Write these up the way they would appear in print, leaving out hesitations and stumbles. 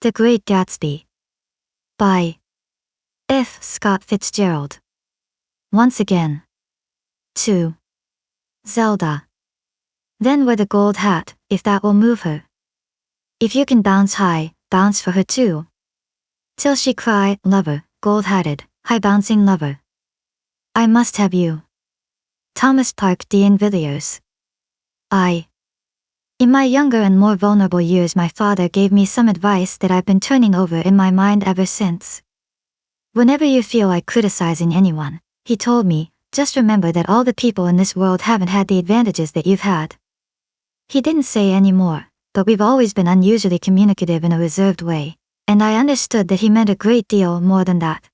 The Great Gatsby. By F. Scott Fitzgerald. Once again. 2. Zelda. Then wear the gold hat, if that will move her. If you can bounce high, bounce for her too. Till she cry, lover, gold-hatted, high-bouncing lover. I must have you. Thomas Park D'Invilliers. In my younger and more vulnerable years, my father gave me some advice that I've been turning over in my mind ever since. Whenever you feel like criticizing anyone, he told me, just remember that all the people in this world haven't had the advantages that you've had. He didn't say any more, but we've always been unusually communicative in a reserved way, and I understood that he meant a great deal more than that.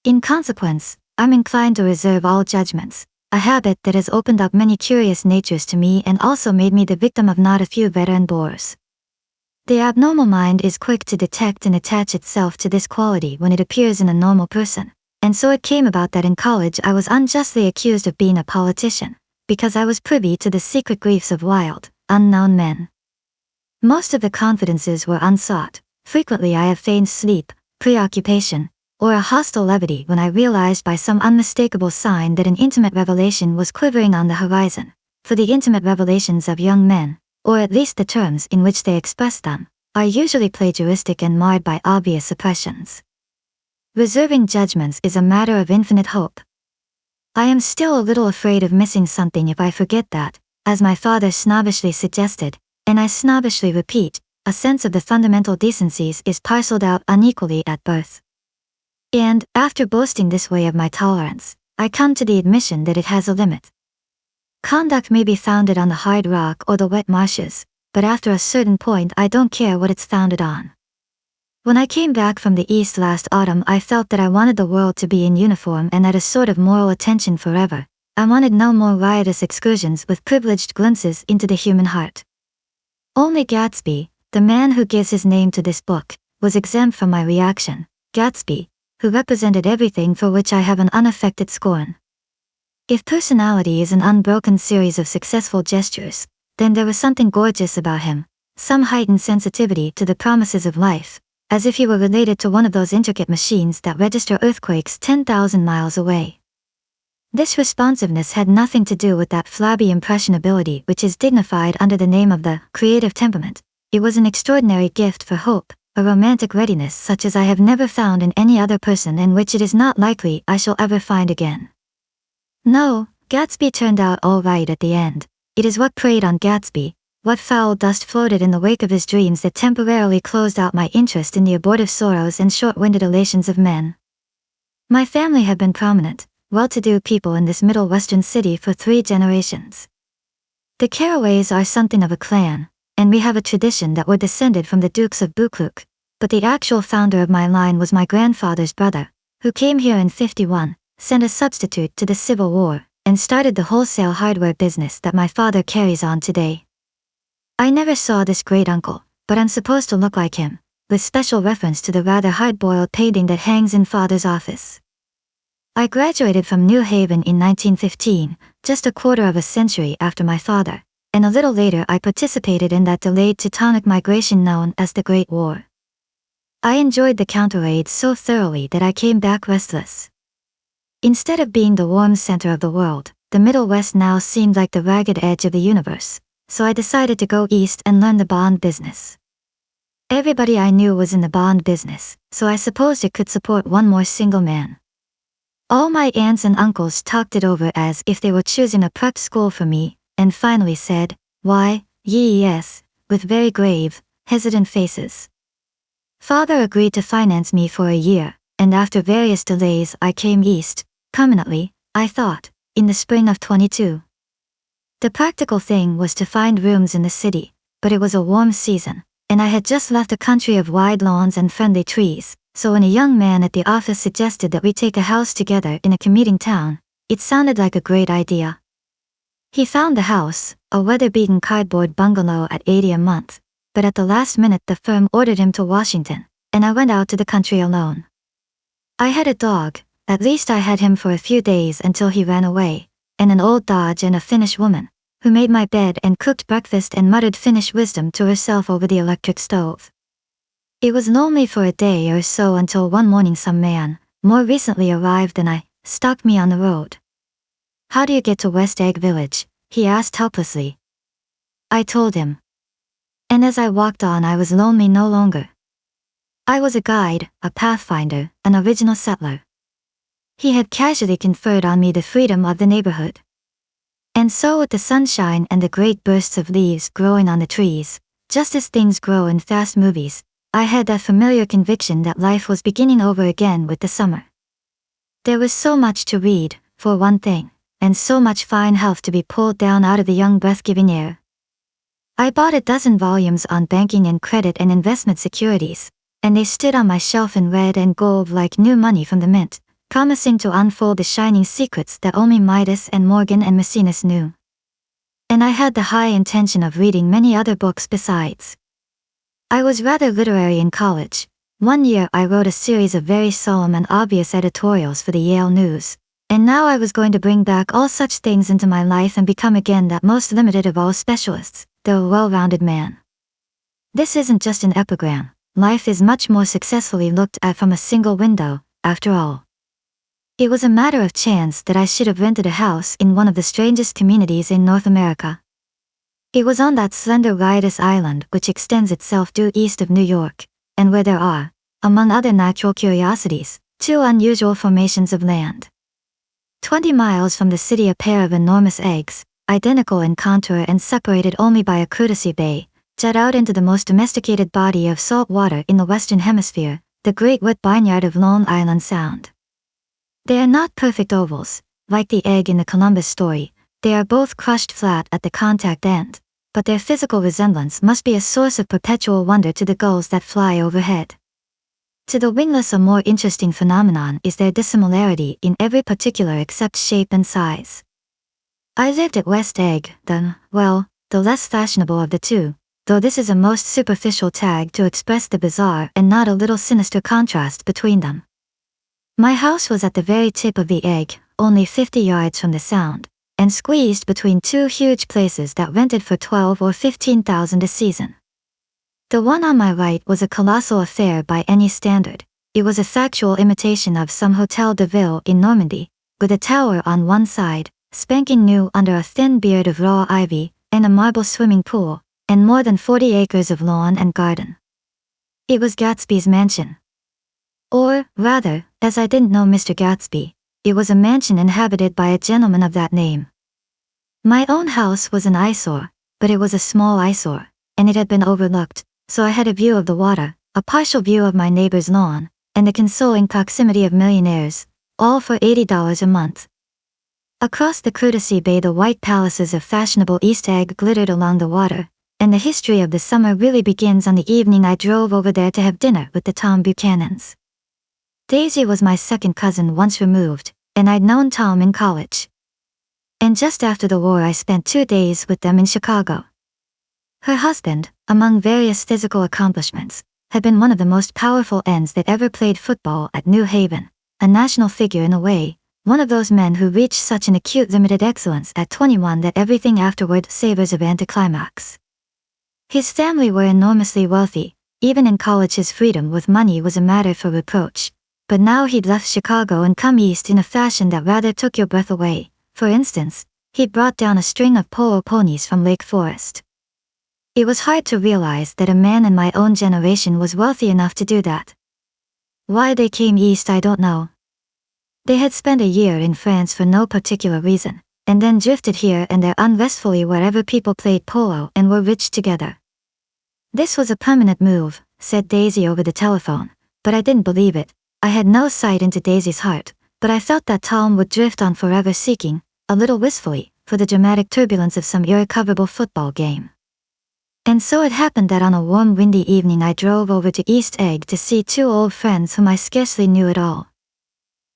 In consequence, I'm inclined to reserve all judgments, a habit that has opened up many curious natures to me and also made me the victim of not a few veteran bores. The abnormal mind is quick to detect and attach itself to this quality when it appears in a normal person, and so it came about that in college I was unjustly accused of being a politician, because I was privy to the secret griefs of wild, unknown men. Most of the confidences were unsought. Frequently I have feigned sleep, preoccupation, or a hostile levity when I realized by some unmistakable sign that an intimate revelation was quivering on the horizon, for the intimate revelations of young men, or at least the terms in which they express them, are usually plagiaristic and marred by obvious suppressions. Reserving judgments is a matter of infinite hope. I am still a little afraid of missing something if I forget that, as my father snobbishly suggested, and I snobbishly repeat, a sense of the fundamental decencies is parceled out unequally at birth. And, after boasting this way of my tolerance, I come to the admission that it has a limit. Conduct may be founded on the hard rock or the wet marshes, but after a certain point I don't care what it's founded on. When I came back from the East last autumn, I felt that I wanted the world to be in uniform and at a sort of moral attention forever. I wanted no more riotous excursions with privileged glimpses into the human heart. Only Gatsby, the man who gives his name to this book, was exempt from my reaction. Gatsby, who represented everything for which I have an unaffected scorn. If personality is an unbroken series of successful gestures, then there was something gorgeous about him, some heightened sensitivity to the promises of life, as if he were related to one of those intricate machines that register earthquakes 10,000 miles away. This responsiveness had nothing to do with that flabby impressionability which is dignified under the name of the creative temperament. It was an extraordinary gift for hope, a romantic readiness such as I have never found in any other person and which it is not likely I shall ever find again. No, Gatsby turned out all right at the end. It is what preyed on Gatsby, what foul dust floated in the wake of his dreams that temporarily closed out my interest in the abortive sorrows and short-winded elations of men. My family had been prominent, well-to-do people in this middle western city for 3 generations. The Carraways are something of a clan, and we have a tradition that we're descended from the Dukes of Buchanan, but the actual founder of my line was my grandfather's brother, who came here in '51, sent a substitute to the Civil War, and started the wholesale hardware business that my father carries on today. I never saw this great uncle, but I'm supposed to look like him, with special reference to the rather hard-boiled painting that hangs in father's office. I graduated from New Haven in 1915, just a quarter of a century after my father, and a little later I participated in that delayed Teutonic migration known as the Great War. I enjoyed the counter-raid so thoroughly that I came back restless. Instead of being the warm center of the world, the Middle West now seemed like the ragged edge of the universe, so I decided to go east and learn the bond business. Everybody I knew was in the bond business, so I supposed it could support one more single man. All my aunts and uncles talked it over as if they were choosing a prep school for me, and finally said, "Why, yes," with very grave, hesitant faces. Father agreed to finance me for a year, and after various delays I came east, permanently, I thought, in the spring of '22. The practical thing was to find rooms in the city, but it was a warm season, and I had just left a country of wide lawns and friendly trees, so when a young man at the office suggested that we take a house together in a commuting town, it sounded like a great idea. He found the house, a weather-beaten cardboard bungalow at $80 a month, but at the last minute the firm ordered him to Washington, and I went out to the country alone. I had a dog, at least I had him for a few days until he ran away, and an old Dodge and a Finnish woman, who made my bed and cooked breakfast and muttered Finnish wisdom to herself over the electric stove. It was lonely for a day or so until one morning some man, more recently arrived than I, stopped me on the road. "How do you get to West Egg Village?" he asked helplessly. I told him. And as I walked on, I was lonely no longer. I was a guide, a pathfinder, an original settler. He had casually conferred on me the freedom of the neighborhood. And so with the sunshine and the great bursts of leaves growing on the trees, just as things grow in fast movies, I had that familiar conviction that life was beginning over again with the summer. There was so much to read, for one thing, and so much fine health to be pulled down out of the young breath-giving air. I bought a dozen volumes on banking and credit and investment securities, and they stood on my shelf in red and gold like new money from the mint, promising to unfold the shining secrets that only Midas and Morgan and Maecenas knew. And I had the high intention of reading many other books besides. I was rather literary in college. One year I wrote a series of very solemn and obvious editorials for the Yale News, and now I was going to bring back all such things into my life and become again that most limited of all specialists, the well-rounded man. This isn't just an epigram. Life is much more successfully looked at from a single window, after all. It was a matter of chance that I should have rented a house in one of the strangest communities in North America. It was on that slender riotous island which extends itself due east of New York, and where there are, among other natural curiosities, two unusual formations of land. 20 miles from the city, a pair of enormous eggs, identical in contour and separated only by a courtesy bay, jet out into the most domesticated body of salt water in the Western Hemisphere, the great wet vineyard of Long Island Sound. They are not perfect ovals, like the egg in the Columbus story. They are both crushed flat at the contact end, but their physical resemblance must be a source of perpetual wonder to the gulls that fly overhead. To the wingless, a more interesting phenomenon is their dissimilarity in every particular except shape and size. I lived at West Egg, the less fashionable of the two, though this is a most superficial tag to express the bizarre and not a little sinister contrast between them. My house was at the very tip of the egg, only 50 yards from the Sound, and squeezed between two huge places that rented for $12,000 or $15,000 a season. The one on my right was a colossal affair by any standard. It was a factual imitation of some Hotel de Ville in Normandy, with a tower on one side, spanking new under a thin beard of raw ivy, and a marble swimming pool, and more than 40 acres of lawn and garden. It was Gatsby's mansion. Or, rather, as I didn't know Mr. Gatsby, it was a mansion inhabited by a gentleman of that name. My own house was an eyesore, but it was a small eyesore, and it had been overlooked, so I had a view of the water, a partial view of my neighbor's lawn, and the consoling proximity of millionaires, all for $80 a month. Across the courtesy bay, the white palaces of fashionable East Egg glittered along the water, and the history of the summer really begins on the evening I drove over there to have dinner with the Tom Buchanans. Daisy was my second cousin once removed, and I'd known Tom in college. And just after the war I spent 2 days with them in Chicago. Her husband, among various physical accomplishments, had been one of the most powerful ends that ever played football at New Haven, a national figure in a way, one of those men who reach such an acute limited excellence at 21 that everything afterward savors of anticlimax. His family were enormously wealthy. Even in college his freedom with money was a matter for reproach. But now he'd left Chicago and come east in a fashion that rather took your breath away. For instance, he'd brought down a string of polo ponies from Lake Forest. It was hard to realize that a man in my own generation was wealthy enough to do that. Why they came east I don't know. They had spent a year in France for no particular reason, and then drifted here and there unrestfully wherever people played polo and were rich together. This was a permanent move, said Daisy over the telephone, but I didn't believe it. I had no sight into Daisy's heart, but I felt that Tom would drift on forever seeking, a little wistfully, for the dramatic turbulence of some irrecoverable football game. And so it happened that on a warm windy evening I drove over to East Egg to see two old friends whom I scarcely knew at all.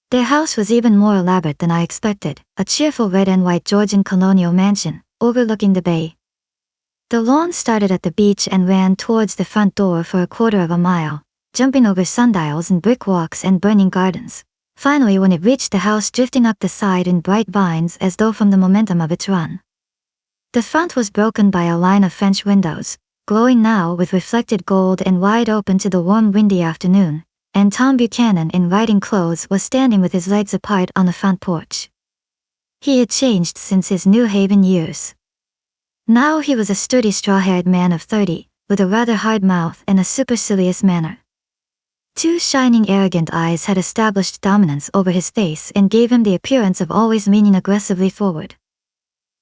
Their house was even more elaborate than I expected, a cheerful red and white Georgian colonial mansion, overlooking the bay. The lawn started at the beach and ran towards the front door for a quarter of a mile, jumping over sundials and brick walks and burning gardens. Finally, when it reached the house, drifting up the side in bright vines as though from the momentum of its run. The front was broken by a line of French windows, glowing now with reflected gold and wide open to the warm windy afternoon, and Tom Buchanan in riding clothes was standing with his legs apart on the front porch. He had changed since his New Haven years. Now he was a sturdy straw-haired man of 30, with a rather hard mouth and a supercilious manner. Two shining arrogant eyes had established dominance over his face and gave him the appearance of always leaning aggressively forward.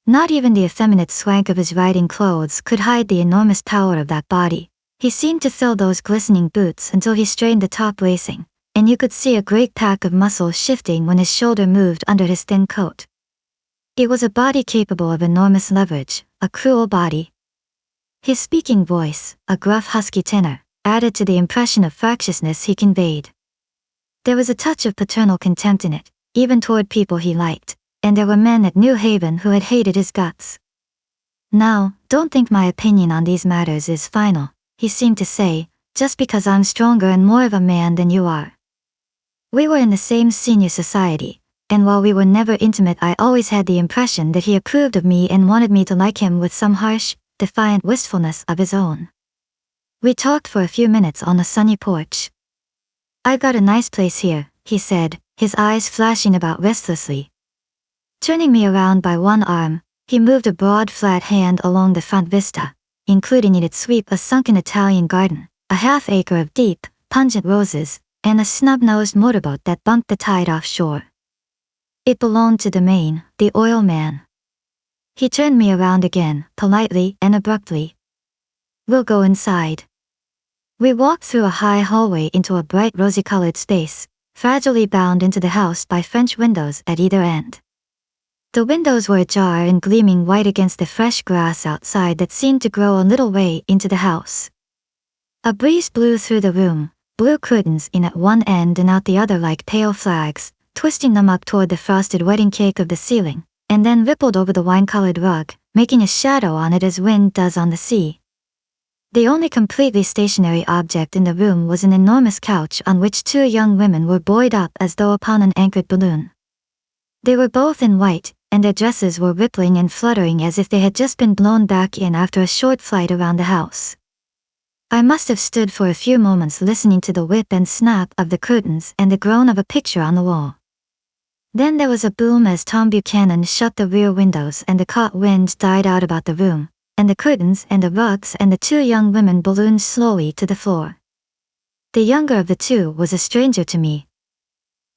Not even the effeminate swank of his riding clothes could hide the enormous power of that body. He seemed to fill those glistening boots until he strained the top lacing, and you could see a great pack of muscles shifting when his shoulder moved under his thin coat. It was a body capable of enormous leverage, a cruel body. His speaking voice, a gruff husky tenor, added to the impression of fractiousness he conveyed. There was a touch of paternal contempt in it, even toward people he liked, and there were men at New Haven who had hated his guts. Now, don't think my opinion on these matters is final, he seemed to say, just because I'm stronger and more of a man than you are. We were in the same senior society, and while we were never intimate, I always had the impression that he approved of me and wanted me to like him with some harsh, defiant wistfulness of his own. We talked for a few minutes on the sunny porch. "I've got a nice place here," he said, his eyes flashing about restlessly. Turning me around by one arm, he moved a broad flat hand along the front vista, including in its sweep a sunken Italian garden, a half-acre of deep, pungent roses, and a snub-nosed motorboat that bumped the tide offshore. It belonged to Domain, the oil man. He turned me around again, politely and abruptly. "We'll go inside." We walked through a high hallway into a bright rosy-colored space, fragilely bound into the house by French windows at either end. The windows were ajar and gleaming white against the fresh grass outside that seemed to grow a little way into the house. A breeze blew through the room, blew curtains in at one end and out the other like pale flags, twisting them up toward the frosted wedding cake of the ceiling, and then rippled over the wine-colored rug, making a shadow on it as wind does on the sea. The only completely stationary object in the room was an enormous couch on which two young women were buoyed up as though upon an anchored balloon. They were both in white, and their dresses were rippling and fluttering as if they had just been blown back in after a short flight around the house. I must have stood for a few moments listening to the whip and snap of the curtains and the groan of a picture on the wall. Then there was a boom as Tom Buchanan shut the rear windows and the caught wind died out about the room, and the curtains and the rugs and the two young women ballooned slowly to the floor. The younger of the two was a stranger to me.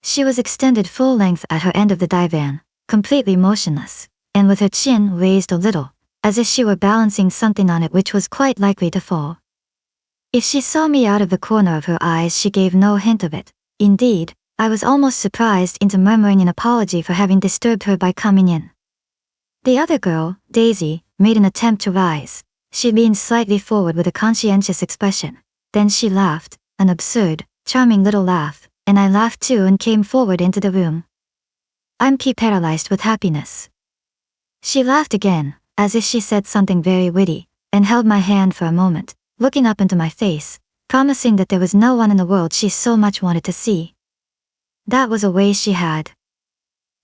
She was extended full length at her end of the divan, completely motionless, and with her chin raised a little, as if she were balancing something on it which was quite likely to fall. If she saw me out of the corner of her eyes, she gave no hint of it. Indeed, I was almost surprised into murmuring an apology for having disturbed her by coming in. The other girl, Daisy, made an attempt to rise. She leaned slightly forward with a conscientious expression. Then she laughed, an absurd, charming little laugh, and I laughed too and came forward into the room. "I'm paralyzed with happiness." She laughed again, as if she said something very witty, and held my hand for a moment, looking up into my face, promising that there was no one in the world she so much wanted to see. That was a way she had.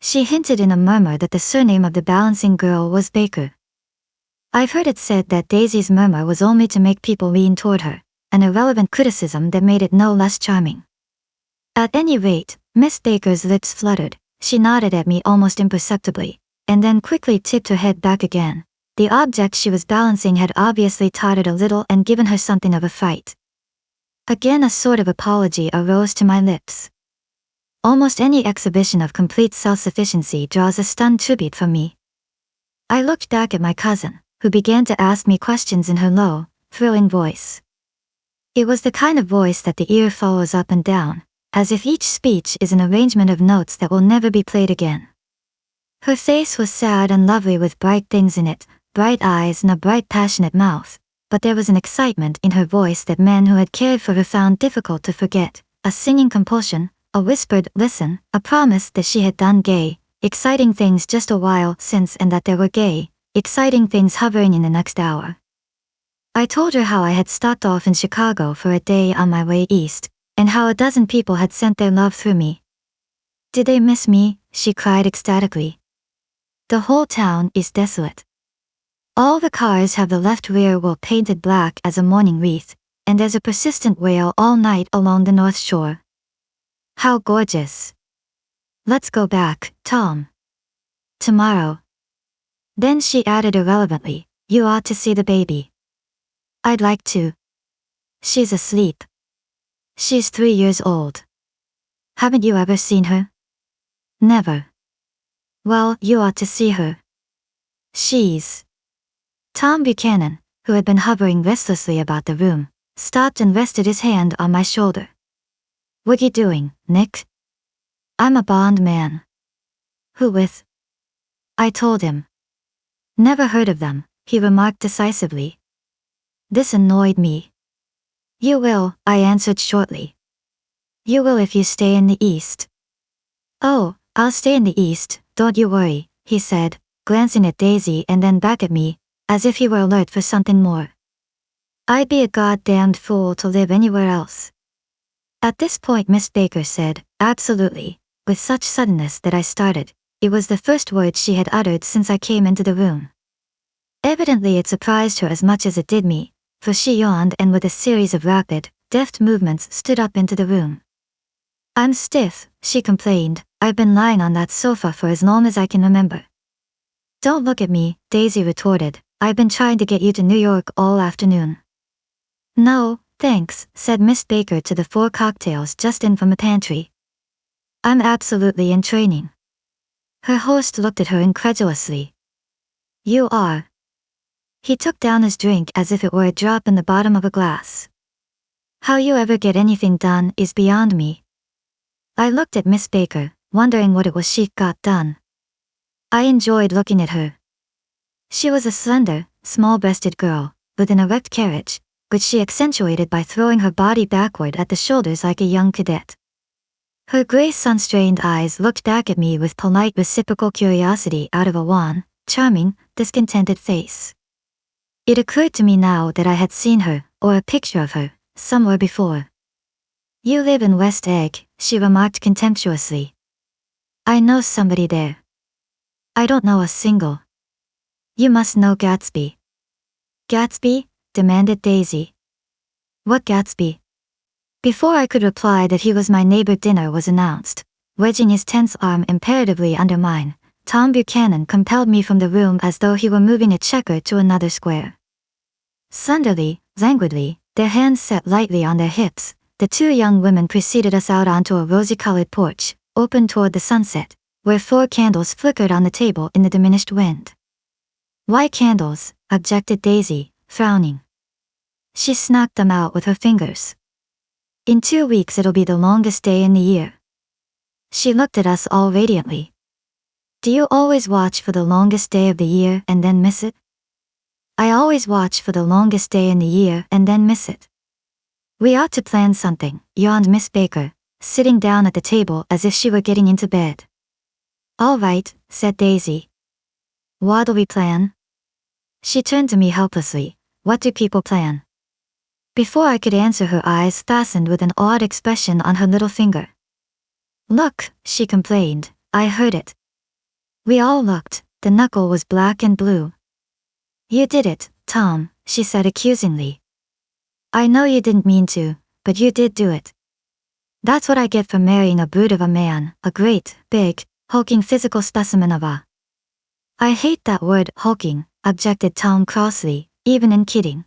She hinted in a murmur that the surname of the balancing girl was Baker. I've heard it said that Daisy's murmur was only to make people lean toward her, an irrelevant criticism that made it no less charming. At any rate, Miss Baker's lips fluttered. She nodded at me almost imperceptibly, and then quickly tipped her head back again. The object she was balancing had obviously tottered a little and given her something of a fright. Again a sort of apology arose to my lips. Almost any exhibition of complete self-sufficiency draws a stunned tribute from me. I looked back at my cousin, who began to ask me questions in her low, thrilling voice. It was the kind of voice that the ear follows up and down, as if each speech is an arrangement of notes that will never be played again. Her face was sad and lovely with bright things in it, bright eyes and a bright passionate mouth, but there was an excitement in her voice that men who had cared for her found difficult to forget, a singing compulsion, a whispered listen, a promise that she had done gay, exciting things just a while since and that there were gay, exciting things hovering in the next hour. I told her how I had stopped off in Chicago for a day on my way east, and how a dozen people had sent their love through me. "Did they miss me?" she cried ecstatically. "The whole town is desolate. All the cars have the left rear wheel painted black as a mourning wreath, and there's a persistent wail all night along the North Shore. How gorgeous. Let's go back, Tom. Tomorrow. Then she added irrelevantly, you ought to see the baby. I'd like to. She's asleep. She's 3 years old. Haven't you ever seen her? Never. Well, you ought to see her. She's... Tom Buchanan, who had been hovering restlessly about the room, stopped and rested his hand on my shoulder. What you doing, Nick? I'm a Bond man. Who with? I told him. Never heard of them, he remarked decisively. This annoyed me. You will, I answered shortly. You will if you stay in the East. Oh, I'll stay in the East, don't you worry, he said, glancing at Daisy and then back at me, as if he were alert for something more. I'd be a goddamned fool to live anywhere else. At this point Miss Baker said, absolutely, with such suddenness that I started. It was the first word she had uttered since I came into the room. Evidently it surprised her as much as it did me, for she yawned and with a series of rapid, deft movements stood up into the room. I'm stiff, she complained, I've been lying on that sofa for as long as I can remember. Don't look at me, Daisy retorted, I've been trying to get you to New York all afternoon. No, thanks, said Miss Baker to the 4 cocktails just in from the pantry. I'm absolutely in training. Her host looked at her incredulously. You are. He took down his drink as if it were a drop in the bottom of a glass. How you ever get anything done is beyond me. I looked at Miss Baker, wondering what it was she got done. I enjoyed looking at her. She was a slender, small-breasted girl, with an erect carriage, which she accentuated by throwing her body backward at the shoulders like a young cadet. Her gray sun-strained eyes looked back at me with polite reciprocal curiosity out of a wan, charming, discontented face. It occurred to me now that I had seen her, or a picture of her, somewhere before. You live in West Egg, she remarked contemptuously. I know somebody there. I don't know a single. You must know Gatsby. Gatsby? Demanded Daisy. What Gatsby? Before I could reply that he was my neighbor, dinner was announced. Wedging his tense arm imperatively under mine, Tom Buchanan compelled me from the room as though he were moving a checker to another square. Slenderly, languidly, their hands set lightly on their hips, the 2 young women preceded us out onto a rosy-colored porch, open toward the sunset, where 4 candles flickered on the table in the diminished wind. Why candles? Objected Daisy, frowning. She snapped them out with her fingers. In 2 weeks it'll be the longest day in the year. She looked at us all radiantly. Do you always watch for the longest day of the year and then miss it? I always watch for the longest day in the year and then miss it. We ought to plan something, yawned Miss Baker, sitting down at the table as if she were getting into bed. All right, said Daisy. What'll we plan? She turned to me helplessly. What do people plan? Before I could answer, her eyes fastened with an odd expression on her little finger. Look, she complained, I heard it. We all looked, the knuckle was black and blue. You did it, Tom, she said accusingly. I know you didn't mean to, but you did do it. That's what I get for marrying a brute of a man, a great, big, hulking physical specimen of a... I hate that word, hulking, objected Tom crossly, even in kidding.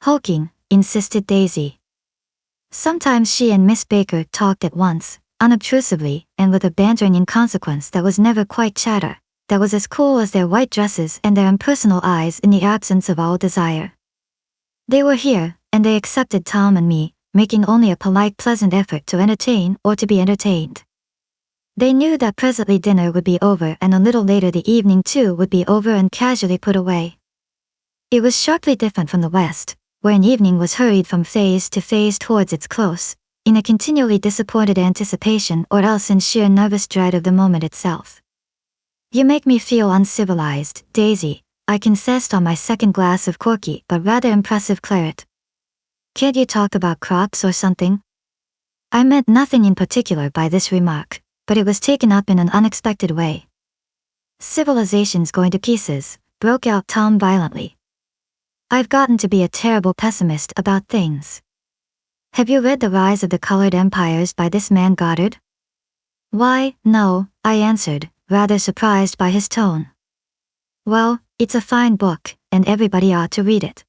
Hulking, insisted Daisy. Sometimes she and Miss Baker talked at once, unobtrusively, and with a bantering inconsequence that was never quite chatter, that was as cool as their white dresses and their impersonal eyes in the absence of all desire. They were here, and they accepted Tom and me, making only a polite, pleasant effort to entertain or to be entertained. They knew that presently dinner would be over and a little later the evening too would be over and casually put away. It was sharply different from the West, where an evening was hurried from phase to phase towards its close, in a continually disappointed anticipation or else in sheer nervous dread of the moment itself. You make me feel uncivilized, Daisy, I confessed on my second glass of corky but rather impressive claret. Can't you talk about crops or something? I meant nothing in particular by this remark, but it was taken up in an unexpected way. Civilization's going to pieces, broke out Tom violently. I've gotten to be a terrible pessimist about things. Have you read The Rise of the Colored Empires by this man Goddard? Why, no, I answered, rather surprised by his tone. Well, it's a fine book, and everybody ought to read it.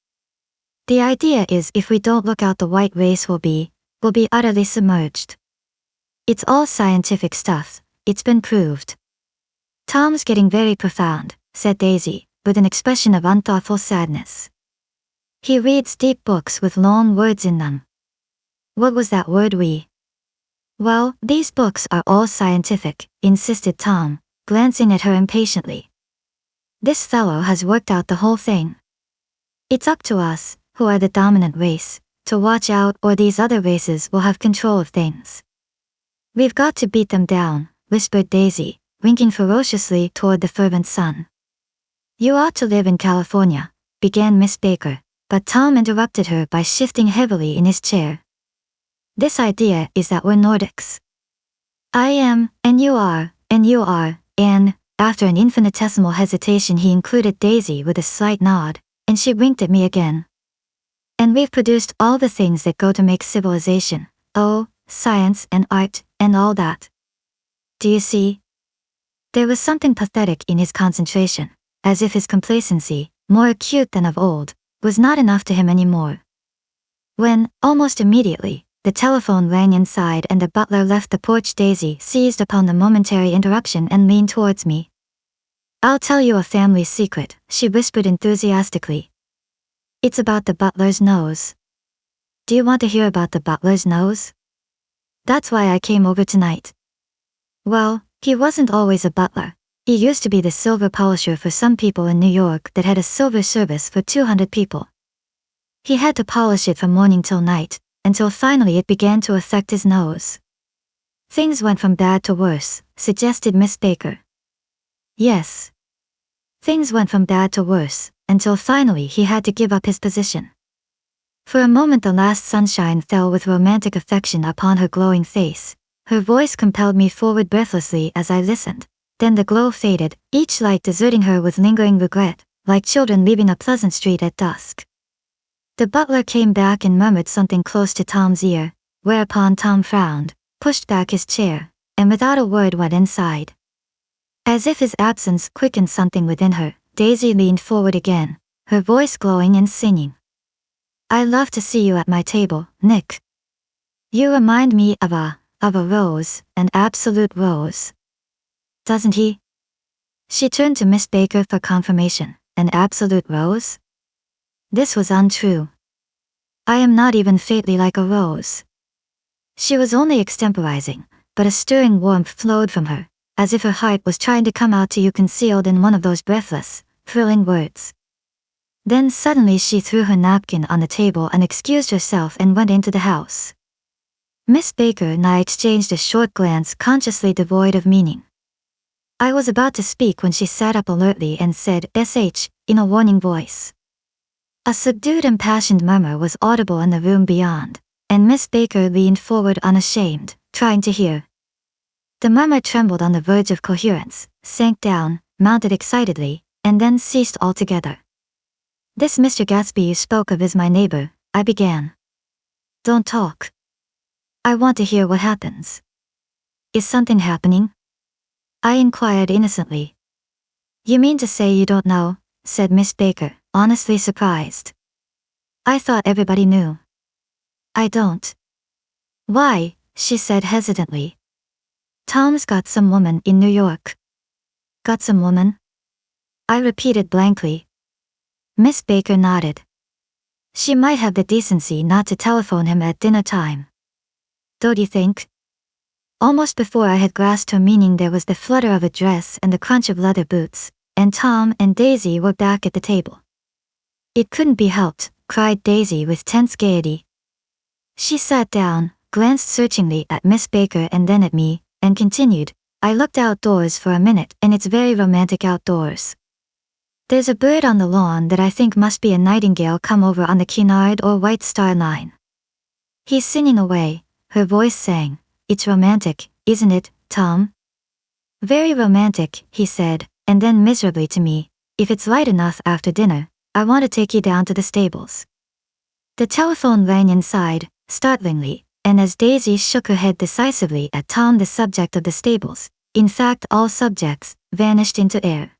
The idea is if we don't look out, the white race will be utterly submerged. It's all scientific stuff, it's been proved. Tom's getting very profound, said Daisy, with an expression of unthoughtful sadness. He reads deep books with long words in them. What was that word we? Well, these books are all scientific, insisted Tom, glancing at her impatiently. This fellow has worked out the whole thing. It's up to us, who are the dominant race, to watch out, or these other races will have control of things. We've got to beat them down, whispered Daisy, winking ferociously toward the fervent sun. You ought to live in California, began Miss Baker, but Tom interrupted her by shifting heavily in his chair. This idea is that we're Nordics. I am, and you are, and, after an infinitesimal hesitation he included Daisy with a slight nod, and she winked at me again. And we've produced all the things that go to make civilization, science and art, and all that. Do you see? There was something pathetic in his concentration, as if his complacency, more acute than of old, was not enough to him anymore. When, almost immediately, the telephone rang inside and the butler left the porch, Daisy seized upon the momentary interruption and leaned towards me. I'll tell you a family secret, she whispered enthusiastically. It's about the butler's nose. Do you want to hear about the butler's nose? That's why I came over tonight. Well, he wasn't always a butler. He used to be the silver polisher for some people in New York that had a silver service for 200 people. He had to polish it from morning till night, until finally it began to affect his nose. Things went from bad to worse, suggested Miss Baker. Yes. Things went from bad to worse, until finally he had to give up his position. For a moment the last sunshine fell with romantic affection upon her glowing face. Her voice compelled me forward breathlessly as I listened. Then the glow faded, each light deserting her with lingering regret, like children leaving a pleasant street at dusk. The butler came back and murmured something close to Tom's ear, whereupon Tom frowned, pushed back his chair, and without a word went inside. As if his absence quickened something within her, Daisy leaned forward again, her voice glowing and singing. I love to see you at my table, Nick. You remind me of a rose, an absolute rose. Doesn't he? She turned to Miss Baker for confirmation. An absolute rose? This was untrue. I am not even faintly like a rose. She was only extemporizing, but a stirring warmth flowed from her, as if her heart was trying to come out to you concealed in one of those breathless, thrilling words. Then suddenly she threw her napkin on the table and excused herself and went into the house. Miss Baker and I exchanged a short glance consciously devoid of meaning. I was about to speak when she sat up alertly and said, "SH," in a warning voice. A subdued impassioned murmur was audible in the room beyond, and Miss Baker leaned forward unashamed, trying to hear. The murmur trembled on the verge of coherence, sank down, mounted excitedly, and then ceased altogether. This Mr. Gatsby you spoke of is my neighbor, I began. Don't talk. I want to hear what happens. Is something happening? I inquired innocently. You mean to say you don't know, said Miss Baker, honestly surprised. I thought everybody knew. I don't. Why, she said hesitantly. Tom's got some woman in New York. Got some woman? I repeated blankly. Miss Baker nodded. She might have the decency not to telephone him at dinner time. Don't you think? Almost before I had grasped her meaning there was the flutter of a dress and the crunch of leather boots, and Tom and Daisy were back at the table. It couldn't be helped, cried Daisy with tense gaiety. She sat down, glanced searchingly at Miss Baker and then at me, and continued, I looked outdoors for a minute and it's very romantic outdoors. There's a bird on the lawn that I think must be a nightingale come over on the Cunard or White Star Line. He's singing away, her voice sang. It's romantic, isn't it, Tom? Very romantic, he said, and then miserably to me, if it's light enough after dinner, I want to take you down to the stables." The telephone rang inside, startlingly, and as Daisy shook her head decisively at Tom, the subject of the stables, in fact all subjects, vanished into air.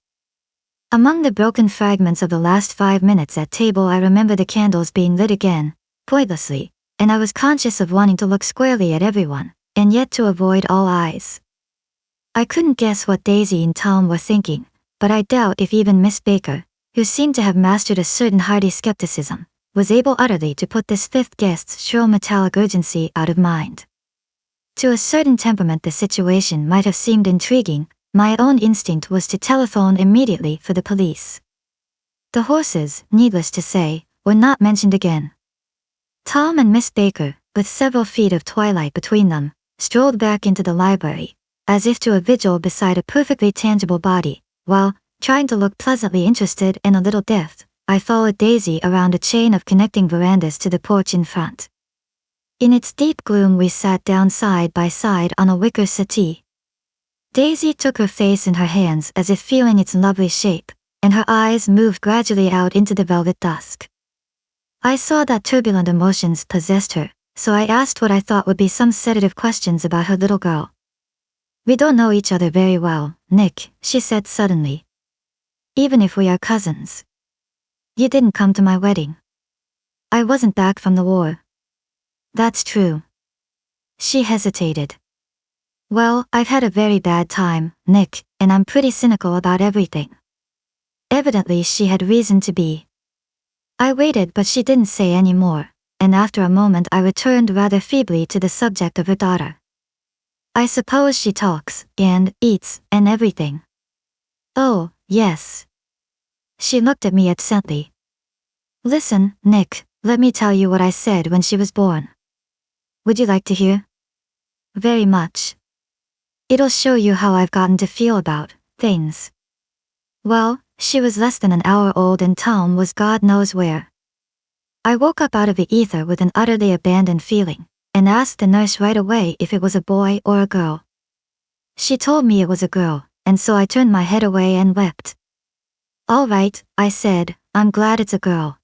Among the broken fragments of the last 5 minutes at table, I remember the candles being lit again, pointlessly, and I was conscious of wanting to look squarely at everyone, and yet to avoid all eyes. I couldn't guess what Daisy and Tom were thinking, but I doubt if even Miss Baker, who seemed to have mastered a certain hearty skepticism, was able utterly to put this fifth guest's shrill metallic urgency out of mind. To a certain temperament the situation might have seemed intriguing. My own instinct was to telephone immediately for the police. The horses, needless to say, were not mentioned again. Tom and Miss Baker, with several feet of twilight between them, strolled back into the library, as if to a vigil beside a perfectly tangible body, while, trying to look pleasantly interested and a little deft, I followed Daisy around a chain of connecting verandas to the porch in front. In its deep gloom we sat down side by side on a wicker settee. Daisy took her face in her hands as if feeling its lovely shape, and her eyes moved gradually out into the velvet dusk. I saw that turbulent emotions possessed her, so I asked what I thought would be some sedative questions about her little girl. "We don't know each other very well, Nick," she said suddenly. "Even if we are cousins. You didn't come to my wedding. I wasn't back from the war." "That's true." She hesitated. "Well, I've had a very bad time, Nick, and I'm pretty cynical about everything." Evidently she had reason to be. I waited, but she didn't say any more, and after a moment I returned rather feebly to the subject of her daughter. "I suppose she talks, and eats, and everything." "Oh, yes." She looked at me absently. "Listen, Nick, let me tell you what I said when she was born. Would you like to hear?" "Very much. It'll show you how I've gotten to feel about things." Well, she was less than an hour old and Tom was God knows where. I woke up out of the ether with an utterly abandoned feeling, and asked the nurse right away if it was a boy or a girl. She told me it was a girl, and so I turned my head away and wept. "All right," I said, "I'm glad it's a girl.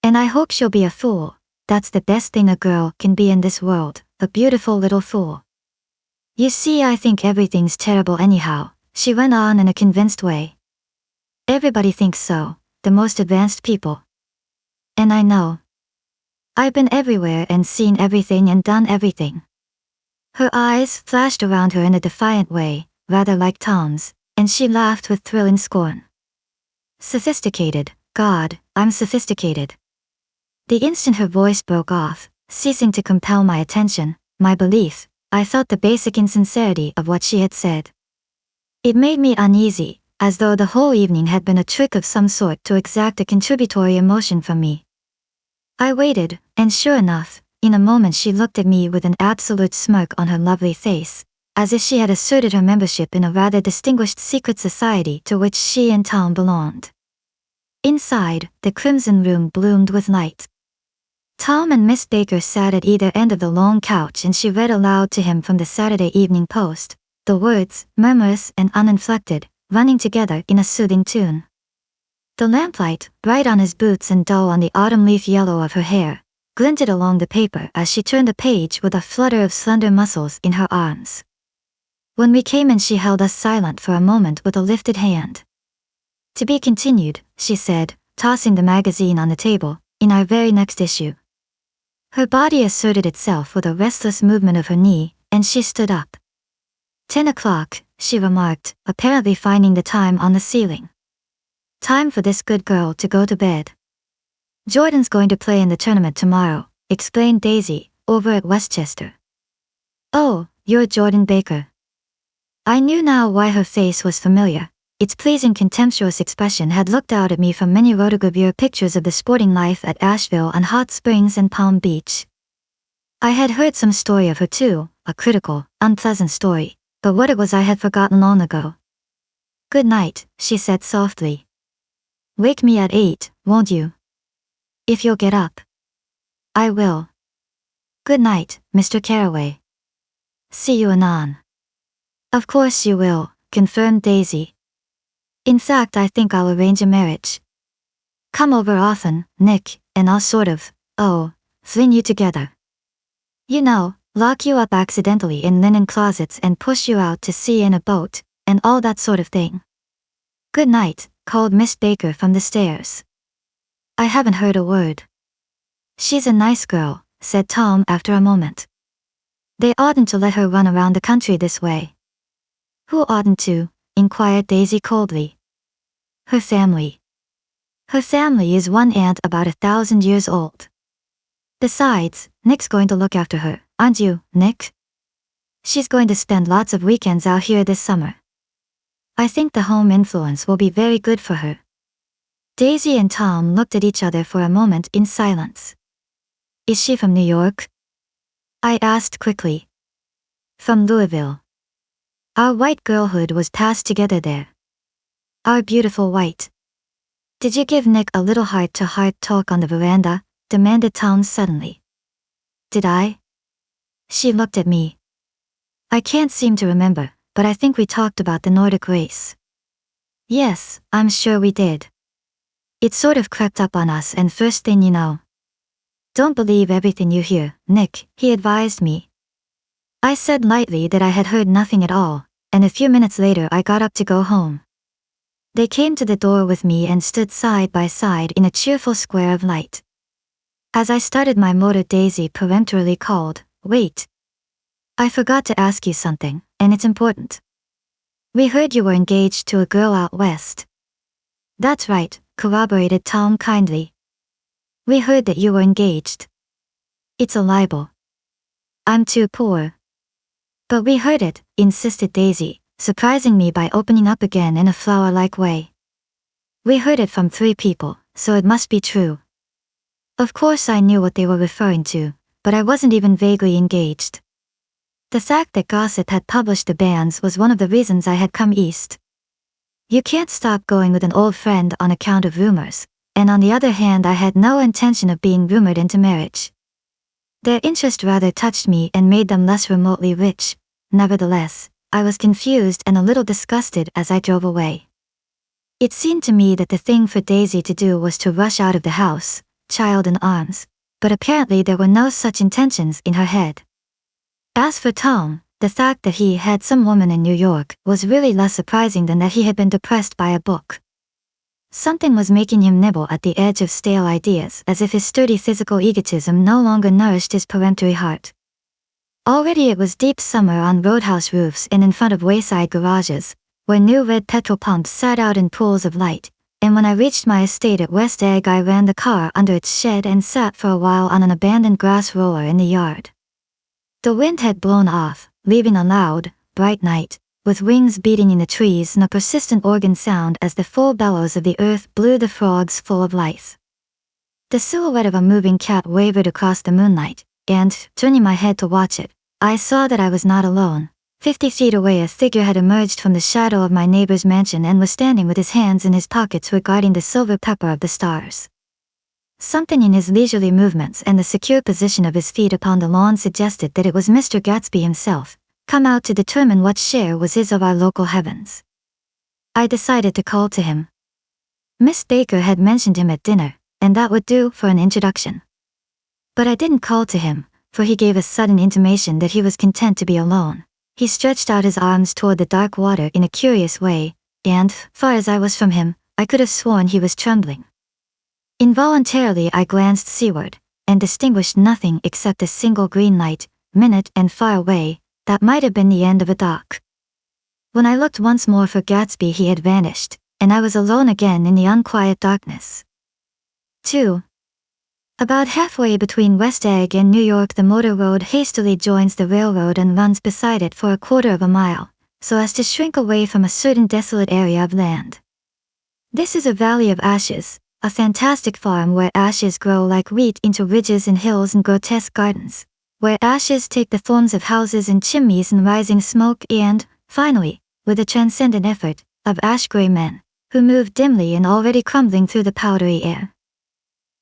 And I hope she'll be a fool. That's the best thing a girl can be in this world, a beautiful little fool. You see, I think everything's terrible anyhow," she went on in a convinced way. "Everybody thinks so, the most advanced people. And I know. I've been everywhere and seen everything and done everything." Her eyes flashed around her in a defiant way, rather like Tom's, and she laughed with thrill and scorn. "Sophisticated, God, I'm sophisticated." The instant her voice broke off, ceasing to compel my attention, my belief, I felt the basic insincerity of what she had said. It made me uneasy, as though the whole evening had been a trick of some sort to exact a contributory emotion from me. I waited, and sure enough, in a moment she looked at me with an absolute smirk on her lovely face, as if she had asserted her membership in a rather distinguished secret society to which she and Tom belonged. Inside, the crimson room bloomed with light. Tom and Miss Baker sat at either end of the long couch and she read aloud to him from the Saturday Evening Post, the words, murmurous and uninflected, running together in a soothing tune. The lamplight, bright on his boots and dull on the autumn leaf yellow of her hair, glinted along the paper as she turned the page with a flutter of slender muscles in her arms. When we came in she held us silent for a moment with a lifted hand. "To be continued," she said, tossing the magazine on the table, "in our very next issue." Her body asserted itself with a restless movement of her knee, and she stood up. 10 o'clock, she remarked, apparently finding the time on the ceiling. "Time for this good girl to go to bed. Jordan's going to play in the tournament tomorrow," explained Daisy, over at Westchester. "Oh, you're Jordan Baker." I knew now why her face was familiar. Its pleasing contemptuous expression had looked out at me from many rotogravure pictures of the sporting life at Asheville and Hot Springs and Palm Beach. I had heard some story of her too, a critical, unpleasant story, but what it was I had forgotten long ago. "Good night," she said softly. "Wake me at 8, won't you? If you'll get up." "I will." "Good night, Mr. Carraway." "See you anon." "Of course you will," confirmed Daisy. In fact, I think I'll arrange a marriage. Come over often, Nick, and I'll sort of, fling you together. You know, lock you up accidentally in linen closets and push you out to sea in a boat, and all that sort of thing. Good night, called Miss Baker from the stairs. I haven't heard a word. She's a nice girl, said Tom after a moment. They oughtn't to let her run around the country this way. Who oughtn't to? Inquired Daisy coldly. Her family. Her family is one aunt about 1,000 years old. Besides, Nick's going to look after her, aren't you, Nick? She's going to spend lots of weekends out here this summer. I think the home influence will be very good for her. Daisy and Tom looked at each other for a moment in silence. Is she from New York? I asked quickly. From Louisville. Our white girlhood was passed together there. Our beautiful white. Did you give Nick a little heart-to-heart talk on the veranda? Demanded Tom suddenly. Did I? She looked at me. I can't seem to remember, but I think we talked about the Nordic race. Yes, I'm sure we did. It sort of crept up on us, and first thing you know. Don't believe everything you hear, Nick, he advised me. I said lightly that I had heard nothing at all, and a few minutes later I got up to go home. They came to the door with me and stood side by side in a cheerful square of light. As I started my motor, Daisy peremptorily called, Wait. I forgot to ask you something, and it's important. We heard you were engaged to a girl out west. That's right, corroborated Tom kindly. We heard that you were engaged. It's a libel. I'm too poor. But we heard it, insisted Daisy, surprising me by opening up again in a flower-like way. We heard it from 3 people, so it must be true. Of course I knew what they were referring to, but I wasn't even vaguely engaged. The fact that gossip had published the banns was one of the reasons I had come east. You can't stop going with an old friend on account of rumors, and on the other hand I had no intention of being rumored into marriage. Their interest rather touched me and made them less remotely rich. Nevertheless, I was confused and a little disgusted as I drove away. It seemed to me that the thing for Daisy to do was to rush out of the house, child in arms, but apparently there were no such intentions in her head. As for Tom, the fact that he had some woman in New York was really less surprising than that he had been depressed by a book. Something was making him nibble at the edge of stale ideas, as if his sturdy physical egotism no longer nourished his peremptory heart. Already it was deep summer on roadhouse roofs and in front of wayside garages, where new red petrol pumps sat out in pools of light, and when I reached my estate at West Egg I ran the car under its shed and sat for a while on an abandoned grass roller in the yard. The wind had blown off, leaving a loud, bright night, with wings beating in the trees and a persistent organ sound as the full bellows of the earth blew the frogs full of life. The silhouette of a moving cat wavered across the moonlight, and, turning my head to watch it, I saw that I was not alone. 50 feet away a figure had emerged from the shadow of my neighbor's mansion and was standing with his hands in his pockets regarding the silver pepper of the stars. Something in his leisurely movements and the secure position of his feet upon the lawn suggested that it was Mr. Gatsby himself, come out to determine what share was his of our local heavens. I decided to call to him. Miss Baker had mentioned him at dinner, and that would do for an introduction. But I didn't call to him, for he gave a sudden intimation that he was content to be alone. He stretched out his arms toward the dark water in a curious way, and, far as I was from him, I could have sworn he was trembling. Involuntarily I glanced seaward, and distinguished nothing except a single green light, minute and far away, that might have been the end of a dock. When I looked once more for Gatsby he had vanished, and I was alone again in the unquiet darkness. 2. About halfway between West Egg and New York the motor road hastily joins the railroad and runs beside it for 1/4 of a mile, so as to shrink away from a certain desolate area of land. This is a valley of ashes, a fantastic farm where ashes grow like wheat into ridges and hills and grotesque gardens, where ashes take the forms of houses and chimneys and rising smoke and, finally, with a transcendent effort, of ash-gray men, who move dimly and already crumbling through the powdery air.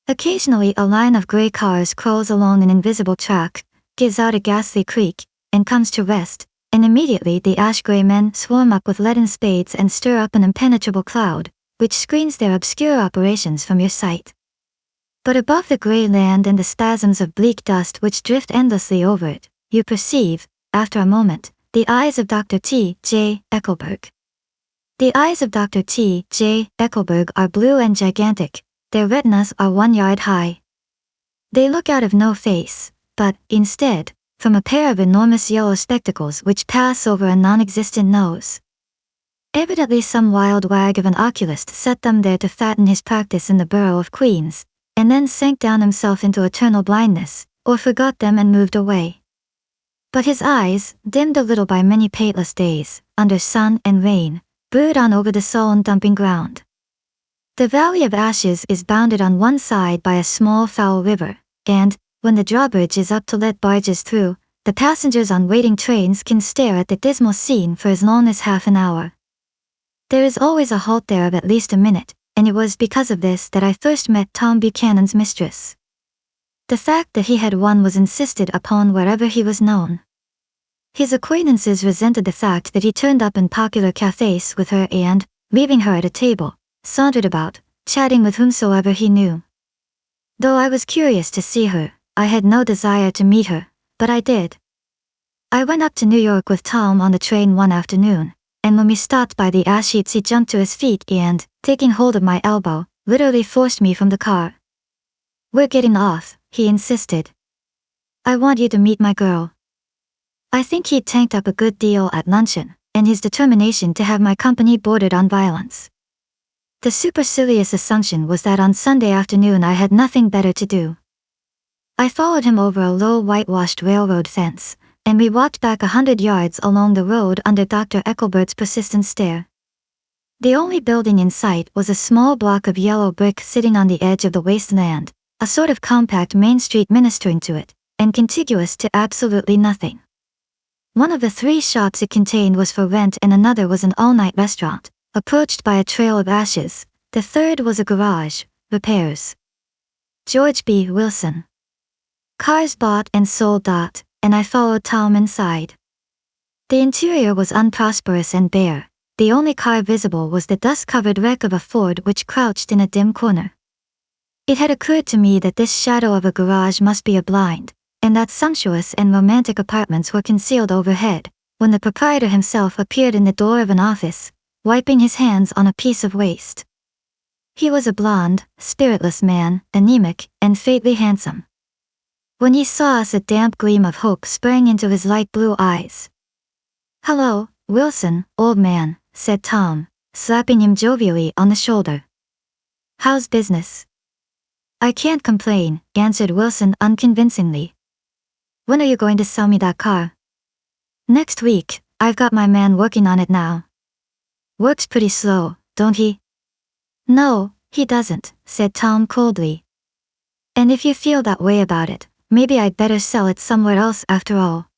Occasionally a line of gray cars crawls along an invisible track, gives out a ghastly creak, and comes to rest, and immediately the ash-gray men swarm up with leaden spades and stir up an impenetrable cloud, which screens their obscure operations from your sight. But above the gray land and the spasms of bleak dust which drift endlessly over it, you perceive, after a moment, the eyes of Dr. T. J. Eckelberg. The eyes of Dr. T. J. Eckelberg are blue and gigantic, their retinas are 1 yard high. They look out of no face, but, instead, from a pair of enormous yellow spectacles which pass over a non-existent nose. Evidently some wild wag of an oculist set them there to fatten his practice in the borough of Queens, and then sank down himself into eternal blindness, or forgot them and moved away. But his eyes, dimmed a little by many pateless days, under sun and rain, brood on over the sullen dumping ground. The Valley of Ashes is bounded on one side by a small foul river, and, when the drawbridge is up to let barges through, the passengers on waiting trains can stare at the dismal scene for as long as half an hour. There is always a halt there of at least a minute, and it was because of this that I first met Tom Buchanan's mistress. The fact that he had one was insisted upon wherever he was known. His acquaintances resented the fact that he turned up in popular cafes with her and, leaving her at a table, sauntered about, chatting with whomsoever he knew. Though I was curious to see her, I had no desire to meet her, but I did. I went up to New York with Tom on the train one afternoon, and when we stopped by the ash heaps he jumped to his feet and, taking hold of my elbow, literally forced me from the car. "We're getting off," he insisted. "I want you to meet my girl." I think he'd tanked up a good deal at luncheon, and his determination to have my company bordered on violence. The supercilious assumption was that on Sunday afternoon I had nothing better to do. I followed him over a low whitewashed railroad fence, and we walked back 100 yards along the road under Dr. Eckelberg's persistent stare. The only building in sight was a small block of yellow brick sitting on the edge of the wasteland, a sort of compact main street ministering to it, and contiguous to absolutely nothing. One of the 3 shops it contained was for rent and another was an all-night restaurant, approached by a trail of ashes. The third was a garage, repairs. George B. Wilson. Cars bought and sold. And I followed Tom inside. The interior was unprosperous and bare. The only car visible was the dust-covered wreck of a Ford which crouched in a dim corner. It had occurred to me that this shadow of a garage must be a blind, and that sumptuous and romantic apartments were concealed overhead, when the proprietor himself appeared in the door of an office, wiping his hands on a piece of waste. He was a blond, spiritless man, anemic, and faintly handsome. When he saw us, a damp gleam of hope sprang into his light blue eyes. "Hello, Wilson, old man," said Tom, slapping him jovially on the shoulder. "How's business?" "I can't complain," answered Wilson unconvincingly. "When are you going to sell me that car?" "Next week. I've got my man working on it now." "Works pretty slow, don't he?" "No, he doesn't," said Tom coldly. "And if you feel that way about it, maybe I'd better sell it somewhere else after all."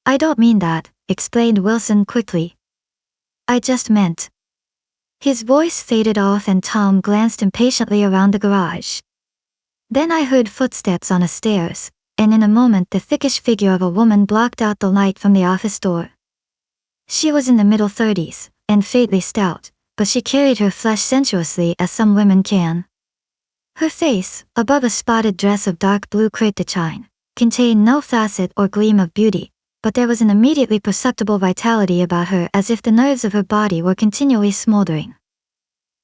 "I don't mean that," explained Wilson quickly. "I just meant." His voice faded off and Tom glanced impatiently around the garage. Then I heard footsteps on the stairs, and in a moment the thickish figure of a woman blocked out the light from the office door. She was in the middle 30s, and faintly stout, but she carried her flesh sensuously as some women can. Her face, above a spotted dress of dark blue crepe de chine, contained no facet or gleam of beauty, but there was an immediately perceptible vitality about her as if the nerves of her body were continually smoldering.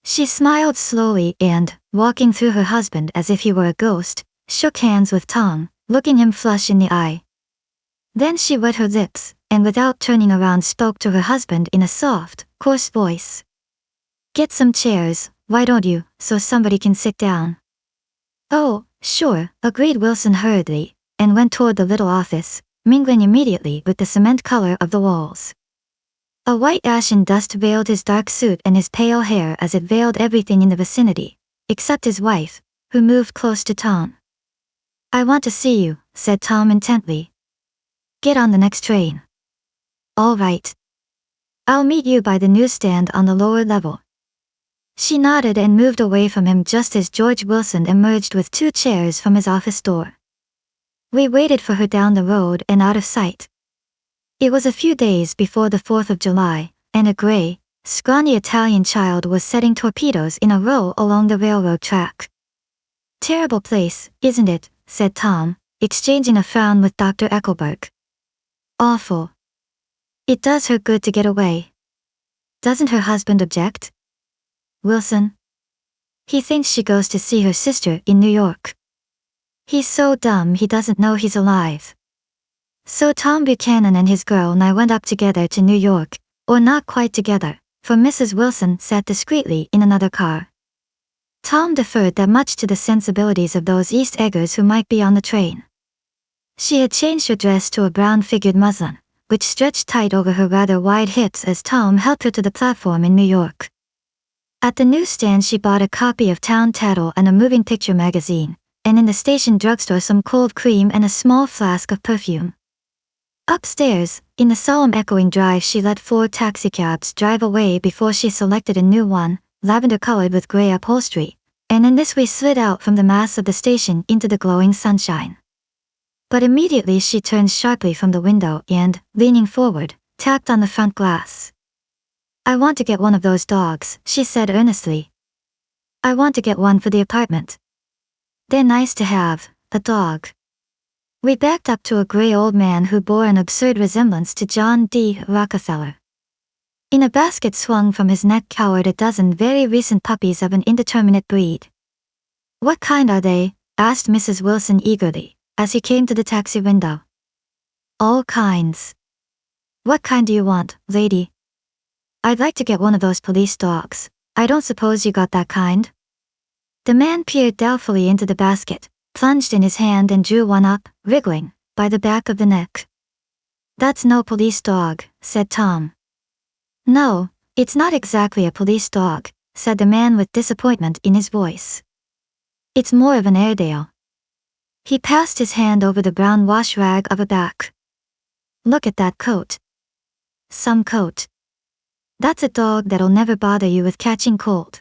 She smiled slowly and, walking through her husband as if he were a ghost, shook hands with Tom, looking him flush in the eye. Then she wet her lips, and without turning around spoke to her husband in a soft, coarse voice. "Get some chairs, why don't you, so somebody can sit down?" "Oh, sure," agreed Wilson hurriedly, and went toward the little office, mingling immediately with the cement color of the walls. A white ashen dust veiled his dark suit and his pale hair as it veiled everything in the vicinity, except his wife, who moved close to Tom. "I want to see you," said Tom intently. "Get on the next train." "All right. I'll meet you by the newsstand on the lower level." She nodded and moved away from him just as George Wilson emerged with 2 chairs from his office door. We waited for her down the road and out of sight. It was a few days before the 4th of July, and a gray, scrawny Italian child was setting torpedoes in a row along the railroad track. "Terrible place, isn't it?" said Tom, exchanging a frown with Dr. Eckelberg. "Awful. It does her good to get away." "Doesn't her husband object?" "Wilson? He thinks she goes to see her sister in New York. He's so dumb he doesn't know he's alive." So Tom Buchanan and his girl and I went up together to New York, or not quite together, for Mrs. Wilson sat discreetly in another car. Tom deferred that much to the sensibilities of those East Eggers who might be on the train. She had changed her dress to a brown-figured muslin, which stretched tight over her rather wide hips as Tom helped her to the platform in New York. At the newsstand she bought a copy of Town Tattle and a moving picture magazine, and in the station drugstore some cold cream and a small flask of perfume. Upstairs, in the solemn echoing drive she let 4 taxicabs drive away before she selected a new one, lavender-colored with gray upholstery, and in this we slid out from the mass of the station into the glowing sunshine. But immediately she turned sharply from the window and, leaning forward, tapped on the front glass. "I want to get one of those dogs," she said earnestly. "I want to get one for the apartment. They're nice to have, a dog." We backed up to a gray old man who bore an absurd resemblance to John D. Rockefeller. In a basket swung from his neck cowered a dozen very recent puppies of an indeterminate breed. "What kind are they?" asked Mrs. Wilson eagerly, as he came to the taxi window. "All kinds." "What kind do you want, lady?" "I'd like to get one of those police dogs. I don't suppose you got that kind?" The man peered doubtfully into the basket, plunged in his hand and drew one up, wriggling, by the back of the neck. "That's no police dog," said Tom. "No, it's not exactly a police dog," said the man with disappointment in his voice. "It's more of an Airedale." He passed his hand over the brown wash rag of a back. "Look at that coat. Some coat. That's a dog that'll never bother you with catching cold."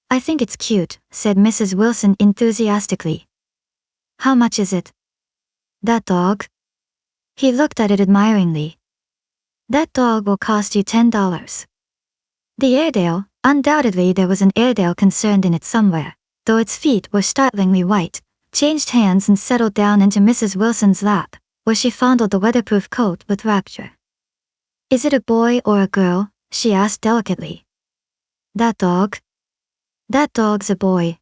"I think it's cute," said Mrs. Wilson enthusiastically. "How much is it?" "That dog?" He looked at it admiringly. "That dog will cost you $10. The Airedale, undoubtedly there was an Airedale concerned in it somewhere, though its feet were startlingly white, changed hands and settled down into Mrs. Wilson's lap, where she fondled the weatherproof coat with rapture. "Is it a boy or a girl?" she asked delicately. "That dog?" "That dog's a boy."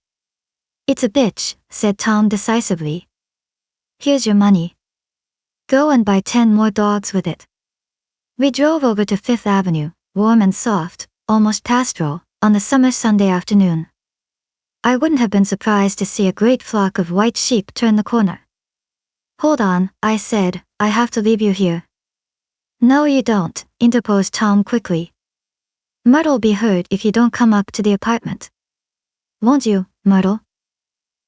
"It's a bitch," said Tom decisively. "Here's your money. Go and buy 10 more dogs with it." We drove over to Fifth Avenue, warm and soft, almost pastoral, on the summer Sunday afternoon. I wouldn't have been surprised to see a great flock of white sheep turn the corner. "Hold on," I said, "I have to leave you here." "No you don't," interposed Tom quickly. "Myrtle'll be hurt if you don't come up to the apartment." "Won't you, Myrtle?"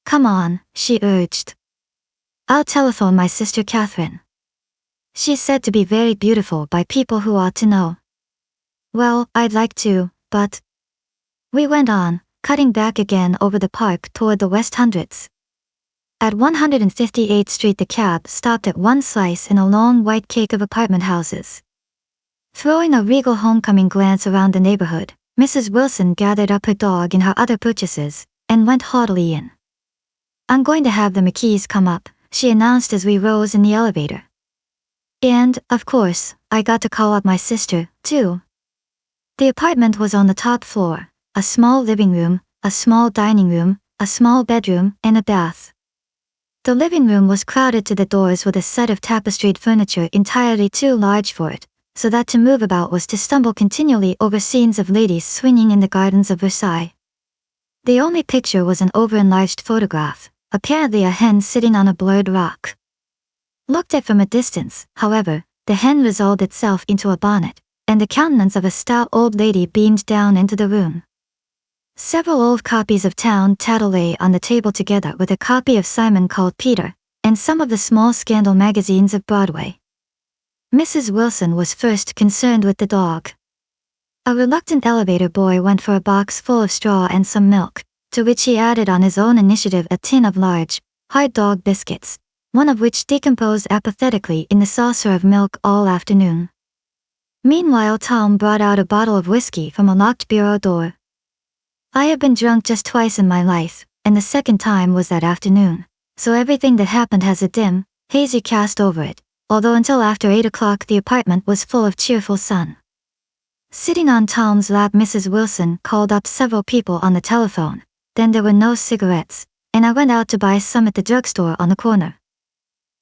"Come on," she urged. "I'll telephone my sister Catherine. She's said to be very beautiful by people who ought to know." "Well, I'd like to, but..." We went on, cutting back again over the park toward the West Hundreds. At 158th Street the cab stopped at One Slice in a long white cake of apartment houses. Throwing a regal homecoming glance around the neighborhood, Mrs. Wilson gathered up her dog and her other purchases, and went haughtily in. "I'm going to have the McKees come up," she announced as we rose in the elevator. "And, of course, I got to call up my sister, too." The apartment was on the top floor, a small living room, a small dining room, a small bedroom, and a bath. The living room was crowded to the doors with a set of tapestried furniture entirely too large for it, so that to move about was to stumble continually over scenes of ladies swinging in the gardens of Versailles. The only picture was an over-enlarged photograph, apparently a hen sitting on a blurred rock. Looked at from a distance, however, the hen resolved itself into a bonnet, and the countenance of a stout old lady beamed down into the room. Several old copies of Town Tattle lay on the table together with a copy of Simon Called Peter, and some of the small scandal magazines of Broadway. Mrs. Wilson was first concerned with the dog. A reluctant elevator boy went for a box full of straw and some milk, to which he added on his own initiative a tin of large, hard dog biscuits, one of which decomposed apathetically in the saucer of milk all afternoon. Meanwhile, Tom brought out a bottle of whiskey from a locked bureau door. I have been drunk just twice in my life, and the second time was that afternoon, so everything that happened has a dim, hazy cast over it, although until after 8 o'clock the apartment was full of cheerful sun. Sitting on Tom's lap, Mrs. Wilson called up several people on the telephone. Then there were no cigarettes, and I went out to buy some at the drugstore on the corner.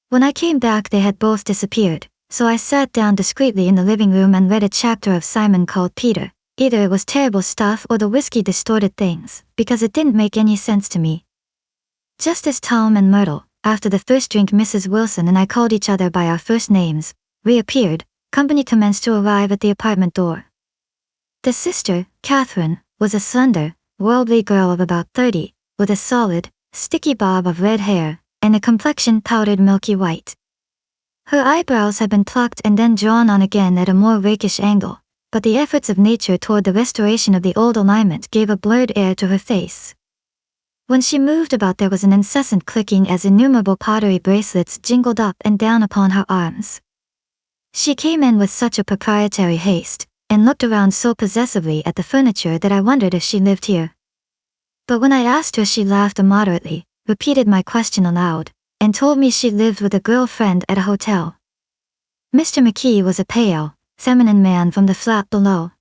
When I came back they had both disappeared, so I sat down discreetly in the living room and read a chapter of Simon called Peter. Either it was terrible stuff or the whiskey distorted things, because it didn't make any sense to me. Just as Tom and Myrtle, after the first drink Mrs. Wilson and I called each other by our first names, reappeared, company commenced to arrive at the apartment door. The sister, Catherine, was a slender, worldly girl of about 30, with a solid, sticky bob of red hair, and a complexion powdered milky white. Her eyebrows had been plucked and then drawn on again at a more rakish angle, but the efforts of nature toward the restoration of the old alignment gave a blurred air to her face. When she moved about there was an incessant clicking as innumerable pottery bracelets jingled up and down upon her arms. She came in with such a proprietary haste, and looked around so possessively at the furniture that I wondered if she lived here. But when I asked her she laughed immoderately, repeated my question aloud, and told me she lived with a girlfriend at a hotel. Mr. McKee was a pale, feminine man from the flat below.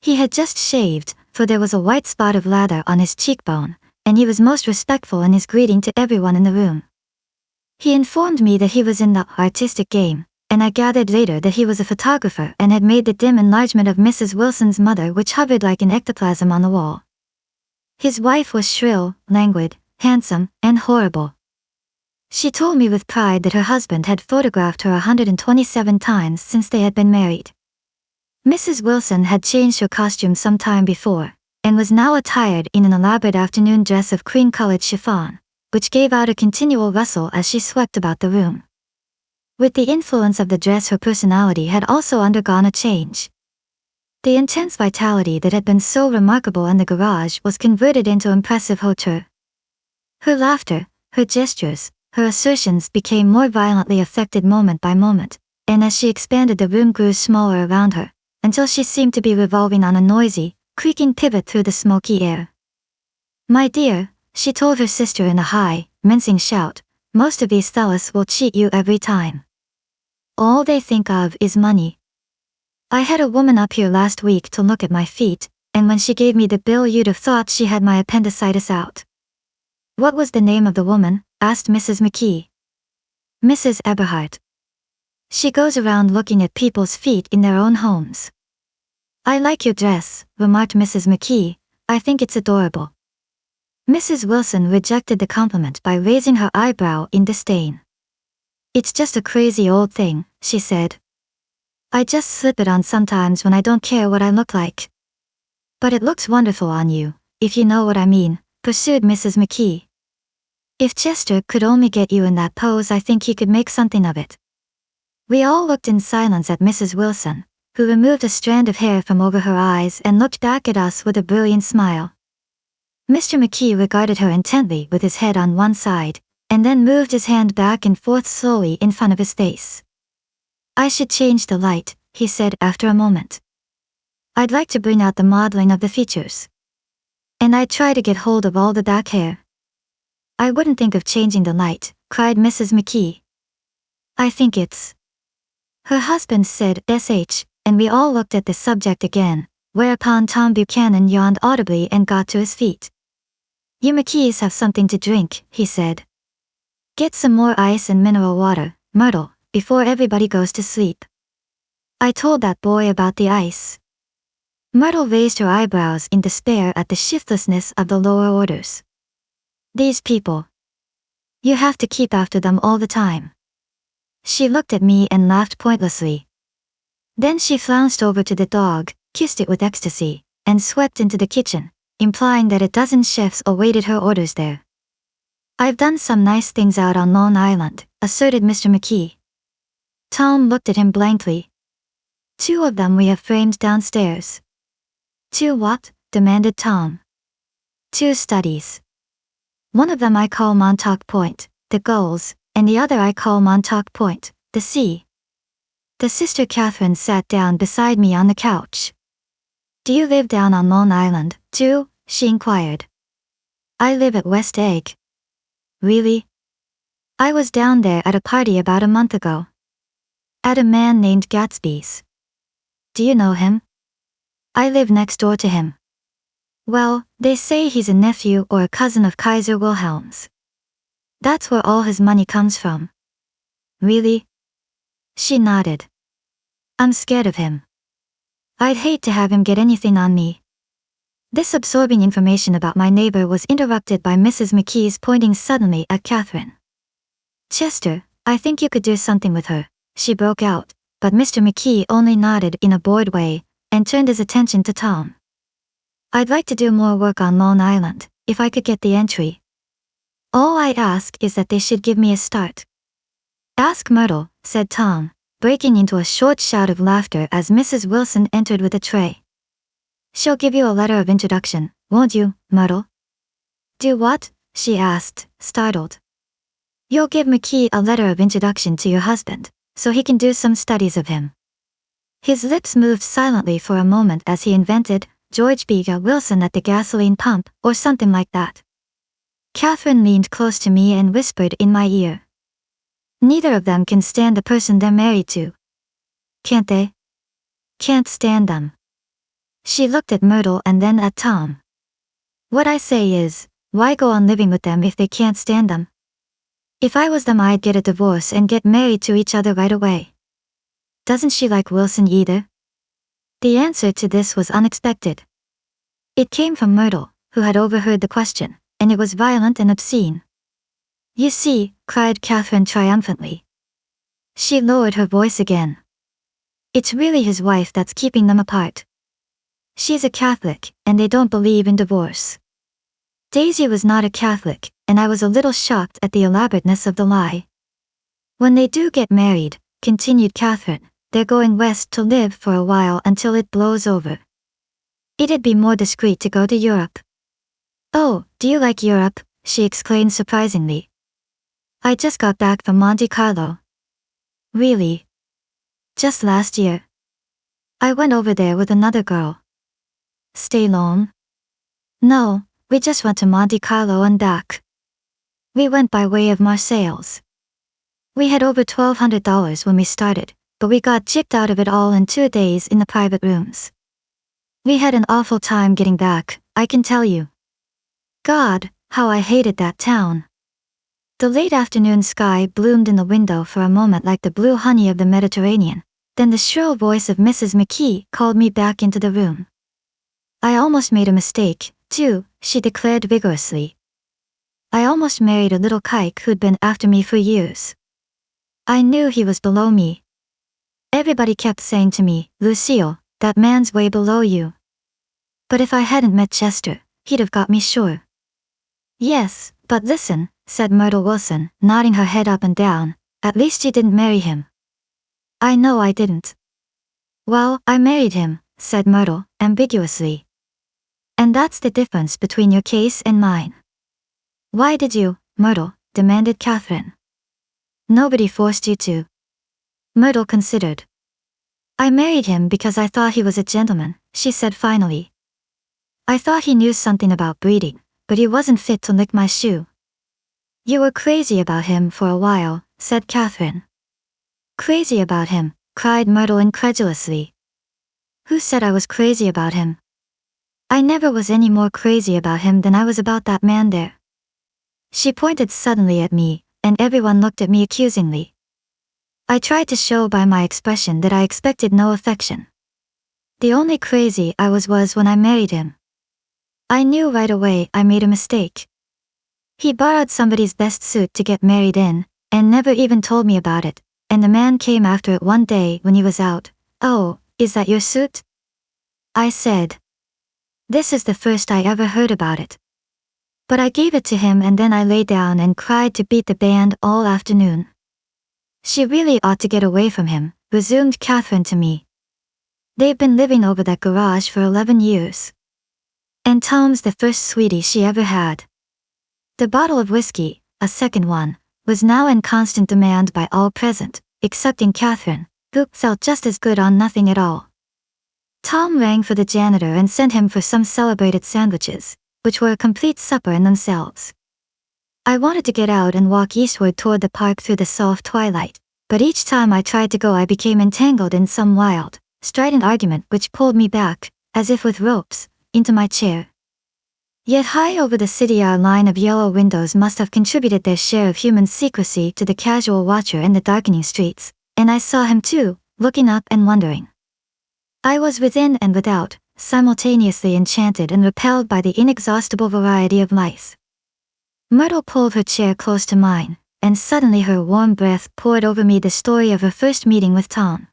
He had just shaved, for there was a white spot of lather on his cheekbone, and he was most respectful in his greeting to everyone in the room. He informed me that he was in the artistic game, and I gathered later that he was a photographer and had made the dim enlargement of Mrs. Wilson's mother which hovered like an ectoplasm on the wall. His wife was shrill, languid, handsome, and horrible. She told me with pride that her husband had photographed her 127 times since they had been married. Mrs. Wilson had changed her costume some time before, and was now attired in an elaborate afternoon dress of cream-colored chiffon, which gave out a continual rustle as she swept about the room. With the influence of the dress her personality had also undergone a change. The intense vitality that had been so remarkable in the garage was converted into impressive hauteur. Her laughter, her gestures, her assertions became more violently affected moment by moment, and as she expanded the room grew smaller around her, until she seemed to be revolving on a noisy, creaking pivot through the smoky air. "My dear," she told her sister in a high, mincing shout, "most of these fellas will cheat you every time. All they think of is money. I had a woman up here last week to look at my feet, and when she gave me the bill you'd have thought she had my appendicitis out." "What was the name of the woman?" asked Mrs. McKee. "Mrs. Eberhardt. She goes around looking at people's feet in their own homes." "I like your dress," remarked Mrs. McKee. "I think it's adorable." Mrs. Wilson rejected the compliment by raising her eyebrow in disdain. "It's just a crazy old thing," she said. "I just slip it on sometimes when I don't care what I look like." "But it looks wonderful on you, if you know what I mean," pursued Mrs. McKee. "If Chester could only get you in that pose, I think he could make something of it." We all looked in silence at Mrs. Wilson, who removed a strand of hair from over her eyes and looked back at us with a brilliant smile. Mr. McKee regarded her intently with his head on one side, and then moved his hand back and forth slowly in front of his face. "I should change the light," he said after a moment. "I'd like to bring out the modeling of the features. And I'd try to get hold of all the back hair." "I wouldn't think of changing the light," cried Mrs. McKee. "I think it's—" Her husband said "sh," and we all looked at the subject again, whereupon Tom Buchanan yawned audibly and got to his feet. "You McKees have something to drink," he said. "Get some more ice and mineral water, Myrtle, before everybody goes to sleep." I told that boy about the ice. Myrtle raised her eyebrows in despair at the shiftlessness of the lower orders. "These people. You have to keep after them all the time." She looked at me and laughed pointlessly. Then she flounced over to the dog, kissed it with ecstasy, and swept into the kitchen, implying that a dozen chefs awaited her orders there. "I've done some nice things out on Long Island," asserted Mr. McKee. Tom looked at him blankly. "2 of them we have framed downstairs." "2 what?" demanded Tom. "2 studies. One of them I call Montauk Point, the gulls, and the other I call Montauk Point, the sea. The sister Catherine sat down beside me on the couch. Do you live down on Long Island, too? She inquired. I live at West Egg. Really? I was down there at a party about a month ago. At a man named Gatsby's. Do you know him? I live next door to him. Well, they say he's a nephew or a cousin of Kaiser Wilhelm's. That's where all his money comes from. Really? She nodded. I'm scared of him. I'd hate to have him get anything on me. This absorbing information about my neighbor was interrupted by Mrs. McKee's pointing suddenly at Catherine. Chester, I think you could do something with her, she broke out, but Mr. McKee only nodded in a bored way, and turned his attention to Tom. I'd like to do more work on Long Island, if I could get the entry. All I ask is that they should give me a start. Ask Myrtle, said Tom, breaking into a short shout of laughter as Mrs. Wilson entered with a tray. She'll give you a letter of introduction, won't you, Myrtle? Do what? She asked, startled. You'll give McKee a letter of introduction to your husband, so he can do some studies of him. His lips moved silently for a moment as he invented George B. Wilson at the gasoline pump, or something like that. Catherine leaned close to me and whispered in my ear. Neither of them can stand the person they're married to. Can't they? Can't stand them. She looked at Myrtle and then at Tom. What I say is, why go on living with them if they can't stand them? If I was them, I'd get a divorce and get married to each other right away. Doesn't she like Wilson either? The answer to this was unexpected. It came from Myrtle, who had overheard the question, and it was violent and obscene. You see, cried Catherine triumphantly. She lowered her voice again. It's really his wife that's keeping them apart. She's a Catholic, and they don't believe in divorce. Daisy was not a Catholic, and I was a little shocked at the elaborateness of the lie. When they do get married, continued Catherine, they're going west to live for a while until it blows over. It'd be more discreet to go to Europe. Oh, do you like Europe? She exclaimed surprisingly. I just got back from Monte Carlo. Really? Just last year. I went over there with another girl. Stay long? No, we just went to Monte Carlo and back. We went by way of Marseilles. We had over $1,200 when we started, but we got gypped out of it all in 2 days in the private rooms. We had an awful time getting back, I can tell you. God, how I hated that town. The late afternoon sky bloomed in the window for a moment like the blue honey of the Mediterranean, then the shrill voice of Mrs. McKee called me back into the room. I almost made a mistake, too, she declared vigorously. I almost married a little kike who'd been after me for years. I knew he was below me. Everybody kept saying to me, Lucille, that man's way below you. But if I hadn't met Chester, he'd have got me sure. Yes, but listen, said Myrtle Wilson, nodding her head up and down, at least you didn't marry him. I know I didn't. Well, I married him, said Myrtle, ambiguously. And that's the difference between your case and mine. Why did you, Myrtle? Demanded Catherine. Nobody forced you to. Myrtle considered. I married him because I thought he was a gentleman, she said finally. I thought he knew something about breeding, but he wasn't fit to lick my shoe. You were crazy about him for a while, said Catherine. Crazy about him, cried Myrtle incredulously. Who said I was crazy about him? I never was any more crazy about him than I was about that man there. She pointed suddenly at me, and everyone looked at me accusingly. I tried to show by my expression that I expected no affection. The only crazy I was when I married him. I knew right away I made a mistake. He borrowed somebody's best suit to get married in, and never even told me about it, and the man came after it one day when he was out. Oh, is that your suit? I said. This is the first I ever heard about it. But I gave it to him and then I lay down and cried to beat the band all afternoon. She really ought to get away from him, resumed Catherine to me. They've been living over that garage for 11 years. And Tom's the first sweetie she ever had. The bottle of whiskey, a second one, was now in constant demand by all present, excepting Catherine, who felt just as good on nothing at all. Tom rang for the janitor and sent him for some celebrated sandwiches, which were a complete supper in themselves. I wanted to get out and walk eastward toward the park through the soft twilight, but each time I tried to go I became entangled in some wild, strident argument which pulled me back, as if with ropes, into my chair. Yet high over the city our line of yellow windows must have contributed their share of human secrecy to the casual watcher in the darkening streets, and I saw him too, looking up and wondering. I was within and without, simultaneously enchanted and repelled by the inexhaustible variety of life. Myrtle pulled her chair close to mine, and suddenly her warm breath poured over me the story of her first meeting with Tom.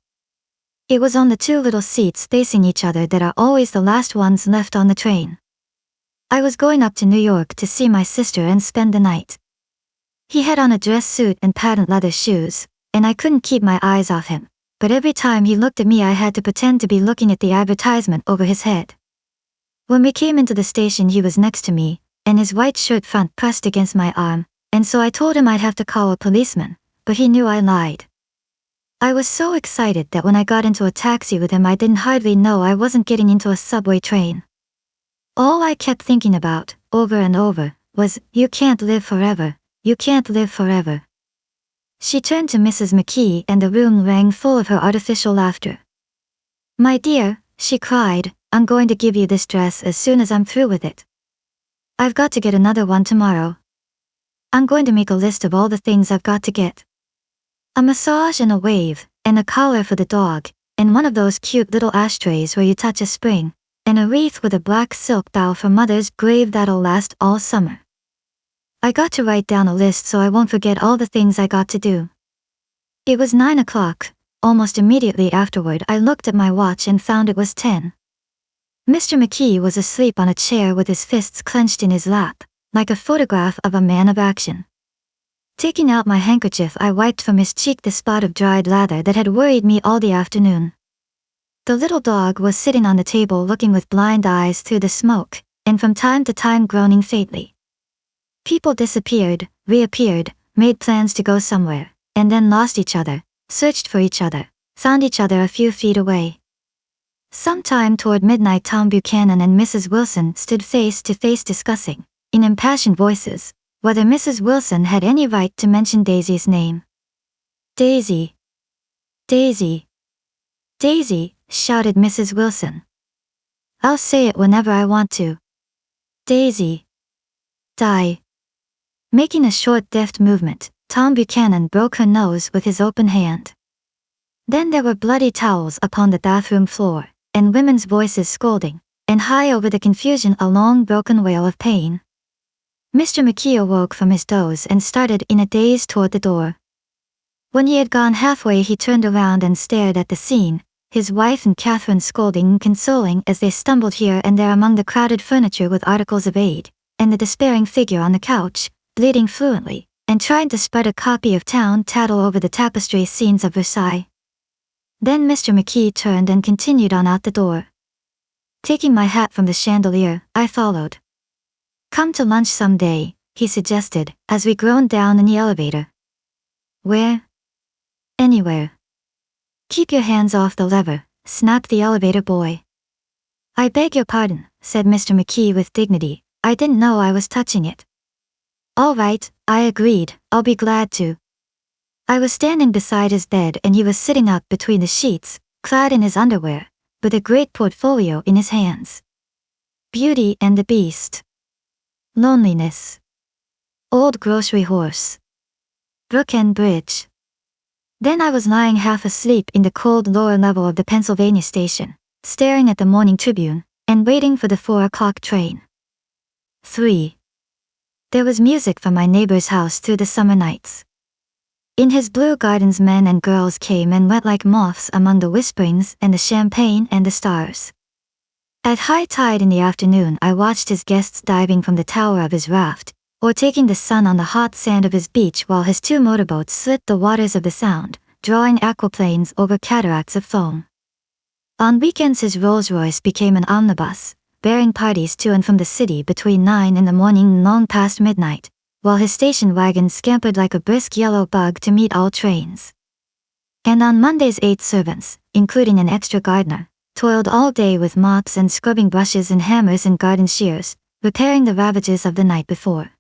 It was on the two little seats facing each other that are always the last ones left on the train. I was going up to New York to see my sister and spend the night. He had on a dress suit and patent leather shoes, and I couldn't keep my eyes off him, but every time he looked at me I had to pretend to be looking at the advertisement over his head. When we came into the station he was next to me, and his white shirt front pressed against my arm, and so I told him I'd have to call a policeman, but he knew I lied. I was so excited that when I got into a taxi with him I didn't hardly know I wasn't getting into a subway train. All I kept thinking about, over and over, was, "You can't live forever, you can't live forever." She turned to Mrs. McKee and the room rang full of her artificial laughter. "My dear," she cried, "I'm going to give you this dress as soon as I'm through with it. I've got to get another one tomorrow. I'm going to make a list of all the things I've got to get. A massage and a wave, and a collar for the dog, and one of those cute little ashtrays where you touch a spring, and a wreath with a black silk bow for Mother's grave that'll last all summer. I got to write down a list so I won't forget all the things I got to do." It was 9 o'clock. Almost immediately afterward I looked at my watch and found it was 10. Mr. McKee was asleep on a chair with his fists clenched in his lap, like a photograph of a man of action. Taking out my handkerchief I wiped from his cheek the spot of dried lather that had worried me all the afternoon. The little dog was sitting on the table looking with blind eyes through the smoke, and from time to time groaning faintly. People disappeared, reappeared, made plans to go somewhere, and then lost each other, searched for each other, found each other a few feet away. Sometime toward midnight Tom Buchanan and Mrs. Wilson stood face to face discussing, in impassioned voices, whether Mrs. Wilson had any right to mention Daisy's name. "Daisy! Daisy! Daisy!" shouted Mrs. Wilson. "I'll say it whenever I want to. Daisy! Die!" Making a short deft movement, Tom Buchanan broke her nose with his open hand. Then there were bloody towels upon the bathroom floor, and women's voices scolding, and high over the confusion a long broken wail of pain. Mr. McKee awoke from his doze and started in a daze toward the door. When he had gone halfway he turned around and stared at the scene, his wife and Catherine scolding and consoling as they stumbled here and there among the crowded furniture with articles of aid, and the despairing figure on the couch, bleeding fluently, and trying to spread a copy of Town Tattle over the tapestry scenes of Versailles. Then Mr. McKee turned and continued on out the door. Taking my hat from the chandelier, I followed. "Come to lunch some day," he suggested, as we groaned down in the elevator. "Where?" "Anywhere." "Keep your hands off the lever," snapped the elevator boy. "I beg your pardon," said Mr. McKee with dignity, "I didn't know I was touching it." "All right," I agreed, "I'll be glad to." I was standing beside his bed and he was sitting up between the sheets, clad in his underwear, with a great portfolio in his hands. Beauty and the Beast. Loneliness. Old Grocery Horse. Brook and Bridge. Then I was lying half asleep in the cold lower level of the Pennsylvania station, staring at the Morning Tribune, and waiting for the 4 o'clock train. 3. There was music from my neighbor's house through the summer nights. In his blue gardens men and girls came and went like moths among the whisperings and the champagne and the stars. At high tide in the afternoon I watched his guests diving from the tower of his raft, or taking the sun on the hot sand of his beach while his 2 motorboats slit the waters of the Sound, drawing aquaplanes over cataracts of foam. On weekends his Rolls-Royce became an omnibus, bearing parties to and from the city between 9 in the morning and long past midnight, while his station wagon scampered like a brisk yellow bug to meet all trains. And on Mondays 8 servants, including an extra gardener, toiled all day with mops and scrubbing brushes and hammers and garden shears, repairing the ravages of the night before.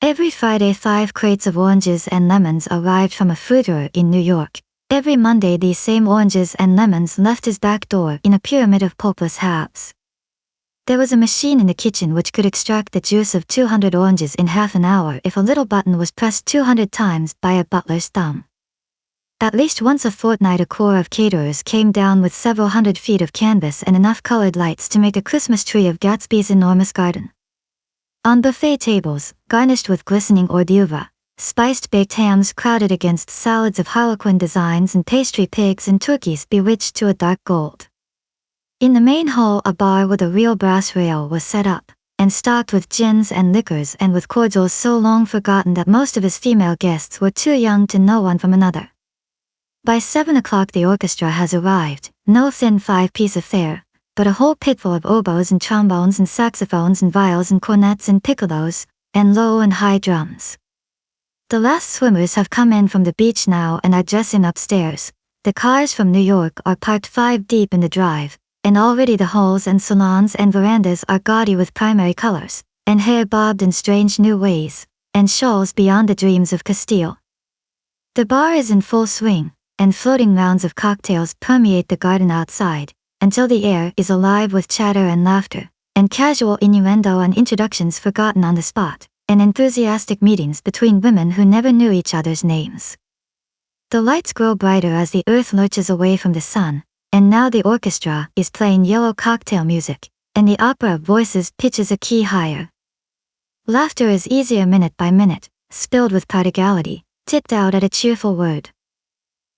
Every Friday 5 crates of oranges and lemons arrived from a fruiterer in New York. Every Monday these same oranges and lemons left his back door in a pyramid of pulpless halves. There was a machine in the kitchen which could extract the juice of 200 oranges in half an hour if a little button was pressed 200 times by a butler's thumb. At least once a fortnight a corps of caterers came down with several hundred feet of canvas and enough colored lights to make a Christmas tree of Gatsby's enormous garden. On buffet tables, garnished with glistening hors d'oeuvre, spiced baked hams crowded against salads of harlequin designs and pastry pigs and turkeys bewitched to a dark gold. In the main hall a bar with a real brass rail was set up, and stocked with gins and liquors and with cordials so long forgotten that most of his female guests were too young to know one from another. By 7 o'clock the orchestra has arrived, no thin 5-piece affair, but a whole pitful of oboes and trombones and saxophones and viols and cornets and piccolos, and low and high drums. The last swimmers have come in from the beach now and are dressing upstairs. The cars from New York are parked 5 deep in the drive, and already the halls and salons and verandas are gaudy with primary colors, and hair bobbed in strange new ways, and shawls beyond the dreams of Castile. The bar is in full swing, and floating rounds of cocktails permeate the garden outside, until the air is alive with chatter and laughter, and casual innuendo and introductions forgotten on the spot, and enthusiastic meetings between women who never knew each other's names. The lights grow brighter as the earth lurches away from the sun, and now the orchestra is playing yellow cocktail music, and the opera of voices pitches a key higher. Laughter is easier minute by minute, spilled with prodigality, tipped out at a cheerful word.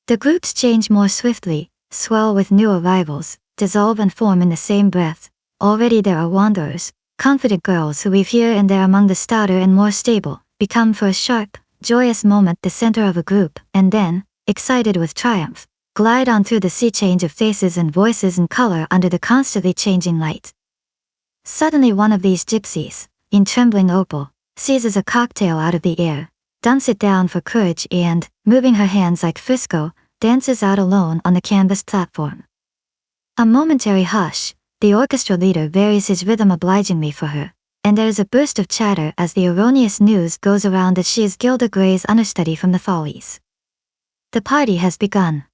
The groups change more swiftly, swell with new arrivals, dissolve and form in the same breath. Already there are wanderers, confident girls who weave here and there among the stouter and more stable, become for a sharp, joyous moment the center of a group, and then, excited with triumph, glide on through the sea change of faces and voices and color under the constantly changing light. Suddenly one of these gypsies, in trembling opal, seizes a cocktail out of the air, dumps it down for courage and, moving her hands like Frisco, dances out alone on the canvas platform. A momentary hush, the orchestra leader varies his rhythm obligingly for her, and there is a burst of chatter as the erroneous news goes around that she is Gilda Gray's understudy from the Follies. The party has begun.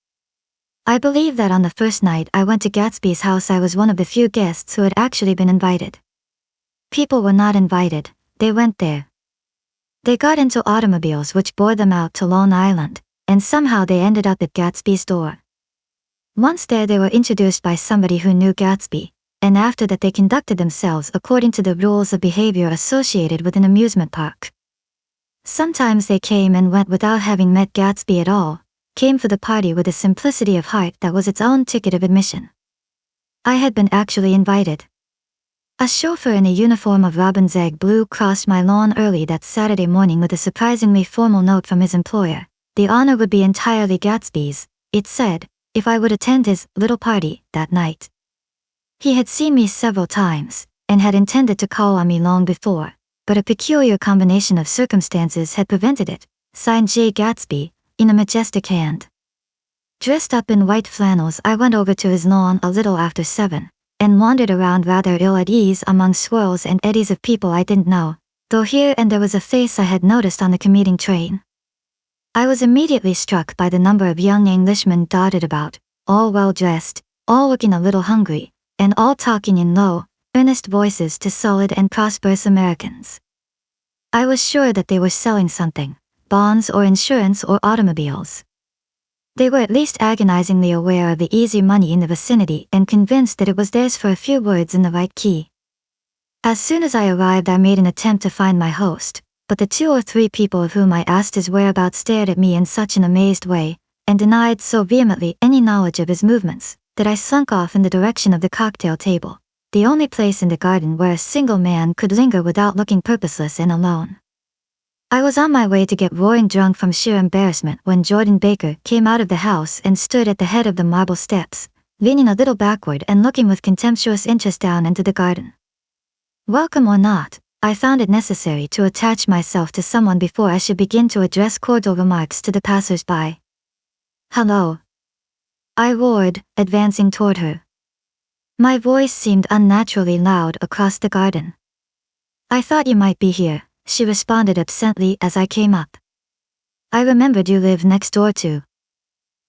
I believe that on the first night I went to Gatsby's house I was one of the few guests who had actually been invited. People were not invited, they went there. They got into automobiles which bore them out to Long Island, and somehow they ended up at Gatsby's door. Once there they were introduced by somebody who knew Gatsby, and after that they conducted themselves according to the rules of behavior associated with an amusement park. Sometimes they came and went without having met Gatsby at all, came for the party with a simplicity of heart that was its own ticket of admission. I had been actually invited. A chauffeur in a uniform of robin's egg blue crossed my lawn early that Saturday morning with a surprisingly formal note from his employer. The honor would be entirely Gatsby's, it said, if I would attend his little party that night. He had seen me several times, and had intended to call on me long before, but a peculiar combination of circumstances had prevented it. Signed Jay Gatsby, in a majestic hand. Dressed up in white flannels I went over to his lawn a little after 7, and wandered around rather ill at ease among swirls and eddies of people I didn't know, though here and there was a face I had noticed on the commuting train. I was immediately struck by the number of young Englishmen dotted about, all well dressed, all looking a little hungry, and all talking in low, earnest voices to solid and prosperous Americans. I was sure that they were selling something, bonds or insurance or automobiles. They were at least agonizingly aware of the easy money in the vicinity and convinced that it was theirs for a few words in the right key. As soon as I arrived I made an attempt to find my host, but the 2 or 3 people of whom I asked his whereabouts stared at me in such an amazed way, and denied so vehemently any knowledge of his movements, that I slunk off in the direction of the cocktail table, the only place in the garden where a single man could linger without looking purposeless and alone. I was on my way to get roaring drunk from sheer embarrassment when Jordan Baker came out of the house and stood at the head of the marble steps, leaning a little backward and looking with contemptuous interest down into the garden. Welcome or not, I found it necessary to attach myself to someone before I should begin to address cordial remarks to the passers-by. "Hello," I roared, advancing toward her. My voice seemed unnaturally loud across the garden. "I thought you might be here," she responded absently as I came up. "I remembered you live next door too."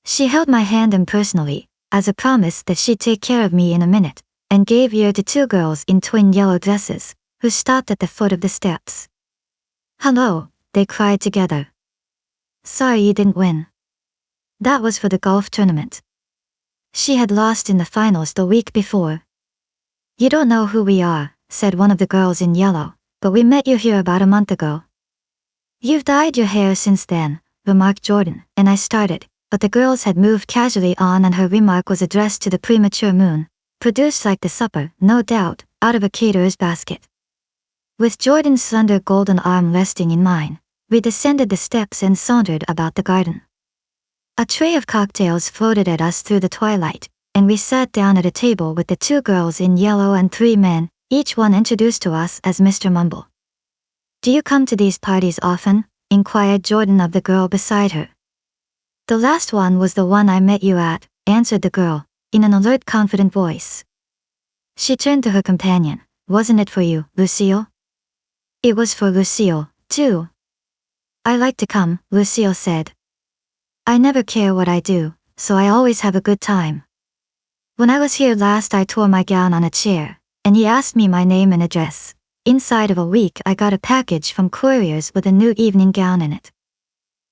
She held my hand impersonally, as a promise that she'd take care of me in a minute, and gave ear to two girls in twin yellow dresses, who stopped at the foot of the steps. "Hello," they cried together. "Sorry you didn't win." That was for the golf tournament. She had lost in the finals the week before. "You don't know who we are," said one of the girls in yellow, "but we met you here about a month ago." "You've dyed your hair since then," remarked Jordan, and I started, but the girls had moved casually on and her remark was addressed to the premature moon, produced like the supper, no doubt, out of a caterer's basket. With Jordan's slender golden arm resting in mine, we descended the steps and sauntered about the garden. A tray of cocktails floated at us through the twilight, and we sat down at a table with the two girls in yellow and three men, each one introduced to us as Mr. Mumble. "Do you come to these parties often?" inquired Jordan of the girl beside her. "The last one was the one I met you at," answered the girl, in an alert, confident voice. She turned to her companion. "Wasn't it for you, Lucille?" "It was for Lucille, too." "I like to come," Lucille said. "I never care what I do, so I always have a good time. When I was here last I tore my gown on a chair, and he asked me my name and address. Inside of a week I got a package from couriers with a new evening gown in it."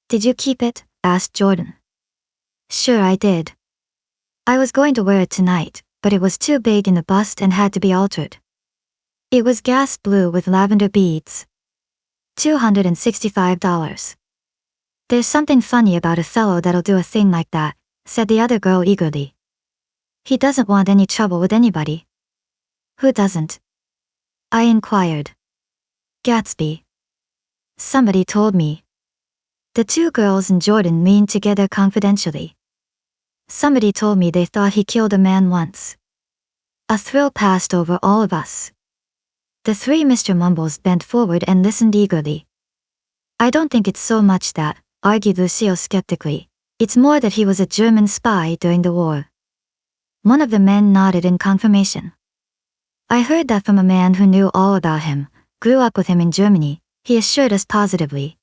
"Did you keep it?" asked Jordan. "Sure I did. I was going to wear it tonight, but it was too big in the bust and had to be altered. It was gas blue with lavender beads. $265. "There's something funny about a fellow that'll do a thing like that," said the other girl eagerly. "He doesn't want any trouble with anybody." "Who doesn't?" I inquired. "Gatsby. Somebody told me." The two girls and Jordan leaned together confidentially. "Somebody told me they thought he killed a man once." A thrill passed over all of us. The three Mr. Mumbles bent forward and listened eagerly. "I don't think it's so much that," argued Lucille skeptically. "It's more that he was a German spy during the war." One of the men nodded in confirmation. "I heard that from a man who knew all about him, grew up with him in Germany," he assured us positively.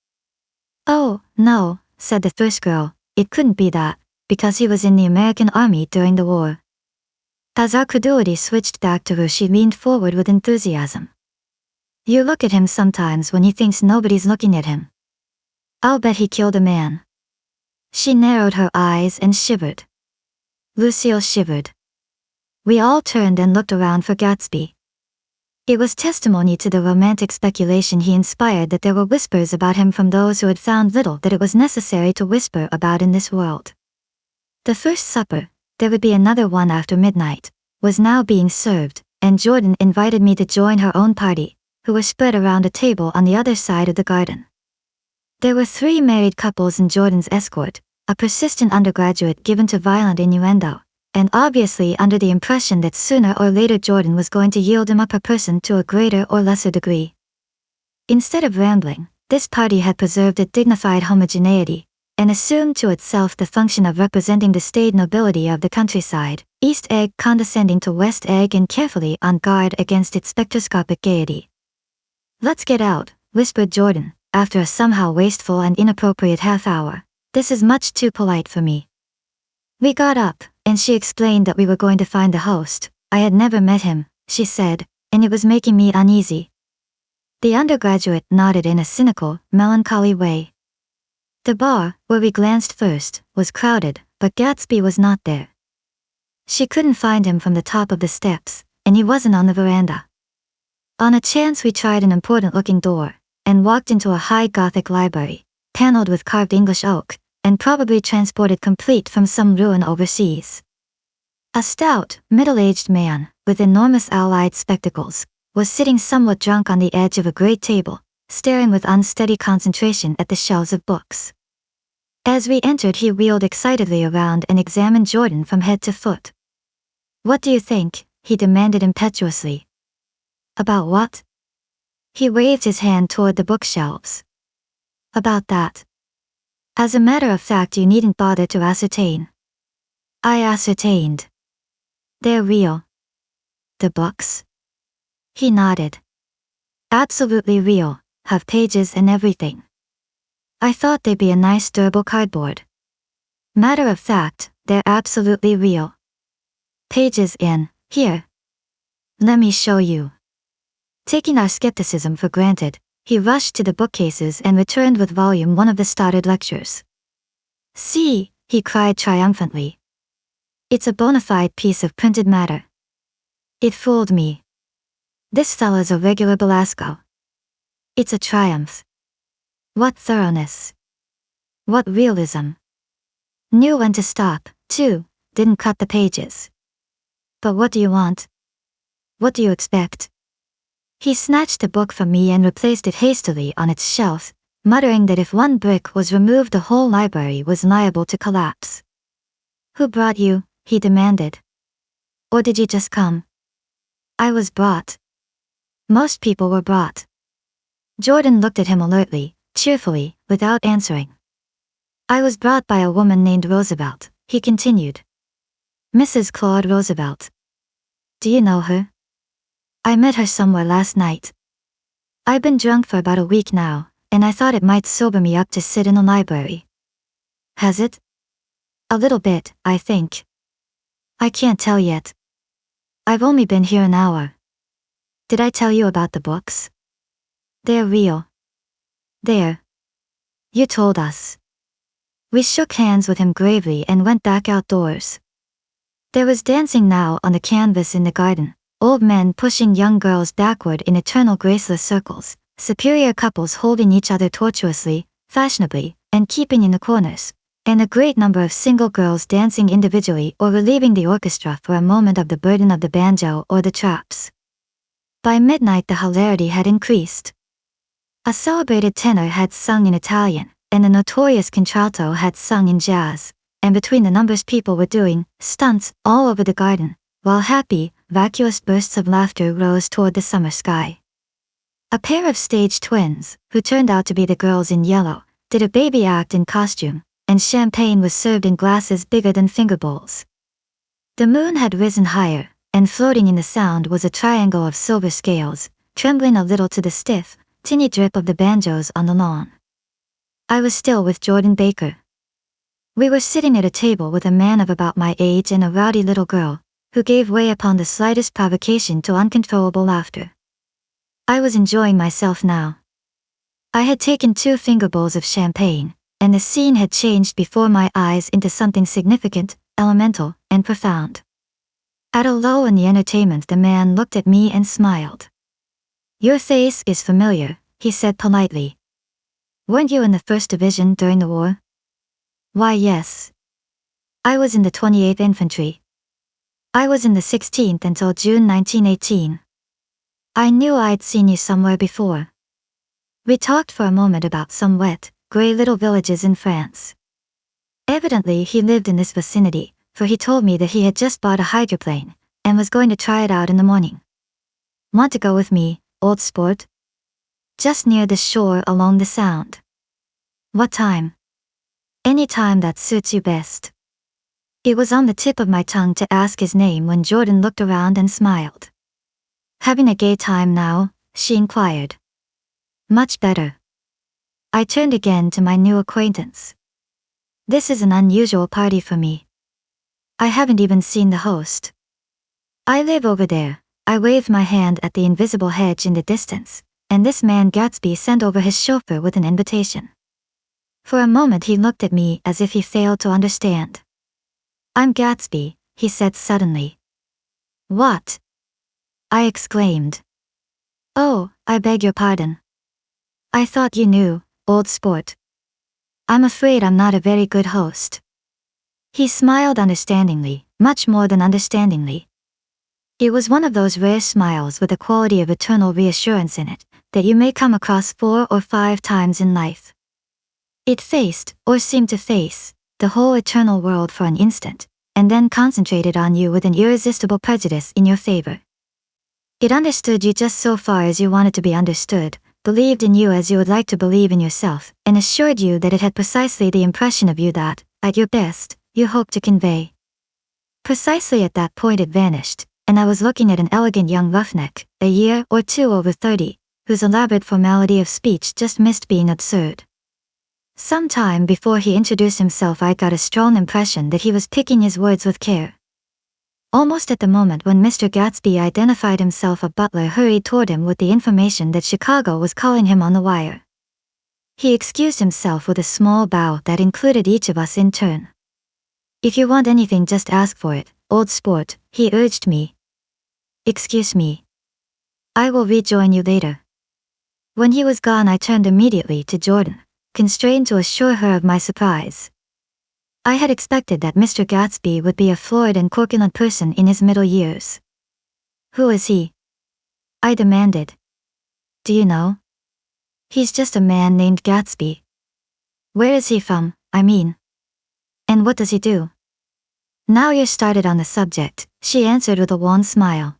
"Oh, no," said the first girl, "it couldn't be that, because he was in the American Army during the war." As our credulity switched back to her, she leaned forward with enthusiasm. "You look at him sometimes when he thinks nobody's looking at him. I'll bet he killed a man." She narrowed her eyes and shivered. Lucille shivered. We all turned and looked around for Gatsby. It was testimony to the romantic speculation he inspired that there were whispers about him from those who had found little that it was necessary to whisper about in this world. The first supper, there would be another one after midnight, was now being served, and Jordan invited me to join her own party, who were spread around a table on the other side of the garden. There were three married couples in Jordan's escort, a persistent undergraduate given to violent innuendo, and obviously under the impression that sooner or later Jordan was going to yield him up a person to a greater or lesser degree. Instead of rambling, this party had preserved a dignified homogeneity, and assumed to itself the function of representing the staid nobility of the countryside, East Egg condescending to West Egg and carefully on guard against its spectroscopic gaiety. "Let's get out," whispered Jordan, after a somehow wasteful and inappropriate half-hour. "This is much too polite for me." We got up, and she explained that we were going to find the host. I had never met him, she said, and it was making me uneasy. The undergraduate nodded in a cynical, melancholy way. The bar, where we glanced first, was crowded, but Gatsby was not there. She couldn't find him from the top of the steps, and he wasn't on the veranda. On a chance we tried an important-looking door, and walked into a high Gothic library, paneled with carved English oak, and probably transported complete from some ruin overseas. A stout, middle-aged man, with enormous owl-eyed spectacles, was sitting somewhat drunk on the edge of a great table, staring with unsteady concentration at the shelves of books. As we entered, he wheeled excitedly around and examined Jordan from head to foot. "What do you think?" he demanded impetuously. "About what?" He waved his hand toward the bookshelves. About that. As a matter of fact, you needn't bother to ascertain. I ascertained. They're real. The books? He nodded. Absolutely real, have pages and everything. I thought they'd be a nice durable cardboard. Matter of fact, they're absolutely real. Pages in, here. Let me show you. Taking our skepticism for granted, he rushed to the bookcases and returned with volume 1 of the started lectures. See, he cried triumphantly. It's a bona fide piece of printed matter. It fooled me. This fella's a regular Belasco. It's a triumph. What thoroughness. What realism. Knew when to stop, too, didn't cut the pages. But what do you want? What do you expect? He snatched the book from me and replaced it hastily on its shelf, muttering that if one brick was removed the whole library was liable to collapse. Who brought you? He demanded. Or did you just come? I was brought. Most people were brought. Jordan looked at him alertly, cheerfully, without answering. I was brought by a woman named Roosevelt, he continued. Mrs. Claude Roosevelt. Do you know her? I met her somewhere last night. I've been drunk for about a week now, and I thought it might sober me up to sit in a library. Has it? A little bit, I think. I can't tell yet. I've only been here an hour. Did I tell you about the books? They're real. There. You told us. We shook hands with him gravely and went back outdoors. There was dancing now on the canvas in the garden, old men pushing young girls backward in eternal graceless circles, superior couples holding each other tortuously, fashionably, and keeping in the corners, and a great number of single girls dancing individually or relieving the orchestra for a moment of the burden of the banjo or the traps. By midnight the hilarity had increased. A celebrated tenor had sung in Italian, and the notorious contralto had sung in jazz, and between the numbers people were doing stunts all over the garden, while happy, vacuous bursts of laughter rose toward the summer sky. A pair of stage twins, who turned out to be the girls in yellow, did a baby act in costume, and champagne was served in glasses bigger than finger bowls. The moon had risen higher, and floating in the sound was a triangle of silver scales, trembling a little to the stiff, tinny drip of the banjos on the lawn. I was still with Jordan Baker. We were sitting at a table with a man of about my age and a rowdy little girl, who gave way upon the slightest provocation to uncontrollable laughter. I was enjoying myself now. I had taken 2 finger bowls of champagne, and the scene had changed before my eyes into something significant, elemental, and profound. At a lull in the entertainment the man looked at me and smiled. Your face is familiar, he said politely. Weren't you in the 1st Division during the war? Why yes. I was in the 28th Infantry. I was in the 16th until June 1918. I knew I'd seen you somewhere before. We talked for a moment about some wet, grey little villages in France. Evidently he lived in this vicinity, for he told me that he had just bought a hydroplane, and was going to try it out in the morning. Want to go with me, old sport? Just near the shore along the Sound. What time? Any time that suits you best. It was on the tip of my tongue to ask his name when Jordan looked around and smiled. Having a gay time now? She inquired. Much better. I turned again to my new acquaintance. This is an unusual party for me. I haven't even seen the host. I live over there. I waved my hand at the invisible hedge in the distance, and this man Gatsby sent over his chauffeur with an invitation. For a moment he looked at me as if he failed to understand. I'm Gatsby, he said suddenly. What? I exclaimed. Oh, I beg your pardon. I thought you knew, old sport. I'm afraid I'm not a very good host. He smiled understandingly, much more than understandingly. It was one of those rare smiles with a quality of eternal reassurance in it, that you may come across 4 or 5 times in life. It faced, or seemed to face, the whole eternal world for an instant, and then concentrated on you with an irresistible prejudice in your favor. He'd understood you just so far as you wanted to be understood, believed in you as you would like to believe in yourself, and assured you that it had precisely the impression of you that, at your best, you hoped to convey. Precisely at that point it vanished, and I was looking at an elegant young roughneck, a year or two over 30, whose elaborate formality of speech just missed being absurd. Some time before he introduced himself I got a strong impression that he was picking his words with care. Almost at the moment when Mr. Gatsby identified himself, a butler hurried toward him with the information that Chicago was calling him on the wire. He excused himself with a small bow that included each of us in turn. "If you want anything, just ask for it, old sport," he urged me. "Excuse me. I will rejoin you later." When he was gone I turned immediately to Jordan, constrained to assure her of my surprise. I had expected that Mr. Gatsby would be a florid and corpulent person in his middle years. "Who is he?" I demanded. "Do you know? He's just a man named Gatsby." "Where is he from, I mean? And what does he do?" "Now you're started on the subject," she answered with a wan smile.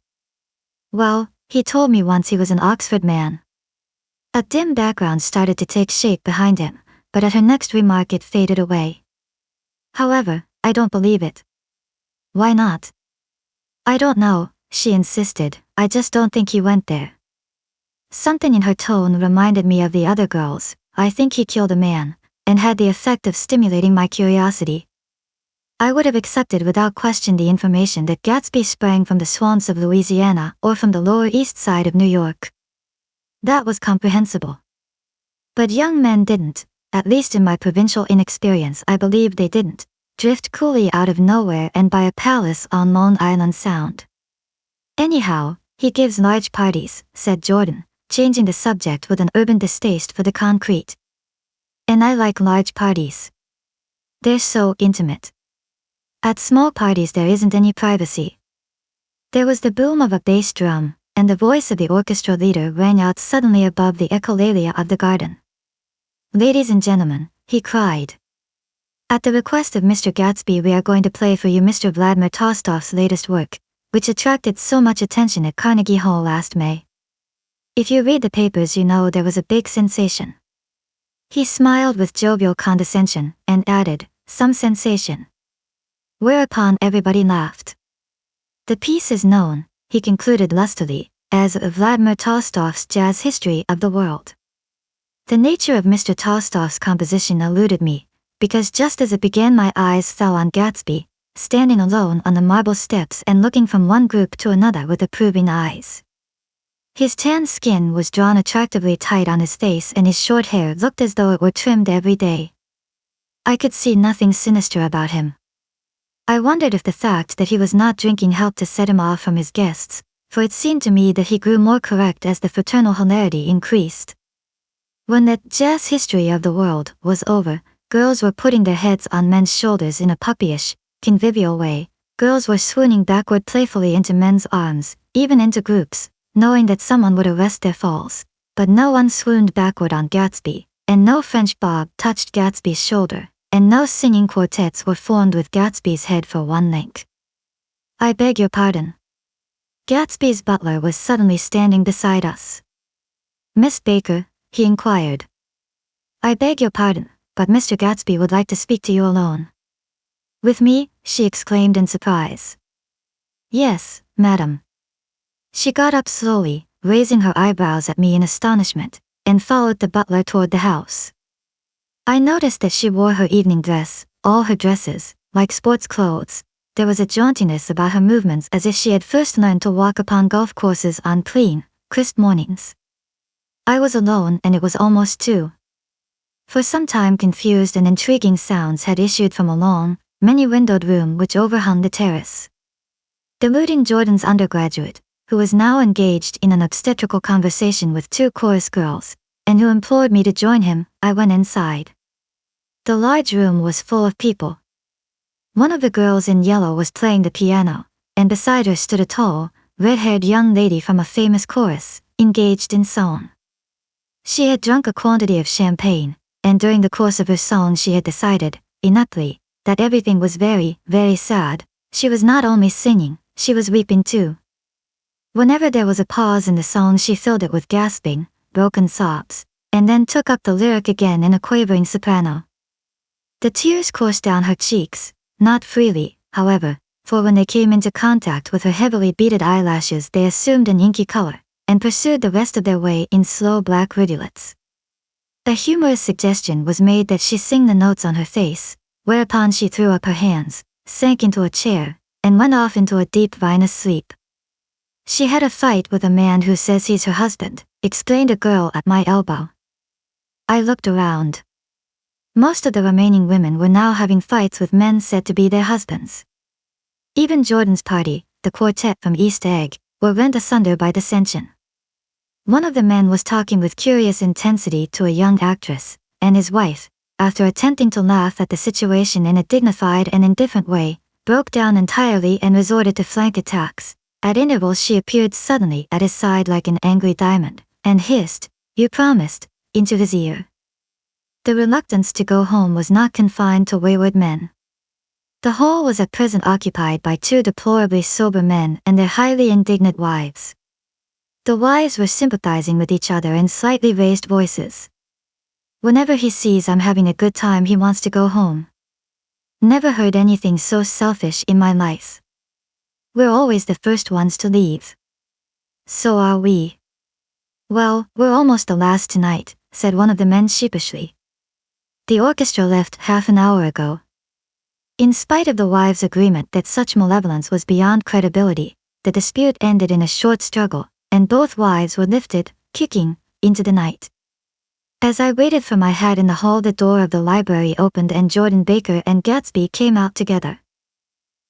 "Well, he told me once he was an Oxford man." A dim background started to take shape behind him, but at her next remark it faded away. "However, I don't believe it." "Why not?" "I don't know," she insisted, "I just don't think he went there." Something in her tone reminded me of the other girls. "I think he killed a man," and had the effect of stimulating my curiosity. I would have accepted without question the information that Gatsby sprang from the swamps of Louisiana or from the Lower East Side of New York. That was comprehensible. But young men didn't, at least in my provincial inexperience I believed they didn't, drift coolly out of nowhere and buy a palace on Long Island Sound. "Anyhow, he gives large parties," said Jordan, changing the subject with an urban distaste for the concrete. "And I like large parties. They're so intimate. At small parties there isn't any privacy." There was the boom of a bass drum, and the voice of the orchestra leader rang out suddenly above the echolalia of the garden. "Ladies and gentlemen," he cried. "At the request of Mr. Gatsby we are going to play for you Mr. Vladimir Tolstoy's latest work, which attracted so much attention at Carnegie Hall last May. If you read the papers you know there was a big sensation." He smiled with jovial condescension, and added, "Some sensation." Whereupon everybody laughed. "The piece is known," he concluded lustily, "as Vladimir Tolstoy's Jazz History of the World." The nature of Mr. Tolstoy's composition eluded me, because just as it began my eyes fell on Gatsby, standing alone on the marble steps and looking from one group to another with approving eyes. His tan skin was drawn attractively tight on his face and his short hair looked as though it were trimmed every day. I could see nothing sinister about him. I wondered if the fact that he was not drinking helped to set him off from his guests, for it seemed to me that he grew more correct as the fraternal hilarity increased. When that Jazz History of the World was over, girls were putting their heads on men's shoulders in a puppyish, convivial way. Girls were swooning backward playfully into men's arms, even into groups, knowing that someone would arrest their falls. But no one swooned backward on Gatsby, and no French bob touched Gatsby's shoulder, and no singing quartets were formed with Gatsby's head for one link. "I beg your pardon." Gatsby's butler was suddenly standing beside us. "Miss Baker?" he inquired. "I beg your pardon, but Mr. Gatsby would like to speak to you alone." "With me?" she exclaimed in surprise. "Yes, madam." She got up slowly, raising her eyebrows at me in astonishment, and followed the butler toward the house. I noticed that she wore her evening dress, all her dresses, like sports clothes. There was a jauntiness about her movements as if she had first learned to walk upon golf courses on clean, crisp mornings. I was alone and it was almost 2. For some time confused and intriguing sounds had issued from a long, many-windowed room which overhung the terrace. Deluding Jordan's undergraduate, who was now engaged in an obstetrical conversation with 2 chorus girls, and who implored me to join him, I went inside. The large room was full of people. One of the girls in yellow was playing the piano, and beside her stood a tall, red-haired young lady from a famous chorus, engaged in song. She had drunk a quantity of champagne, and during the course of her song she had decided, ineptly, that everything was very, very sad. She was not only singing, she was weeping too. Whenever there was a pause in the song, she filled it with gasping, broken sobs, and then took up the lyric again in a quavering soprano. The tears coursed down her cheeks, not freely, however, for when they came into contact with her heavily beaded eyelashes they assumed an inky color, and pursued the rest of their way in slow black rivulets. A humorous suggestion was made that she sing the notes on her face, whereupon she threw up her hands, sank into a chair, and went off into a deep vinous sleep. She had a fight with a man who says he's her husband, explained a girl at my elbow. I looked around. Most of the remaining women were now having fights with men said to be their husbands. Even Jordan's party, the quartet from East Egg, were rent asunder by dissension. One of the men was talking with curious intensity to a young actress, and his wife, after attempting to laugh at the situation in a dignified and indifferent way, broke down entirely and resorted to flank attacks. At intervals she appeared suddenly at his side like an angry diamond, and hissed, "You promised," into his ear. The reluctance to go home was not confined to wayward men. The hall was at present occupied by two deplorably sober men and their highly indignant wives. The wives were sympathizing with each other in slightly raised voices. "Whenever he sees I'm having a good time he wants to go home. Never heard anything so selfish in my life. We're always the first ones to leave." "So are we." "Well, we're almost the last tonight," said one of the men sheepishly. "The orchestra left half an hour ago." In spite of the wives' agreement that such malevolence was beyond credibility, the dispute ended in a short struggle, and both wives were lifted, kicking, into the night. As I waited for my hat in the hall, the door of the library opened and Jordan Baker and Gatsby came out together.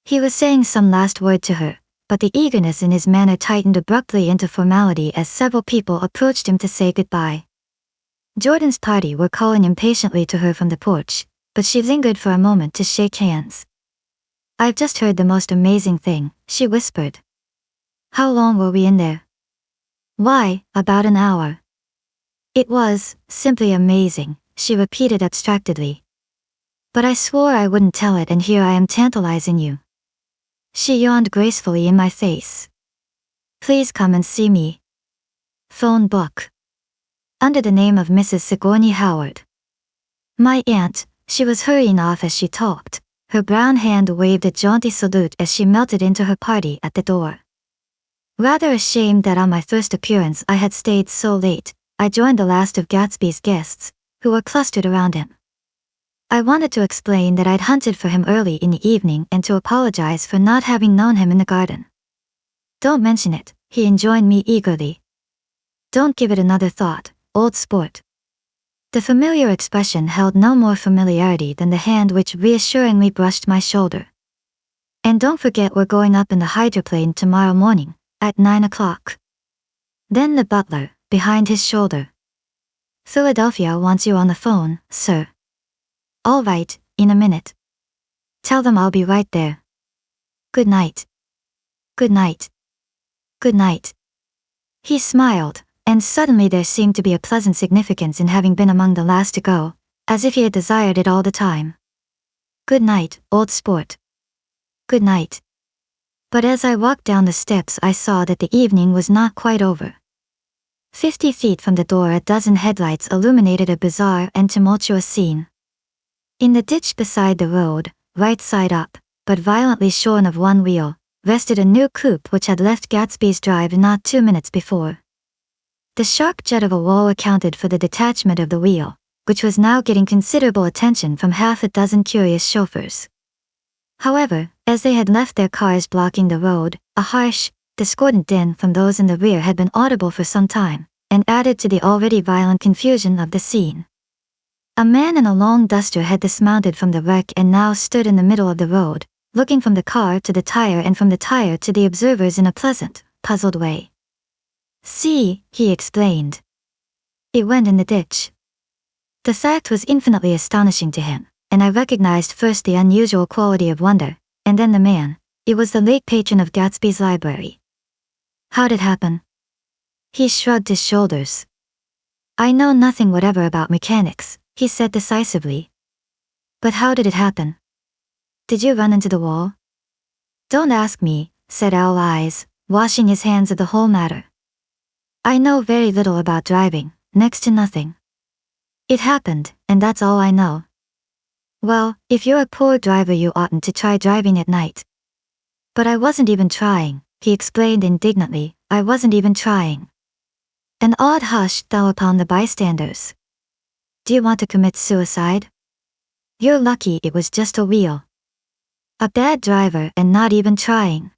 He was saying some last word to her, but the eagerness in his manner tightened abruptly into formality as several people approached him to say goodbye. Jordan's party were calling impatiently to her from the porch, but she lingered for a moment to shake hands. "I've just heard the most amazing thing," she whispered. "How long were we in there?" "Why, about an hour." "It was simply amazing," she repeated abstractedly. "But I swore I wouldn't tell it, and here I am tantalizing you." She yawned gracefully in my face. "Please come and see me." Phone book. Under the name of Mrs. Sigourney Howard. My aunt, she was hurrying off as she talked. Her brown hand waved a jaunty salute as she melted into her party at the door. Rather ashamed that on my first appearance I had stayed so late, I joined the last of Gatsby's guests, who were clustered around him. I wanted to explain that I'd hunted for him early in the evening and to apologize for not having known him in the garden. "Don't mention it," he enjoined me eagerly. "Don't give it another thought, old sport." The familiar expression held no more familiarity than the hand which reassuringly brushed my shoulder. "And don't forget we're going up in the hydroplane tomorrow morning, at 9 o'clock. Then the butler, behind his shoulder. "Philadelphia wants you on the phone, sir." "All right, in a minute. Tell them I'll be right there. Good night." "Good night." "Good night." He smiled, and suddenly there seemed to be a pleasant significance in having been among the last to go, as if he had desired it all the time. "Good night, old sport." "Good night." But as I walked down the steps I saw that the evening was not quite over. 50 feet from the door a dozen headlights illuminated a bizarre and tumultuous scene. In the ditch beside the road, right side up, but violently shorn of one wheel, rested a new coupe which had left Gatsby's drive not 2 minutes before. The sharp jet of a wall accounted for the detachment of the wheel, which was now getting considerable attention from half a dozen curious chauffeurs. However, as they had left their cars blocking the road, a harsh, discordant din from those in the rear had been audible for some time, and added to the already violent confusion of the scene. A man in a long duster had dismounted from the wreck and now stood in the middle of the road, looking from the car to the tire and from the tire to the observers in a pleasant, puzzled way. "See," he explained. "It went in the ditch." The fact was infinitely astonishing to him, and I recognized first the unusual quality of wonder, and then the man. It was the late patron of Gatsby's library. "How'd it happen?" He shrugged his shoulders. "I know nothing whatever about mechanics," he said decisively. "But how did it happen? Did you run into the wall?" "Don't ask me," said Owl Eyes, washing his hands of the whole matter. I know very little about driving, next to nothing. It happened, and that's all I know. Well, if you're a poor driver you oughtn't to try driving at night. But I wasn't even trying, he explained indignantly, I wasn't even trying. An odd hush fell upon the bystanders. Do you want to commit suicide? You're lucky it was just a wheel. A bad driver and not even trying.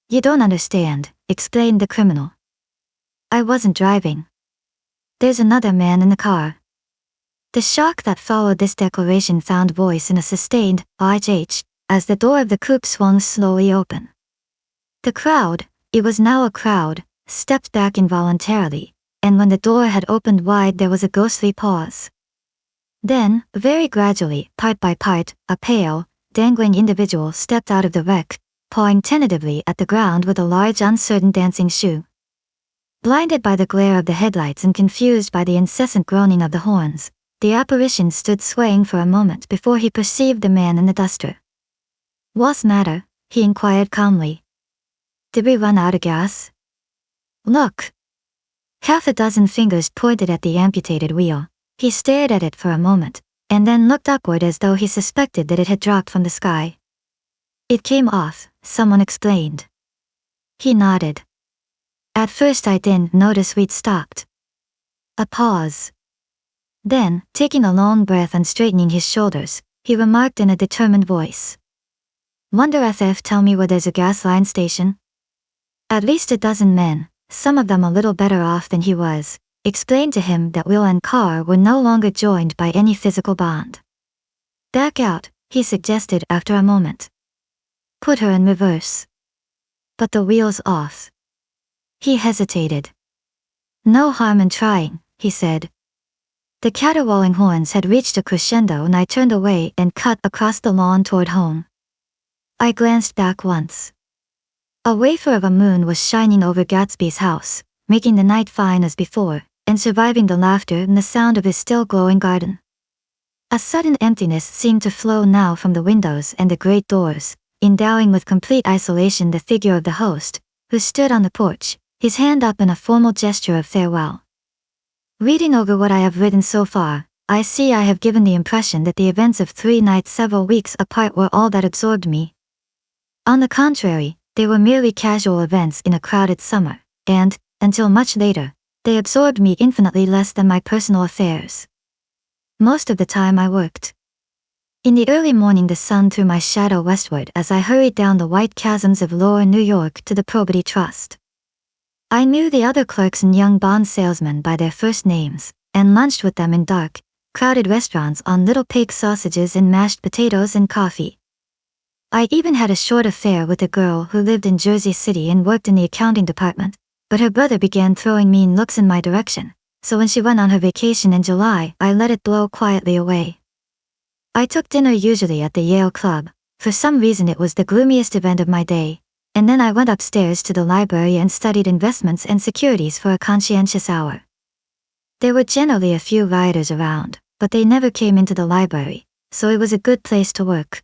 You don't understand, explained the criminal. I wasn't driving. There's another man in the car. The shock that followed this declaration found voice in a sustained "IH" as the door of the coupe swung slowly open. The crowd, it was now a crowd, stepped back involuntarily, and when the door had opened wide there was a ghostly pause. Then, very gradually, part by part, a pale, dangling individual stepped out of the wreck, pawing tentatively at the ground with a large uncertain dancing shoe. Blinded by the glare of the headlights and confused by the incessant groaning of the horns, the apparition stood swaying for a moment before he perceived the man in the duster. What's matter? He inquired calmly. Did we run out of gas? Look. Half a dozen fingers pointed at the amputated wheel. He stared at it for a moment, and then looked upward as though he suspected that it had dropped from the sky. It came off, someone explained. He nodded. At first I didn't notice we'd stopped. A pause. Then, taking a long breath and straightening his shoulders, he remarked in a determined voice. Wonder if tell me where there's a gas line station? At least a dozen men, some of them a little better off than he was, explained to him that wheel and car were no longer joined by any physical bond. Back out, he suggested after a moment. Put her in reverse. But the wheel's off. He hesitated. No harm in trying, he said. The caterwauling horns had reached a crescendo and I turned away and cut across the lawn toward home. I glanced back once. A wafer of a moon was shining over Gatsby's house, making the night fine as before, and surviving the laughter and the sound of his still glowing garden. A sudden emptiness seemed to flow now from the windows and the great doors, endowing with complete isolation the figure of the host, who stood on the porch, his hand up in a formal gesture of farewell. Reading over what I have written so far, I see I have given the impression that the events of 3 nights several weeks apart were all that absorbed me. On the contrary, they were merely casual events in a crowded summer, and, until much later, they absorbed me infinitely less than my personal affairs. Most of the time I worked. In the early morning the sun threw my shadow westward as I hurried down the white chasms of lower New York to the Probity Trust. I knew the other clerks and young bond salesmen by their first names, and lunched with them in dark, crowded restaurants on little pig sausages and mashed potatoes and coffee. I even had a short affair with a girl who lived in Jersey City and worked in the accounting department, but her brother began throwing mean looks in my direction, so when she went on her vacation in July I let it blow quietly away. I took dinner usually at the Yale Club. For some reason it was the gloomiest event of my day, and then I went upstairs to the library and studied investments and securities for a conscientious hour. There were generally a few rioters around, but they never came into the library, so it was a good place to work.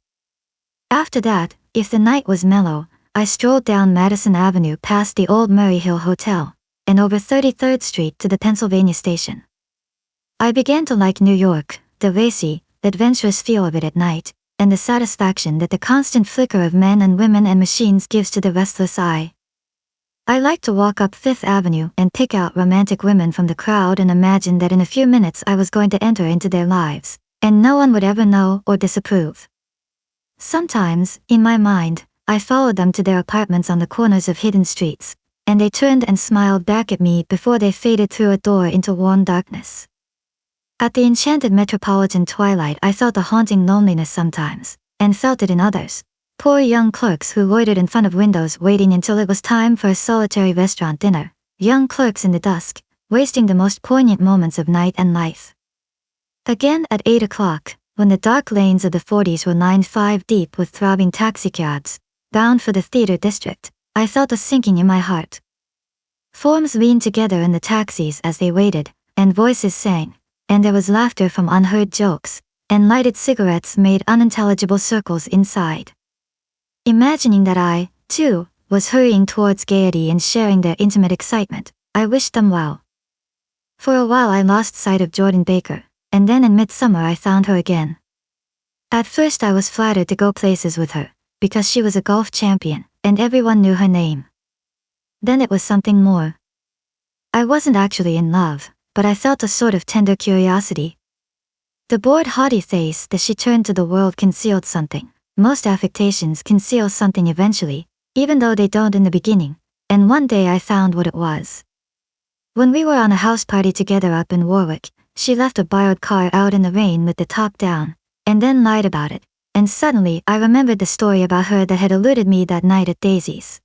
After that, if the night was mellow, I strolled down Madison Avenue past the old Murray Hill Hotel, and over 33rd Street to the Pennsylvania Station. I began to like New York, the racy, adventurous feel of it at night, and the satisfaction that the constant flicker of men and women and machines gives to the restless eye. I liked to walk up Fifth Avenue and pick out romantic women from the crowd and imagine that in a few minutes I was going to enter into their lives, and no one would ever know or disapprove. Sometimes, in my mind, I followed them to their apartments on the corners of hidden streets, and they turned and smiled back at me before they faded through a door into warm darkness. At the enchanted metropolitan twilight I felt a haunting loneliness sometimes, and felt it in others, poor young clerks who loitered in front of windows waiting until it was time for a solitary restaurant dinner, young clerks in the dusk, wasting the most poignant moments of night and life. Again at 8 o'clock, when the dark lanes of the 40s were lined 5 deep with throbbing taxicabs, bound for the theater district, I felt a sinking in my heart. Forms leaned together in the taxis as they waited, and voices sang, and there was laughter from unheard jokes, and lighted cigarettes made unintelligible circles inside. Imagining that I, too, was hurrying towards gaiety and sharing their intimate excitement, I wished them well. For a while I lost sight of Jordan Baker, and then in midsummer I found her again. At first I was flattered to go places with her, because she was a golf champion, and everyone knew her name. Then it was something more. I wasn't actually in love, but I felt a sort of tender curiosity. The bored haughty face that she turned to the world concealed something. Most affectations conceal something eventually, even though they don't in the beginning, and one day I found what it was. When we were on a house party together up in Warwick, she left a borrowed car out in the rain with the top down, and then lied about it, and suddenly I remembered the story about her that had eluded me that night at Daisy's.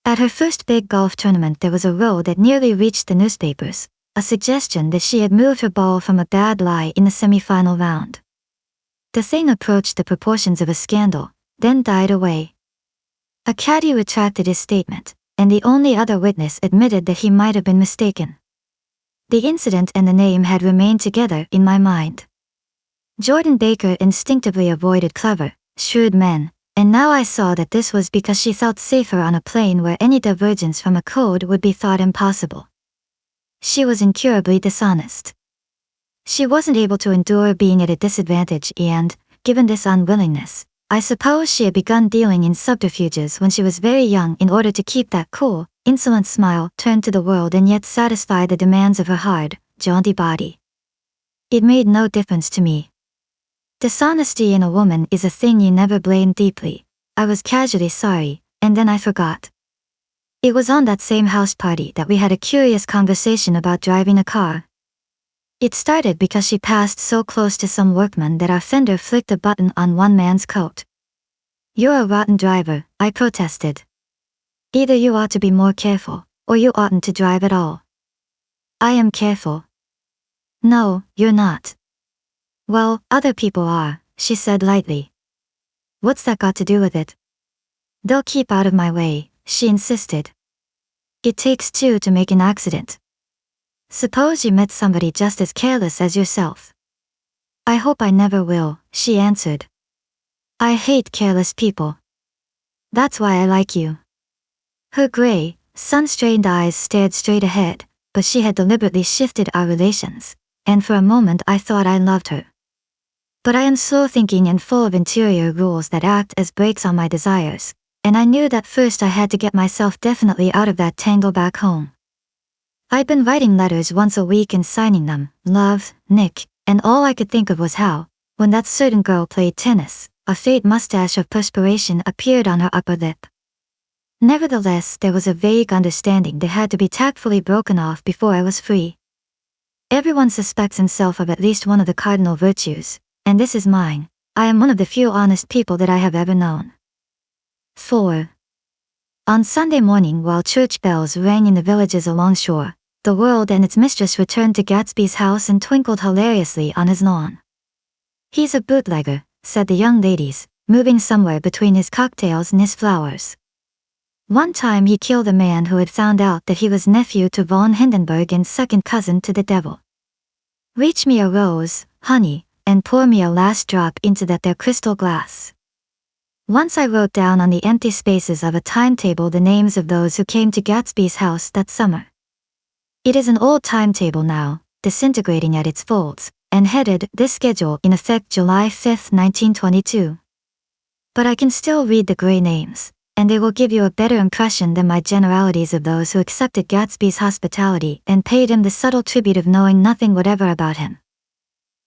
At her first big golf tournament there was a row that nearly reached the newspapers, a suggestion that she had moved her ball from a bad lie in the semi-final round. The thing approached the proportions of a scandal, then died away. A caddy retracted his statement, and the only other witness admitted that he might have been mistaken. The incident and the name had remained together in my mind. Jordan Baker instinctively avoided clever, shrewd men, and now I saw that this was because she felt safer on a plane where any divergence from a code would be thought impossible. She was incurably dishonest. She wasn't able to endure being at a disadvantage and, given this unwillingness, I suppose she had begun dealing in subterfuges when she was very young in order to keep that cool, insolent smile turned to the world and yet satisfy the demands of her hard, jaunty body. It made no difference to me. Dishonesty in a woman is a thing you never blame deeply. I was casually sorry, and then I forgot. It was on that same house party that we had a curious conversation about driving a car. It started because she passed so close to some workman that our fender flicked a button on one man's coat. "You're a rotten driver," I protested. "Either you ought to be more careful, or you oughtn't to drive at all." "I am careful." "No, you're not." "Well, other people are," she said lightly. "What's that got to do with it?" "They'll keep out of my way," she insisted. "It takes two to make an accident. Suppose you met somebody just as careless as yourself." "I hope I never will," she answered. "I hate careless people. That's why I like you." Her gray, sun-strained eyes stared straight ahead, but she had deliberately shifted our relations, and for a moment I thought I loved her. But I am slow-thinking and full of interior rules that act as brakes on my desires, and I knew that first I had to get myself definitely out of that tangle back home. I'd been writing letters once a week and signing them, "Love, Nick," and all I could think of was how, when that certain girl played tennis, a faint mustache of perspiration appeared on her upper lip. Nevertheless, there was a vague understanding that had to be tactfully broken off before I was free. Everyone suspects himself of at least one of the cardinal virtues, and this is mine. I am one of the few honest people that I have ever known. 4. On Sunday morning while church bells rang in the villages along shore, the world and its mistress returned to Gatsby's house and twinkled hilariously on his lawn. "He's a bootlegger," said the young ladies, moving somewhere between his cocktails and his flowers. "One time he killed a man who had found out that he was nephew to von Hindenburg and second cousin to the devil. Reach me a rose, honey, and pour me a last drop into that there crystal glass." Once I wrote down on the empty spaces of a timetable the names of those who came to Gatsby's house that summer. It is an old timetable now, disintegrating at its folds, and headed "This schedule in effect July 5, 1922. But I can still read the gray names, and they will give you a better impression than my generalities of those who accepted Gatsby's hospitality and paid him the subtle tribute of knowing nothing whatever about him.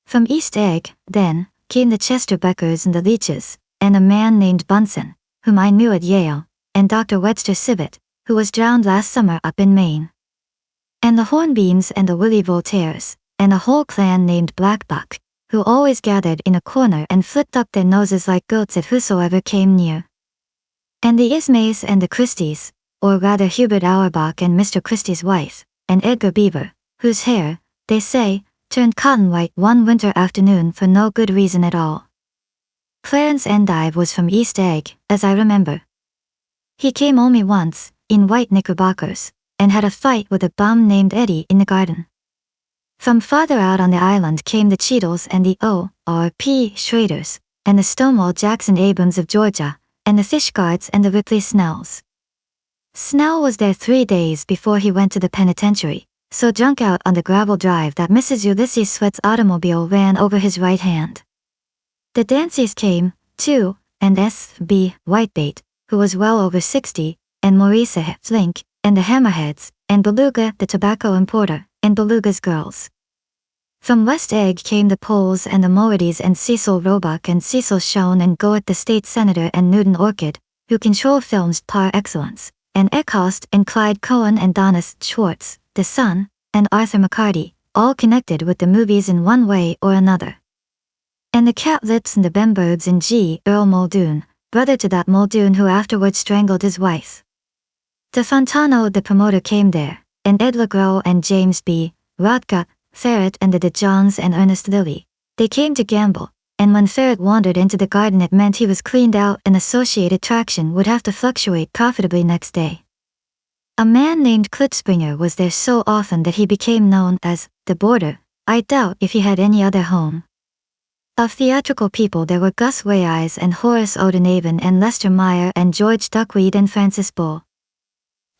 From East Egg, then, came the Chester Beckers and the Leaches, and a man named Bunsen, whom I knew at Yale, and Dr. Webster Sibbett, who was drowned last summer up in Maine. And the Hornbeams and the Willie Voltaires, and a whole clan named Blackbuck, who always gathered in a corner and flipped up their noses like goats at whosoever came near. And the Ismays and the Christies, or rather Hubert Auerbach and Mr. Christie's wife, and Edgar Beaver, whose hair, they say, turned cotton white one winter afternoon for no good reason at all. Clarence Endive was from East Egg, as I remember. He came only once, in white knickerbockers, and had a fight with a bum named Eddie in the garden. From farther out on the island came the Cheadles and the O.R.P. Schraders, and the Stonewall Jackson Abrams of Georgia, and the Fishguards and the Ripley Snells. Snell was there 3 days before he went to the penitentiary, so drunk out on the gravel drive that Mrs. Ulysses Sweat's automobile ran over his right hand. The Danceys came, too, and S.B. Whitebait, who was well over 60, and Maurice Flink, and the Hammerheads, and Beluga the tobacco importer, and Beluga's girls. From West Egg came the Poles and the Moeties and Cecil Roebuck and Cecil Schoen and Goet the state senator and Newton Orchid, who control films par excellence, and Eckhost and Clyde Cohen and Donis Schwartz, the son, and Arthur McCarty, all connected with the movies in one way or another. And the Catlips and the Bembergs and G. Earl Muldoon, brother to that Muldoon who afterwards strangled his wife. De Fontano the promoter came there, and Ed LeGros and James B. Rothka, Ferret and the De Johns and Ernest Lilly. They came to gamble, and when Ferret wandered into the garden it meant he was cleaned out and associated traction would have to fluctuate profitably next day. A man named Klitspringer was there so often that he became known as the Boarder. I doubt if he had any other home. Of theatrical people there were Gus Weyes and Horace O'Donovan and Lester Meyer and George Duckweed and Francis Bull.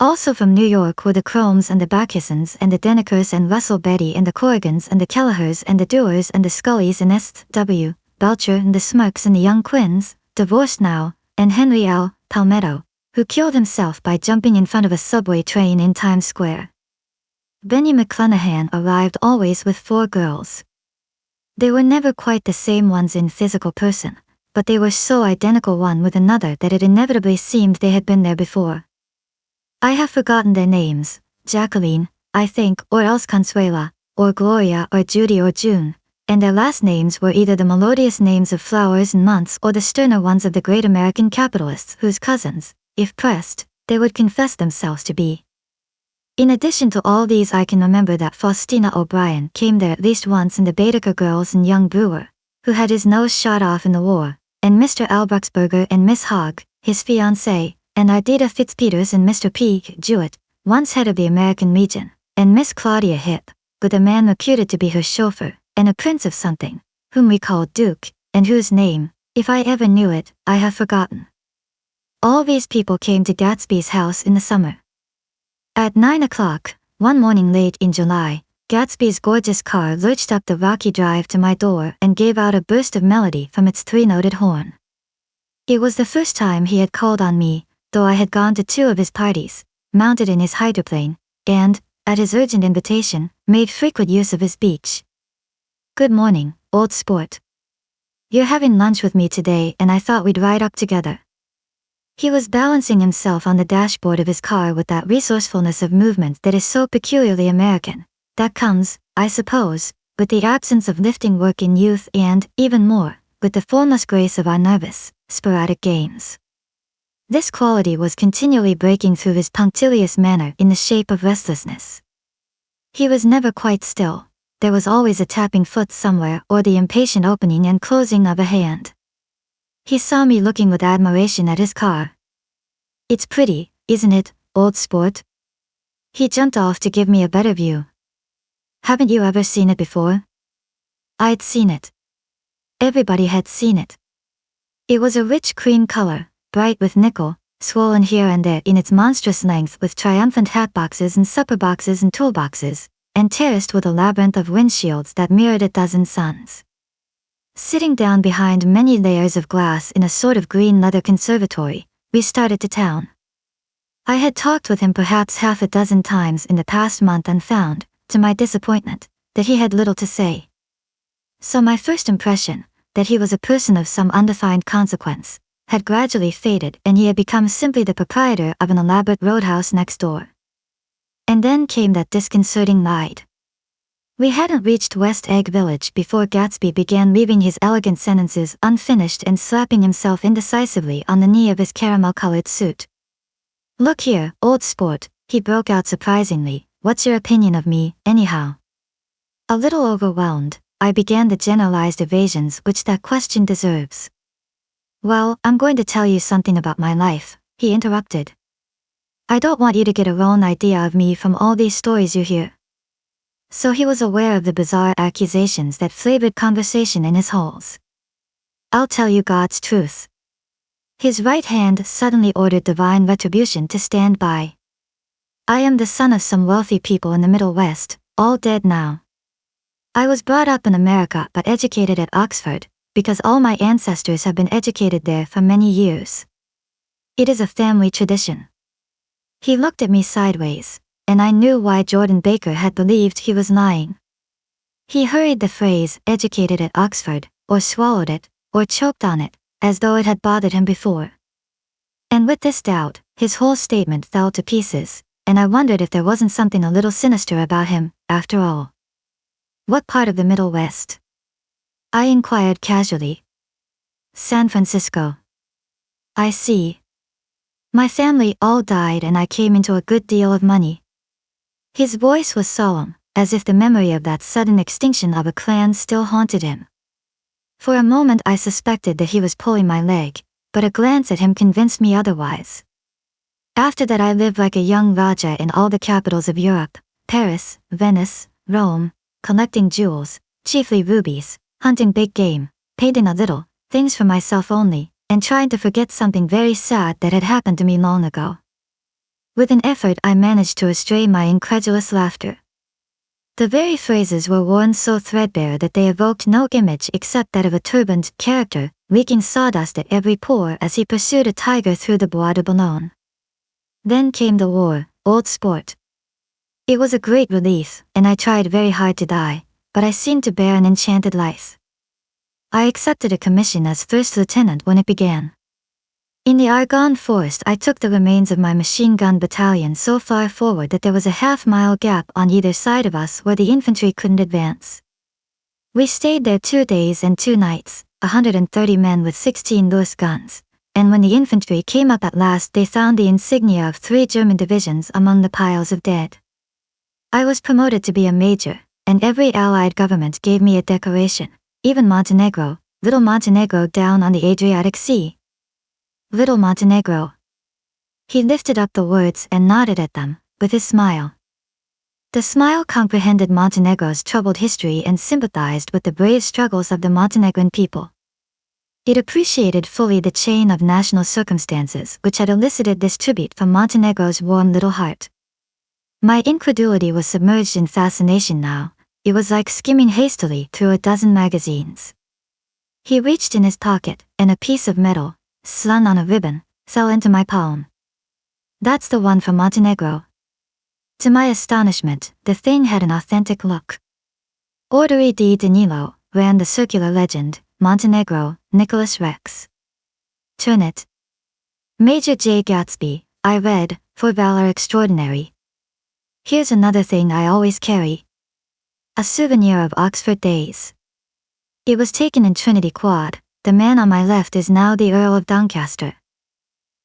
Also from New York were the Cromes and the Bacchusons and the Denekers and Russell Betty and the Corrigans and the Kellehers and the Dewars and the Scullys and S.W. Belcher and the Smirks and the Young Quinns, divorced now, and Henry L. Palmetto, who killed himself by jumping in front of a subway train in Times Square. Benny McClanahan arrived always with 4 girls. They were never quite the same ones in physical person, but they were so identical one with another that it inevitably seemed they had been there before. I have forgotten their names, Jacqueline, I think, or else Consuela, or Gloria or Judy or June, and their last names were either the melodious names of flowers and months or the sterner ones of the great American capitalists whose cousins, if pressed, they would confess themselves to be. In addition to all these I can remember that Faustina O'Brien came there at least once and the Baedeker girls and young Brewer, who had his nose shot off in the war, and Mr. Albruxberger and Miss Hogg, his fiancée, and Ardita Fitzpeters and Mr. P. Jewett, once head of the American Legion, and Miss Claudia Hip, with a man reputed to be her chauffeur, and a prince of something, whom we called Duke, and whose name, if I ever knew it, I have forgotten. All these people came to Gatsby's house in the summer. At 9 o'clock, one morning late in July, Gatsby's gorgeous car lurched up the rocky drive to my door and gave out a burst of melody from its 3-noted horn. It was the first time he had called on me, though I had gone to 2 of his parties, mounted in his hydroplane, and, at his urgent invitation, made frequent use of his beach. "Good morning, old sport. You're having lunch with me today and I thought we'd ride up together." He was balancing himself on the dashboard of his car with that resourcefulness of movement that is so peculiarly American, that comes, I suppose, with the absence of lifting work in youth and, even more, with the formless grace of our nervous, sporadic games. This quality was continually breaking through his punctilious manner in the shape of restlessness. He was never quite still, there was always a tapping foot somewhere or the impatient opening and closing of a hand. He saw me looking with admiration at his car. "It's pretty, isn't it, old sport?" He jumped off to give me a better view. "Haven't you ever seen it before?" I'd seen it. Everybody had seen it. It was a rich cream color, bright with nickel, swollen here and there in its monstrous length with triumphant hatboxes and supper boxes and toolboxes, and terraced with a labyrinth of windshields that mirrored a dozen suns. Sitting down behind many layers of glass in a sort of green leather conservatory, we started to town. I had talked with him perhaps half a dozen times in the past month and found, to my disappointment, that he had little to say. So my first impression, that he was a person of some undefined consequence, had gradually faded and he had become simply the proprietor of an elaborate roadhouse next door. And then came that disconcerting ride. We hadn't reached West Egg Village before Gatsby began leaving his elegant sentences unfinished and slapping himself indecisively on the knee of his caramel-colored suit. "Look here, old sport," he broke out surprisingly, "what's your opinion of me, anyhow?" A little overwhelmed, I began the generalized evasions which that question deserves. "Well, I'm going to tell you something about my life," he interrupted. "I don't want you to get a wrong idea of me from all these stories you hear." So he was aware of the bizarre accusations that flavored conversation in his halls. "I'll tell you God's truth. His right hand suddenly ordered divine retribution to stand by. I am the son of some wealthy people in the Middle West, all dead now. I was brought up in America but educated at Oxford, because all my ancestors have been educated there for many years. It is a family tradition. He looked at me sideways, and I knew why Jordan Baker had believed he was lying. He hurried the phrase, educated at Oxford, or swallowed it, or choked on it, as though it had bothered him before. And with this doubt, his whole statement fell to pieces, and I wondered if there wasn't something a little sinister about him, after all. What part of the Middle West? I inquired casually. San Francisco. I see. My family all died and I came into a good deal of money. His voice was solemn, as if the memory of that sudden extinction of a clan still haunted him. For a moment I suspected that he was pulling my leg, but a glance at him convinced me otherwise. After that I lived like a young Raja in all the capitals of Europe, Paris, Venice, Rome, collecting jewels, chiefly rubies, hunting big game, painting a little, things for myself only, and trying to forget something very sad that had happened to me long ago. With an effort I managed to restrain my incredulous laughter. The very phrases were worn so threadbare that they evoked no image except that of a turbaned character, leaking sawdust at every pore as he pursued a tiger through the Bois de Boulogne. Then came the war, old sport. It was a great relief, and I tried very hard to die, but I seemed to bear an enchanted life. I accepted a commission as first lieutenant when it began. In the Argonne forest I took the remains of my machine gun battalion so far forward that there was a half-mile gap on either side of us where the infantry couldn't advance. We stayed there 2 days and 2 nights, 130 men with 16 Lewis guns, and when the infantry came up at last they found the insignia of 3 German divisions among the piles of dead. I was promoted to be a major, and every Allied government gave me a decoration, even Montenegro, little Montenegro down on the Adriatic Sea. Little Montenegro. He lifted up the words and nodded at them, with his smile. The smile comprehended Montenegro's troubled history and sympathized with the brave struggles of the Montenegrin people. It appreciated fully the chain of national circumstances which had elicited this tribute from Montenegro's warm little heart. My incredulity was submerged in fascination now. It was like skimming hastily through a dozen magazines. He reached in his pocket, and a piece of metal, slung on a ribbon, fell into my palm. That's the one from Montenegro. To my astonishment, the thing had an authentic look. Ordere di Danilo, ran the circular legend, Montenegro, Nicholas Rex. Turn it. Major Jay Gatsby, I read, for valor extraordinary. Here's another thing I always carry. A souvenir of Oxford days. It was taken in Trinity Quad. The man on my left is now the Earl of Doncaster.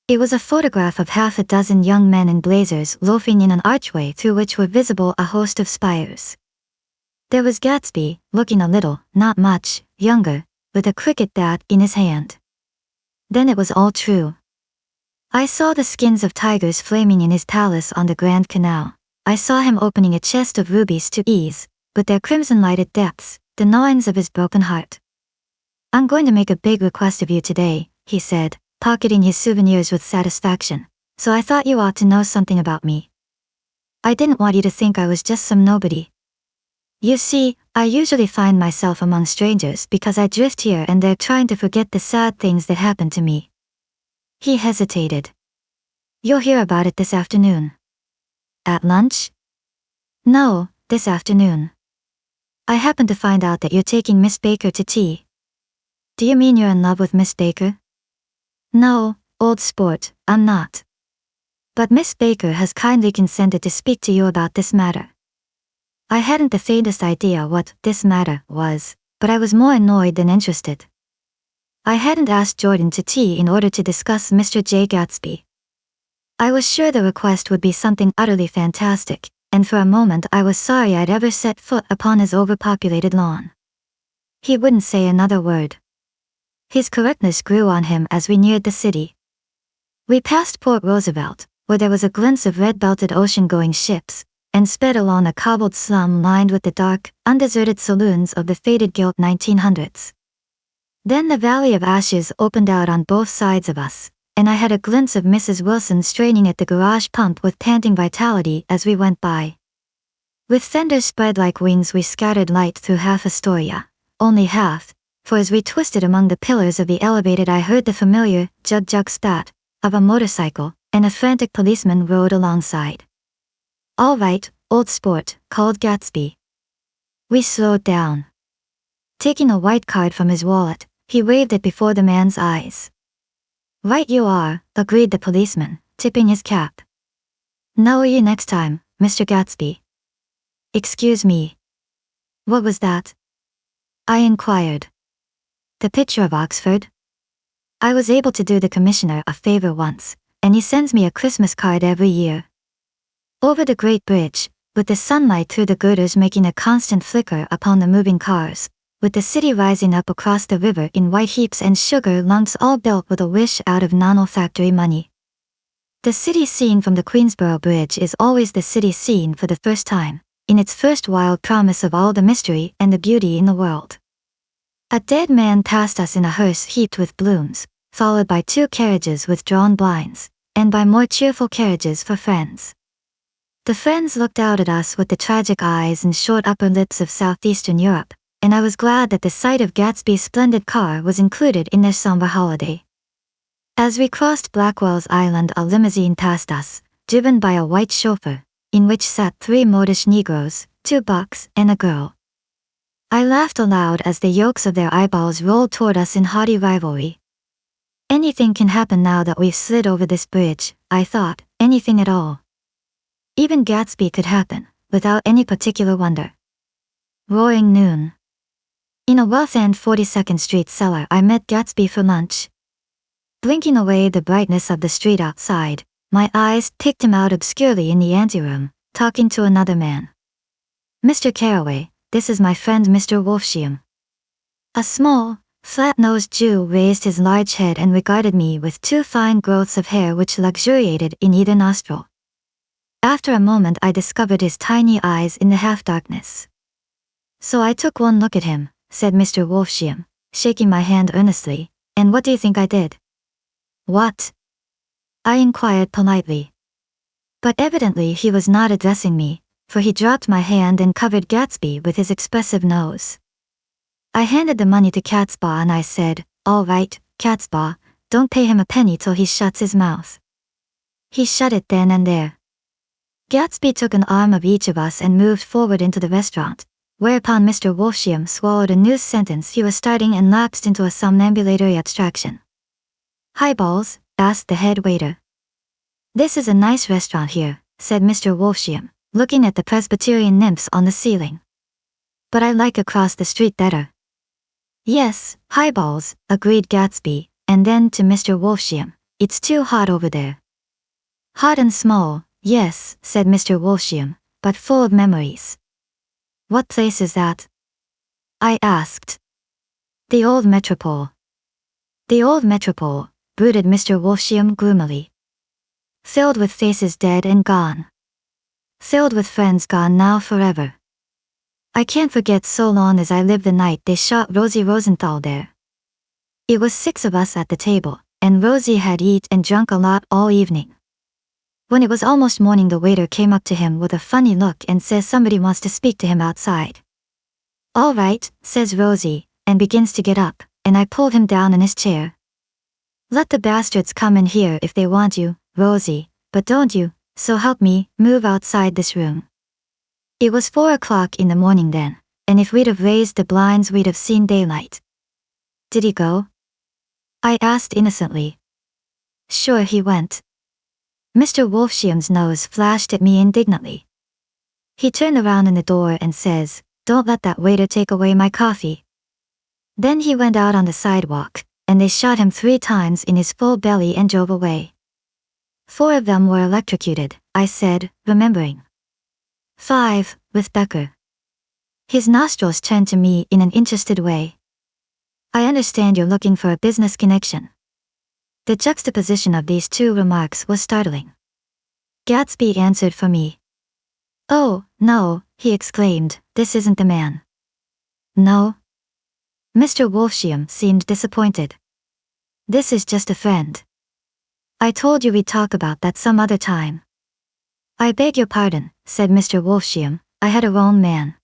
It was a photograph of half a dozen young men in blazers loafing in an archway through which were visible a host of spires. There was Gatsby, looking a little, not much, younger, with a cricket bat in his hand. Then it was all true. I saw the skins of tigers flaming in his palace on the Grand Canal. I saw him opening a chest of rubies to ease, with their crimson-lighted depths, the gnawings of his broken heart. I'm going to make a big request of you today, he said, pocketing his souvenirs with satisfaction, so I thought you ought to know something about me. I didn't want you to think I was just some nobody. You see, I usually find myself among strangers because I drift here and there trying to forget the sad things that happened to me. He hesitated. You'll hear about it this afternoon. At lunch? No, this afternoon. I happened to find out that you're taking Miss Baker to tea. Do you mean you're in love with Miss Baker? No, old sport, I'm not. But Miss Baker has kindly consented to speak to you about this matter. I hadn't the faintest idea what this matter was, but I was more annoyed than interested. I hadn't asked Jordan to tea in order to discuss Mr. Jay Gatsby. I was sure the request would be something utterly fantastic, and for a moment I was sorry I'd ever set foot upon his overpopulated lawn. He wouldn't say another word. His correctness grew on him as we neared the city. We passed Port Roosevelt, where there was a glimpse of red-belted ocean-going ships, and sped along a cobbled slum lined with the dark, undeserted saloons of the faded gilt 1900s. Then the valley of ashes opened out on both sides of us, and I had a glimpse of Mrs. Wilson straining at the garage pump with panting vitality as we went by. With fenders spread like wings we scattered light through half Astoria, only half, for as we twisted among the pillars of the elevated I heard the familiar jug-jug spat of a motorcycle, and a frantic policeman rode alongside. "All right, old sport," called Gatsby. We slowed down. Taking a white card from his wallet, he waved it before the man's eyes. "Right you are," agreed the policeman, tipping his cap. "Know you next time, Mr. Gatsby." "Excuse me. What was that?" I inquired. "The picture of Oxford? I was able to do the commissioner a favor once, and he sends me a Christmas card every year. Over the Great Bridge, with the sunlight through the girders making a constant flicker upon the moving cars, with the city rising up across the river in white heaps and sugar lumps all built with a wish out of non-olfactory money. The city scene from the Queensboro Bridge is always the city scene for the first time, in its first wild promise of all the mystery and the beauty in the world. A dead man passed us in a hearse heaped with blooms, followed by 2 carriages with drawn blinds, and by more cheerful carriages for friends. The friends looked out at us with the tragic eyes and short upper lips of southeastern Europe, and I was glad that the sight of Gatsby's splendid car was included in their somber holiday. As we crossed Blackwell's Island, a limousine passed us, driven by a white chauffeur, in which sat 3 modish Negroes, 2 bucks, and a girl. I laughed aloud as the yolks of their eyeballs rolled toward us in haughty rivalry. Anything can happen now that we've slid over this bridge, I thought, anything at all. Even Gatsby could happen, without any particular wonder. Roaring noon. In a well-fanned 42nd Street cellar I met Gatsby for lunch. Blinking away the brightness of the street outside, my eyes picked him out obscurely in the anteroom, talking to another man. "Mr. Carraway, this is my friend Mr. Wolfsheim." A small, flat-nosed Jew raised his large head and regarded me with 2 fine growths of hair which luxuriated in either nostril. After a moment I discovered his tiny eyes in the half-darkness. "So I took one look at him," said Mr. Wolfsheim, shaking my hand earnestly, "and what do you think I did?" "What?" I inquired politely. But evidently he was not addressing me, for he dropped my hand and covered Gatsby with his expressive nose. I handed the money to Catspaw and I said, "All right, Catspaw, don't pay him a penny till he shuts his mouth." He shut it then and there. Gatsby took an arm of each of us and moved forward into the restaurant, whereupon Mr. Wolfsheim swallowed a news sentence he was starting and lapsed into a somnambulatory abstraction. "Highballs?" asked the head waiter. "This is a nice restaurant here," said Mr. Wolfsheim, looking at the Presbyterian nymphs on the ceiling. "But I like across the street better." "Yes, highballs," agreed Gatsby, and then to Mr. Wolfsheim, "It's too hot over there." "Hot and small, yes," said Mr. Wolfsheim, "but full of memories." "What place is that?" I asked. "The old Metropole." "The old Metropole," brooded Mr. Wolfsheim gloomily. "Filled with faces dead and gone. Filled with friends gone now forever. I can't forget so long as I live the night they shot Rosie Rosenthal there. It was 6 of us at the table, and Rosie had eat and drunk a lot all evening. When it was almost morning the waiter came up to him with a funny look and says somebody wants to speak to him outside. "All right," says Rosie, and begins to get up, and I pulled him down in his chair. "Let the bastards come in here if they want you, Rosie, but don't you, so help me, move outside this room." It was 4 o'clock in the morning then, and if we'd have raised the blinds we'd have seen daylight. "Did he go?" I asked innocently. "Sure he went." Mr. Wolfsheim's nose flashed at me indignantly. He turned around in the door and says, "Don't let that waiter take away my coffee." Then he went out on the sidewalk, and they shot him 3 times in his full belly and drove away. 4 of them were electrocuted, I said, remembering. 5, with Becker. His nostrils turned to me in an interested way. "I understand you're looking for a business connection." The juxtaposition of these 2 remarks was startling. Gatsby answered for me. "Oh, no," he exclaimed, "this isn't the man." "No?" Mr. Wolsham seemed disappointed. This is just a friend. I told you we'd talk about that some other time. I beg your pardon, said Mr. Wolsham, I had a wrong man.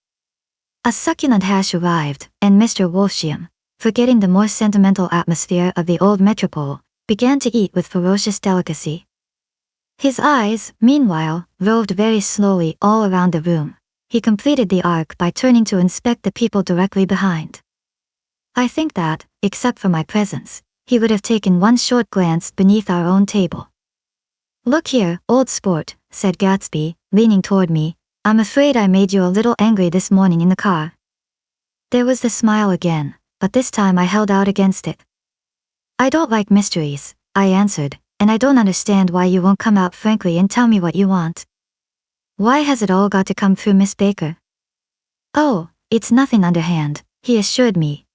A succulent hash arrived, and Mr. Wolsham, forgetting the more sentimental atmosphere of the old metropole, began to eat with ferocious delicacy. His eyes, meanwhile, roved very slowly all around the room. He completed the arc by turning to inspect the people directly behind. I think that, except for my presence, he would have taken one short glance beneath our own table. Look here, old sport, said Gatsby, leaning toward me, I'm afraid I made you a little angry this morning in the car. There was the smile again, but this time I held out against it. I don't like mysteries, I answered, and I don't understand why you won't come out frankly and tell me what you want. Why has it all got to come through Miss Baker? Oh, it's nothing underhand, he assured me.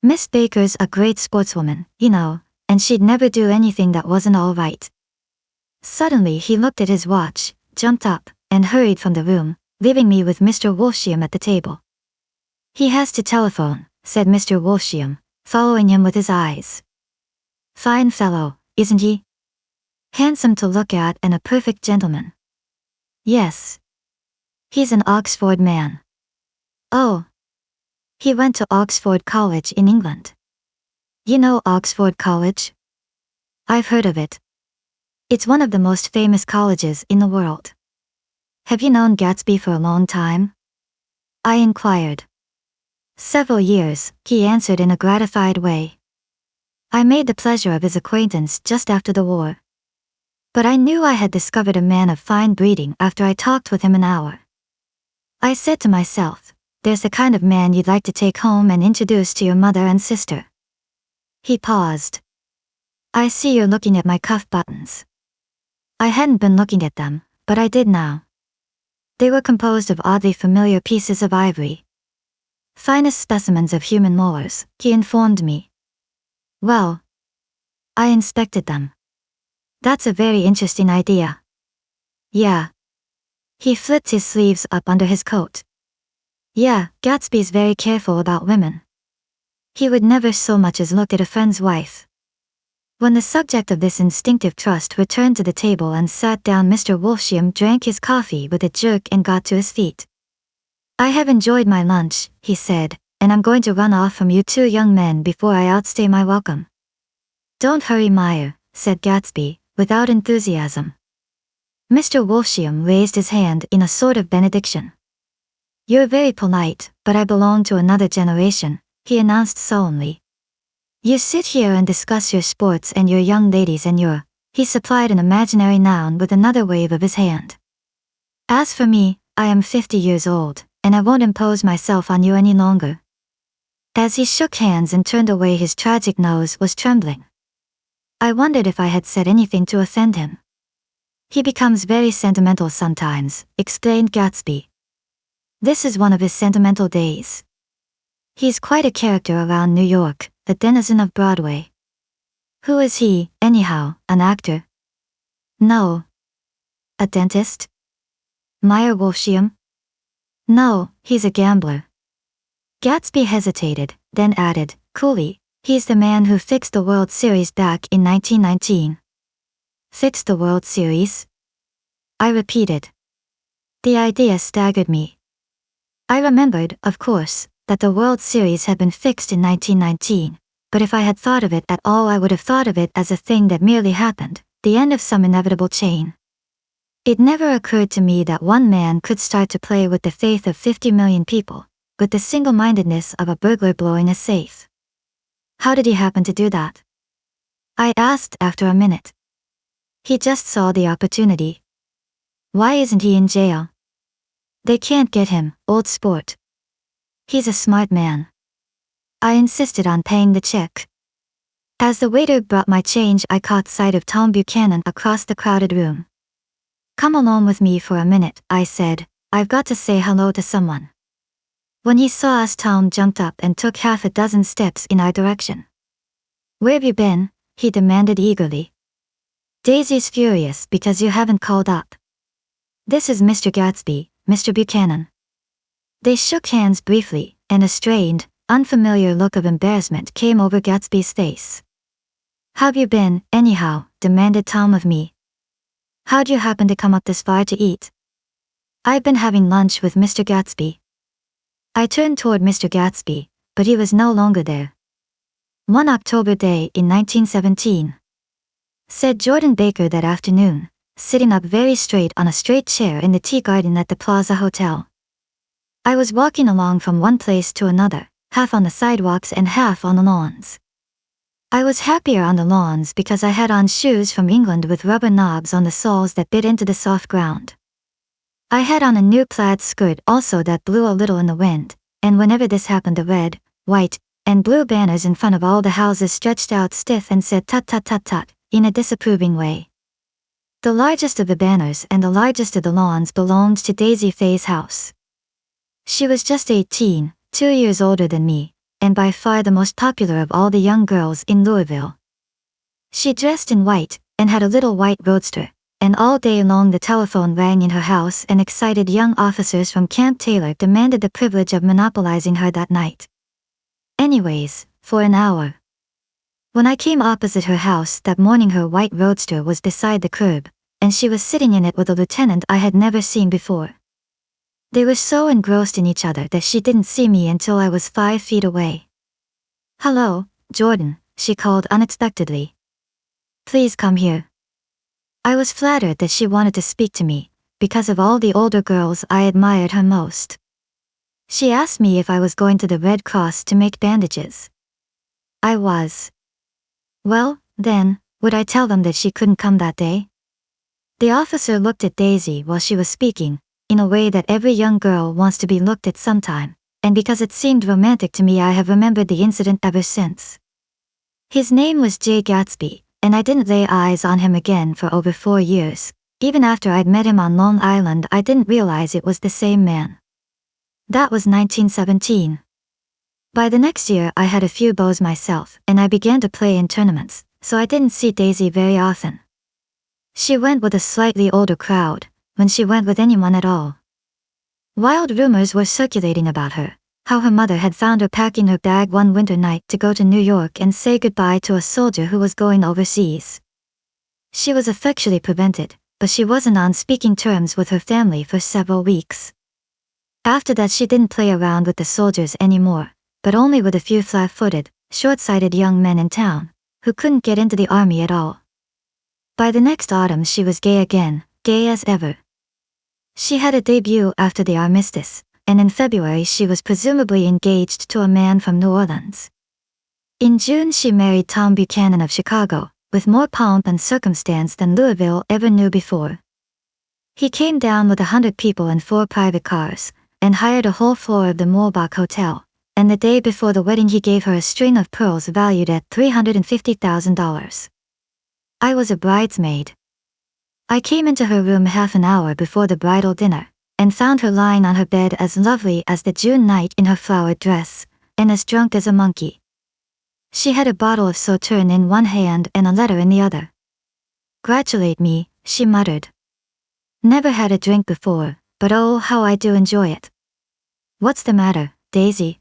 Miss Baker's a great sportswoman, you know, and she'd never do anything that wasn't all right. Suddenly he looked at his watch, jumped up, and hurried from the room, leaving me with Mr. Wolsham at the table. He has to telephone, said Mr. Wolsham, following him with his eyes. Fine fellow, isn't he? Handsome to look at and a perfect gentleman. Yes. He's an Oxford man. Oh. He went to Oxford College in England. You know Oxford College? I've heard of it. It's one of the most famous colleges in the world. Have you known Gatsby for a long time? I inquired. Several years, he answered in a gratified way. I made the pleasure of his acquaintance just after the war. But I knew I had discovered a man of fine breeding after I talked with him an hour. I said to myself, there's the kind of man you'd like to take home and introduce to your mother and sister. He paused. I see you're looking at my cuff buttons. I hadn't been looking at them, but I did now. They were composed of oddly familiar pieces of ivory. Finest specimens of human molars, he informed me. Well, I inspected them. That's a very interesting idea. Yeah. He flipped his sleeves up under his coat. Yeah, Gatsby's very careful about women. He would never so much as look at a friend's wife. When the subject of this instinctive trust returned to the table and sat down, Mr. Wolsham drank his coffee with a jerk and got to his feet. I have enjoyed my lunch, he said, and I'm going to run off from you two young men before I outstay my welcome. Don't hurry, Meyer, said Gatsby, without enthusiasm. Mr. Wolsham raised his hand in a sort of benediction. You're very polite, but I belong to another generation, he announced solemnly. You sit here and discuss your sports and your young ladies and your, he supplied an imaginary noun with another wave of his hand. As for me, I am 50 years old, and I won't impose myself on you any longer. As he shook hands and turned away, his tragic nose was trembling. I wondered if I had said anything to offend him. He becomes very sentimental sometimes, explained Gatsby. This is one of his sentimental days. He's quite a character around New York, a denizen of Broadway. Who is he, anyhow, an actor? No. A dentist? Meyer Wolsham? No, he's a gambler. Gatsby hesitated, then added, coolly, he's the man who fixed the World Series back in 1919. Fixed the World Series? I repeated. The idea staggered me. I remembered, of course, that the World Series had been fixed in 1919, but if I had thought of it at all, I would have thought of it as a thing that merely happened, the end of some inevitable chain. It never occurred to me that one man could start to play with the faith of 50 million people, with the single-mindedness of a burglar blowing a safe. How did he happen to do that? I asked after a minute. He just saw the opportunity. Why isn't he in jail? They can't get him, old sport. He's a smart man. I insisted on paying the check. As the waiter brought my change, I caught sight of Tom Buchanan across the crowded room. Come along with me for a minute, I said. I've got to say hello to someone. When he saw us, Tom jumped up and took half a dozen steps in our direction. Where've you been? He demanded eagerly. Daisy's furious because you haven't called up. This is Mr. Gatsby, Mr. Buchanan. They shook hands briefly, and a strained, unfamiliar look of embarrassment came over Gatsby's face. "How've you been, anyhow?" demanded Tom of me. "How'd you happen to come up this far to eat?" "I've been having lunch with Mr. Gatsby." I turned toward Mr. Gatsby, but he was no longer there. "One October day in 1917. Said Jordan Baker that afternoon, sitting up very straight on a straight chair in the tea garden at the Plaza Hotel. I was walking along from one place to another, half on the sidewalks and half on the lawns. I was happier on the lawns because I had on shoes from England with rubber knobs on the soles that bit into the soft ground. I had on a new plaid skirt also that blew a little in the wind, and whenever this happened the red, white, and blue banners in front of all the houses stretched out stiff and said tut tut tut tut, in a disapproving way. The largest of the banners and the largest of the lawns belonged to Daisy Faye's house. She was just 18, 2 years older than me, and by far the most popular of all the young girls in Louisville. She dressed in white, and had a little white roadster, and all day long the telephone rang in her house and excited young officers from Camp Taylor demanded the privilege of monopolizing her that night. Anyways, for an hour. When I came opposite her house that morning her white roadster was beside the curb, and she was sitting in it with a lieutenant I had never seen before. They were so engrossed in each other that she didn't see me until I was 5 feet away. "Hello, Jordan," she called unexpectedly. "Please come here." I was flattered that she wanted to speak to me, because of all the older girls I admired her most. She asked me if I was going to the Red Cross to make bandages. I was. Well, then, would I tell them that she couldn't come that day? The officer looked at Daisy while she was speaking, in a way that every young girl wants to be looked at sometime, and because it seemed romantic to me I have remembered the incident ever since. His name was Jay Gatsby, and I didn't lay eyes on him again for over 4 years. Even after I'd met him on Long Island I didn't realize it was the same man. That was 1917. By the next year I had a few beaux myself, and I began to play in tournaments, so I didn't see Daisy very often. She went with a slightly older crowd, when she went with anyone at all. Wild rumors were circulating about her, how her mother had found her packing her bag one winter night to go to New York and say goodbye to a soldier who was going overseas. She was effectually prevented, but she wasn't on speaking terms with her family for several weeks. After that she didn't play around with the soldiers anymore, but only with a few flat-footed, short-sighted young men in town, who couldn't get into the army at all. By the next autumn she was gay again, gay as ever. She had a debut after the armistice, and in February she was presumably engaged to a man from New Orleans. In June she married Tom Buchanan of Chicago, with more pomp and circumstance than Louisville ever knew before. He came down with 100 people in 4 private cars, and hired a whole floor of the Moorbach Hotel, and the day before the wedding he gave her a string of pearls valued at $350,000. I was a bridesmaid. I came into her room half an hour before the bridal dinner, and found her lying on her bed as lovely as the June night in her flowered dress, and as drunk as a monkey. She had a bottle of Sauterne in one hand and a letter in the other. "Gratulate me," she muttered. "Never had a drink before, but oh how I do enjoy it." "What's the matter, Daisy?"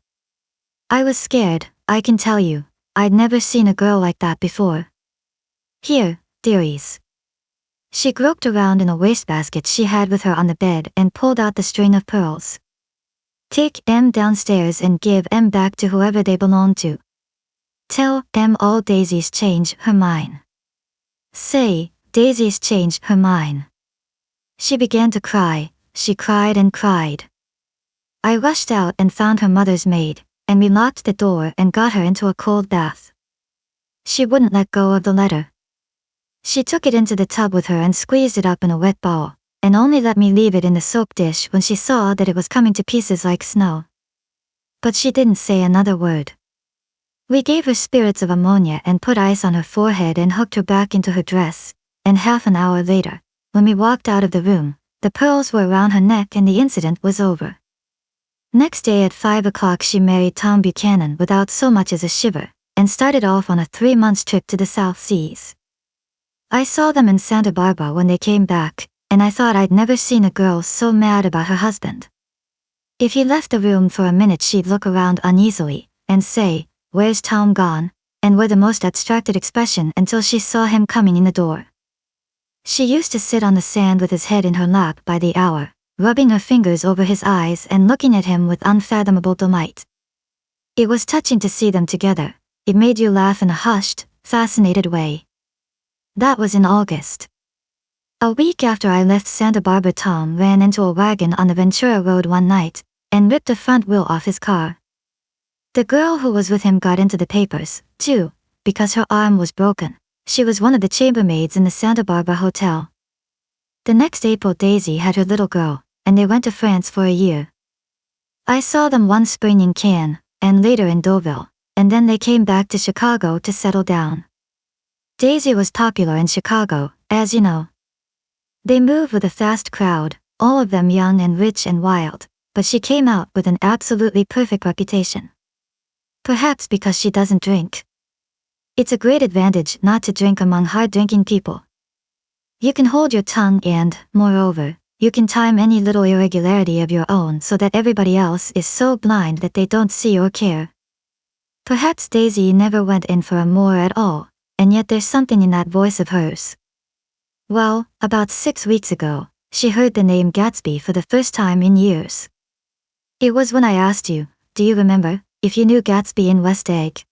I was scared, I can tell you. I'd never seen a girl like that before. "Here, dearies." She groped around in a wastebasket she had with her on the bed and pulled out the string of pearls. "Take 'em downstairs and give 'em back to whoever they belong to. Tell 'em all Daisy's changed her mind. Say, Daisy's changed her mind." She began to cry, she cried and cried. I rushed out and found her mother's maid, and we locked the door and got her into a cold bath. She wouldn't let go of the letter. She took it into the tub with her and squeezed it up in a wet ball, and only let me leave it in the soap dish when she saw that it was coming to pieces like snow. But she didn't say another word. We gave her spirits of ammonia and put ice on her forehead and hooked her back into her dress, and half an hour later, when we walked out of the room, the pearls were around her neck and the incident was over. Next day at 5 o'clock she married Tom Buchanan without so much as a shiver, and started off on a 3-month trip to the South Seas. I saw them in Santa Barbara when they came back, and I thought I'd never seen a girl so mad about her husband. If he left the room for a minute she'd look around uneasily, and say, "Where's Tom gone?" and with the most abstracted expression until she saw him coming in the door. She used to sit on the sand with his head in her lap by the hour, rubbing her fingers over his eyes and looking at him with unfathomable delight. It was touching to see them together. It made you laugh in a hushed, fascinated way. That was in August. A week after I left Santa Barbara, Tom ran into a wagon on the Ventura Road one night and ripped the front wheel off his car. The girl who was with him got into the papers, too, because her arm was broken. She was one of the chambermaids in the Santa Barbara hotel. The next April, Daisy had her little girl, and they went to France for a year. I saw them one spring in Cannes, and later in Deauville, and then they came back to Chicago to settle down. Daisy was popular in Chicago, as you know. They moved with a fast crowd, all of them young and rich and wild, but she came out with an absolutely perfect reputation. Perhaps because she doesn't drink. It's a great advantage not to drink among hard-drinking people. You can hold your tongue and, moreover, you can time any little irregularity of your own so that everybody else is so blind that they don't see or care. Perhaps Daisy never went in for a more at all, and yet there's something in that voice of hers. Well, about 6 weeks ago, she heard the name Gatsby for the first time in years. It was when I asked you, do you remember, if you knew Gatsby in West Egg?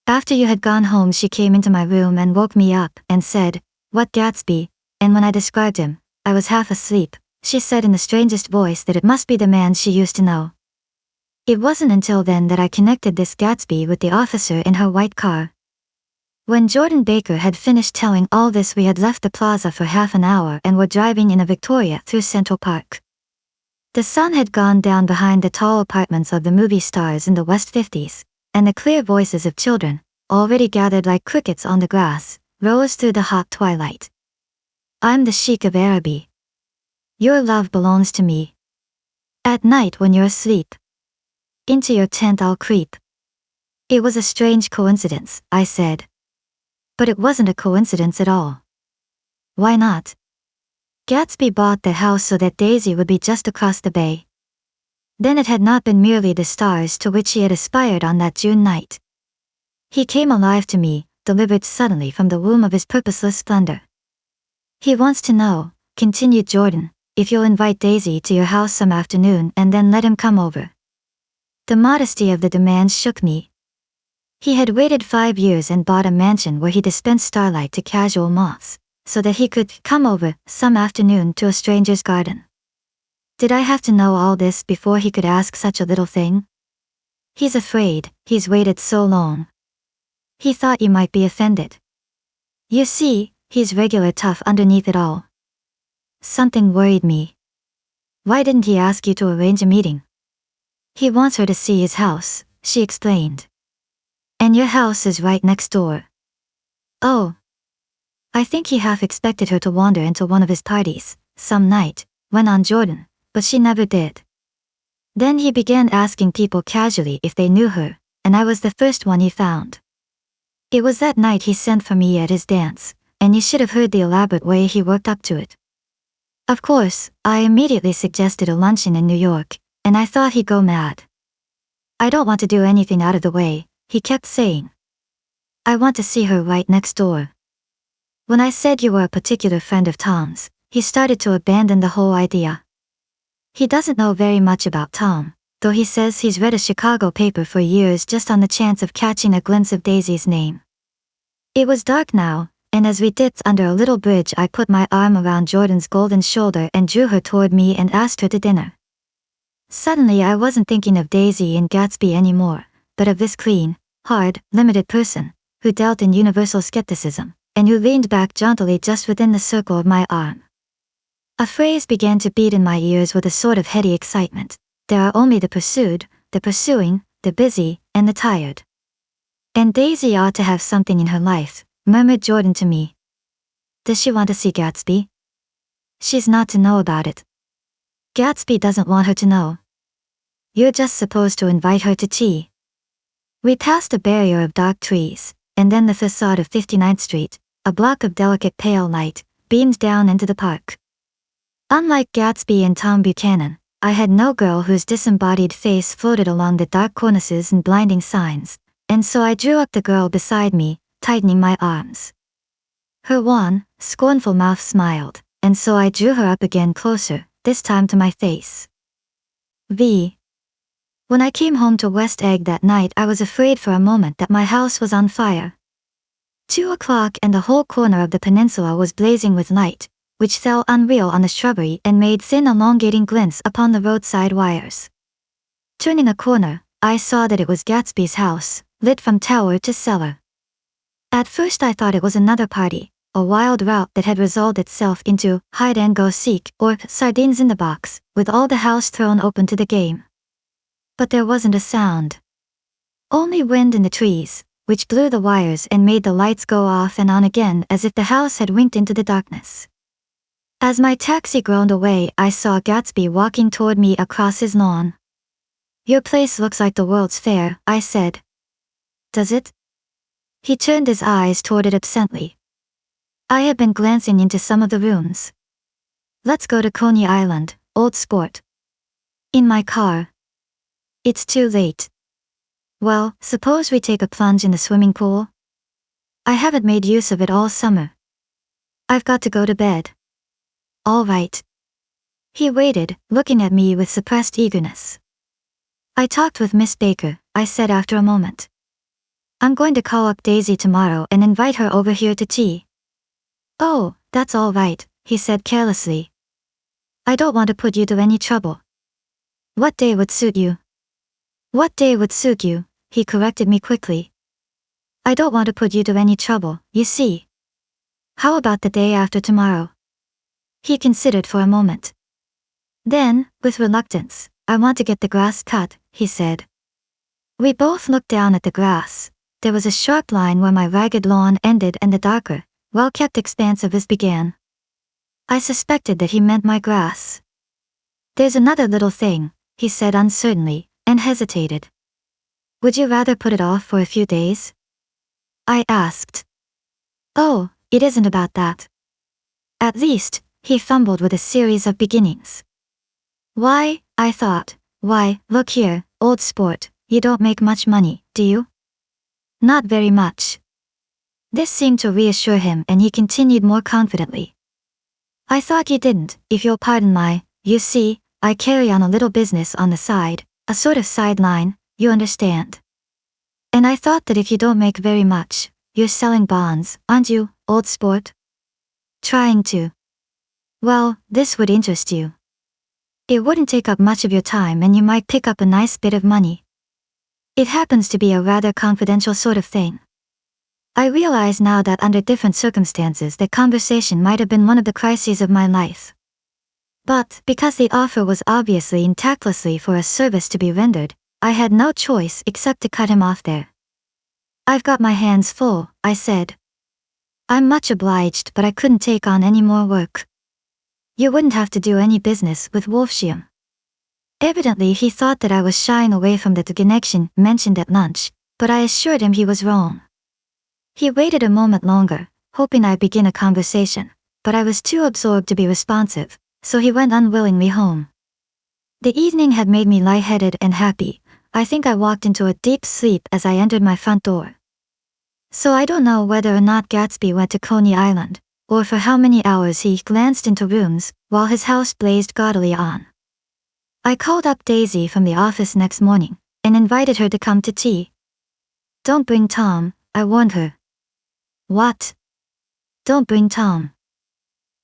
After you had gone home, she came into my room and woke me up and said, "What Gatsby?" And when I described him, I was half asleep. She said in the strangest voice that it must be the man she used to know. It wasn't until then that I connected this Gatsby with the officer in her white car. When Jordan Baker had finished telling all this, we had left the plaza for half an hour and were driving in a Victoria through Central Park. The sun had gone down behind the tall apartments of the movie stars in the West 50s, and the clear voices of children, already gathered like crickets on the grass, rose through the hot twilight. I'm the Sheik of Araby. Your love belongs to me. At night when you're asleep, into your tent I'll creep. It was a strange coincidence, I said. But it wasn't a coincidence at all. Why not? Gatsby bought the house so that Daisy would be just across the bay. Then it had not been merely the stars to which he had aspired on that June night. He came alive to me, delivered suddenly from the womb of his purposeless splendor. He wants to know, continued Jordan, if you'll invite Daisy to your house some afternoon and then let him come over. The modesty of the demand shook me. He had waited 5 years and bought a mansion where he dispensed starlight to casual moths, so that he could come over some afternoon to a stranger's garden. Did I have to know all this before he could ask such a little thing? He's afraid, he's waited so long. He thought you might be offended. You see, he's regular tough underneath it all. Something worried me. Why didn't he ask you to arrange a meeting? He wants her to see his house, she explained. And your house is right next door. Oh. I think he half expected her to wander into one of his parties, some night, went on Jordan, but she never did. Then he began asking people casually if they knew her, and I was the first one he found. It was that night he sent for me at his dance, and you should have heard the elaborate way he worked up to it. Of course, I immediately suggested a luncheon in New York, and I thought he'd go mad. I don't want to do anything out of the way, he kept saying. I want to see her right next door. When I said you were a particular friend of Tom's, he started to abandon the whole idea. He doesn't know very much about Tom, though he says he's read a Chicago paper for years just on the chance of catching a glimpse of Daisy's name. It was dark now, and as we dipped under a little bridge I put my arm around Jordan's golden shoulder and drew her toward me and asked her to dinner. Suddenly I wasn't thinking of Daisy and Gatsby anymore, but of this clean, hard, limited person, who dealt in universal skepticism, and who leaned back jauntily just within the circle of my arm. A phrase began to beat in my ears with a sort of heady excitement. There are only the pursued, the pursuing, the busy, and the tired. And Daisy ought to have something in her life, murmured Jordan to me. Does she want to see Gatsby? She's not to know about it. Gatsby doesn't want her to know. You're just supposed to invite her to tea. We passed a barrier of dark trees, and then the facade of 59th Street, a block of delicate pale light, beamed down into the park. Unlike Gatsby and Tom Buchanan, I had no girl whose disembodied face floated along the dark cornices and blinding signs, and so I drew up the girl beside me, tightening my arms. Her wan, scornful mouth smiled, and so I drew her up again closer, this time to my face. When I came home to West Egg that night, I was afraid for a moment that my house was on fire. 2 o'clock and the whole corner of the peninsula was blazing with light, which fell unreal on the shrubbery and made thin elongating glints upon the roadside wires. Turning a corner, I saw that it was Gatsby's house, lit from tower to cellar. At first I thought it was another party, a wild rout that had resolved itself into hide-and-go-seek or sardines in the box, with all the house thrown open to the game. But there wasn't a sound. Only wind in the trees, which blew the wires and made the lights go off and on again as if the house had winked into the darkness. As my taxi groaned away, I saw Gatsby walking toward me across his lawn. "Your place looks like the World's Fair," I said. "Does it?" He turned his eyes toward it absently. I had been glancing into some of the rooms. "Let's go to Coney Island, old sport." "In my car." "It's too late." "Well, suppose we take a plunge in the swimming pool?" "I haven't made use of it all summer." "I've got to go to bed." "All right." He waited, looking at me with suppressed eagerness. "I talked with Miss Baker," I said after a moment. "I'm going to call up Daisy tomorrow and invite her over here to tea." "Oh, that's all right," he said carelessly. "I don't want to put you to any trouble." "What day would suit you?" "What day would suit you," he corrected me quickly. "I don't want to put you to any trouble, you see." "How about the day after tomorrow?" He considered for a moment. Then, with reluctance, "I want to get the grass cut," he said. We both looked down at the grass. There was a sharp line where my ragged lawn ended and the darker, well-kept expanse of his began. I suspected that he meant my grass. "There's another little thing," he said uncertainly, and hesitated. "Would you rather put it off for a few days?" I asked. "Oh, it isn't about that." At least, he fumbled with a series of beginnings. "Why," I thought, "why, look here, old sport, you don't make much money, do you?" "Not very much." This seemed to reassure him and he continued more confidently. "I thought you didn't, if you'll pardon my, you see, I carry on a little business on the side, a sort of sideline, you understand. And I thought that if you don't make very much, you're selling bonds, aren't you, old sport?" "Trying to." "Well, this would interest you. It wouldn't take up much of your time and you might pick up a nice bit of money. It happens to be a rather confidential sort of thing." I realize now that under different circumstances the conversation might have been one of the crises of my life. But, because the offer was obviously and tactlessly for a service to be rendered, I had no choice except to cut him off there. "I've got my hands full," I said. "I'm much obliged, but I couldn't take on any more work." "You wouldn't have to do any business with Wolfsheim." Evidently he thought that I was shying away from the connection mentioned at lunch, but I assured him he was wrong. He waited a moment longer, hoping I'd begin a conversation, but I was too absorbed to be responsive, so he went unwillingly home. The evening had made me lightheaded and happy. I think I walked into a deep sleep as I entered my front door. So I don't know whether or not Gatsby went to Coney Island, or for how many hours he glanced into rooms, while his house blazed gaudily on. I called up Daisy from the office next morning, and invited her to come to tea. "Don't bring Tom," I warned her. "What?" "Don't bring Tom."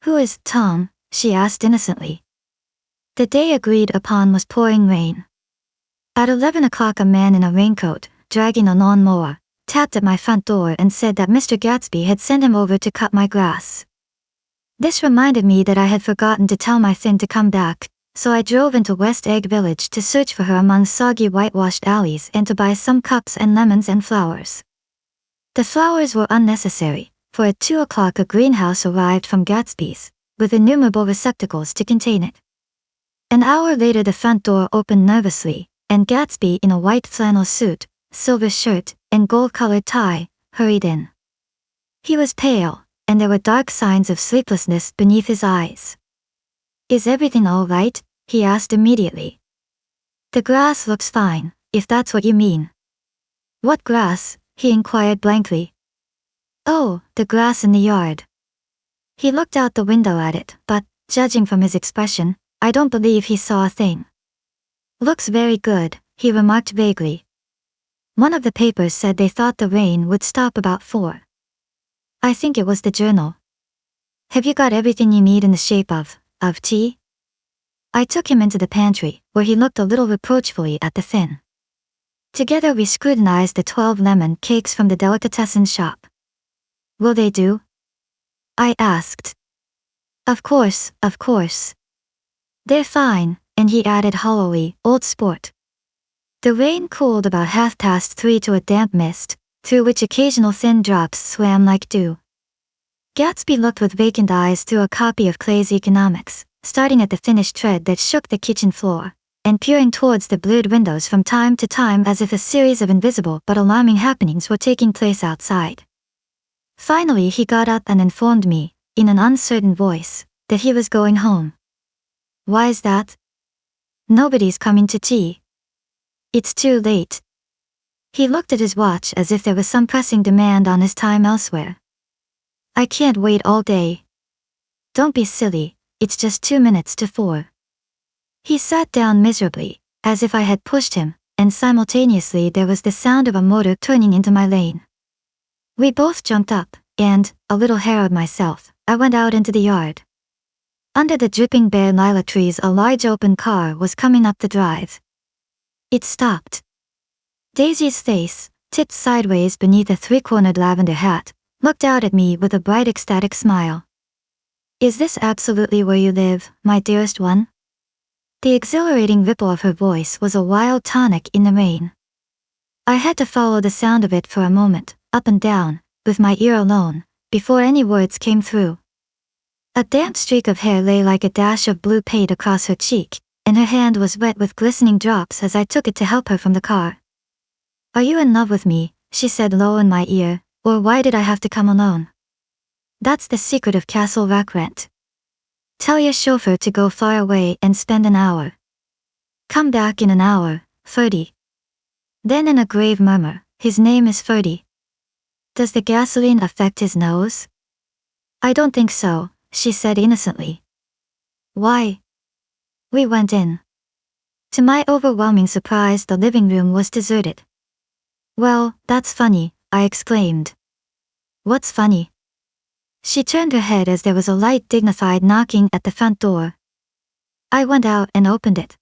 "Who is Tom?" she asked innocently. The day agreed upon was pouring rain. At 11 o'clock a man in a raincoat, dragging a lawn mower, tapped at my front door and said that Mr. Gatsby had sent him over to cut my grass. This reminded me that I had forgotten to tell my Thin to come back, so I drove into West Egg Village to search for her among soggy whitewashed alleys and to buy some cups and lemons and flowers. The flowers were unnecessary, for at 2 o'clock a greenhouse arrived from Gatsby's, with innumerable receptacles to contain it. An hour later the front door opened nervously, and Gatsby in a white flannel suit, silver shirt, and gold-colored tie, hurried in. He was pale, and there were dark signs of sleeplessness beneath his eyes. "Is everything all right?" he asked immediately. The grass looks fine, if that's what you mean. What grass? He inquired blankly. Oh, the grass in the yard. He looked out the window at it, but, judging from his expression, I don't believe he saw a thing. Looks very good, he remarked vaguely. One of the papers said they thought the rain would stop about 4. I think it was the Journal. Have you got everything you need in the shape of tea? I took him into the pantry, where he looked a little reproachfully at the thin. Together we scrutinized the 12 lemon cakes from the delicatessen shop. Will they do? I asked. Of course, of course. They're fine, and he added hollowly, old sport. The rain cooled about 3:30 to a damp mist, through which occasional thin drops swam like dew. Gatsby looked with vacant eyes through a copy of Clay's Economics, starting at the finished tread that shook the kitchen floor, and peering towards the blurred windows from time to time as if a series of invisible but alarming happenings were taking place outside. Finally he got up and informed me, in an uncertain voice, that he was going home. Why's that? Nobody's coming to tea. It's too late. He looked at his watch as if there was some pressing demand on his time elsewhere. I can't wait all day. Don't be silly, it's just 2 minutes to 4. He sat down miserably, as if I had pushed him, and simultaneously there was the sound of a motor turning into my lane. We both jumped up, and, a little harrowed myself, I went out into the yard. Under the dripping bare lilac trees a large open car was coming up the drive. It stopped. Daisy's face, tipped sideways beneath a 3-cornered lavender hat, looked out at me with a bright ecstatic smile. Is this absolutely where you live, my dearest one? The exhilarating ripple of her voice was a wild tonic in the rain. I had to follow the sound of it for a moment, up and down, with my ear alone, before any words came through. A damp streak of hair lay like a dash of blue paint across her cheek, and her hand was wet with glistening drops as I took it to help her from the car. Are you in love with me? She said low in my ear, or why did I have to come alone? That's the secret of Castle Rock Rent. Tell your chauffeur to go far away and spend an hour. Come back in an hour, Ferdy. Then in a grave murmur, his name is Ferdy. Does the gasoline affect his nose? I don't think so, she said innocently. Why? We went in. To my overwhelming surprise, the living room was deserted. Well, that's funny, I exclaimed. What's funny? She turned her head as there was a light dignified knocking at the front door. I went out and opened it.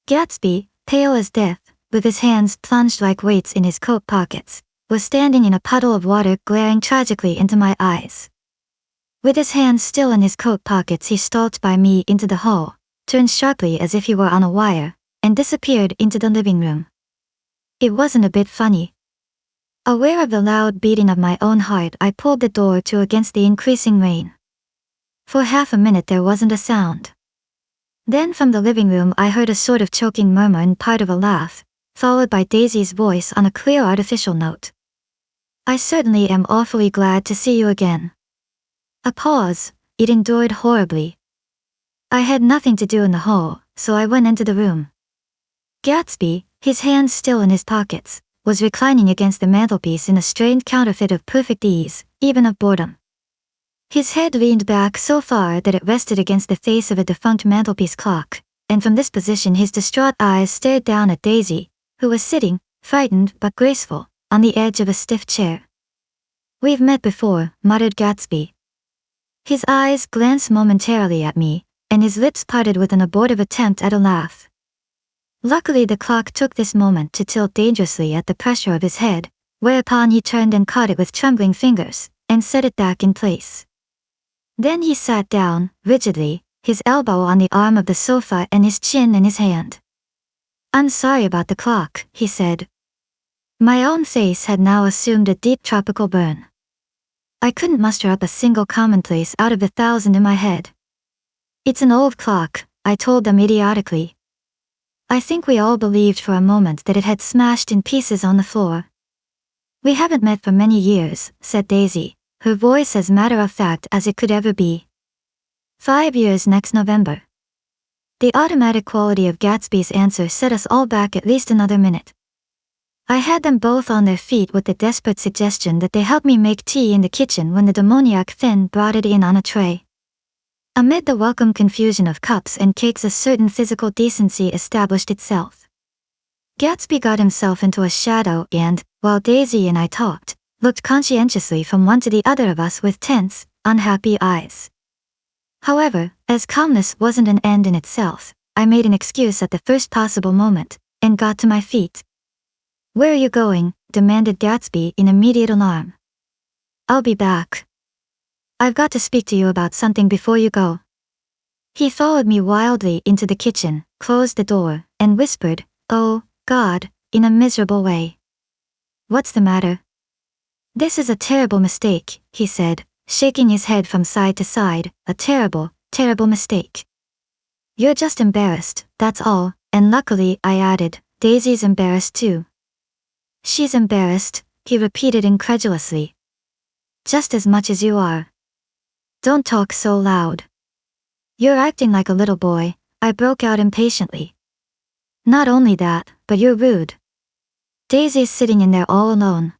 Gatsby, pale as death, with his hands plunged like weights in his coat pockets, was standing in a puddle of water glaring tragically into my eyes. With his hands still in his coat pockets he stalked by me into the hall, turned sharply as if he were on a wire, and disappeared into the living room. It wasn't a bit funny. Aware of the loud beating of my own heart, I pulled the door to against the increasing rain. For half a minute there wasn't a sound. Then from the living room I heard a sort of choking murmur and part of a laugh, followed by Daisy's voice on a clear artificial note. I certainly am awfully glad to see you again. A pause. It endured horribly. I had nothing to do in the hall, so I went into the room. Gatsby, his hands still in his pockets, was reclining against the mantelpiece in a strained counterfeit of perfect ease, even of boredom. His head leaned back so far that it rested against the face of a defunct mantelpiece clock, and from this position his distraught eyes stared down at Daisy, who was sitting, frightened but graceful, on the edge of a stiff chair. We've met before, muttered Gatsby. His eyes glanced momentarily at me, and his lips parted with an abortive attempt at a laugh. Luckily the clock took this moment to tilt dangerously at the pressure of his head, whereupon he turned and caught it with trembling fingers, and set it back in place. Then he sat down, rigidly, his elbow on the arm of the sofa and his chin in his hand. I'm sorry about the clock, he said. My own face had now assumed a deep tropical burn. I couldn't muster up a single commonplace out of the 1,000 in my head. It's an old clock, I told them idiotically. I think we all believed for a moment that it had smashed in pieces on the floor. We haven't met for many years, said Daisy, her voice as matter-of-fact as it could ever be. 5 years next November. The automatic quality of Gatsby's answer set us all back at least another minute. I had them both on their feet with the desperate suggestion that they help me make tea in the kitchen when the demoniac Finn brought it in on a tray. Amid the welcome confusion of cups and cakes, a certain physical decency established itself. Gatsby got himself into a shadow and, while Daisy and I talked, looked conscientiously from one to the other of us with tense, unhappy eyes. However, as calmness wasn't an end in itself, I made an excuse at the first possible moment, and got to my feet. "Where are you going?" demanded Gatsby in immediate alarm. "I'll be back. I've got to speak to you about something before you go." He followed me wildly into the kitchen, closed the door, and whispered, "Oh, God," in a miserable way. "What's the matter?" "This is a terrible mistake," he said, shaking his head from side to side. "A terrible, terrible mistake. You're just embarrassed, that's all, and luckily," I added, "Daisy's embarrassed too." "She's embarrassed," he repeated incredulously. "Just as much as you are." "Don't talk so loud. You're acting like a little boy," I broke out impatiently. "Not only that, but you're rude. Daisy's sitting in there all alone."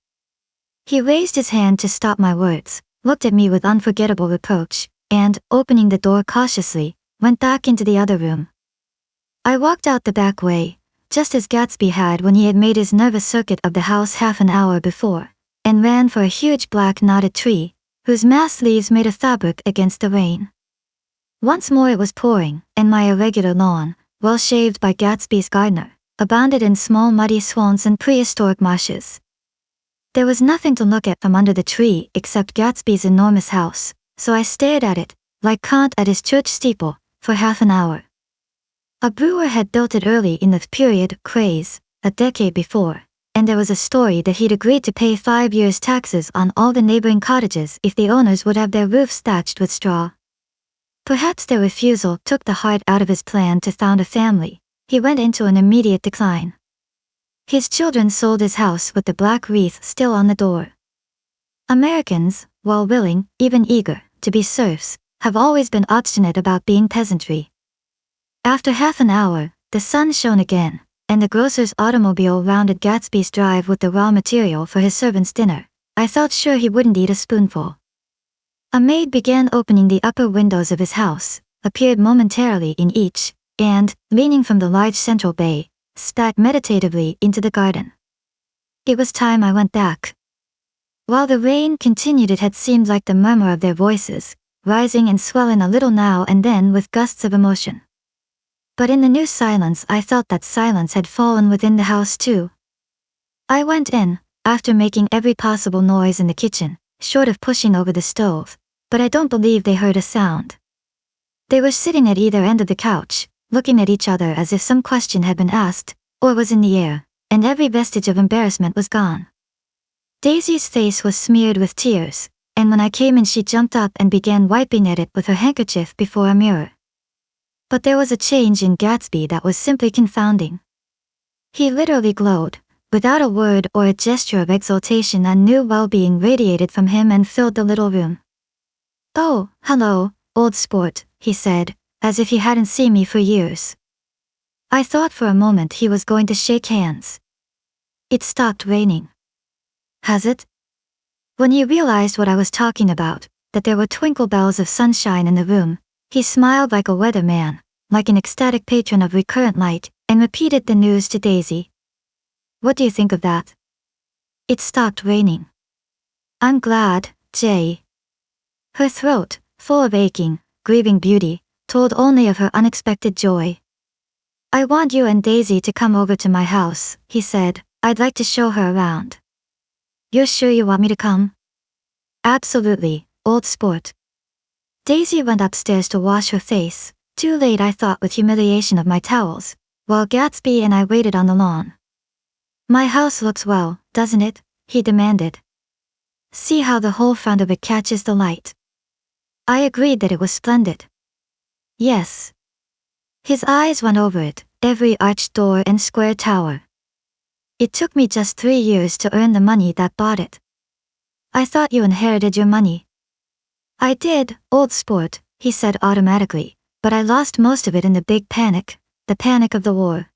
He raised his hand to stop my words, looked at me with unforgettable reproach, and, opening the door cautiously, went back into the other room. I walked out the back way, just as Gatsby had when he had made his nervous circuit of the house half an hour before, and ran for a huge black knotted tree, whose massed leaves made a fabric against the rain. Once more it was pouring, and my irregular lawn, well shaved by Gatsby's gardener, abounded in small muddy swamps and prehistoric marshes. There was nothing to look at from under the tree except Gatsby's enormous house, so I stared at it, like Kant at his church steeple, for half an hour. A brewer had built it early in the period craze, a decade before, and there was a story that he'd agreed to pay 5 years' taxes on all the neighboring cottages if the owners would have their roofs thatched with straw. Perhaps their refusal took the heart out of his plan to found a family. He went into an immediate decline. His children sold his house with the black wreath still on the door. Americans, while willing, even eager, to be serfs, have always been obstinate about being peasantry. After half an hour, the sun shone again, and the grocer's automobile rounded Gatsby's drive with the raw material for his servant's dinner. I felt sure he wouldn't eat a spoonful. A maid began opening the upper windows of his house, appeared momentarily in each, and, leaning from the large central bay, spat meditatively into the garden. It was time I went back. While the rain continued, it had seemed like the murmur of their voices, rising and swelling a little now and then with gusts of emotion. But in the new silence I felt that silence had fallen within the house too. I went in, after making every possible noise in the kitchen, short of pushing over the stove, but I don't believe they heard a sound. They were sitting at either end of the couch, looking at each other as if some question had been asked, or was in the air, and every vestige of embarrassment was gone. Daisy's face was smeared with tears, and when I came in she jumped up and began wiping at it with her handkerchief before a mirror. But there was a change in Gatsby that was simply confounding. He literally glowed. Without a word or a gesture of exultation, a new well-being radiated from him and filled the little room. "Oh, hello, old sport," he said, as if he hadn't seen me for years. I thought for a moment he was going to shake hands. "It stopped raining." "Has it?" When he realized what I was talking about, that there were twinkle bells of sunshine in the room, he smiled like a weatherman, like an ecstatic patron of recurrent light, and repeated the news to Daisy. "What do you think of that?" "It stopped raining." "I'm glad, Jay." Her throat, full of aching, grieving beauty, told only of her unexpected joy. "I want you and Daisy to come over to my house," he said. "I'd like to show her around." "You're sure you want me to come?" "Absolutely, old sport." Daisy went upstairs to wash her face, too late I thought with humiliation of my towels, while Gatsby and I waited on the lawn. "My house looks well, doesn't it?" he demanded. "See how the whole front of it catches the light." I agreed that it was splendid. "Yes." His eyes went over it, every arched door and square tower. "It took me just 3 years to earn the money that bought it." "I thought you inherited your money." "I did, old sport," he said automatically, but I lost most of it in the big panic, the panic of the war.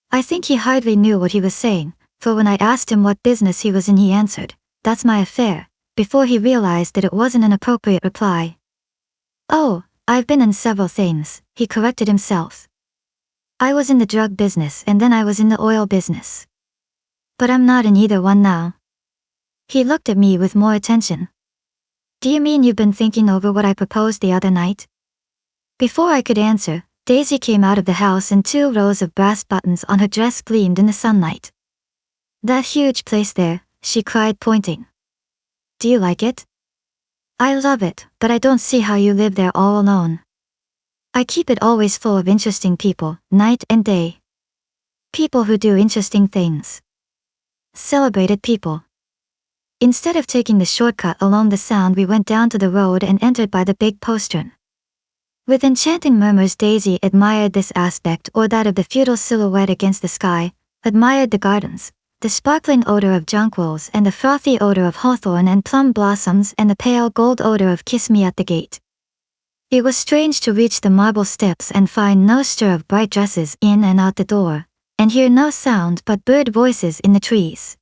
I think he hardly knew what he was saying, for when I asked him what business he was in he answered, "That's my affair," before he realized that it wasn't an appropriate reply. "Oh, I've been in several things," he corrected himself. "I was in the drug business and then I was in the oil business. But I'm not in either one now." He looked at me with more attention. "Do you mean you've been thinking over what I proposed the other night?" Before I could answer, Daisy came out of the house and 2 rows of brass buttons on her dress gleamed in the sunlight. "That huge place there," she cried, pointing. "Do you like it?" "I love it, but I don't see how you live there all alone. I keep it always full of interesting people, night and day. People who do interesting things. Celebrated people." Instead of taking the shortcut along the Sound, we went down to the road and entered by the big postern. With enchanting murmurs, Daisy admired this aspect or that of the feudal silhouette against the sky, admired the gardens, the sparkling odor of jonquils and the frothy odor of hawthorn and plum blossoms and the pale gold odor of kiss me at the gate. It was strange to reach the marble steps and find no stir of bright dresses in and out the door, and hear no sound but bird voices in the trees.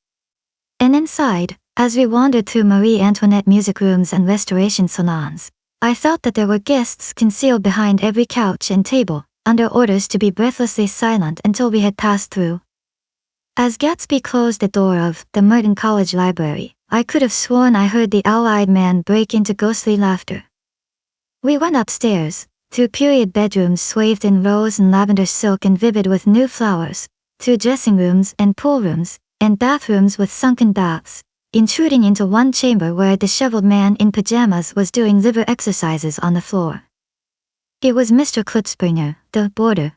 And inside, as we wandered through Marie Antoinette music rooms and restoration salons, I felt that there were guests concealed behind every couch and table, under orders to be breathlessly silent until we had passed through. As Gatsby closed the door of the Merton College Library, I could have sworn I heard the owl-eyed man break into ghostly laughter. We went upstairs, through period bedrooms swathed in rose and lavender silk and vivid with new flowers, through dressing rooms and pool rooms, and bathrooms with sunken baths, intruding into one chamber where a disheveled man in pajamas was doing liver exercises on the floor. It was Mr. Klutzbringer, the boarder.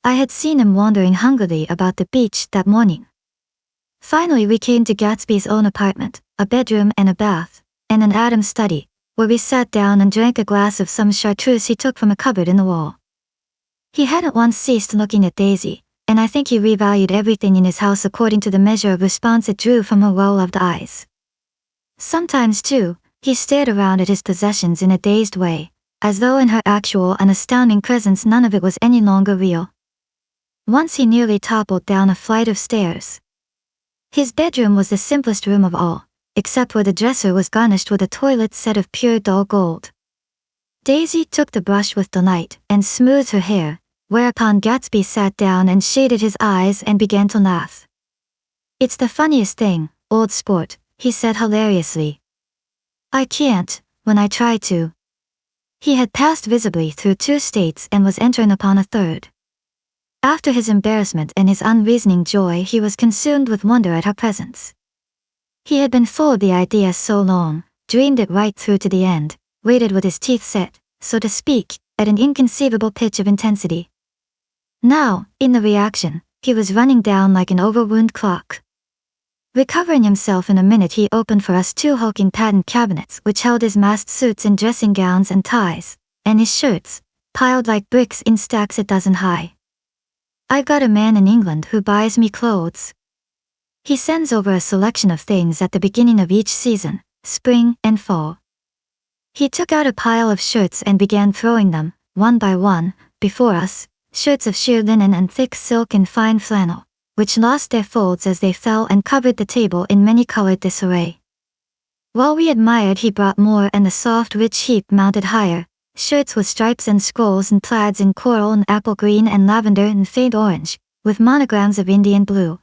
I had seen him wandering hungrily about the beach that morning. Finally we came to Gatsby's own apartment, a bedroom and a bath, and an Adam's study, where we sat down and drank a glass of some chartreuse he took from a cupboard in the wall. He hadn't once ceased looking at Daisy, and I think he revalued everything in his house according to the measure of response it drew from her well-loved eyes. Sometimes, too, he stared around at his possessions in a dazed way, as though in her actual and astounding presence none of it was any longer real. Once he nearly toppled down a flight of stairs. His bedroom was the simplest room of all, except where the dresser was garnished with a toilet set of pure dull gold. Daisy took the brush with delight and smoothed her hair, whereupon Gatsby sat down and shaded his eyes and began to laugh. "It's the funniest thing, old sport," he said hilariously. "I can't, when I try to." He had passed visibly through 2 states and was entering upon a 3rd. After his embarrassment and his unreasoning joy, he was consumed with wonder at her presence. He had been full of the idea so long, dreamed it right through to the end, waited with his teeth set, so to speak, at an inconceivable pitch of intensity. Now, in the reaction, he was running down like an overwound clock. Recovering himself in a minute, he opened for us 2 hulking patent cabinets which held his masked suits and dressing gowns and ties, and his shirts, piled like bricks in stacks a dozen high. "I've got a man in England who buys me clothes. He sends over a selection of things at the beginning of each season, spring and fall." He took out a pile of shirts and began throwing them, one by one, before us, shirts of sheer linen and thick silk and fine flannel, which lost their folds as they fell and covered the table in many-colored disarray. While we admired, he brought more, and the soft, rich heap mounted higher, shirts with stripes and scrolls and plaids in coral and apple green and lavender and faint orange, with monograms of Indian blue.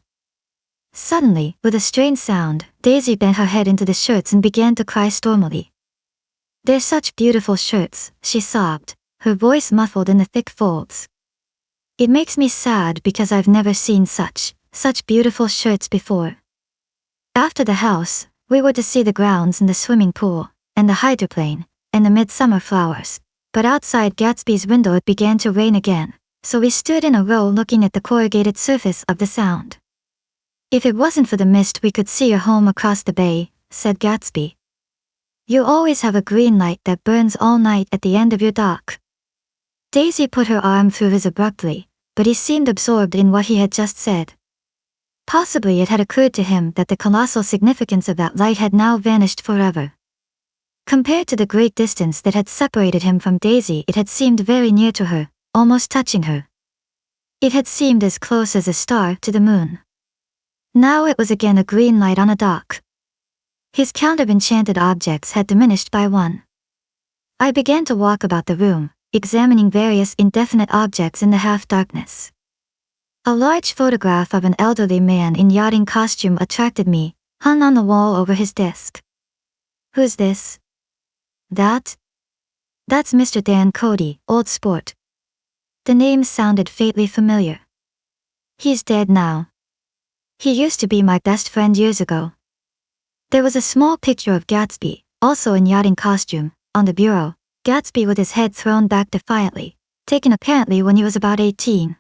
Suddenly, with a strange sound, Daisy bent her head into the shirts and began to cry stormily. "They're such beautiful shirts," she sobbed, her voice muffled in the thick folds. "It makes me sad because I've never seen such beautiful shirts before." After the house, we were to see the grounds and the swimming pool, and the hydroplane, and the midsummer flowers, but outside Gatsby's window it began to rain again, so we stood in a row looking at the corrugated surface of the Sound. "If it wasn't for the mist we could see your home across the bay," said Gatsby. "You always have a green light that burns all night at the end of your dock." Daisy put her arm through his abruptly, but he seemed absorbed in what he had just said. Possibly it had occurred to him that the colossal significance of that light had now vanished forever. Compared to the great distance that had separated him from Daisy, it had seemed very near to her, almost touching her. It had seemed as close as a star to the moon. Now it was again a green light on a dock. His count of enchanted objects had diminished by one. I began to walk about the room, examining various indefinite objects in the half-darkness. A large photograph of an elderly man in yachting costume attracted me, hung on the wall over his desk. "Who's this?" "That's Mr. Dan Cody, old sport." The name sounded faintly familiar. "He's dead now. He used to be my best friend years ago." There was a small picture of Gatsby, also in yachting costume, on the bureau, Gatsby with his head thrown back defiantly, taken apparently when he was about 18.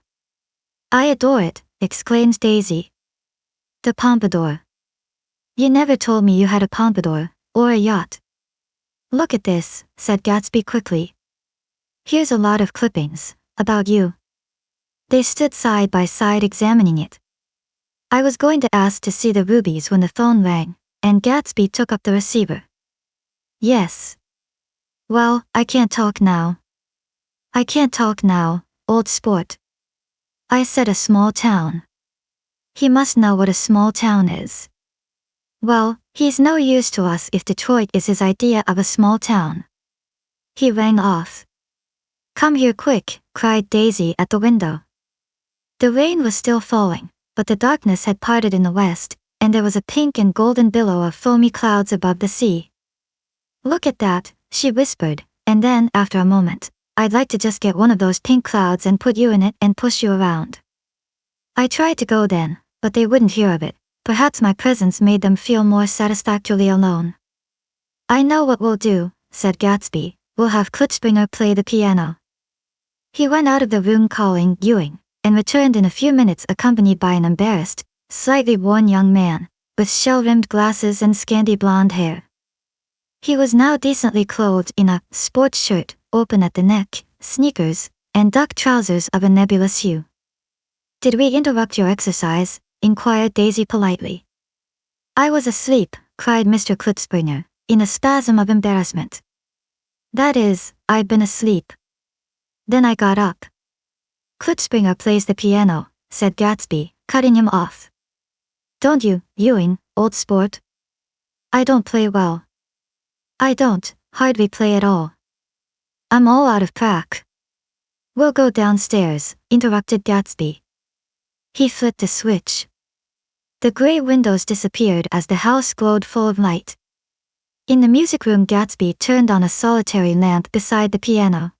"I adore it," exclaimed Daisy. "The pompadour. You never told me you had a pompadour, or a yacht." "Look at this," said Gatsby quickly. "Here's a lot of clippings, about you." They stood side by side examining it. I was going to ask to see the rubies when the phone rang, and Gatsby took up the receiver. "Yes. Well, I can't talk now." "I can't talk now, old sport." I said a small town. He must know what a small town is. Well, he's no use to us if Detroit is his idea of a small town. He rang off. "Come here quick," cried Daisy at the window. The rain was still falling, but the darkness had parted in the west, and there was a pink and golden billow of foamy clouds above the sea. "Look at that," she whispered, and then, after a moment, "I'd like to just get one of those pink clouds and put you in it and push you around." I tried to go then, but they wouldn't hear of it. Perhaps my presence made them feel more satisfactorily alone. "I know what we'll do," said Gatsby. "We'll have Klitzbringer play the piano." He went out of the room calling Ewing, and returned in a few minutes accompanied by an embarrassed, slightly worn young man, with shell-rimmed glasses and scanty blonde hair. He was now decently clothed in a sports shirt, open at the neck, sneakers, and duck trousers of a nebulous hue. "Did we interrupt your exercise?" inquired Daisy politely. "I was asleep," cried Mr. Klitzbringer, in a spasm of embarrassment. "That is, I'd been asleep. Then I got up." "Klitzbringer plays the piano," said Gatsby, cutting him off. "Don't you, Ewing, old sport?" "I don't play well." "I don't, hardly play at all. I'm all out of prac." "We'll go downstairs," interrupted Gatsby. He flipped the switch. The gray windows disappeared as the house glowed full of light. In the music room, Gatsby turned on a solitary lamp beside the piano.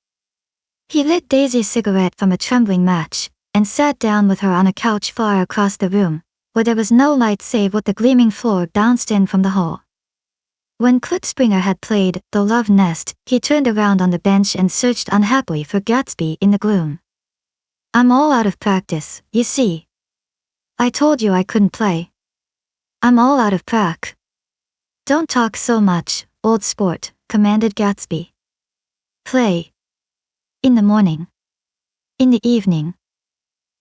He lit Daisy's cigarette from a trembling match, and sat down with her on a couch far across the room, where there was no light save what the gleaming floor bounced in from the hall. When Klitzbringer had played The Love Nest, he turned around on the bench and searched unhappily for Gatsby in the gloom. "I'm all out of practice, you see. I told you I couldn't play. I'm all out of prac." "Don't talk so much, old sport," commanded Gatsby. "Play. In the morning. In the evening.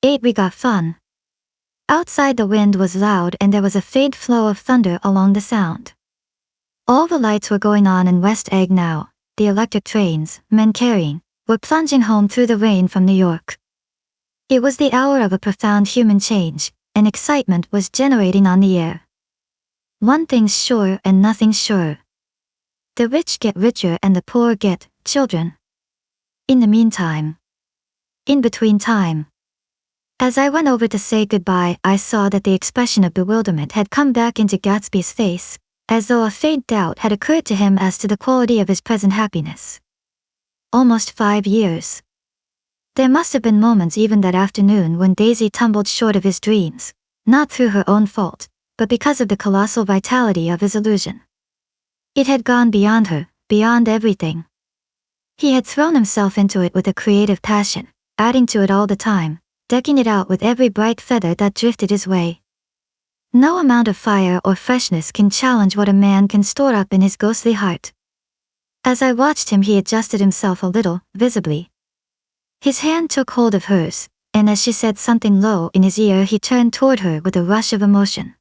8 we got fun." Outside the wind was loud and there was a faint flow of thunder along the sound. All the lights were going on in West Egg now. The electric trains, men carrying, were plunging home through the rain from New York. It was the hour of a profound human change, and excitement was generating on the air. One thing's sure and nothing's sure. The rich get richer and the poor get children. In the meantime. In between time. As I went over to say goodbye, I saw that the expression of bewilderment had come back into Gatsby's face, as though a faint doubt had occurred to him as to the quality of his present happiness. Almost 5 years. There must have been moments even that afternoon when Daisy tumbled short of his dreams, not through her own fault, but because of the colossal vitality of his illusion. It had gone beyond her, beyond everything. He had thrown himself into it with a creative passion, adding to it all the time, decking it out with every bright feather that drifted his way. No amount of fire or freshness can challenge what a man can store up in his ghostly heart. As I watched him, he adjusted himself a little, visibly. His hand took hold of hers, and as she said something low in his ear, he turned toward her with a rush of emotion.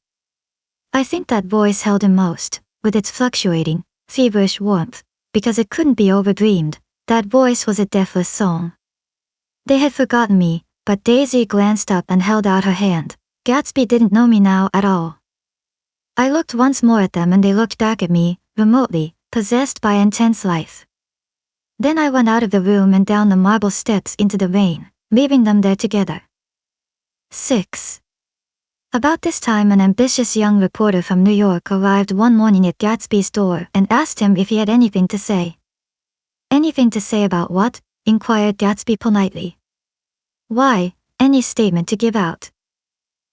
I think that voice held him most, with its fluctuating, feverish warmth, because it couldn't be overdreamed. That voice was a deathless song. They had forgotten me, but Daisy glanced up and held out her hand. Gatsby didn't know me now at all. I looked once more at them and they looked back at me, remotely, possessed by intense life. Then I went out of the room and down the marble steps into the rain, leaving them there together. 6. About this time an ambitious young reporter from New York arrived one morning at Gatsby's door and asked him if he had anything to say. Anything to say about what? Inquired Gatsby politely. Why, any statement to give out.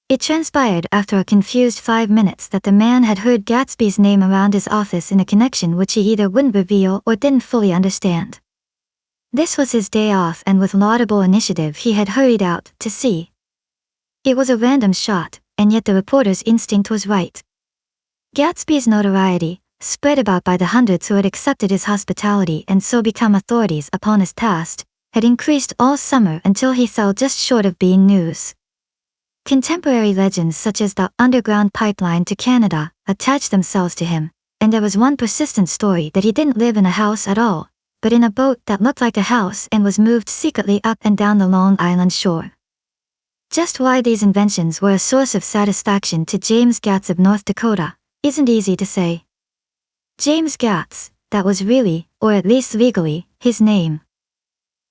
It transpired after a confused 5 minutes that the man had heard Gatsby's name around his office in a connection which he either wouldn't reveal or didn't fully understand. This was his day off and with laudable initiative he had hurried out to see. It was a random shot, and yet the reporter's instinct was right. Gatsby's notoriety, spread about by the hundreds who had accepted his hospitality and so become authorities upon his past, had increased all summer until he fell just short of being news. Contemporary legends such as the underground pipeline to Canada attached themselves to him, and there was one persistent story that he didn't live in a house at all, but in a boat that looked like a house and was moved secretly up and down the Long Island shore. Just why these inventions were a source of satisfaction to James Gatz of North Dakota isn't easy to say. James Gatz, that was really, or at least legally, his name.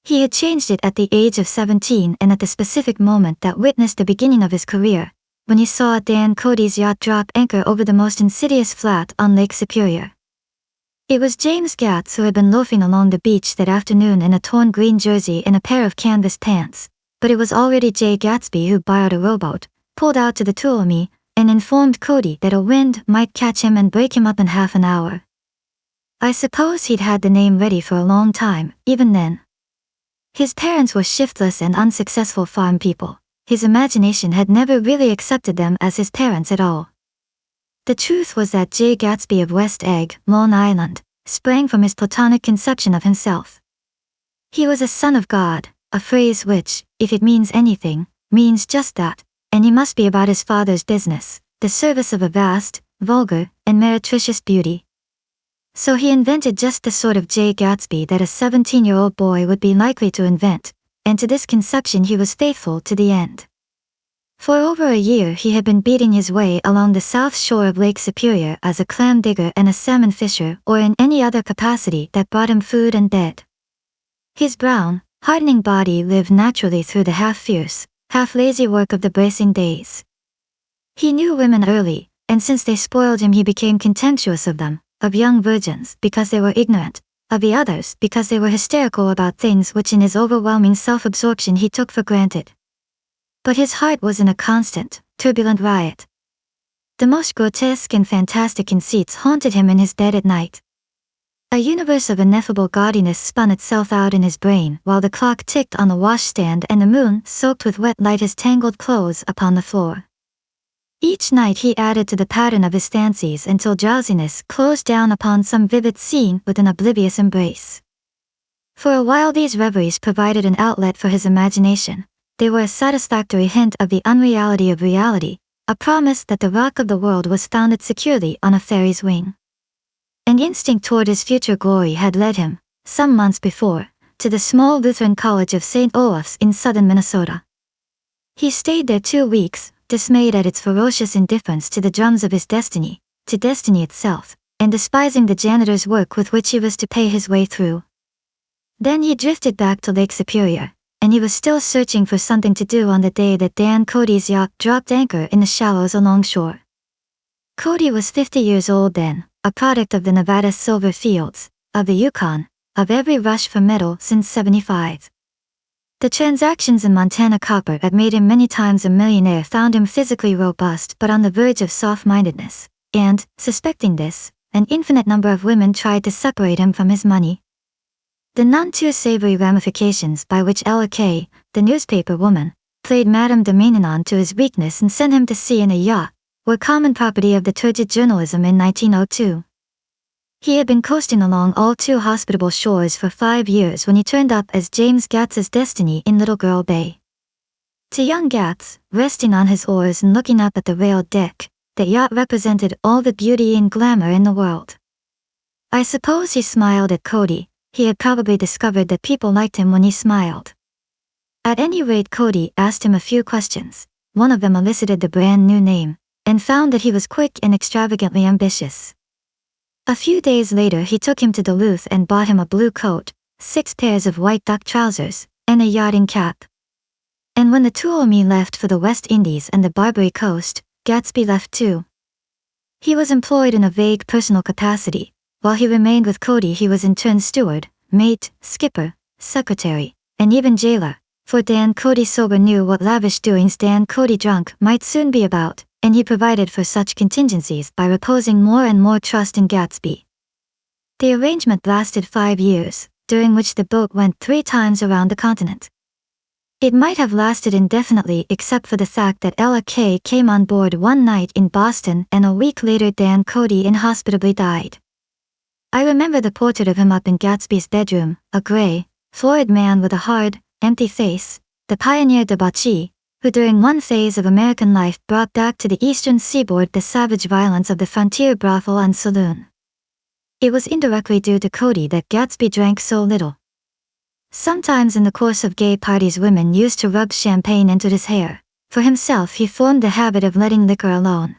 He had changed it at the age of 17 and at the specific moment that witnessed the beginning of his career, when he saw Dan Cody's yacht drop anchor over the most insidious flat on Lake Superior. It was James Gatz who had been loafing along the beach that afternoon in a torn green jersey and a pair of canvas pants, but it was already Jay Gatsby who borrowed a rowboat, pulled out to the Tuolumne, and informed Cody that a wind might catch him and break him up in half an hour. I suppose he'd had the name ready for a long time, even then. His parents were shiftless and unsuccessful farm people. His imagination had never really accepted them as his parents at all. The truth was that Jay Gatsby of West Egg, Long Island, sprang from his platonic conception of himself. He was a son of God, a phrase which, if it means anything, means just that, and he must be about his father's business, the service of a vast, vulgar, and meretricious beauty. So he invented just the sort of Jay Gatsby that a 17-year-old boy would be likely to invent, and to this conception he was faithful to the end. For over a year he had been beating his way along the south shore of Lake Superior as a clam digger and a salmon fisher or in any other capacity that brought him food and bed. His brown, hardening body lived naturally through the half-fierce, half-lazy work of the bracing days. He knew women early, and since they spoiled him he became contemptuous of them, of young virgins because they were ignorant, of the others because they were hysterical about things which in his overwhelming self-absorption he took for granted. But his heart was in a constant, turbulent riot. The most grotesque and fantastic conceits haunted him in his bed at night. A universe of ineffable gaudiness spun itself out in his brain while the clock ticked on the washstand and the moon soaked with wet light his tangled clothes upon the floor. Each night he added to the pattern of his fancies until drowsiness closed down upon some vivid scene with an oblivious embrace. For a while these reveries provided an outlet for his imagination. They were a satisfactory hint of the unreality of reality, a promise that the rock of the world was founded securely on a fairy's wing. An instinct toward his future glory had led him, some months before, to the small Lutheran college of St. Olaf's in southern Minnesota. He stayed there 2 weeks, dismayed at its ferocious indifference to the drums of his destiny, to destiny itself, and despising the janitor's work with which he was to pay his way through. Then he drifted back to Lake Superior, and he was still searching for something to do on the day that Dan Cody's yacht dropped anchor in the shallows alongshore. Cody was 50 years old then, a product of the Nevada silver fields, of the Yukon, of every rush for metal since '75. The transactions in Montana copper that made him many times a millionaire found him physically robust but on the verge of soft-mindedness, and, suspecting this, an infinite number of women tried to separate him from his money. The none-too-savory ramifications by which Ella Kay, the newspaper woman, played Madame de Maintenon to his weakness and sent him to sea in a yacht, were common property of the turgid journalism in 1902. He had been coasting along all too hospitable shores for 5 years when he turned up as James Gatz's destiny in Little Girl Bay. To young Gatz, resting on his oars and looking up at the railed deck, the yacht represented all the beauty and glamour in the world. I suppose he smiled at Cody. He had probably discovered that people liked him when he smiled. At any rate, Cody asked him a few questions. One of them elicited the brand new name, and found that he was quick and extravagantly ambitious. A few days later he took him to Duluth and bought him a blue coat, 6 pairs of white duck trousers, and a yachting cap. And when the Tuolumne left for the West Indies and the Barbary Coast, Gatsby left too. He was employed in a vague personal capacity. While he remained with Cody, he was in turn steward, mate, skipper, secretary, and even jailer. For Dan Cody sober knew what lavish doings Dan Cody drunk might soon be about, and he provided for such contingencies by reposing more and more trust in Gatsby. The arrangement lasted 5 years, during which the boat went 3 times around the continent. It might have lasted indefinitely except for the fact that Ella Kay came on board one night in Boston and a week later Dan Cody inhospitably died. I remember the portrait of him up in Gatsby's bedroom, a gray, florid man with a hard, empty face, the pioneer debauchee, who during one phase of American life brought back to the eastern seaboard the savage violence of the frontier brothel and saloon. It was indirectly due to Cody that Gatsby drank so little. Sometimes in the course of gay parties women used to rub champagne into his hair. For himself he formed the habit of letting liquor alone.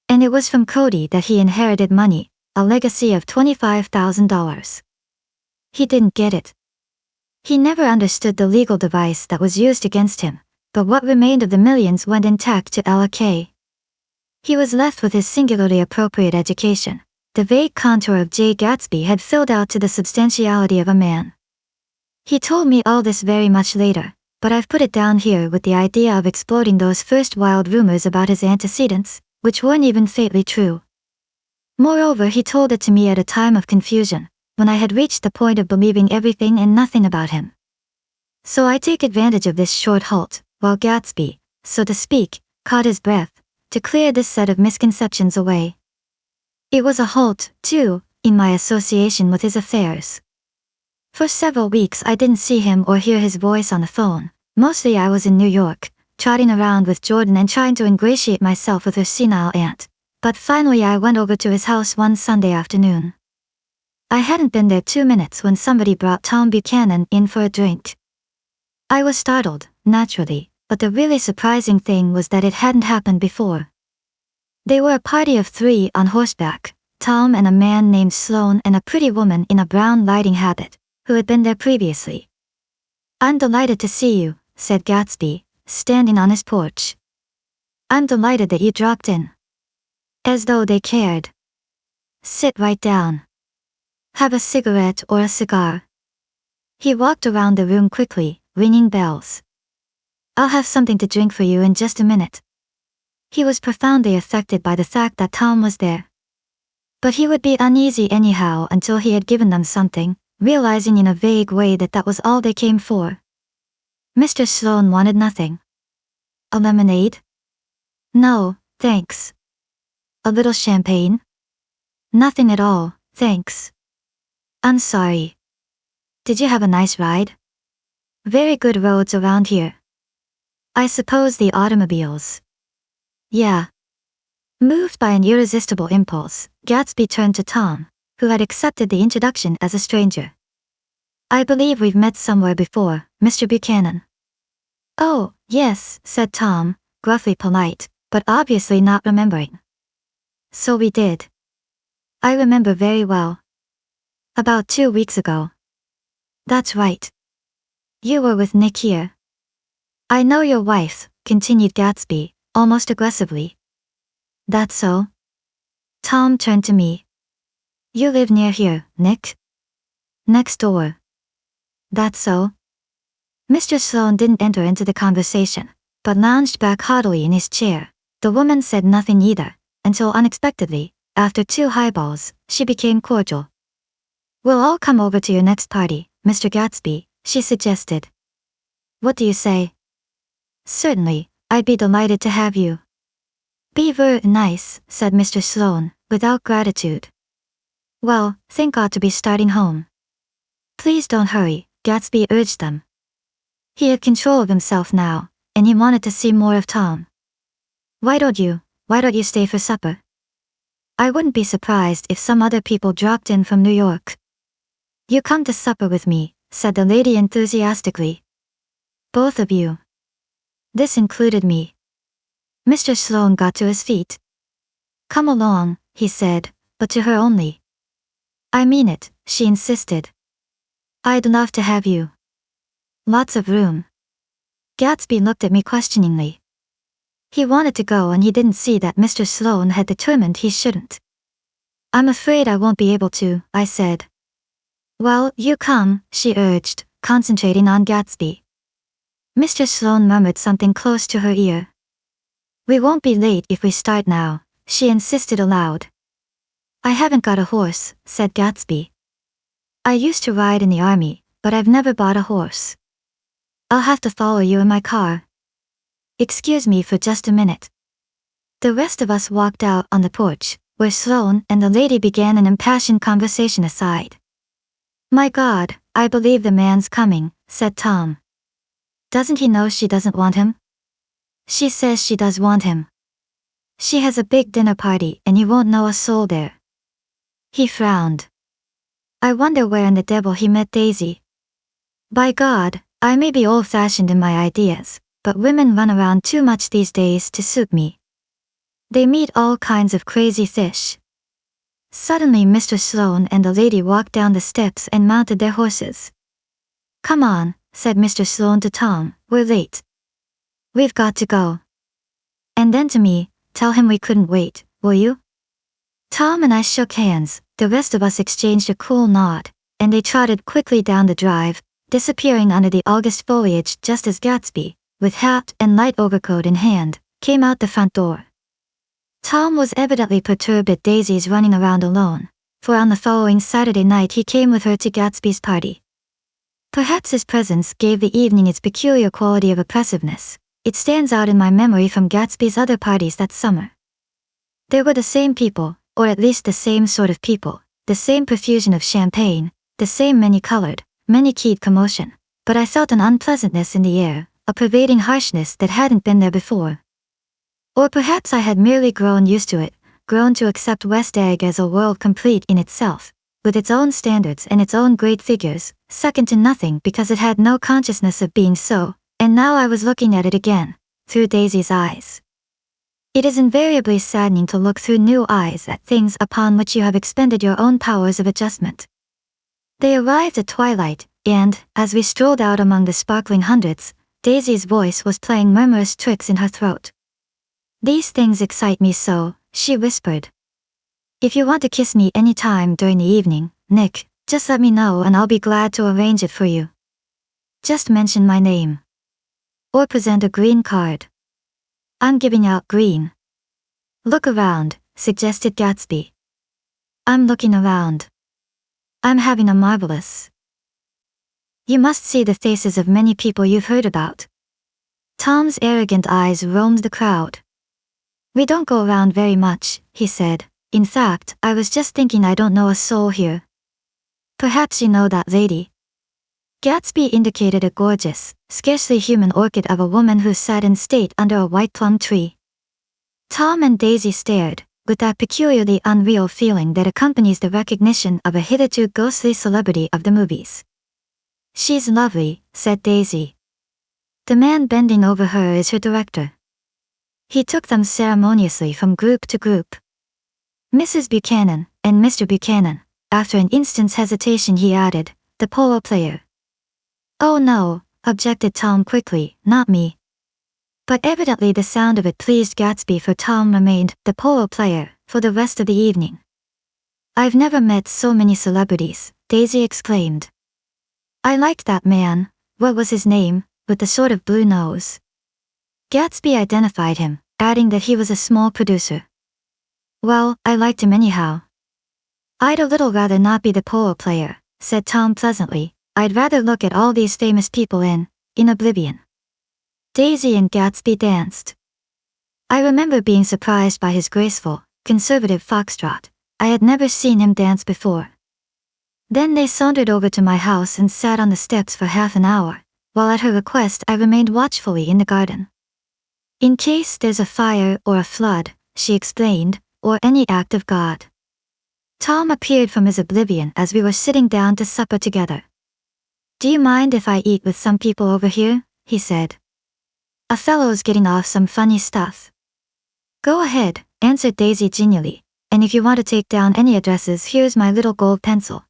And it was from Cody that he inherited money, a legacy of $25,000. He didn't get it. He never understood the legal device that was used against him, but what remained of the millions went intact to Ella Kay. He was left with his singularly appropriate education. The vague contour of Jay Gatsby had filled out to the substantiality of a man. He told me all this very much later, but I've put it down here with the idea of exploding those first wild rumors about his antecedents, which weren't even faintly true. Moreover, he told it to me at a time of confusion, when I had reached the point of believing everything and nothing about him. So I take advantage of this short halt, while Gatsby, so to speak, caught his breath, to clear this set of misconceptions away. It was a halt, too, in my association with his affairs. For several weeks I didn't see him or hear his voice on the phone. Mostly I was in New York, trotting around with Jordan and trying to ingratiate myself with her senile aunt. But finally I went over to his house one Sunday afternoon. I hadn't been there 2 minutes when somebody brought Tom Buchanan in for a drink. I was startled, naturally, but the really surprising thing was that it hadn't happened before. They were a party of 3 on horseback, Tom and a man named Sloan and a pretty woman in a brown riding habit, who had been there previously. "I'm delighted to see you," said Gatsby, standing on his porch. "I'm delighted that you dropped in." As though they cared. "Sit right down. Have a cigarette or a cigar?" He walked around the room quickly, ringing bells. "I'll have something to drink for you in just a minute." He was profoundly affected by the fact that Tom was there. But he would be uneasy anyhow until he had given them something, realizing in a vague way that that was all they came for. Mr. Sloan wanted nothing. "A lemonade?" "No, thanks." "A little champagne?" "Nothing at all, thanks." "I'm sorry. Did you have a nice ride?" "Very good roads around here." "I suppose the automobiles." "Yeah." Moved by an irresistible impulse, Gatsby turned to Tom, who had accepted the introduction as a stranger. "I believe we've met somewhere before, Mr. Buchanan." "Oh, yes," said Tom, gruffly polite, but obviously not remembering. "So we did. I remember very well. About 2 weeks ago." "That's right. You were with Nick here." "I know your wife," continued Gatsby, almost aggressively. "That's so?" Tom turned to me. "You live near here, Nick?" "Next door." "That's so?" Mr. Sloan didn't enter into the conversation, but lounged back haughtily in his chair. The woman said nothing either, until unexpectedly, after 2 highballs, she became cordial. "We'll all come over to your next party, Mr. Gatsby," she suggested. "What do you say?" "Certainly, I'd be delighted to have you." "Be very nice," said Mr. Sloan, without gratitude. "Well, think ought to be starting home." "Please don't hurry," Gatsby urged them. He had control of himself now, and he wanted to see more of Tom. Why don't you stay for supper?" I wouldn't be surprised if some other people dropped in from New York. You come to supper with me, said the lady enthusiastically. Both of you. This included me. Mr. Sloane got to his feet. Come along, he said, but to her only. I mean it, she insisted. I'd love to have you. Lots of room. Gatsby looked at me questioningly. He wanted to go and he didn't see that Mr. Sloane had determined he shouldn't. I'm afraid I won't be able to, I said. Well, you come, she urged, concentrating on Gatsby. Mr. Sloane murmured something close to her ear. We won't be late if we start now, she insisted aloud. I haven't got a horse, said Gatsby. I used to ride in the army, but I've never bought a horse. I'll have to follow you in my car. Excuse me for just a minute. The rest of us walked out on the porch, where Sloane and the lady began an impassioned conversation aside. My God, I believe the man's coming, said Tom. Doesn't he know she doesn't want him? She says she does want him. She has a big dinner party and you won't know a soul there. He frowned. I wonder where in the devil he met Daisy. By God, I may be old-fashioned in my ideas, but women run around too much these days to suit me. They meet all kinds of crazy fish. Suddenly Mr. Sloane and the lady walked down the steps and mounted their horses. Come on, said Mr. Sloane to Tom, we're late. We've got to go. And then to me, tell him we couldn't wait, will you? Tom and I shook hands, the rest of us exchanged a cool nod, and they trotted quickly down the drive, disappearing under the August foliage just as Gatsby, with hat and light overcoat in hand, came out the front door. Tom was evidently perturbed at Daisy's running around alone, for on the following Saturday night he came with her to Gatsby's party. Perhaps his presence gave the evening its peculiar quality of oppressiveness. It stands out in my memory from Gatsby's other parties that summer. There were the same people, or at least the same sort of people, the same profusion of champagne, the same many-colored, many-keyed commotion, but I felt an unpleasantness in the air, a pervading harshness that hadn't been there before. Or perhaps I had merely grown used to it, grown to accept West Egg as a world complete in itself, with its own standards and its own great figures, second to nothing because it had no consciousness of being so, and now I was looking at it again, through Daisy's eyes. It is invariably saddening to look through new eyes at things upon which you have expended your own powers of adjustment. They arrived at twilight, and, as we strolled out among the sparkling hundreds, Daisy's voice was playing murmurous tricks in her throat. These things excite me so, she whispered. If you want to kiss me any time during the evening, Nick, just let me know and I'll be glad to arrange it for you. Just mention my name. Or present a green card. I'm giving out green. Look around, suggested Gatsby. I'm looking around. I'm having a marvelous. You must see the faces of many people you've heard about. Tom's arrogant eyes roamed the crowd. We don't go around very much, he said. In fact, I was just thinking I don't know a soul here. Perhaps you know that lady. Gatsby indicated a gorgeous, scarcely human orchid of a woman who sat in state under a white plum tree. Tom and Daisy stared, with that peculiarly unreal feeling that accompanies the recognition of a hitherto ghostly celebrity of the movies. She's lovely, said Daisy. The man bending over her is her director. He took them ceremoniously from group to group. Mrs. Buchanan, and Mr. Buchanan. After an instant's hesitation he added, the polo player. Oh no, objected Tom quickly, not me. But evidently the sound of it pleased Gatsby, for Tom remained the polo player for the rest of the evening. I've never met so many celebrities, Daisy exclaimed. I liked that man, what was his name, with the sort of blue nose. Gatsby identified him, adding that he was a small producer. Well, I liked him anyhow. I'd a little rather not be the polo player, said Tom pleasantly. I'd rather look at all these famous people in oblivion. Daisy and Gatsby danced. I remember being surprised by his graceful, conservative foxtrot. I had never seen him dance before. Then they sauntered over to my house and sat on the steps for half an hour, while at her request I remained watchfully in the garden. In case there's a fire or a flood, she explained, or any act of God. Tom appeared from his oblivion as we were sitting down to supper together. "Do you mind if I eat with some people over here?" he said. "A fellow's getting off some funny stuff." "Go ahead," answered Daisy genially, "and if you want to take down any addresses, here's my little gold pencil."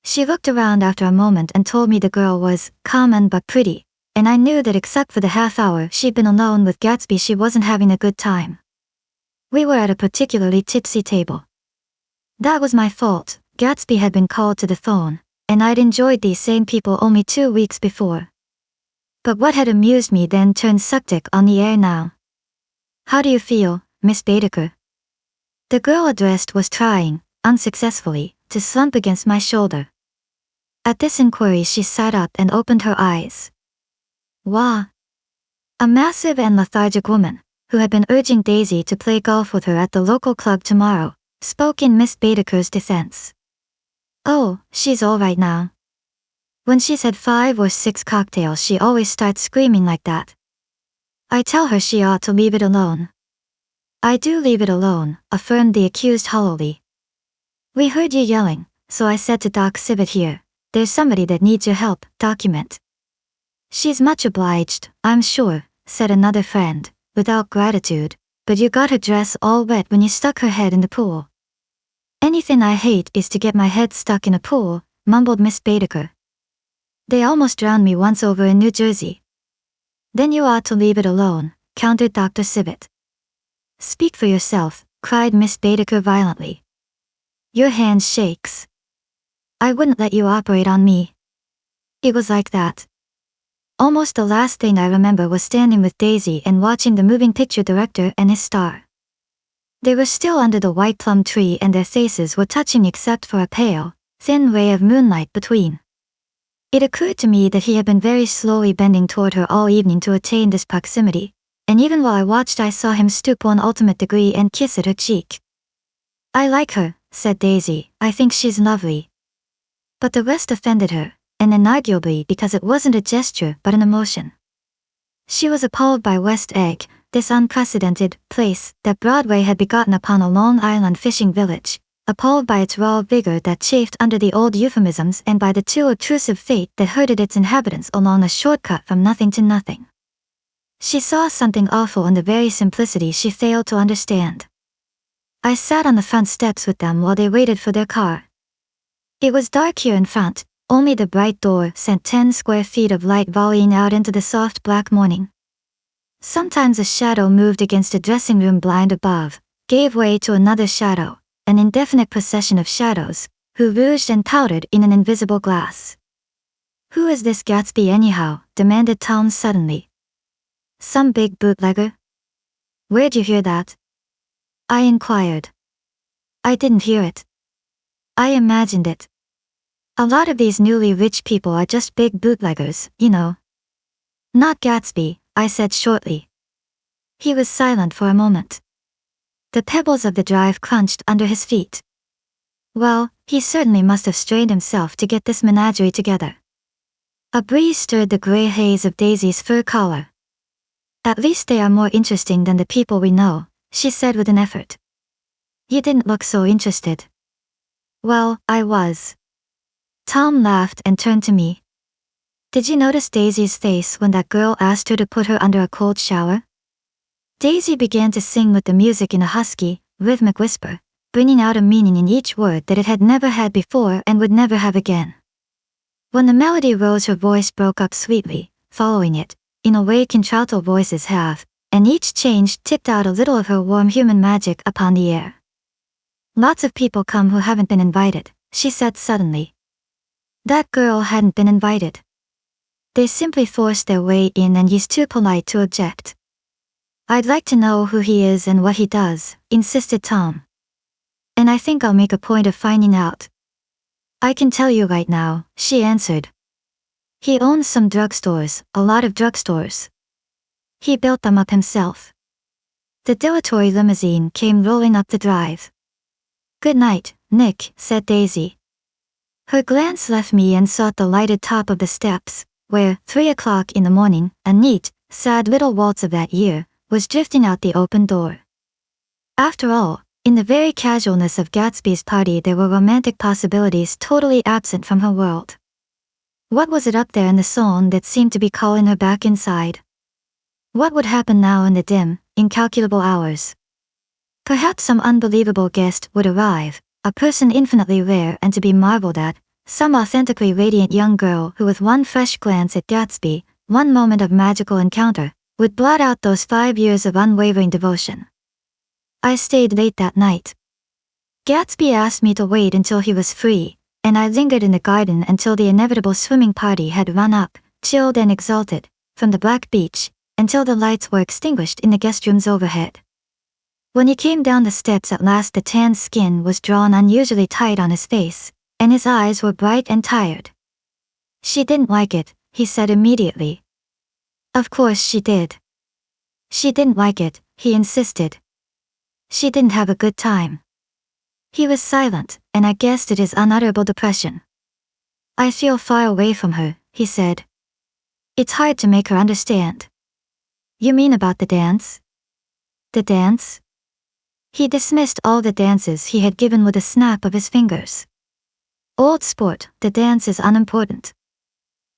She looked around after a moment and told me the girl was common but pretty, and I knew that except for the half hour she'd been alone with Gatsby, she wasn't having a good time. We were at a particularly tipsy table. That was my fault. Gatsby had been called to the phone, and I'd enjoyed these same people only 2 weeks before. But what had amused me then turned suctic on the air now. "How do you feel, Miss Baedeker?" The girl addressed was trying, unsuccessfully, to slump against my shoulder. At this inquiry she sat up and opened her eyes. Wah! A massive and lethargic woman, who had been urging Daisy to play golf with her at the local club tomorrow, spoke in Miss Baedeker's defense. "Oh, she's all right now. When she's had 5 or 6 cocktails she always starts screaming like that. I tell her she ought to leave it alone." "I do leave it alone," affirmed the accused hollowly. "We heard you yelling, so I said to Doc Sibbett here, there's somebody that needs your help, document." "She's much obliged, I'm sure," said another friend, without gratitude, "but you got her dress all wet when you stuck her head in the pool." "Anything I hate is to get my head stuck in a pool," mumbled Miss Baedeker. "They almost drowned me once over in New Jersey." "Then you ought to leave it alone," countered Dr. Sibbett. "Speak for yourself," cried Miss Baedeker violently. "Your hand shakes. I wouldn't let you operate on me." It was like that. Almost the last thing I remember was standing with Daisy and watching the moving picture director and his star. They were still under the white plum tree and their faces were touching except for a pale, thin ray of moonlight between. It occurred to me that he had been very slowly bending toward her all evening to attain this proximity, and even while I watched I saw him stoop one ultimate degree and kiss at her cheek. "I like her," said Daisy, "I think she's lovely." But the rest offended her, and inarguably because it wasn't a gesture but an emotion. She was appalled by West Egg, this unprecedented place that Broadway had begotten upon a Long Island fishing village, appalled by its raw vigor that chafed under the old euphemisms and by the too obtrusive fate that herded its inhabitants along a shortcut from nothing to nothing. She saw something awful in the very simplicity she failed to understand. I sat on the front steps with them while they waited for their car. It was dark here in front, only the bright door sent 10 square feet of light volleying out into the soft black morning. Sometimes a shadow moved against a dressing room blind above, gave way to another shadow, an indefinite procession of shadows, who rouged and powdered in an invisible glass. "Who is this Gatsby anyhow?" demanded Tom suddenly. "Some big bootlegger?" "Where'd you hear that?" I inquired. "I didn't hear it. I imagined it. A lot of these newly rich people are just big bootleggers, you know." "Not Gatsby," I said shortly. He was silent for a moment. The pebbles of the drive crunched under his feet. Well, he certainly must have strained himself to get this menagerie together. A breeze stirred the gray haze of Daisy's fur collar. "At least they are more interesting than the people we know," she said with an effort. "You didn't look so interested." "Well, I was." Tom laughed and turned to me. "Did you notice Daisy's face when that girl asked her to put her under a cold shower?" Daisy began to sing with the music in a husky, rhythmic whisper, bringing out a meaning in each word that it had never had before and would never have again. When the melody rose her voice broke up sweetly, following it, in a way contralto voices have, and each change tipped out a little of her warm human magic upon the air. "Lots of people come who haven't been invited," she said suddenly. That girl hadn't been invited. They simply forced their way in and he's too polite to object. "I'd like to know who he is and what he does," insisted Tom. "And I think I'll make a point of finding out." "I can tell you right now," she answered. "He owns some drugstores, a lot of drugstores. He built them up himself." The dilatory limousine came rolling up the drive. "Good night, Nick," said Daisy. Her glance left me and sought the lighted top of the steps, where, 3 o'clock in the morning, a neat, sad little waltz of that year, was drifting out the open door. After all, In the very casualness of Gatsby's party there were romantic possibilities totally absent from her world. What was it up there in the zone that seemed to be calling her back inside? What would happen now in the dim, incalculable hours? Perhaps some unbelievable guest would arrive, a person infinitely rare and to be marveled at, some authentically radiant young girl who with one fresh glance at Gatsby, one moment of magical encounter, would blot out those 5 years of unwavering devotion. I stayed late that night. Gatsby asked me to wait until he was free, and I lingered in the garden until the inevitable swimming party had run up, chilled and exalted, from the black beach, until the lights were extinguished in the guest rooms overhead. When he came down the steps at last the tanned skin was drawn unusually tight on his face, and his eyes were bright and tired. She didn't like it, he said immediately. Of course she did. She didn't like it, he insisted. She didn't have a good time. He was silent, and I guessed at his unutterable depression. I feel far away from her, he said. It's hard to make her understand. You mean about the dance? The dance? He dismissed all the dances he had given with a snap of his fingers. Old sport, the dance is unimportant.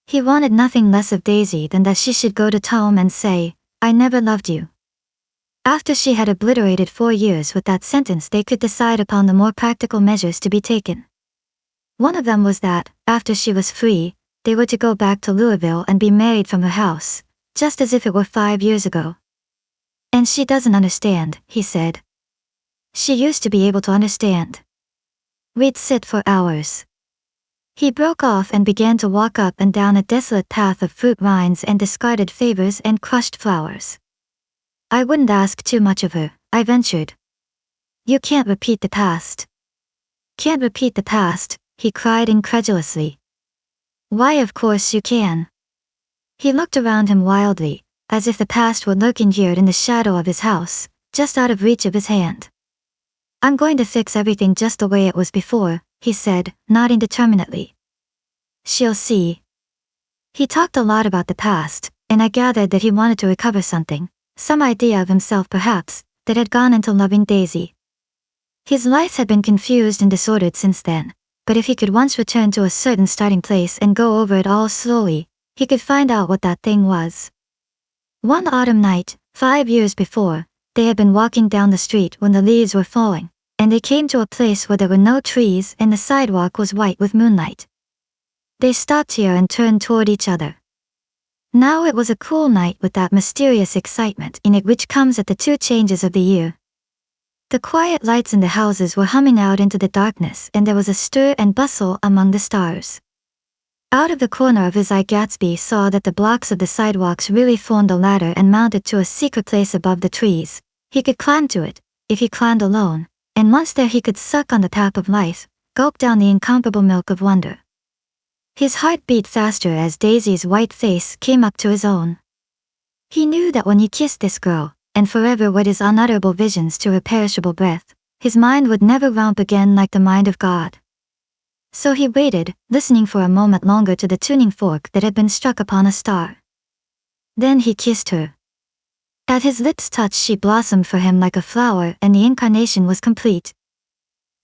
He wanted nothing less of Daisy than that she should go to Tom and say, I never loved you. After she had obliterated 4 years with that sentence they could decide upon the more practical measures to be taken. One of them was that, after she was free, they were to go back to Louisville and be married from her house, just as if it were 5 years ago. And she doesn't understand, he said. She used to be able to understand. We'd sit for hours. He broke off and began to walk up and down a desolate path of fruit rinds and discarded favors and crushed flowers. I wouldn't ask too much of her, I ventured. You can't repeat the past. Can't repeat the past, he cried incredulously. Why, of course you can. He looked around him wildly, as if the past were lurking here in the shadow of his house, just out of reach of his hand. I'm going to fix everything just the way it was before, he said, nodding determinedly. She'll see. He talked a lot about the past, and I gathered that he wanted to recover something. Some idea of himself perhaps, that had gone into loving Daisy. His life had been confused and disordered since then, but if he could once return to a certain starting place and go over it all slowly, he could find out what that thing was. One autumn night, 5 years before, they had been walking down the street when the leaves were falling, and they came to a place where there were no trees and the sidewalk was white with moonlight. They stopped here and turned toward each other. Now it was a cool night with that mysterious excitement in it which comes at the 2 changes of the year. The quiet lights in the houses were humming out into the darkness and there was a stir and bustle among the stars. Out of the corner of his eye Gatsby saw that the blocks of the sidewalks really formed a ladder and mounted to a secret place above the trees. He could climb to it, if he climbed alone, and once there he could suck on the tap of life, gulp down the incomparable milk of wonder. His heart beat faster as Daisy's white face came up to his own. He knew that when he kissed this girl, and forever wed his unutterable visions to her perishable breath, his mind would never romp again like the mind of God. So he waited, listening for a moment longer to the tuning fork that had been struck upon a star. Then he kissed her. At his lips' touch she blossomed for him like a flower and the incarnation was complete.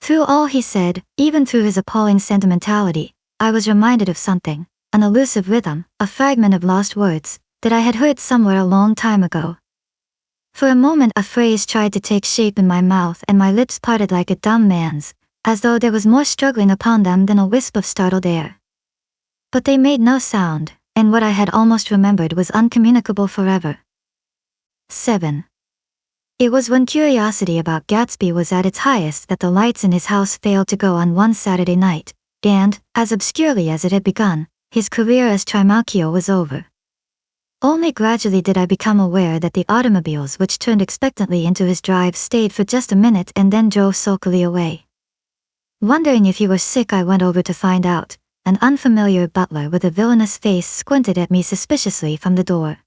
Through all he said, even through his appalling sentimentality, I was reminded of something, an elusive rhythm, a fragment of lost words, that I had heard somewhere a long time ago. For a moment a phrase tried to take shape in my mouth and my lips parted like a dumb man's, as though there was more struggling upon them than a wisp of startled air. But they made no sound, and what I had almost remembered was uncommunicable forever. 7. It was when curiosity about Gatsby was at its highest that the lights in his house failed to go on one Saturday night, and, as obscurely as it had begun, his career as Trimalchio was over. Only gradually did I become aware that the automobiles which turned expectantly into his drive stayed for just a minute and then drove sulkily away. Wondering if he were sick I went over to find out. An unfamiliar butler with a villainous face squinted at me suspiciously from the door.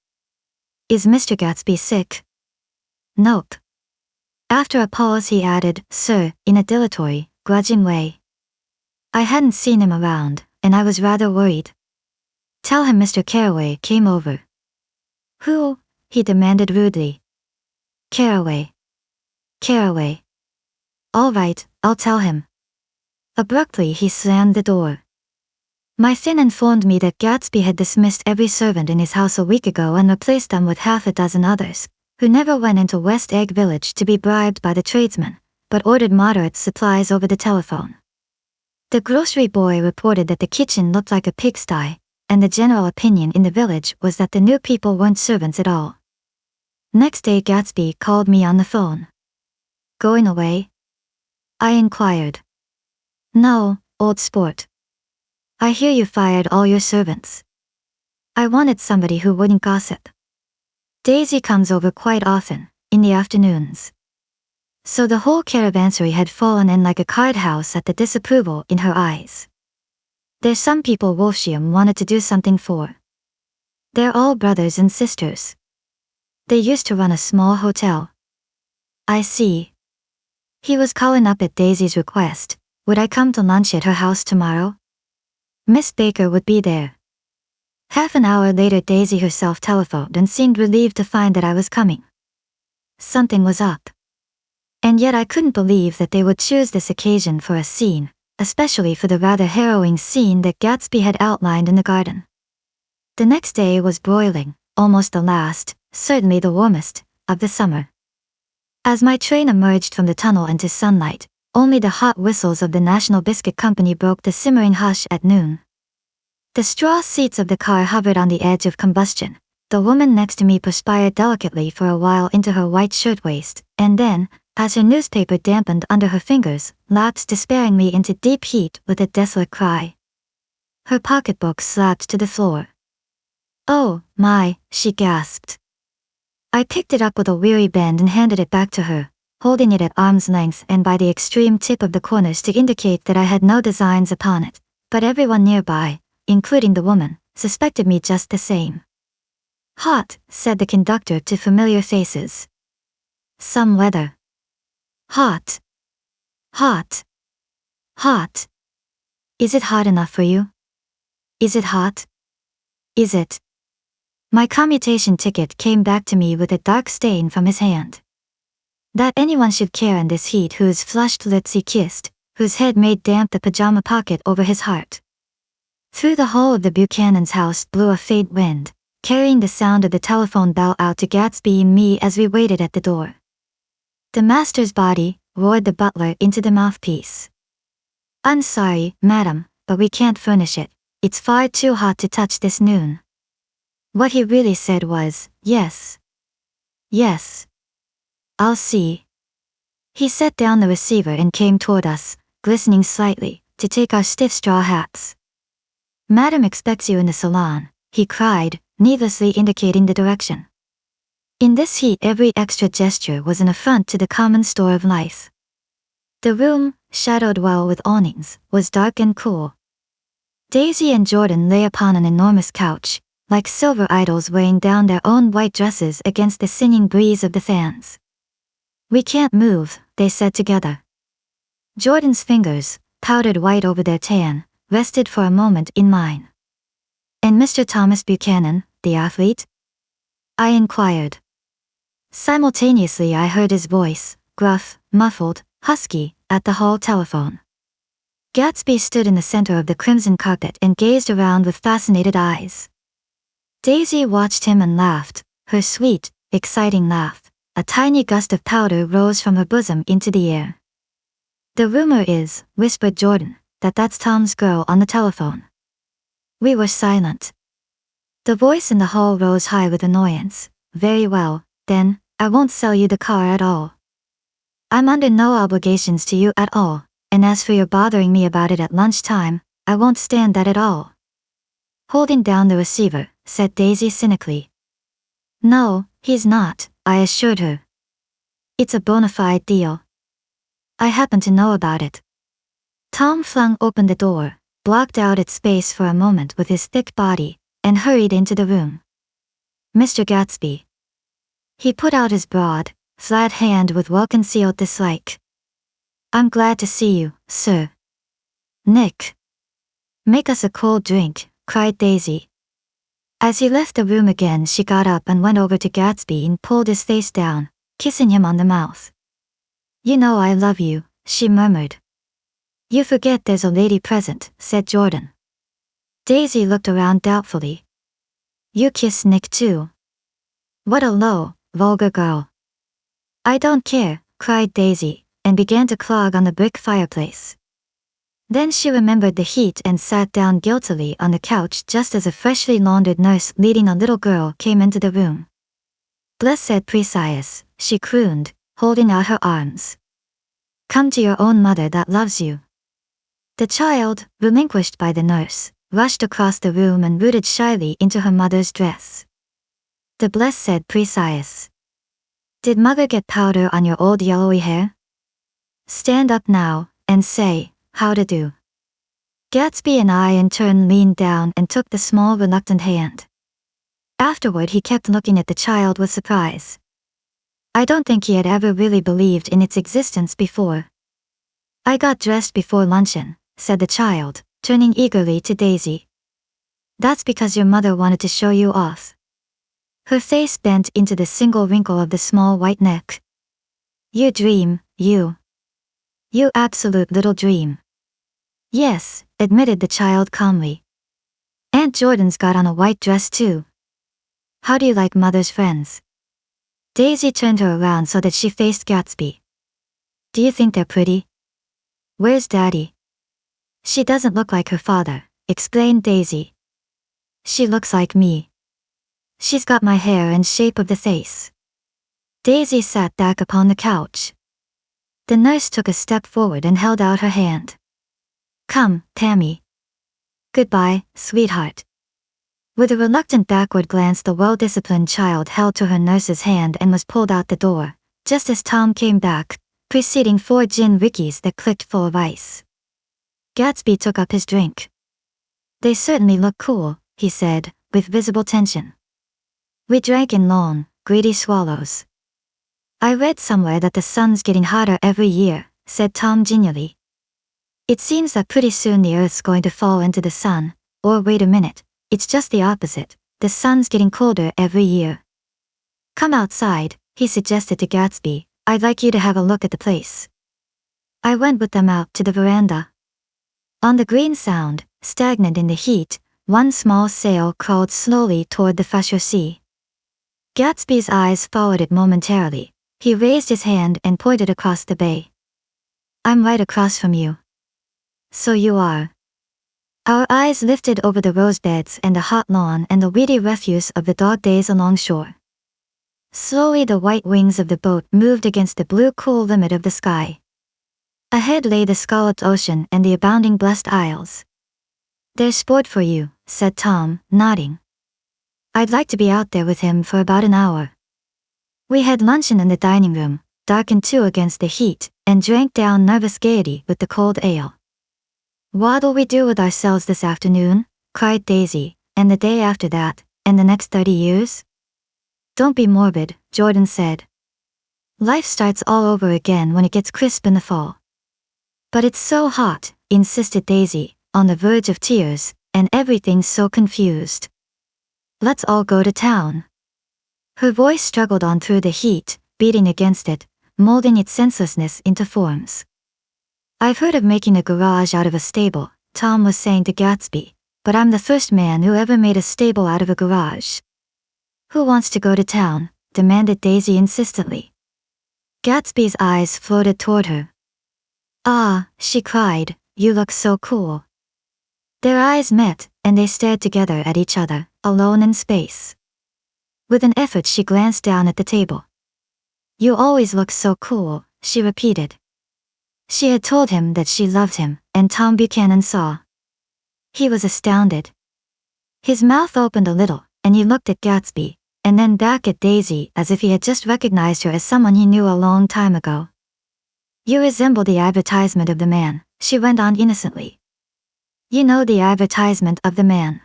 Is Mr. Gatsby sick? Nope. After a pause he added, Sir, in a dilatory, grudging way. I hadn't seen him around, and I was rather worried. Tell him Mr. Carraway came over. Who? He demanded rudely. Carraway. Carraway. All right, I'll tell him. Abruptly he slammed the door. My Finn informed me that Gatsby had dismissed every servant in his house a week ago and replaced them with half a dozen others, who never went into West Egg Village to be bribed by the tradesmen, but ordered moderate supplies over the telephone. The grocery boy reported that the kitchen looked like a pigsty, and the general opinion in the village was that the new people weren't servants at all. Next day Gatsby called me on the phone. Going away? I inquired. No, old sport. I hear you fired all your servants. I wanted somebody who wouldn't gossip. Daisy comes over quite often, in the afternoons. So the whole caravansary had fallen in like a card house at the disapproval in her eyes. There's some people Wolfsheim wanted to do something for. They're all brothers and sisters. They used to run a small hotel. I see. He was calling up at Daisy's request. Would I come to lunch at her house tomorrow? Miss Baker would be there. Half an hour later Daisy herself telephoned and seemed relieved to find that I was coming. Something was up. And yet I couldn't believe that they would choose this occasion for a scene, especially for the rather harrowing scene that Gatsby had outlined in the garden. The next day was broiling, almost the last, certainly the warmest, of the summer. As my train emerged from the tunnel into sunlight, only the hot whistles of the National Biscuit Company broke the simmering hush at noon. The straw seats of the car hovered on the edge of combustion. The woman next to me perspired delicately for a while into her white shirtwaist, and then, as her newspaper dampened under her fingers, lapsed despairingly into deep heat with a desolate cry. Her pocketbook slapped to the floor. Oh, my, she gasped. I picked it up with a weary bend and handed it back to her, holding it at arm's length and by the extreme tip of the corners to indicate that I had no designs upon it, but everyone nearby, including the woman, suspected me just the same. Hot, said the conductor to familiar faces. Some weather. Hot. Hot. Hot. Is it hot enough for you? Is it hot? Is it? My commutation ticket came back to me with a dark stain from his hand. That anyone should care in this heat whose flushed lips he kissed, whose head made damp the pajama pocket over his heart. Through the hall of the Buchanan's house blew a faint wind, carrying the sound of the telephone bell out to Gatsby and me as we waited at the door. The master's body, roared the butler into the mouthpiece. I'm sorry, madam, but we can't furnish it. It's far too hot to touch this noon. What he really said was, yes. Yes. I'll see. He set down the receiver and came toward us, glistening slightly, to take our stiff straw hats. Madam expects you in the salon, he cried, needlessly indicating the direction. In this heat every extra gesture was an affront to the common store of life. The room, shadowed well with awnings, was dark and cool. Daisy and Jordan lay upon an enormous couch, like silver idols weighing down their own white dresses against the singing breeze of the fans. We can't move, they said together. Jordan's fingers, powdered white over their tan, rested for a moment in mine. And Mr. Thomas Buchanan, the athlete? I inquired. Simultaneously I heard his voice, gruff, muffled, husky, at the hall telephone. Gatsby stood in the center of the crimson carpet and gazed around with fascinated eyes. Daisy watched him and laughed, her sweet, exciting laugh. A tiny gust of powder rose from her bosom into the air. The rumor is, whispered Jordan, that that's Tom's girl on the telephone. We were silent. The voice in the hall rose high with annoyance. Very well, then, I won't sell you the car at all. I'm under no obligations to you at all, and as for your bothering me about it at lunchtime, I won't stand that at all. Holding down the receiver, said Daisy cynically. No, he's not, I assured her. It's a bona fide deal. I happen to know about it. Tom flung open the door, blocked out its space for a moment with his thick body, and hurried into the room. Mr. Gatsby. He put out his broad, flat hand with well-concealed dislike. I'm glad to see you, sir. Nick. Make us a cold drink, cried Daisy. As he left the room again she got up and went over to Gatsby and pulled his face down, kissing him on the mouth. You know I love you, she murmured. You forget there's a lady present, said Jordan. Daisy looked around doubtfully. You kissed Nick too. What a low, vulgar girl. I don't care, cried Daisy, and began to clog on the brick fireplace. Then she remembered the heat and sat down guiltily on the couch just as a freshly laundered nurse leading a little girl came into the room. Blessed Precise, she crooned, holding out her arms. Come to your own mother that loves you. The child, relinquished by the nurse, rushed across the room and rooted shyly into her mother's dress. The Blessed Precise. Did mother get powder on your old yellowy hair? Stand up now, and say, how to do. Gatsby and I in turn leaned down and took the small reluctant hand. Afterward he kept looking at the child with surprise. I don't think he had ever really believed in its existence before. I got dressed before luncheon, said the child, turning eagerly to Daisy. That's because your mother wanted to show you off. Her face bent into the single wrinkle of the small white neck. You dream, you. You absolute little dream. Yes, admitted the child calmly. Aunt Jordan's got on a white dress too. How do you like mother's friends? Daisy turned her around so that she faced Gatsby. Do you think they're pretty? Where's Daddy? She doesn't look like her father, explained Daisy. She looks like me. She's got my hair and shape of the face. Daisy sat back upon the couch. The nurse took a step forward and held out her hand. Come, Tammy. Goodbye, sweetheart. With a reluctant backward glance the well-disciplined child held to her nurse's hand and was pulled out the door, just as Tom came back, preceding 4 gin rickeys that clicked full of ice. Gatsby took up his drink. They certainly look cool, he said, with visible tension. We drank in long, greedy swallows. I read somewhere that the sun's getting hotter every year, said Tom genially. It seems that pretty soon the Earth's going to fall into the sun, or wait a minute, it's just the opposite, the sun's getting colder every year. Come outside, he suggested to Gatsby, I'd like you to have a look at the place. I went with them out to the veranda. On the Green Sound, stagnant in the heat, one small sail crawled slowly toward the fresher sea. Gatsby's eyes followed it momentarily. He raised his hand and pointed across the bay. I'm right across from you. So you are. Our eyes lifted over the rose beds and the hot lawn and the weedy refuse of the dog days along shore. Slowly the white wings of the boat moved against the blue cool limit of the sky. Ahead lay the scalloped ocean and the abounding blessed isles. There's sport for you, said Tom, nodding. I'd like to be out there with him for about an hour. We had luncheon in the dining room, darkened too against the heat, and drank down nervous gaiety with the cold ale. What'll we do with ourselves this afternoon? Cried Daisy, and the day after that, and the next 30 years? Don't be morbid, Jordan said. Life starts all over again when it gets crisp in the fall. But it's so hot, insisted Daisy, on the verge of tears, and everything's so confused. Let's all go to town. Her voice struggled on through the heat, beating against it, molding its senselessness into forms. I've heard of making a garage out of a stable, Tom was saying to Gatsby, but I'm the first man who ever made a stable out of a garage. Who wants to go to town? Demanded Daisy insistently. Gatsby's eyes floated toward her. Ah, she cried, you look so cool. Their eyes met, and they stared together at each other, alone in space. With an effort she glanced down at the table. You always look so cool, she repeated. She had told him that she loved him, and Tom Buchanan saw. He was astounded. His mouth opened a little, and he looked at Gatsby, and then back at Daisy as if he had just recognized her as someone he knew a long time ago. You resemble the advertisement of the man, she went on innocently. You know the advertisement of the man.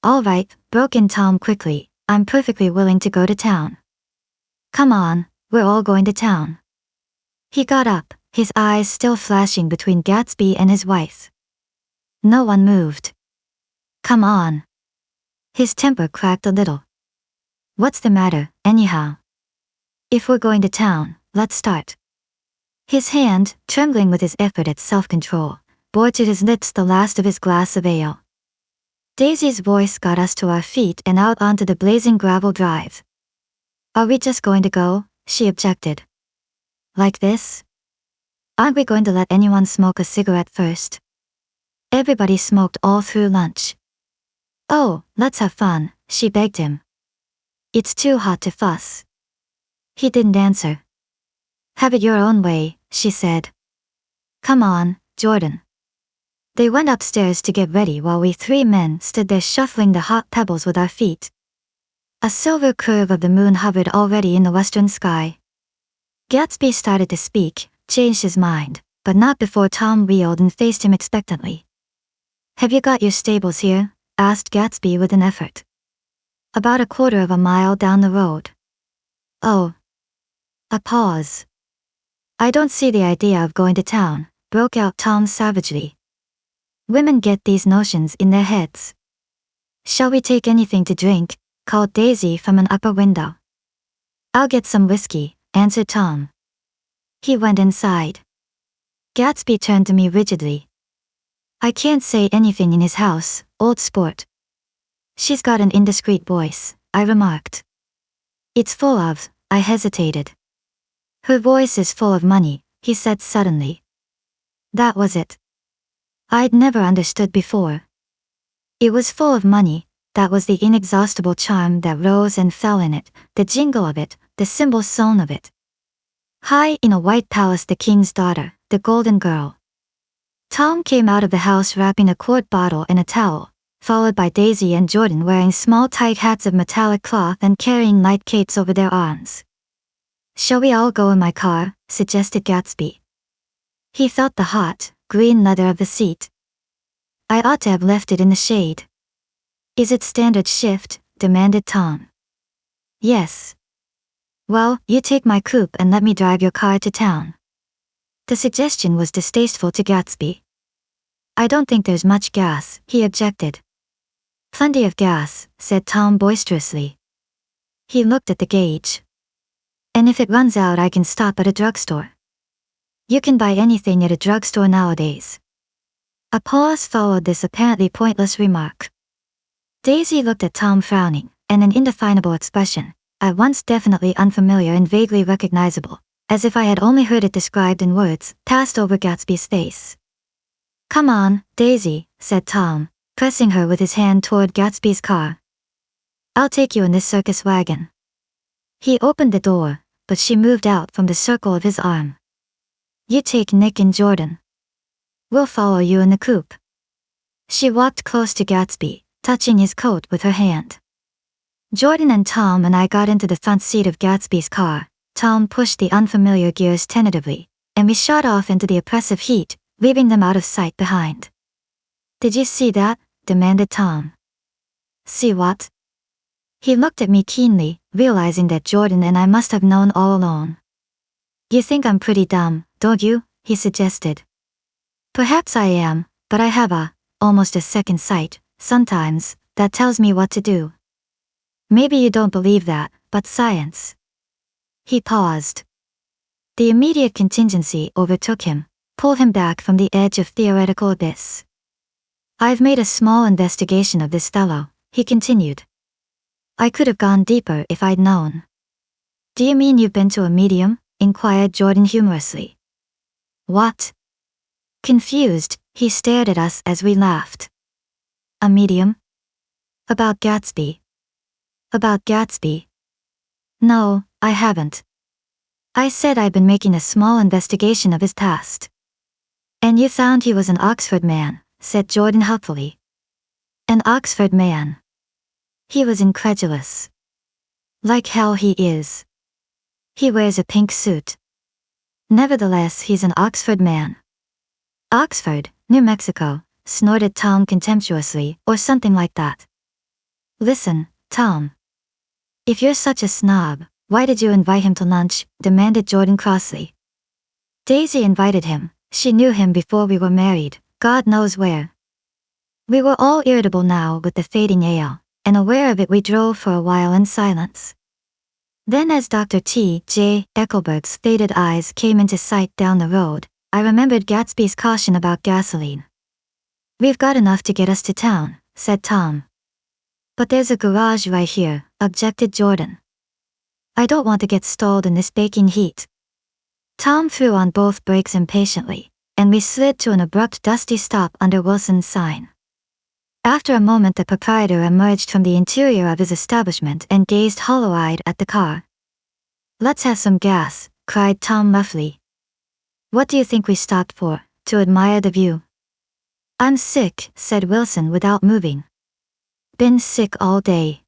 All right, broke in Tom quickly, I'm perfectly willing to go to town. Come on, we're all going to town. He got up, his eyes still flashing between Gatsby and his wife. No one moved. Come on. His temper cracked a little. What's the matter, anyhow? If we're going to town, let's start. His hand, trembling with his effort at self-control, bore to his lips the last of his glass of ale. Daisy's voice got us to our feet and out onto the blazing gravel drive. Are we just going to go? She objected. Like this? Aren't we going to let anyone smoke a cigarette first? Everybody smoked all through lunch. Oh, let's have fun, she begged him. It's too hot to fuss. He didn't answer. Have it your own way, she said. Come on, Jordan. They went upstairs to get ready while we three men stood there shuffling the hot pebbles with our feet. A silver curve of the moon hovered already in the western sky. Gatsby started to speak, changed his mind, but not before Tom wheeled and faced him expectantly. Have you got your stables here? Asked Gatsby with an effort. About a quarter of a mile down the road. Oh. A pause. I don't see the idea of going to town, broke out Tom savagely. Women get these notions in their heads. Shall we take anything to drink? Called Daisy from an upper window. I'll get some whiskey, answered Tom. He went inside. Gatsby turned to me rigidly. I can't say anything in his house, old sport. She's got an indiscreet voice, I remarked. It's full of, I hesitated. Her voice is full of money, he said suddenly. That was it. I'd never understood before. It was full of money, that was the inexhaustible charm that rose and fell in it, the jingle of it, the symbol sewn of it. High in a white palace the king's daughter, the golden girl. Tom came out of the house wrapping a quart bottle in a towel, followed by Daisy and Jordan wearing small tight hats of metallic cloth and carrying light cates over their arms. Shall we all go in my car? Suggested Gatsby. He felt the hot, green leather of the seat. I ought to have left it in the shade. Is it standard shift? Demanded Tom. Yes. Well, you take my coupe and let me drive your car to town. The suggestion was distasteful to Gatsby. I don't think there's much gas, he objected. Plenty of gas, said Tom boisterously. He looked at the gauge. And if it runs out I can stop at a drugstore. You can buy anything at a drugstore nowadays. A pause followed this apparently pointless remark. Daisy looked at Tom frowning, and an indefinable expression, at once definitely unfamiliar and vaguely recognizable, as if I had only heard it described in words, passed over Gatsby's face. Come on, Daisy, said Tom, pressing her with his hand toward Gatsby's car. I'll take you in this circus wagon. He opened the door, but she moved out from the circle of his arm. You take Nick and Jordan. We'll follow you in the coupe. She walked close to Gatsby, touching his coat with her hand. Jordan and Tom and I got into the front seat of Gatsby's car. Tom pushed the unfamiliar gears tentatively, and we shot off into the oppressive heat, leaving them out of sight behind. Did you see that? Demanded Tom. See what? He looked at me keenly, realizing that Jordan and I must have known all along. You think I'm pretty dumb, don't you? He suggested. Perhaps I am, but I have almost a second sight, sometimes, that tells me what to do. Maybe you don't believe that, but science. He paused. The immediate contingency overtook him, pulled him back from the edge of theoretical abyss. I've made a small investigation of this fellow, he continued. I could have gone deeper if I'd known. Do you mean you've been to a medium? Inquired Jordan humorously. What? Confused, he stared at us as we laughed. A medium? About Gatsby. About Gatsby? No, I haven't. I said I'd been making a small investigation of his past. And you found he was an Oxford man, said Jordan helpfully. An Oxford man. He was incredulous. Like hell he is. He wears a pink suit. Nevertheless he's an Oxford man. Oxford, New Mexico, snorted Tom contemptuously, or something like that. Listen, Tom. If you're such a snob, why did you invite him to lunch? Demanded Jordan crossly. Daisy invited him, she knew him before we were married, God knows where. We were all irritable now with the fading ale, and aware of it we drove for a while in silence. Then as Dr. T. J. Eckelberg's faded eyes came into sight down the road, I remembered Gatsby's caution about gasoline. "We've got enough to get us to town," said Tom. "But there's a garage right here," objected Jordan. "I don't want to get stalled in this baking heat." Tom threw on both brakes impatiently, and we slid to an abrupt dusty stop under Wilson's sign. After a moment the proprietor emerged from the interior of his establishment and gazed hollow-eyed at the car. "Let's have some gas," cried Tom roughly. "What do you think we stopped for, to admire the view?" "I'm sick," said Wilson without moving. "Been sick all day."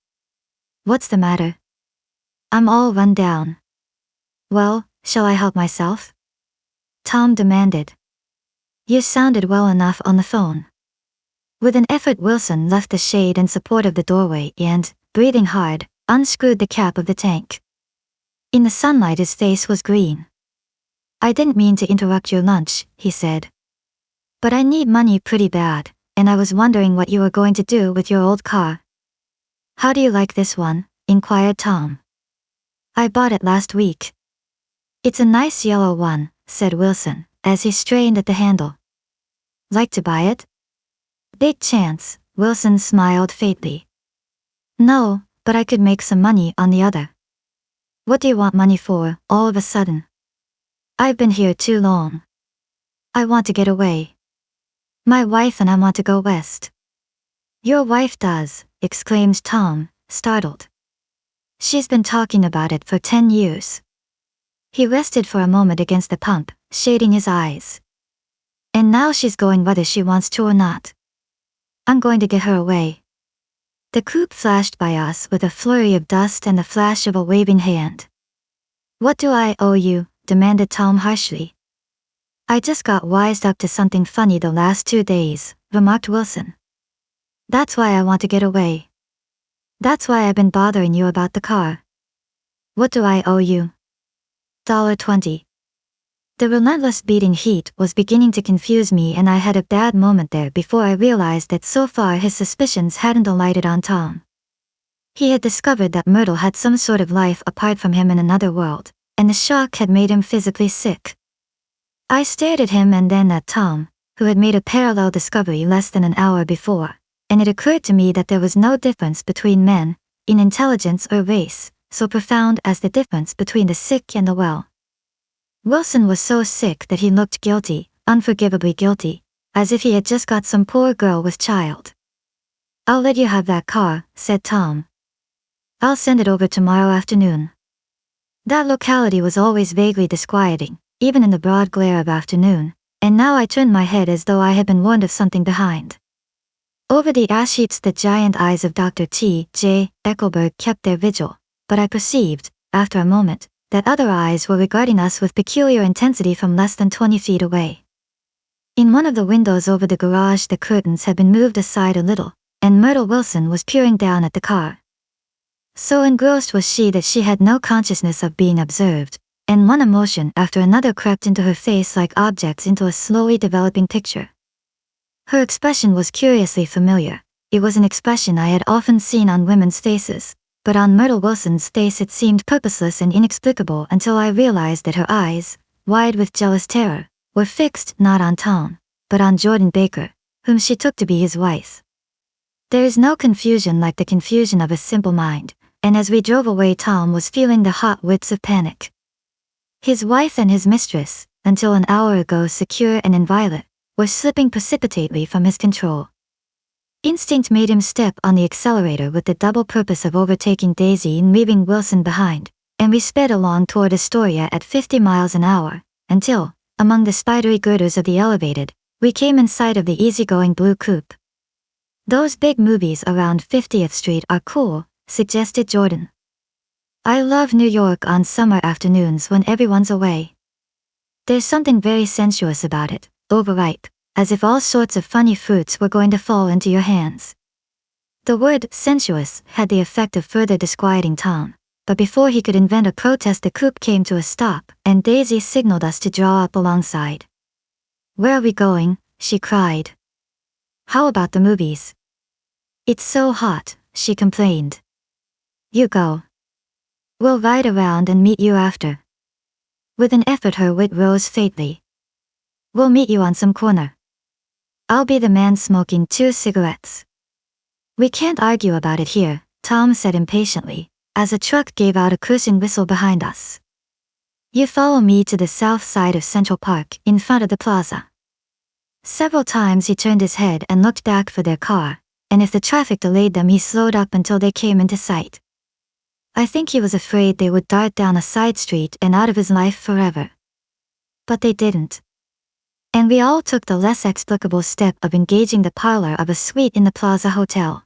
"What's the matter?" "I'm all run down." "Well, shall I help myself?" Tom demanded. "You sounded well enough on the phone." With an effort Wilson left the shade in support of the doorway and, breathing hard, unscrewed the cap of the tank. In the sunlight his face was green. "I didn't mean to interrupt your lunch," he said. "But I need money pretty bad, and I was wondering what you were going to do with your old car." "How do you like this one?" inquired Tom. "I bought it last week." "It's a nice yellow one," said Wilson, as he strained at the handle. "Like to buy it?" "Big chance," Wilson smiled faintly. "No, but I could make some money on the other." "What do you want money for, all of a sudden?" "I've been here too long. I want to get away. My wife and I want to go west." "Your wife does," exclaimed Tom, startled. "She's been talking about it for 10 years. He rested for a moment against the pump, shading his eyes. "And now she's going whether she wants to or not. I'm going to get her away." The coupe flashed by us with a flurry of dust and the flash of a waving hand. "What do I owe you?" demanded Tom harshly. "I just got wised up to something funny the last 2 days," remarked Wilson. "That's why I want to get away. That's why I've been bothering you about the car." "What do I owe you?" $20. The relentless beating heat was beginning to confuse me and I had a bad moment there before I realized that so far his suspicions hadn't alighted on Tom. He had discovered that Myrtle had some sort of life apart from him in another world, and the shock had made him physically sick. I stared at him and then at Tom, who had made a parallel discovery less than an hour before, and it occurred to me that there was no difference between men, in intelligence or race, so profound as the difference between the sick and the well. Wilson was so sick that he looked guilty, unforgivably guilty, as if he had just got some poor girl with child. "I'll let you have that car," said Tom. "I'll send it over tomorrow afternoon." That locality was always vaguely disquieting, even in the broad glare of afternoon, and now I turned my head as though I had been warned of something behind. Over the ash heaps the giant eyes of Dr. T. J. Eckelberg kept their vigil, but I perceived, after a moment, that other eyes were regarding us with peculiar intensity from less than 20 feet away. In one of the windows over the garage the curtains had been moved aside a little, and Myrtle Wilson was peering down at the car. So engrossed was she that she had no consciousness of being observed, and one emotion after another crept into her face like objects into a slowly developing picture. Her expression was curiously familiar. It was an expression I had often seen on women's faces, but on Myrtle Wilson's face it seemed purposeless and inexplicable until I realized that her eyes, wide with jealous terror, were fixed not on Tom, but on Jordan Baker, whom she took to be his wife. There is no confusion like the confusion of a simple mind, and as we drove away Tom was feeling the hot whips of panic. His wife and his mistress, until an hour ago secure and inviolate, were slipping precipitately from his control. Instinct made him step on the accelerator with the double purpose of overtaking Daisy and leaving Wilson behind, and we sped along toward Astoria at 50 miles an hour, until, among the spidery girders of the elevated, we came in sight of the easygoing blue coupe. "Those big movies around 50th Street are cool," suggested Jordan. "I love New York on summer afternoons when everyone's away. There's something very sensuous about it, overripe, as if all sorts of funny fruits were going to fall into your hands." The word sensuous had the effect of further disquieting Tom, but before he could invent a protest the coupe came to a stop, and Daisy signaled us to draw up alongside. "Where are we going?" she cried. "How about the movies?" "It's so hot," she complained. "You go." We'll ride around and meet you after. With an effort her wit rose faintly. We'll meet you on some corner. I'll be the man smoking 2 cigarettes. We can't argue about it here, Tom said impatiently, as a truck gave out a cruising whistle behind us. You follow me to the south side of Central Park, in front of the plaza. Several times he turned his head and looked back for their car, and if the traffic delayed them he slowed up until they came into sight. I think he was afraid they would dart down a side street and out of his life forever. But they didn't. And we all took the less explicable step of engaging the parlor of a suite in the Plaza Hotel.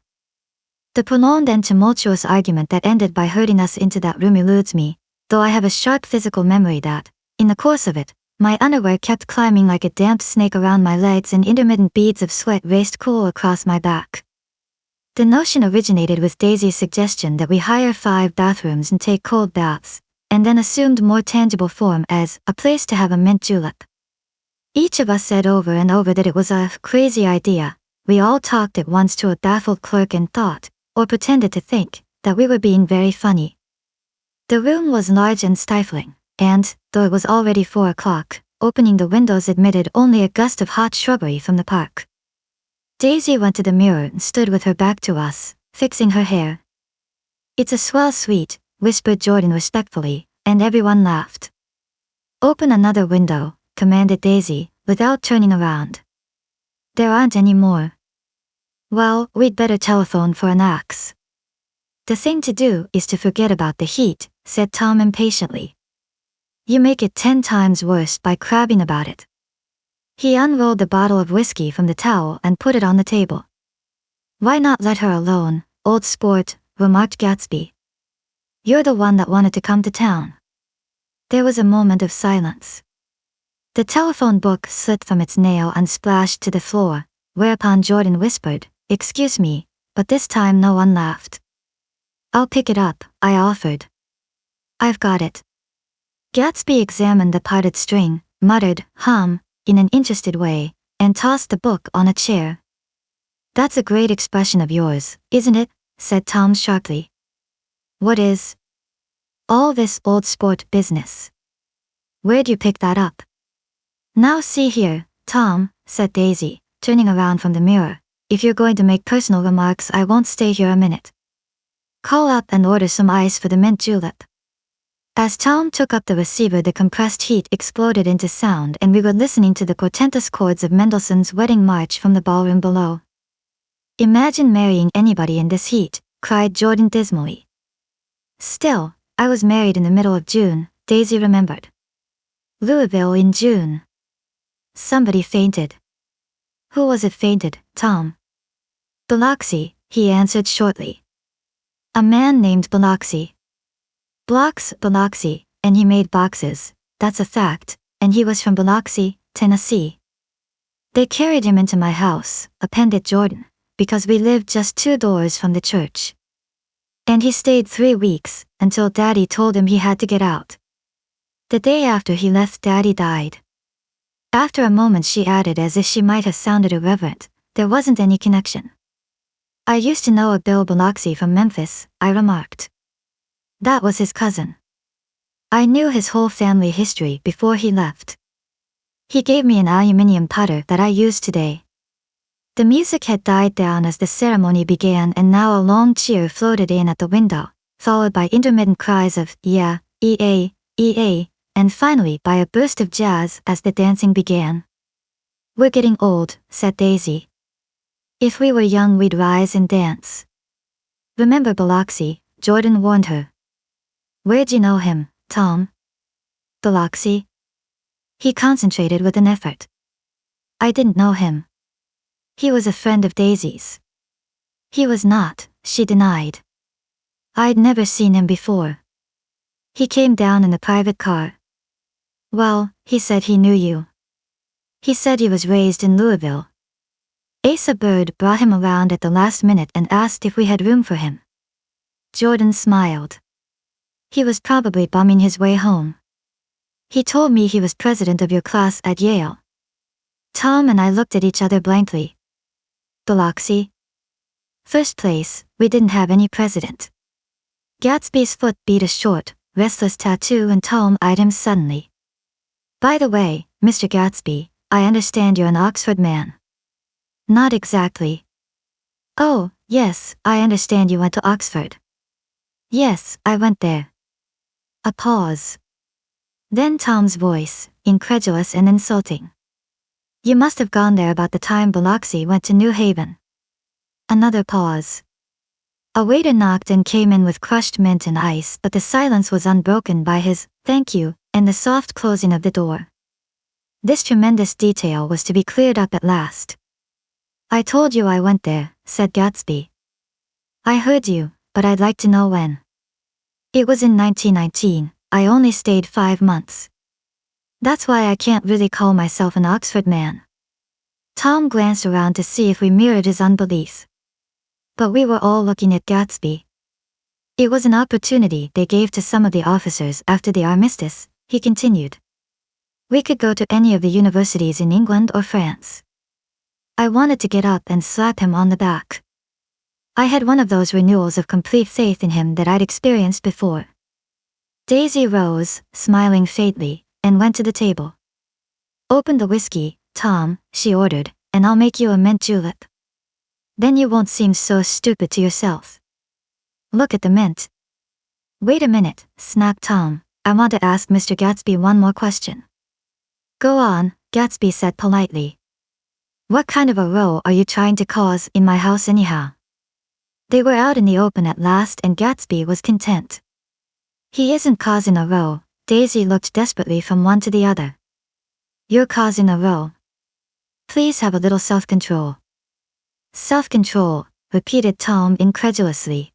The prolonged and tumultuous argument that ended by herding us into that room eludes me, though I have a sharp physical memory that, in the course of it, my underwear kept climbing like a damp snake around my legs and intermittent beads of sweat raced cool across my back. The notion originated with Daisy's suggestion that we hire 5 bathrooms and take cold baths, and then assumed more tangible form as a place to have a mint julep. Each of us said over and over that it was a crazy idea. We all talked at once to a baffled clerk and thought, or pretended to think, that we were being very funny. The room was large and stifling, and, though it was already 4 o'clock, opening the windows admitted only a gust of hot shrubbery from the park. Daisy went to the mirror and stood with her back to us, fixing her hair. It's a swell suite, whispered Jordan respectfully, and everyone laughed. Open another window, commanded Daisy, without turning around. There aren't any more. Well, we'd better telephone for an axe. The thing to do is to forget about the heat, said Tom impatiently. You make it 10 times worse by crabbing about it. He unrolled the bottle of whiskey from the towel and put it on the table. Why not let her alone, old sport, remarked Gatsby. You're the one that wanted to come to town. There was a moment of silence. The telephone book slid from its nail and splashed to the floor, whereupon Jordan whispered, Excuse me, but this time no one laughed. I'll pick it up, I offered. I've got it. Gatsby examined the parted string, muttered, in an interested way, and tossed the book on a chair. That's a great expression of yours, isn't it? Said Tom sharply. What is? All this old sport business. Where'd you pick that up? Now see here, Tom, said Daisy, turning around from the mirror. If you're going to make personal remarks I won't stay here a minute. Call up and order some ice for the mint julep. As Tom took up the receiver the compressed heat exploded into sound and we were listening to the portentous chords of Mendelssohn's Wedding March from the ballroom below. Imagine marrying anybody in this heat, cried Jordan dismally. Still, I was married in the middle of June, Daisy remembered. Louisville in June. Somebody fainted. Who was it fainted, Tom? Biloxi, he answered shortly. A man named Biloxi. Blocks, Biloxi, and he made boxes, that's a fact, and he was from Biloxi, Tennessee. They carried him into my house, appended Jordan, because we lived just 2 doors from the church. And he stayed 3 weeks, until Daddy told him he had to get out. The day after he left Daddy died. After a moment she added as if she might have sounded irreverent, there wasn't any connection. I used to know a Bill Biloxi from Memphis, I remarked. That was his cousin. I knew his whole family history before he left. He gave me an aluminium putter that I use today. The music had died down as the ceremony began and now a long cheer floated in at the window, followed by intermittent cries of, yeah, EA, EA, and finally by a burst of jazz as the dancing began. We're getting old, said Daisy. If we were young we'd rise and dance. Remember Biloxi, Jordan warned her. Where'd you know him, Tom? Biloxi? He concentrated with an effort. I didn't know him. He was a friend of Daisy's. He was not, she denied. I'd never seen him before. He came down in a private car. Well, he said he knew you. He said he was raised in Louisville. Asa Bird brought him around at the last minute and asked if we had room for him. Jordan smiled. He was probably bumming his way home. He told me he was president of your class at Yale. Tom and I looked at each other blankly. Biloxi? First place, we didn't have any president. Gatsby's foot beat a short, restless tattoo and Tom eyed him suddenly. By the way, Mr. Gatsby, I understand you're an Oxford man. Not exactly. Oh, yes, I understand you went to Oxford. Yes, I went there. A pause. Then Tom's voice, incredulous and insulting. You must have gone there about the time Biloxi went to New Haven. Another pause. A waiter knocked and came in with crushed mint and ice, but the silence was unbroken by his "thank you" and the soft closing of the door. This tremendous detail was to be cleared up at last. I told you I went there, said Gatsby. I heard you, but I'd like to know when. It was in 1919, I only stayed 5 months. That's why I can't really call myself an Oxford man. Tom glanced around to see if we mirrored his unbelief. But we were all looking at Gatsby. It was an opportunity they gave to some of the officers after the armistice, he continued. We could go to any of the universities in England or France. I wanted to get up and slap him on the back. I had one of those renewals of complete faith in him that I'd experienced before. Daisy rose, smiling faintly, and went to the table. Open the whiskey, Tom, she ordered, and I'll make you a mint julep. Then you won't seem so stupid to yourself. Look at the mint. Wait a minute, snapped Tom. I want to ask Mr. Gatsby one more question. Go on, Gatsby said politely. What kind of a row are you trying to cause in my house anyhow? They were out in the open at last and Gatsby was content. He isn't causing a row. Daisy looked desperately from one to the other. You're causing a row. Please have a little self-control. Self-control, repeated Tom incredulously.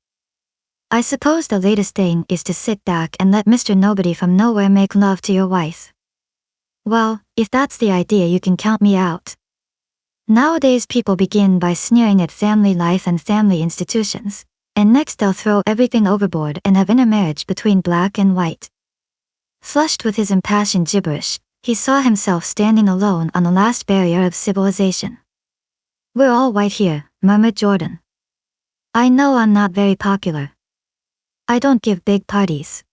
I suppose the latest thing is to sit back and let Mr. Nobody from Nowhere make love to your wife. Well, if that's the idea you can count me out. Nowadays people begin by sneering at family life and family institutions, and next they'll throw everything overboard and have intermarriage between black and white. Flushed with his impassioned gibberish, he saw himself standing alone on the last barrier of civilization. We're all white here, murmured Jordan. I know I'm not very popular. I don't give big parties.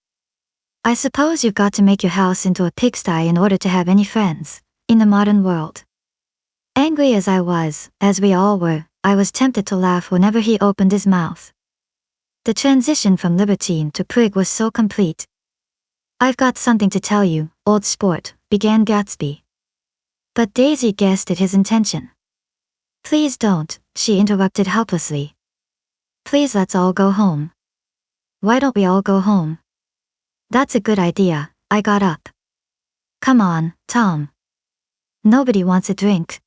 I suppose you've got to make your house into a pigsty in order to have any friends, in the modern world. Angry as I was, as we all were, I was tempted to laugh whenever he opened his mouth. The transition from libertine to prig was so complete. I've got something to tell you, old sport, began Gatsby. But Daisy guessed at his intention. Please don't, she interrupted helplessly. Please let's all go home. Why don't we all go home? That's a good idea, I got up. Come on, Tom. Nobody wants a drink.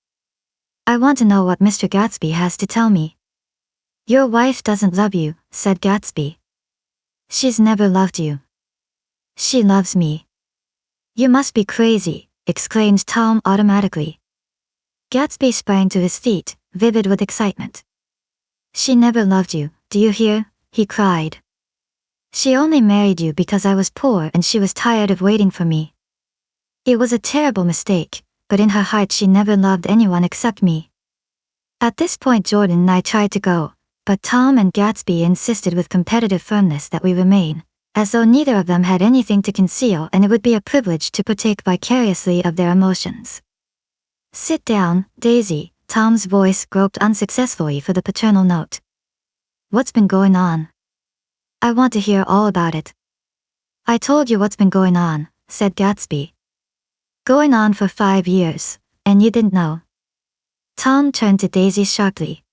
I want to know what Mr. Gatsby has to tell me. Your wife doesn't love you, said Gatsby. She's never loved you. She loves me. You must be crazy, exclaimed Tom automatically. Gatsby sprang to his feet, vivid with excitement. She never loved you, do you hear? He cried. She only married you because I was poor and she was tired of waiting for me. It was a terrible mistake, but in her heart she never loved anyone except me. At this point Jordan and I tried to go, but Tom and Gatsby insisted with competitive firmness that we remain, as though neither of them had anything to conceal and it would be a privilege to partake vicariously of their emotions. Sit down, Daisy, Tom's voice groped unsuccessfully for the paternal note. What's been going on? I want to hear all about it. I told you what's been going on, said Gatsby. Going on for 5 years, and you didn't know. Tom turned to Daisy sharply.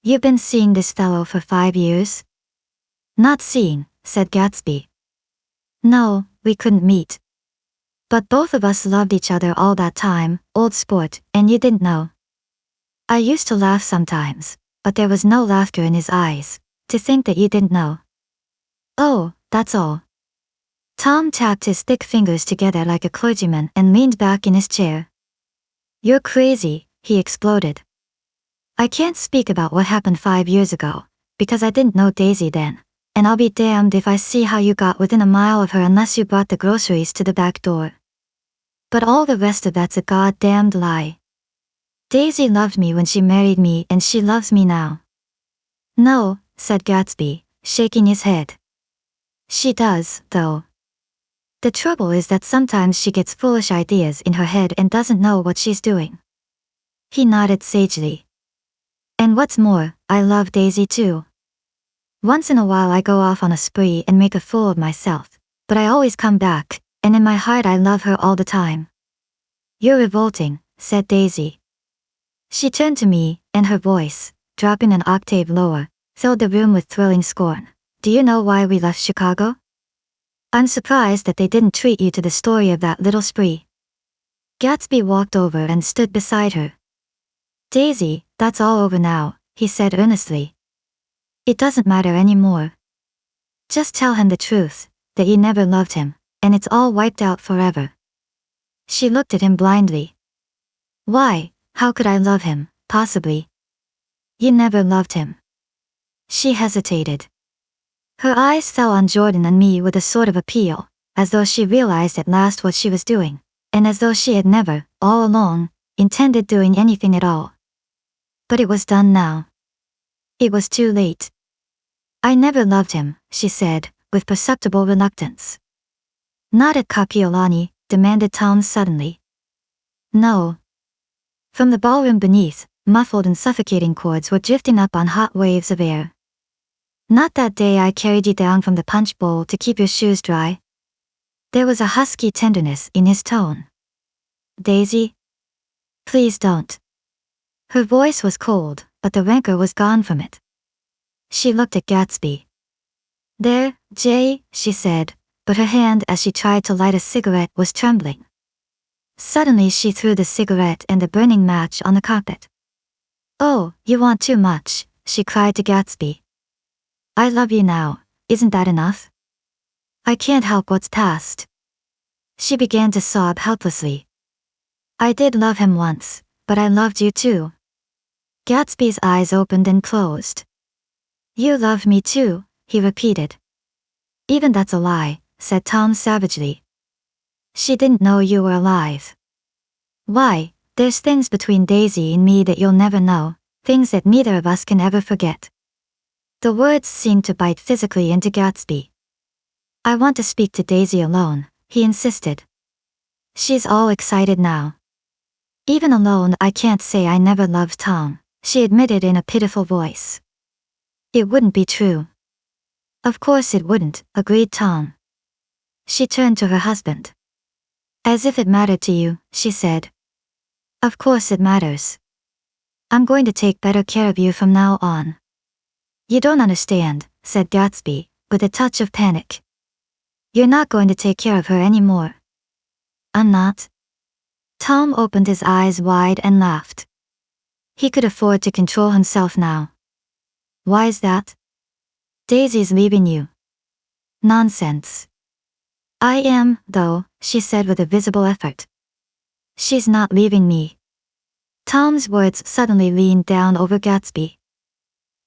You've been seeing this fellow for 5 years? Not seeing, said Gatsby. No, we couldn't meet. But both of us loved each other all that time, old sport, and you didn't know. I used to laugh sometimes, but there was no laughter in his eyes, to think that you didn't know. Oh, that's all. Tom tapped his thick fingers together like a clergyman and leaned back in his chair. You're crazy, he exploded. I can't speak about what happened 5 years ago, because I didn't know Daisy then, and I'll be damned if I see how you got within a mile of her unless you brought the groceries to the back door. But all the rest of that's a goddamned lie. Daisy loved me when she married me and she loves me now. No, said Gatsby, shaking his head. She does, though. The trouble is that sometimes she gets foolish ideas in her head and doesn't know what she's doing. He nodded sagely. And what's more, I love Daisy too. Once in a while I go off on a spree and make a fool of myself, but I always come back, and in my heart I love her all the time. You're revolting, said Daisy. She turned to me, and her voice, dropping an octave lower, filled the room with thrilling scorn. Do you know why we left Chicago? I'm surprised that they didn't treat you to the story of that little spree. Gatsby walked over and stood beside her. Daisy, that's all over now, he said earnestly. It doesn't matter anymore. Just tell him the truth, that you never loved him, and it's all wiped out forever. She looked at him blindly. Why, how could I love him, possibly? You never loved him. She hesitated. Her eyes fell on Jordan and me with a sort of appeal, as though she realized at last what she was doing, and as though she had never, all along, intended doing anything at all. But it was done now. It was too late. I never loved him, she said, with perceptible reluctance. Not at Kapiolani, demanded Tom suddenly. No. From the ballroom beneath, muffled and suffocating chords were drifting up on hot waves of air. Not that day I carried you down from the punch bowl to keep your shoes dry. There was a husky tenderness in his tone. Daisy? Please don't. Her voice was cold, but the rancor was gone from it. She looked at Gatsby. There, Jay, she said, but her hand as she tried to light a cigarette was trembling. Suddenly she threw the cigarette and the burning match on the carpet. Oh, you want too much, she cried to Gatsby. I love you now, isn't that enough? I can't help what's past. She began to sob helplessly. I did love him once, but I loved you too. Gatsby's eyes opened and closed. You love me too, he repeated. Even that's a lie, said Tom savagely. She didn't know you were alive. Why, there's things between Daisy and me that you'll never know, things that neither of us can ever forget. The words seemed to bite physically into Gatsby. I want to speak to Daisy alone, he insisted. She's all excited now. Even alone I can't say I never loved Tom, she admitted in a pitiful voice. It wouldn't be true. Of course it wouldn't, agreed Tom. She turned to her husband. As if it mattered to you, she said. Of course it matters. I'm going to take better care of you from now on. You don't understand, said Gatsby, with a touch of panic. You're not going to take care of her anymore. I'm not. Tom opened his eyes wide and laughed. He could afford to control himself now. Why's that? Daisy's leaving you. Nonsense. I am, though, she said with a visible effort. She's not leaving me. Tom's words suddenly leaned down over Gatsby.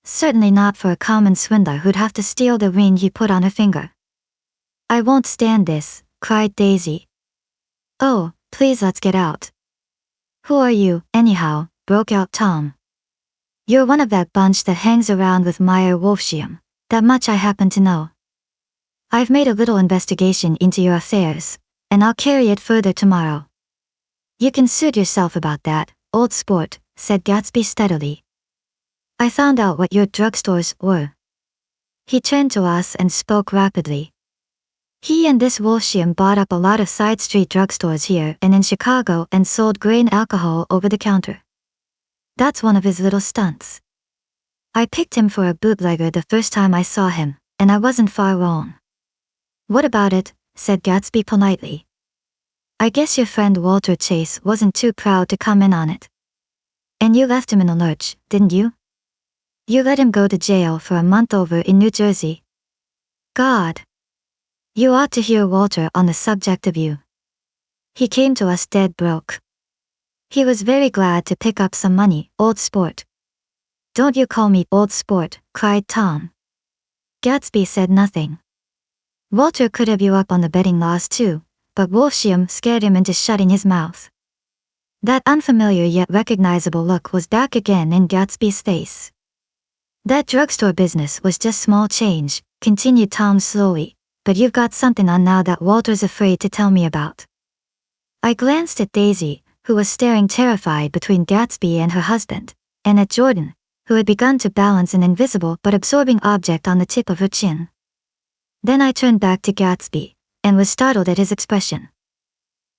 Certainly not for a common swindler who'd have to steal the ring he put on her finger. I won't stand this, cried Daisy. Oh, please let's get out. Who are you, anyhow, broke out Tom. You're one of that bunch that hangs around with Meyer Wolfsheim, that much I happen to know. I've made a little investigation into your affairs, and I'll carry it further tomorrow. You can suit yourself about that, old sport, said Gatsby steadily. I found out what your drugstores were. He turned to us and spoke rapidly. He and this Wolfsheim bought up a lot of side street drugstores here and in Chicago and sold grain alcohol over the counter. That's one of his little stunts. I picked him for a bootlegger the first time I saw him, and I wasn't far wrong. What about it? Said Gatsby politely. I guess your friend Walter Chase wasn't too proud to come in on it. And you left him in a lurch, didn't you? You let him go to jail for a month over in New Jersey. God. You ought to hear Walter on the subject of you. He came to us dead broke. He was very glad to pick up some money, old sport. Don't you call me old sport, cried Tom. Gatsby said nothing. Walter could have you up on the betting laws too, but Wolfsheim scared him into shutting his mouth. That unfamiliar yet recognizable look was back again in Gatsby's face. That drugstore business was just small change, continued Tom slowly, but you've got something on now that Walter's afraid to tell me about." I glanced at Daisy, who was staring terrified between Gatsby and her husband, and at Jordan, who had begun to balance an invisible but absorbing object on the tip of her chin. Then I turned back to Gatsby, and was startled at his expression.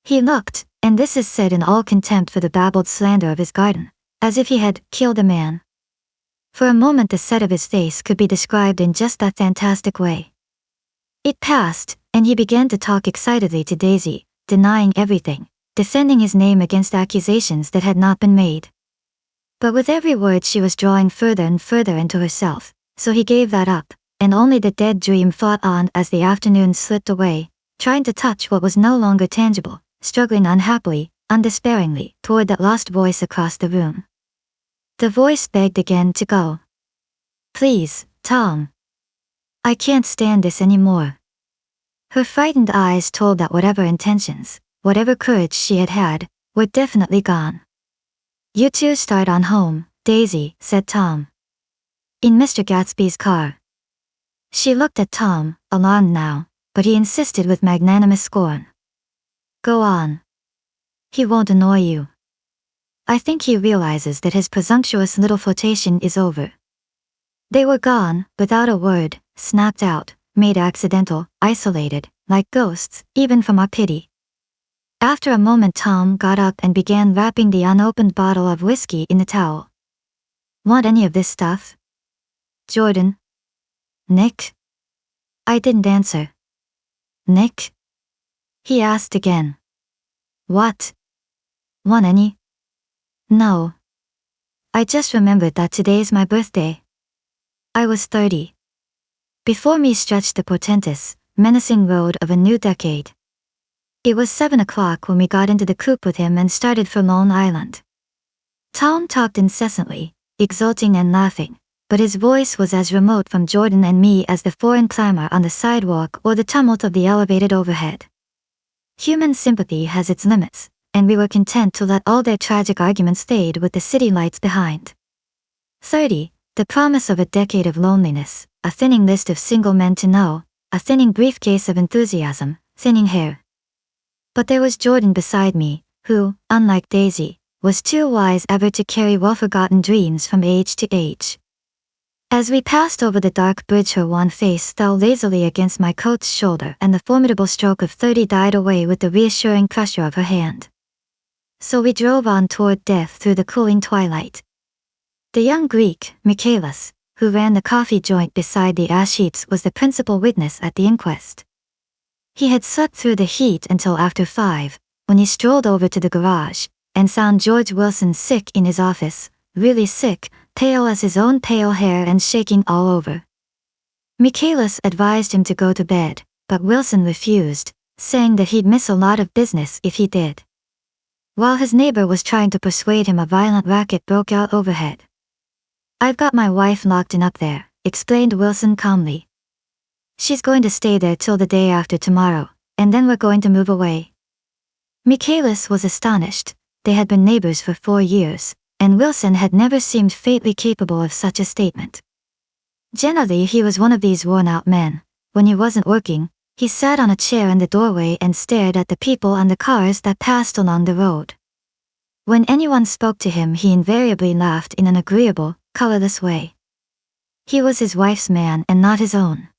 He looked, and this is said in all contempt for the babbled slander of his garden, as if he had killed a man. For a moment the set of his face could be described in just that fantastic way. It passed, and he began to talk excitedly to Daisy, denying everything, defending his name against accusations that had not been made. But with every word she was drawing further and further into herself, so he gave that up, and only the dead dream fought on as the afternoon slipped away, trying to touch what was no longer tangible, struggling unhappily, undespairingly, toward that lost voice across the room. The voice begged again to go. "Please, Tom. I can't stand this anymore." Her frightened eyes told that whatever intentions, whatever courage she had had, were definitely gone. "You two start on home, Daisy," said Tom. "In Mr. Gatsby's car." She looked at Tom, alarmed now, but he insisted with magnanimous scorn. "Go on. He won't annoy you. I think he realizes that his presumptuous little flirtation is over." They were gone, without a word, snapped out, made accidental, isolated, like ghosts, even from our pity. After a moment Tom got up and began wrapping the unopened bottle of whiskey in the towel. "Want any of this stuff? Jordan? Nick?" I didn't answer. "Nick?" he asked again. "What? Want any?" "No. I just remembered that today's my birthday." I was 30. Before me stretched the portentous, menacing road of a new decade. It was 7 o'clock when we got into the coupe with him and started for Long Island. Tom talked incessantly, exulting and laughing, but his voice was as remote from Jordan and me as the foreign clamor on the sidewalk or the tumult of the elevated overhead. Human sympathy has its limits, and we were content to let all their tragic arguments fade with the city lights behind. 30, the promise of a decade of loneliness, a thinning list of single men to know, a thinning briefcase of enthusiasm, thinning hair. But there was Jordan beside me, who, unlike Daisy, was too wise ever to carry well-forgotten dreams from age to age. As we passed over the dark bridge her wan face fell lazily against my coat's shoulder and the formidable stroke of 30 died away with the reassuring pressure of her hand. So we drove on toward death through the cooling twilight. The young Greek, Michaelis, who ran the coffee joint beside the ash heaps was the principal witness at the inquest. He had slept through the heat until after 5, when he strolled over to the garage, and found George Wilson sick in his office, really sick, pale as his own pale hair and shaking all over. Michaelis advised him to go to bed, but Wilson refused, saying that he'd miss a lot of business if he did. While his neighbor was trying to persuade him, a violent racket broke out overhead. "I've got my wife locked in up there," explained Wilson calmly. "She's going to stay there till the day after tomorrow, and then we're going to move away." Michaelis was astonished. They had been neighbors for 4 years, and Wilson had never seemed faintly capable of such a statement. Generally he was one of these worn-out men. When he wasn't working, he sat on a chair in the doorway and stared at the people and the cars that passed along the road. When anyone spoke to him he invariably laughed in an agreeable, colorless way. He was his wife's man and not his own.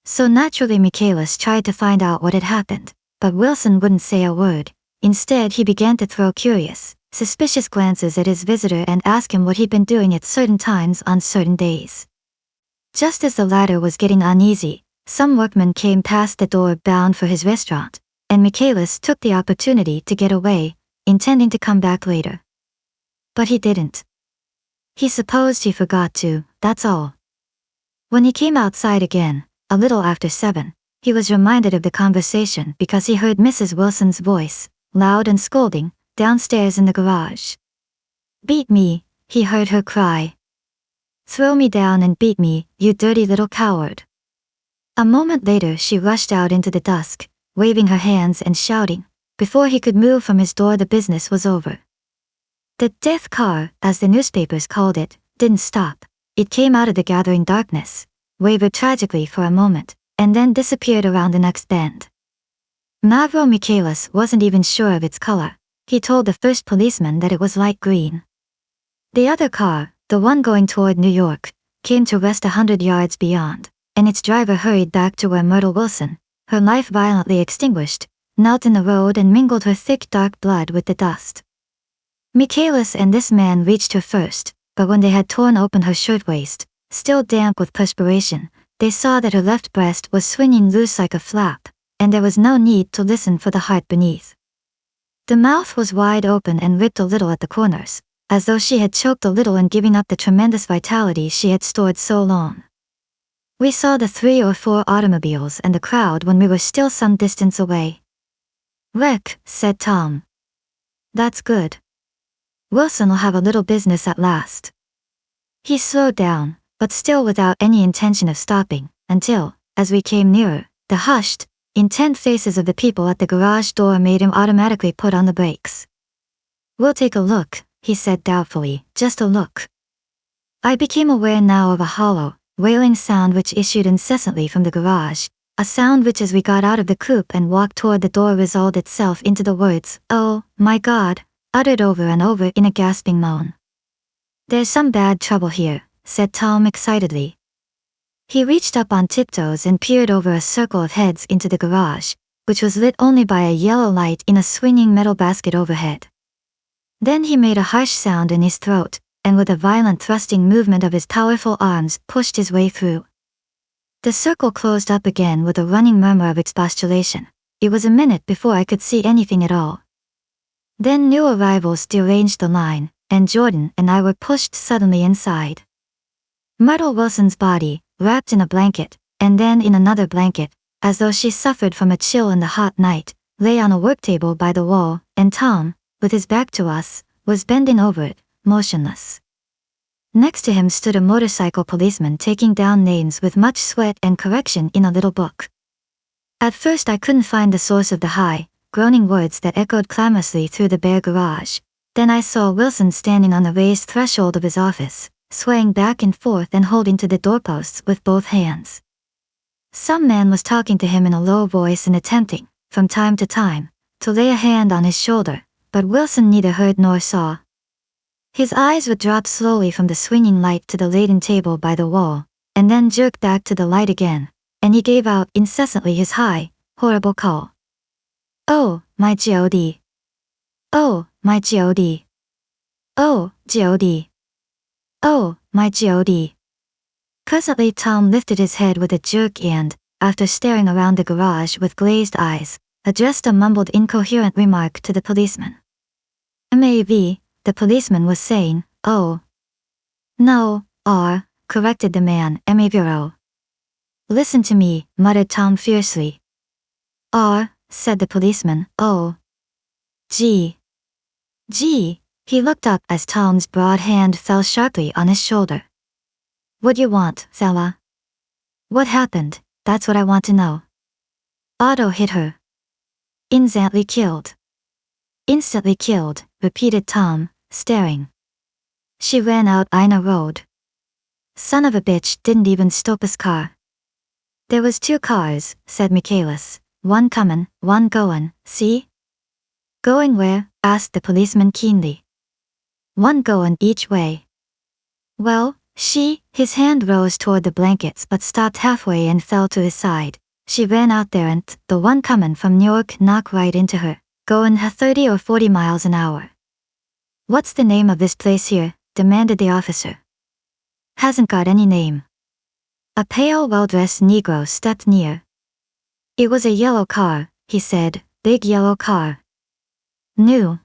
So naturally Michaelis tried to find out what had happened, but Wilson wouldn't say a word. Instead he began to throw curious, suspicious glances at his visitor and ask him what he'd been doing at certain times on certain days. Just as the latter was getting uneasy, some workman came past the door bound for his restaurant, and Michaelis took the opportunity to get away, intending to come back later. But he didn't. He supposed he forgot to, that's all. When he came outside again, a little after 7, he was reminded of the conversation because he heard Mrs. Wilson's voice, loud and scolding, downstairs in the garage. "Beat me," he heard her cry. "Throw me down and beat me, you dirty little coward." A moment later she rushed out into the dusk, waving her hands and shouting. Before he could move from his door the business was over. The death car, as the newspapers called it, didn't stop. It came out of the gathering darkness, wavered tragically for a moment, and then disappeared around the next bend. Mavro Michaelis wasn't even sure of its color. He told the first policeman that it was light green. The other car, the one going toward New York, came to rest 100 yards beyond, and its driver hurried back to where Myrtle Wilson, her life violently extinguished, knelt in the road and mingled her thick dark blood with the dust. Michaelis and this man reached her first, but when they had torn open her shirtwaist, still damp with perspiration, they saw that her left breast was swinging loose like a flap, and there was no need to listen for the heart beneath. The mouth was wide open and ripped a little at the corners, as though she had choked a little in giving up the tremendous vitality she had stored so long. We saw the 3 or 4 automobiles and the crowd when we were still some distance away. "Rick," said Tom. "That's good. Wilson will have a little business at last." He slowed down, but still without any intention of stopping, until, as we came nearer, the hushed, intent faces of the people at the garage door made him automatically put on the brakes. "We'll take a look," he said doubtfully, "just a look." I became aware now of a hollow, wailing sound which issued incessantly from the garage, a sound which as we got out of the coupe and walked toward the door resolved itself into the words, "Oh, my God," uttered over and over in a gasping moan. "There's some bad trouble here," said Tom excitedly. He reached up on tiptoes and peered over a circle of heads into the garage, which was lit only by a yellow light in a swinging metal basket overhead. Then he made a harsh sound in his throat, and with a violent thrusting movement of his powerful arms pushed his way through. The circle closed up again with a running murmur of expostulation. It was a minute before I could see anything at all. Then new arrivals deranged the line, and Jordan and I were pushed suddenly inside. Myrtle Wilson's body, wrapped in a blanket, and then in another blanket, as though she suffered from a chill in the hot night, lay on a work table by the wall, and Tom, with his back to us, was bending over it, motionless. Next to him stood a motorcycle policeman taking down names with much sweat and correction in a little book. At first I couldn't find the source of the high, groaning words that echoed clamorously through the bare garage. Then I saw Wilson standing on the raised threshold of his office, swaying back and forth and holding to the doorposts with both hands. Some man was talking to him in a low voice and attempting, from time to time, to lay a hand on his shoulder, but Wilson neither heard nor saw. His eyes would drop slowly from the swinging light to the laden table by the wall, and then jerk back to the light again, and he gave out incessantly his high, horrible call. "Oh, my God! Oh, my God! Oh, God! Oh, my God!" Presently Tom lifted his head with a jerk and, after staring around the garage with glazed eyes, addressed a mumbled incoherent remark to the policeman. "Maybe," the policeman was saying. "Oh. No, corrected the man, Emiviro. "Listen to me," muttered Tom fiercely. Said the policeman. "Oh. Gee. Gee." He looked up as Tom's broad hand fell sharply on his shoulder. "What you want, fella?" "What happened? That's what I want to know." "Otto hit her." "Instantly killed." "Instantly killed," repeated Tom, staring. "She ran out Ina Road. Son of a bitch didn't even stop his car." "There was 2 cars," said Michaelis. "One comin', one goin', see?" "Going where?" asked the policeman keenly. "One goin' each way." "Well, his hand rose toward the blankets but stopped halfway and fell to his side. She ran out there and the one comin' from New York knocked right into her, goin' 30 or 40 miles an hour." "What's the name of this place here?" demanded the officer. "Hasn't got any name." A pale, well-dressed Negro stepped near. "It was a yellow car," he said, "big yellow car." "New."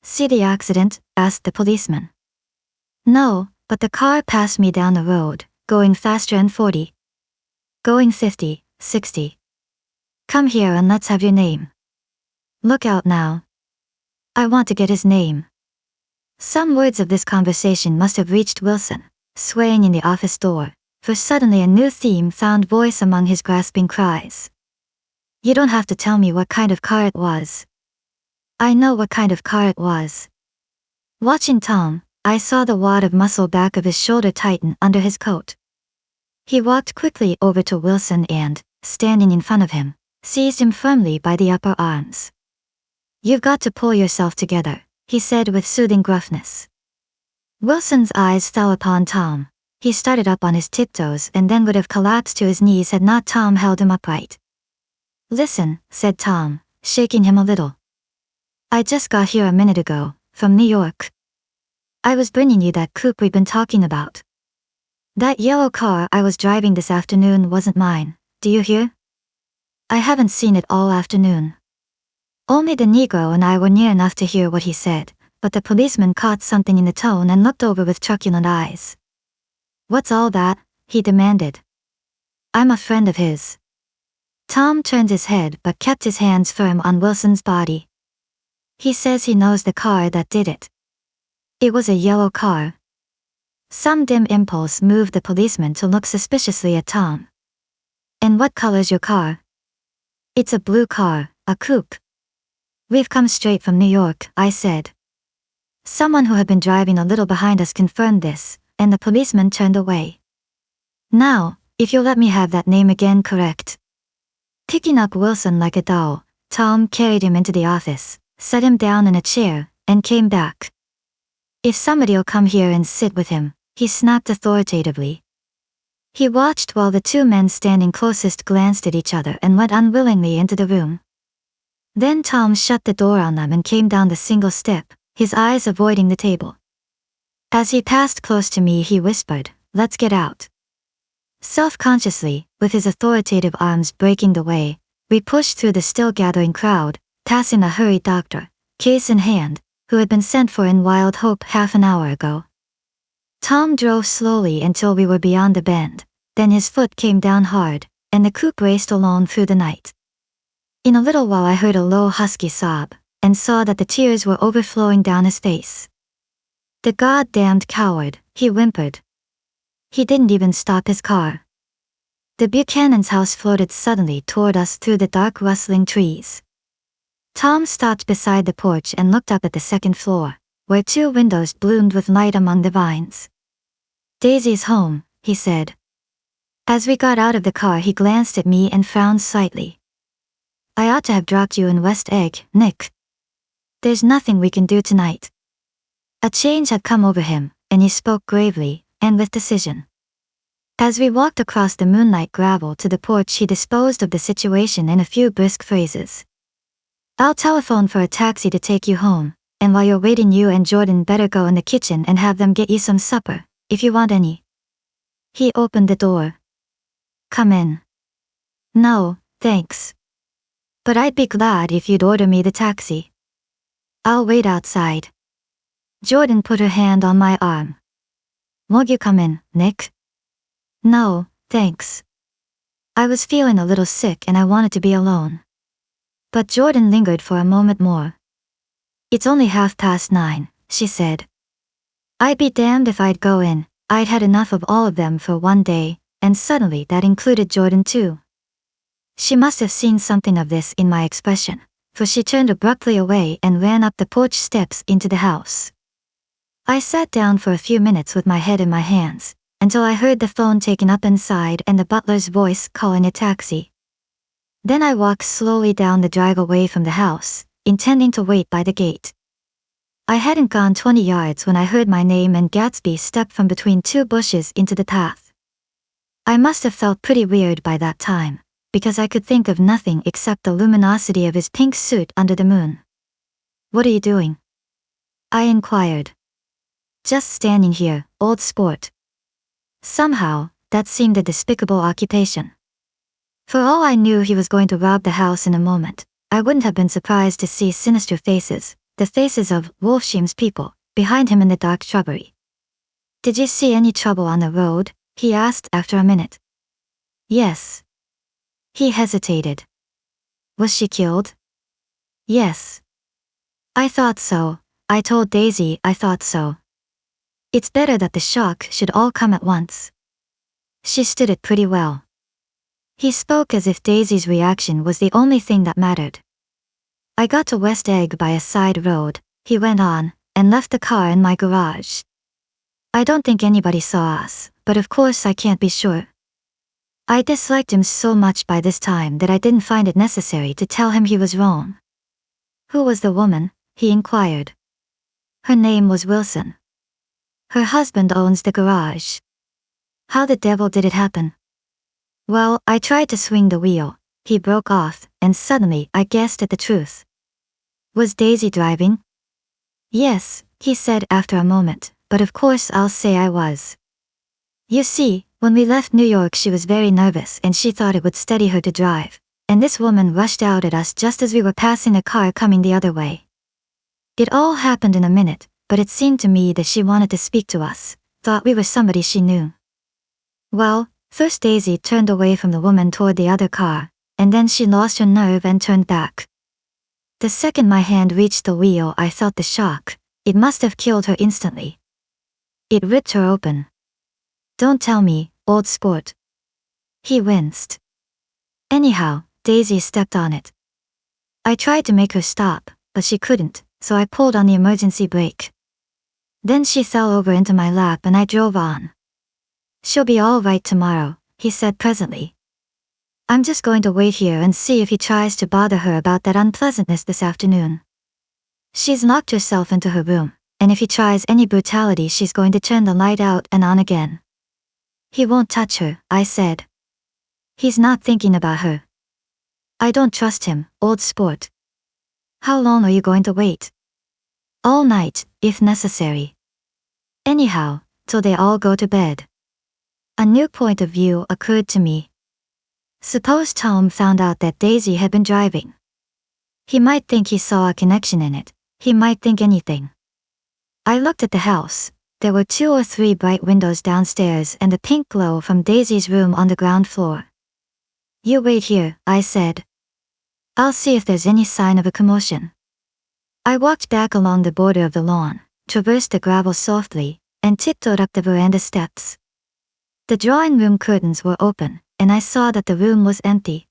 "See the accident?" asked the policeman. "No, but the car passed me down the road, going faster than 40. Going 50, 60. Come here and let's have your name." "Look out now." "I want to get his name." Some words of this conversation must have reached Wilson, swaying in the office door, for suddenly a new theme found voice among his grasping cries. "You don't have to tell me what kind of car it was." "I know what kind of car it was." Watching Tom, I saw the wad of muscle back of his shoulder tighten under his coat. He walked quickly over to Wilson and, standing in front of him, seized him firmly by the upper arms. "You've got to pull yourself together," he said with soothing gruffness. Wilson's eyes fell upon Tom. He started up on his tiptoes and then would have collapsed to his knees had not Tom held him upright. "Listen," said Tom, shaking him a little. "I just got here a minute ago, from New York. I was bringing you that coupe we've been talking about. That yellow car I was driving this afternoon wasn't mine, do you hear? I haven't seen it all afternoon." Only the Negro and I were near enough to hear what he said, but the policeman caught something in the tone and looked over with truculent eyes. "What's all that?" he demanded. "I'm a friend of his." Tom turned his head but kept his hands firm on Wilson's body. "He says he knows the car that did it. It was a yellow car." Some dim impulse moved the policeman to look suspiciously at Tom. "And what color's your car?" "It's a blue car, a coupe." "We've come straight from New York," I said. Someone who had been driving a little behind us confirmed this, and the policeman turned away. "Now, if you'll let me have that name again correct." Picking up Wilson like a doll, Tom carried him into the office, set him down in a chair, and came back. "If somebody'll come here and sit with him," he snapped authoritatively. He watched while the two men standing closest glanced at each other and went unwillingly into the room. Then Tom shut the door on them and came down the single step, his eyes avoiding the table. As he passed close to me he whispered, "Let's get out." Self-consciously, with his authoritative arms breaking the way, we pushed through the still-gathering crowd, passing a hurried doctor, case in hand, who had been sent for in Wild Hope half an hour ago. Tom drove slowly until we were beyond the bend, then his foot came down hard, and the coupe raced alone through the night. In a little while I heard a low husky sob, and saw that the tears were overflowing down his face. "The goddamned coward," he whimpered. He didn't even stop his car. The Buchanan's house floated suddenly toward us through the dark rustling trees. Tom stopped beside the porch and looked up at the second floor, where two windows bloomed with light among the vines. "Daisy's home," he said. As we got out of the car he glanced at me and frowned slightly. "I ought to have dropped you in West Egg, Nick. There's nothing we can do tonight." A change had come over him, and he spoke gravely, and with decision. As we walked across the moonlight gravel to the porch he disposed of the situation in a few brisk phrases. "I'll telephone for a taxi to take you home, and while you're waiting you and Jordan better go in the kitchen and have them get you some supper, if you want any." He opened the door. "Come in." "No, thanks. But I'd be glad if you'd order me the taxi." "I'll wait outside." Jordan put her hand on my arm. "Won't you come in, Nick?" "No, thanks. I was feeling a little sick and I wanted to be alone." But Jordan lingered for a moment more. "It's only 9:30, she said. I'd be damned if I'd go in. I'd had enough of all of them for one day, and suddenly that included Jordan too. She must have seen something of this in my expression, for she turned abruptly away and ran up the porch steps into the house. I sat down for a few minutes with my head in my hands, until I heard the phone taken up inside and the butler's voice calling a taxi. Then I walked slowly down the drive away from the house, intending to wait by the gate. I hadn't gone 20 yards when I heard my name and Gatsby step from between two bushes into the path. I must have felt pretty weird by that time, because I could think of nothing except the luminosity of his pink suit under the moon. "What are you doing?" I inquired. "Just standing here, old sport." Somehow, that seemed a despicable occupation. For all I knew he was going to rob the house in a moment, I wouldn't have been surprised to see sinister faces, the faces of Wolfsheim's people, behind him in the dark shrubbery. "Did you see any trouble on the road?" he asked after a minute. "Yes." He hesitated. "Was she killed?" "Yes." "I thought so. I told Daisy I thought so. It's better that the shock should all come at once. She stood it pretty well." He spoke as if Daisy's reaction was the only thing that mattered. "I got to West Egg by a side road," he went on, "and left the car in my garage. I don't think anybody saw us, but of course I can't be sure. I disliked him so much by this time that I didn't find it necessary to tell him he was wrong. Who was the woman? He inquired. Her name was Wilson. Her husband owns the garage. How the devil did it happen? Well, I tried to swing the wheel. He broke off, and suddenly I guessed at the truth. Was Daisy driving? Yes, he said after a moment, but of course I'll say I was. You see, when we left New York she was very nervous and she thought it would steady her to drive, and this woman rushed out at us just as we were passing a car coming the other way. It all happened in a minute, but it seemed to me that she wanted to speak to us, thought we were somebody she knew. Well, first Daisy turned away from the woman toward the other car, and then she lost her nerve and turned back. The second my hand reached the wheel I felt the shock. It must have killed her instantly. It ripped her open. Don't tell me, old sport. He winced. Anyhow, Daisy stepped on it. I tried to make her stop, but she couldn't, so I pulled on the emergency brake. Then she fell over into my lap and I drove on. She'll be all right tomorrow, he said presently. I'm just going to wait here and see if he tries to bother her about that unpleasantness this afternoon. She's locked herself into her room, and if he tries any brutality she's going to turn the light out and on again. He won't touch her, I said. He's not thinking about her. I don't trust him, old sport. How long are you going to wait? All night, if necessary. Anyhow, till they all go to bed. A new point of view occurred to me. Suppose Tom found out that Daisy had been driving. He might think he saw a connection in it, he might think anything. I looked at the house. There were 2 or 3 bright windows downstairs and a pink glow from Daisy's room on the ground floor. You wait here, I said. I'll see if there's any sign of a commotion. I walked back along the border of the lawn, traversed the gravel softly, and tiptoed up the veranda steps. The drawing room curtains were open, and I saw that the room was empty.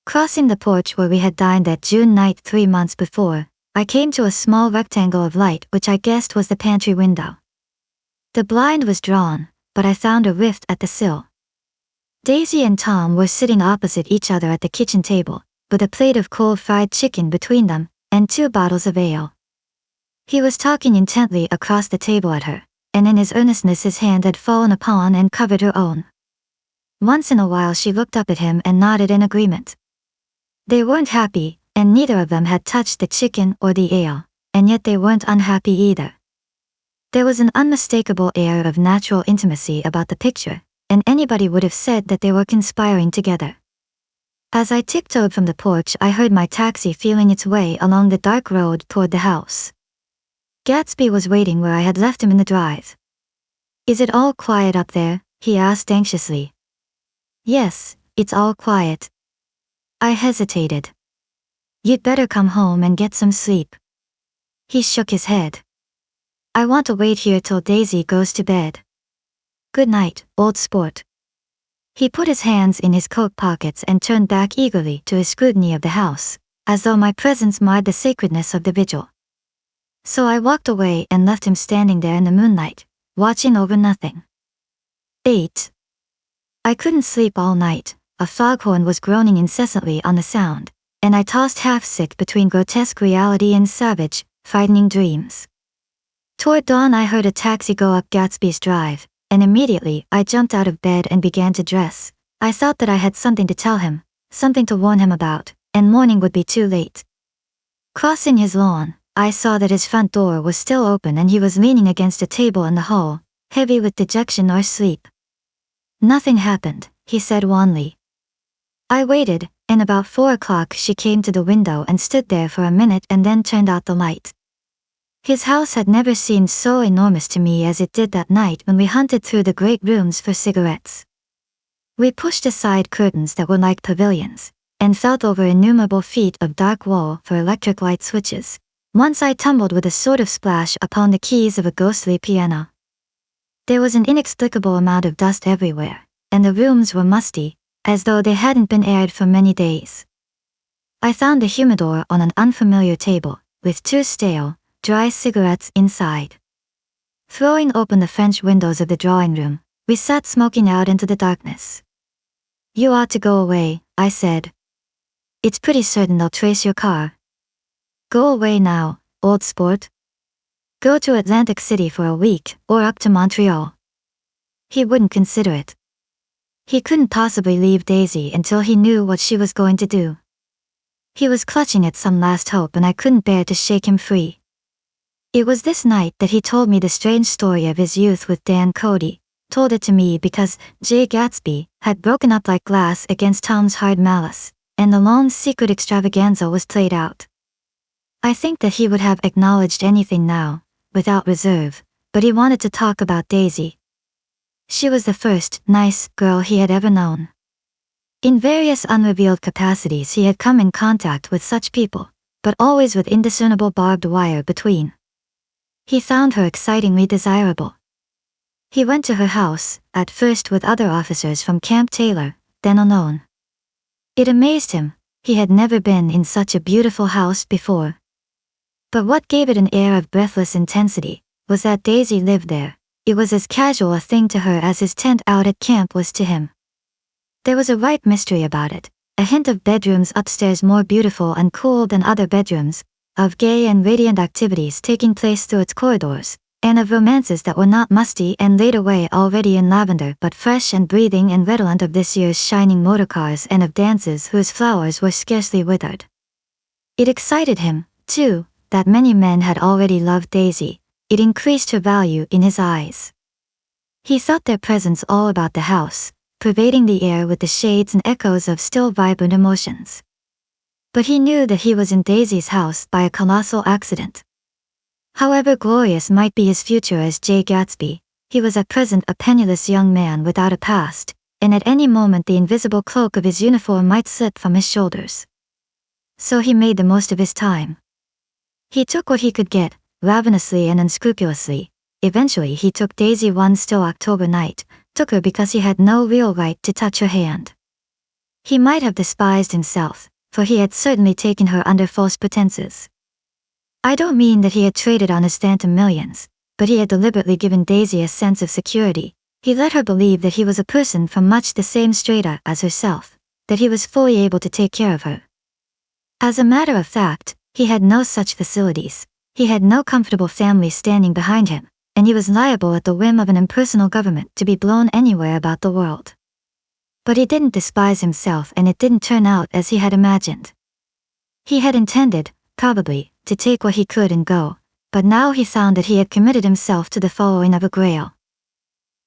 Crossing the porch where we had dined that June night 3 months before, I came to a small rectangle of light which I guessed was the pantry window. The blind was drawn, but I found a rift at the sill. Daisy and Tom were sitting opposite each other at the kitchen table, with a plate of cold fried chicken between them, and 2 bottles of ale. He was talking intently across the table at her, and in his earnestness his hand had fallen upon and covered her own. Once in a while she looked up at him and nodded in agreement. They weren't happy, and neither of them had touched the chicken or the ale, and yet they weren't unhappy either. There was an unmistakable air of natural intimacy about the picture, and anybody would have said that they were conspiring together. As I tiptoed from the porch I heard my taxi feeling its way along the dark road toward the house. Gatsby was waiting where I had left him in the drive. Is it all quiet up there? He asked anxiously. Yes, it's all quiet. I hesitated. You'd better come home and get some sleep. He shook his head. I want to wait here till Daisy goes to bed. Good night, old sport. He put his hands in his coat pockets and turned back eagerly to his scrutiny of the house, as though my presence marred the sacredness of the vigil. So I walked away and left him standing there in the moonlight, watching over nothing. 8. I couldn't sleep all night. A foghorn was groaning incessantly on the sound, and I tossed half-sick between grotesque reality and savage, frightening dreams. Toward dawn I heard a taxi go up Gatsby's drive, and immediately I jumped out of bed and began to dress. I thought that I had something to tell him, something to warn him about, and morning would be too late. Crossing his lawn, I saw that his front door was still open and he was leaning against a table in the hall, heavy with dejection or sleep. Nothing happened, he said wanly. I waited, and about 4 o'clock she came to the window and stood there for a minute and then turned out the light. His house had never seemed so enormous to me as it did that night when we hunted through the great rooms for cigarettes. We pushed aside curtains that were like pavilions, and felt over innumerable feet of dark wall for electric light switches. Once I tumbled with a sort of splash upon the keys of a ghostly piano. There was an inexplicable amount of dust everywhere, and the rooms were musty, as though they hadn't been aired for many days. I found a humidor on an unfamiliar table, with 2 stale, dry cigarettes inside. Throwing open the French windows of the drawing room, we sat smoking out into the darkness. You ought to go away, I said. It's pretty certain they'll trace your car. Go away now, old sport. Go to Atlantic City for a week, or up to Montreal. He wouldn't consider it. He couldn't possibly leave Daisy until he knew what she was going to do. He was clutching at some last hope and I couldn't bear to shake him free. It was this night that he told me the strange story of his youth with Dan Cody, told it to me because Jay Gatsby had broken up like glass against Tom's hard malice, and the lone secret extravaganza was played out. I think that he would have acknowledged anything now, without reserve, but he wanted to talk about Daisy. She was the first nice girl he had ever known. In various unrevealed capacities he had come in contact with such people, but always with indiscernible barbed wire between. He found her excitingly desirable. He went to her house, at first with other officers from Camp Taylor, then alone. It amazed him, he had never been in such a beautiful house before. But what gave it an air of breathless intensity, was that Daisy lived there. It was as casual a thing to her as his tent out at camp was to him. There was a right mystery about it, a hint of bedrooms upstairs more beautiful and cool than other bedrooms, of gay and radiant activities taking place through its corridors, and of romances that were not musty and laid away already in lavender but fresh and breathing and redolent of this year's shining motorcars and of dances whose flowers were scarcely withered. It excited him, too, that many men had already loved Daisy. It increased her value in his eyes. He felt their presence all about the house, pervading the air with the shades and echoes of still vibrant emotions. But he knew that he was in Daisy's house by a colossal accident. However glorious might be his future as Jay Gatsby, he was at present a penniless young man without a past, and at any moment the invisible cloak of his uniform might slip from his shoulders. So he made the most of his time. He took what he could get, ravenously and unscrupulously. Eventually he took Daisy one still October night, took her because he had no real right to touch her hand. He might have despised himself, for he had certainly taken her under false pretenses. I don't mean that he had traded on his phantom millions, but he had deliberately given Daisy a sense of security. He let her believe that he was a person from much the same strata as herself, that he was fully able to take care of her. As a matter of fact, he had no such facilities. He had no comfortable family standing behind him, and he was liable at the whim of an impersonal government to be blown anywhere about the world. But he didn't despise himself and it didn't turn out as he had imagined. He had intended, probably, to take what he could and go, but now he found that he had committed himself to the following of a grail.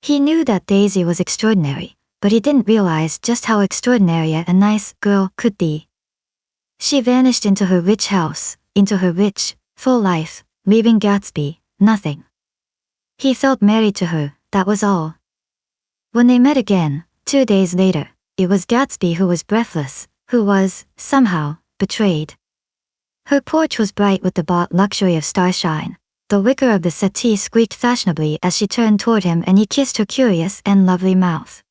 He knew that Daisy was extraordinary, but he didn't realize just how extraordinary a nice girl could be. She vanished into her rich house, into her rich, full life, leaving Gatsby nothing. He felt married to her, that was all. When they met again, 2 days later, it was Gatsby who was breathless, who was, somehow, betrayed. Her porch was bright with the bought luxury of starshine. The wicker of the settee squeaked fashionably as she turned toward him and he kissed her curious and lovely mouth.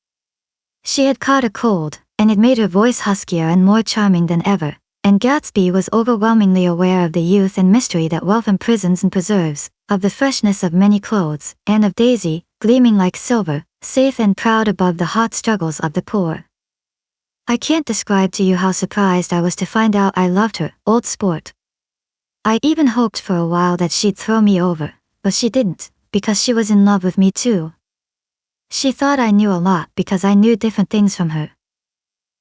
She had caught a cold, and it made her voice huskier and more charming than ever, and Gatsby was overwhelmingly aware of the youth and mystery that wealth imprisons and preserves, of the freshness of many clothes, and of Daisy, gleaming like silver, safe and proud above the hot struggles of the poor. I can't describe to you how surprised I was to find out I loved her, old sport. I even hoped for a while that she'd throw me over, but she didn't, because she was in love with me too. She thought I knew a lot because I knew different things from her.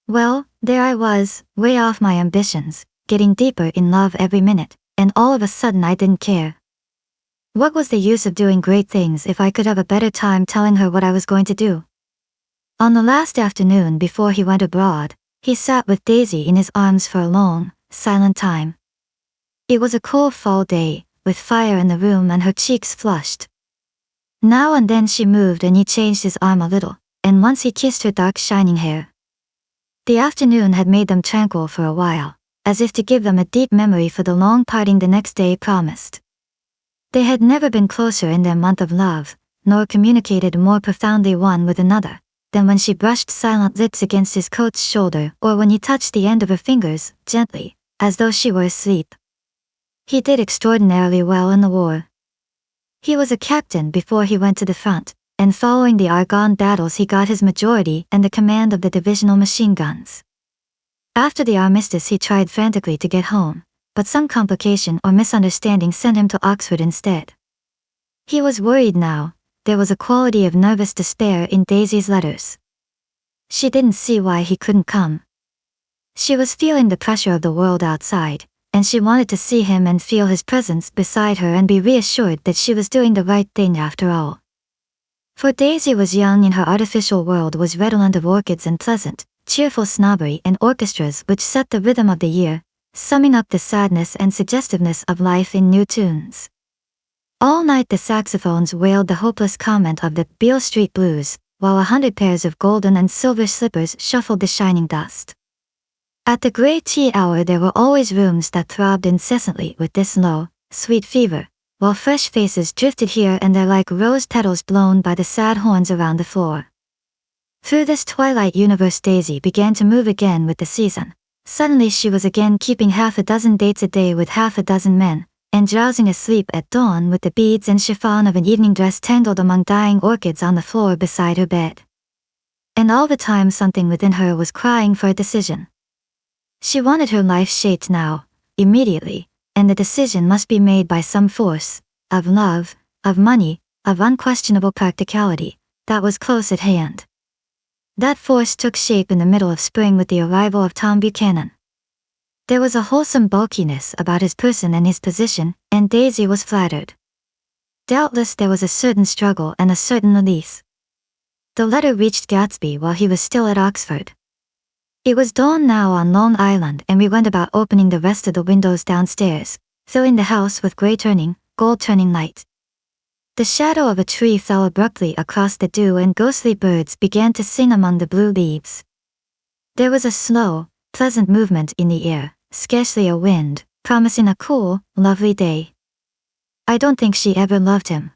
Well, there I was, way off my ambitions, getting deeper in love every minute, and all of a sudden I didn't care. What was the use of doing great things if I could have a better time telling her what I was going to do? On the last afternoon before he went abroad, he sat with Daisy in his arms for a long, silent time. It was a cold fall day, with fire in the room and her cheeks flushed. Now and then she moved and he changed his arm a little, and once he kissed her dark shining hair. The afternoon had made them tranquil for a while, as if to give them a deep memory for the long parting the next day promised. They had never been closer in their month of love, nor communicated more profoundly one with another, than when she brushed silent lips against his coat's shoulder or when he touched the end of her fingers, gently, as though she were asleep. He did extraordinarily well in the war. He was a captain before he went to the front, and following the Argonne battles he got his majority and the command of the divisional machine guns. After the armistice he tried frantically to get home, but some complication or misunderstanding sent him to Oxford instead. He was worried now. There was a quality of nervous despair in Daisy's letters. She didn't see why he couldn't come. She was feeling the pressure of the world outside, and she wanted to see him and feel his presence beside her and be reassured that she was doing the right thing after all. For Daisy was young and her artificial world was redolent of orchids and pleasant, cheerful snobbery and orchestras which set the rhythm of the year, summing up the sadness and suggestiveness of life in new tunes. All night the saxophones wailed the hopeless comment of the Beale Street Blues, while 100 pairs of golden and silver slippers shuffled the shining dust. At the grey tea hour there were always rooms that throbbed incessantly with this low, sweet fever, while fresh faces drifted here and there like rose petals blown by the sad horns around the floor. Through this twilight universe Daisy began to move again with the season. Suddenly she was again keeping half a dozen dates a day with half a dozen men, and drowsing asleep at dawn with the beads and chiffon of an evening dress tangled among dying orchids on the floor beside her bed. And all the time something within her was crying for a decision. She wanted her life shaped now, immediately, and the decision must be made by some force, of love, of money, of unquestionable practicality, that was close at hand. That force took shape in the middle of spring with the arrival of Tom Buchanan. There was a wholesome bulkiness about his person and his position, and Daisy was flattered. Doubtless there was a certain struggle and a certain release. The letter reached Gatsby while he was still at Oxford. It was dawn now on Long Island and we went about opening the rest of the windows downstairs, filling the house with gold-turning light. The shadow of a tree fell abruptly across the dew and ghostly birds began to sing among the blue leaves. There was a slow, pleasant movement in the air, scarcely a wind, promising a cool, lovely day. I don't think she ever loved him.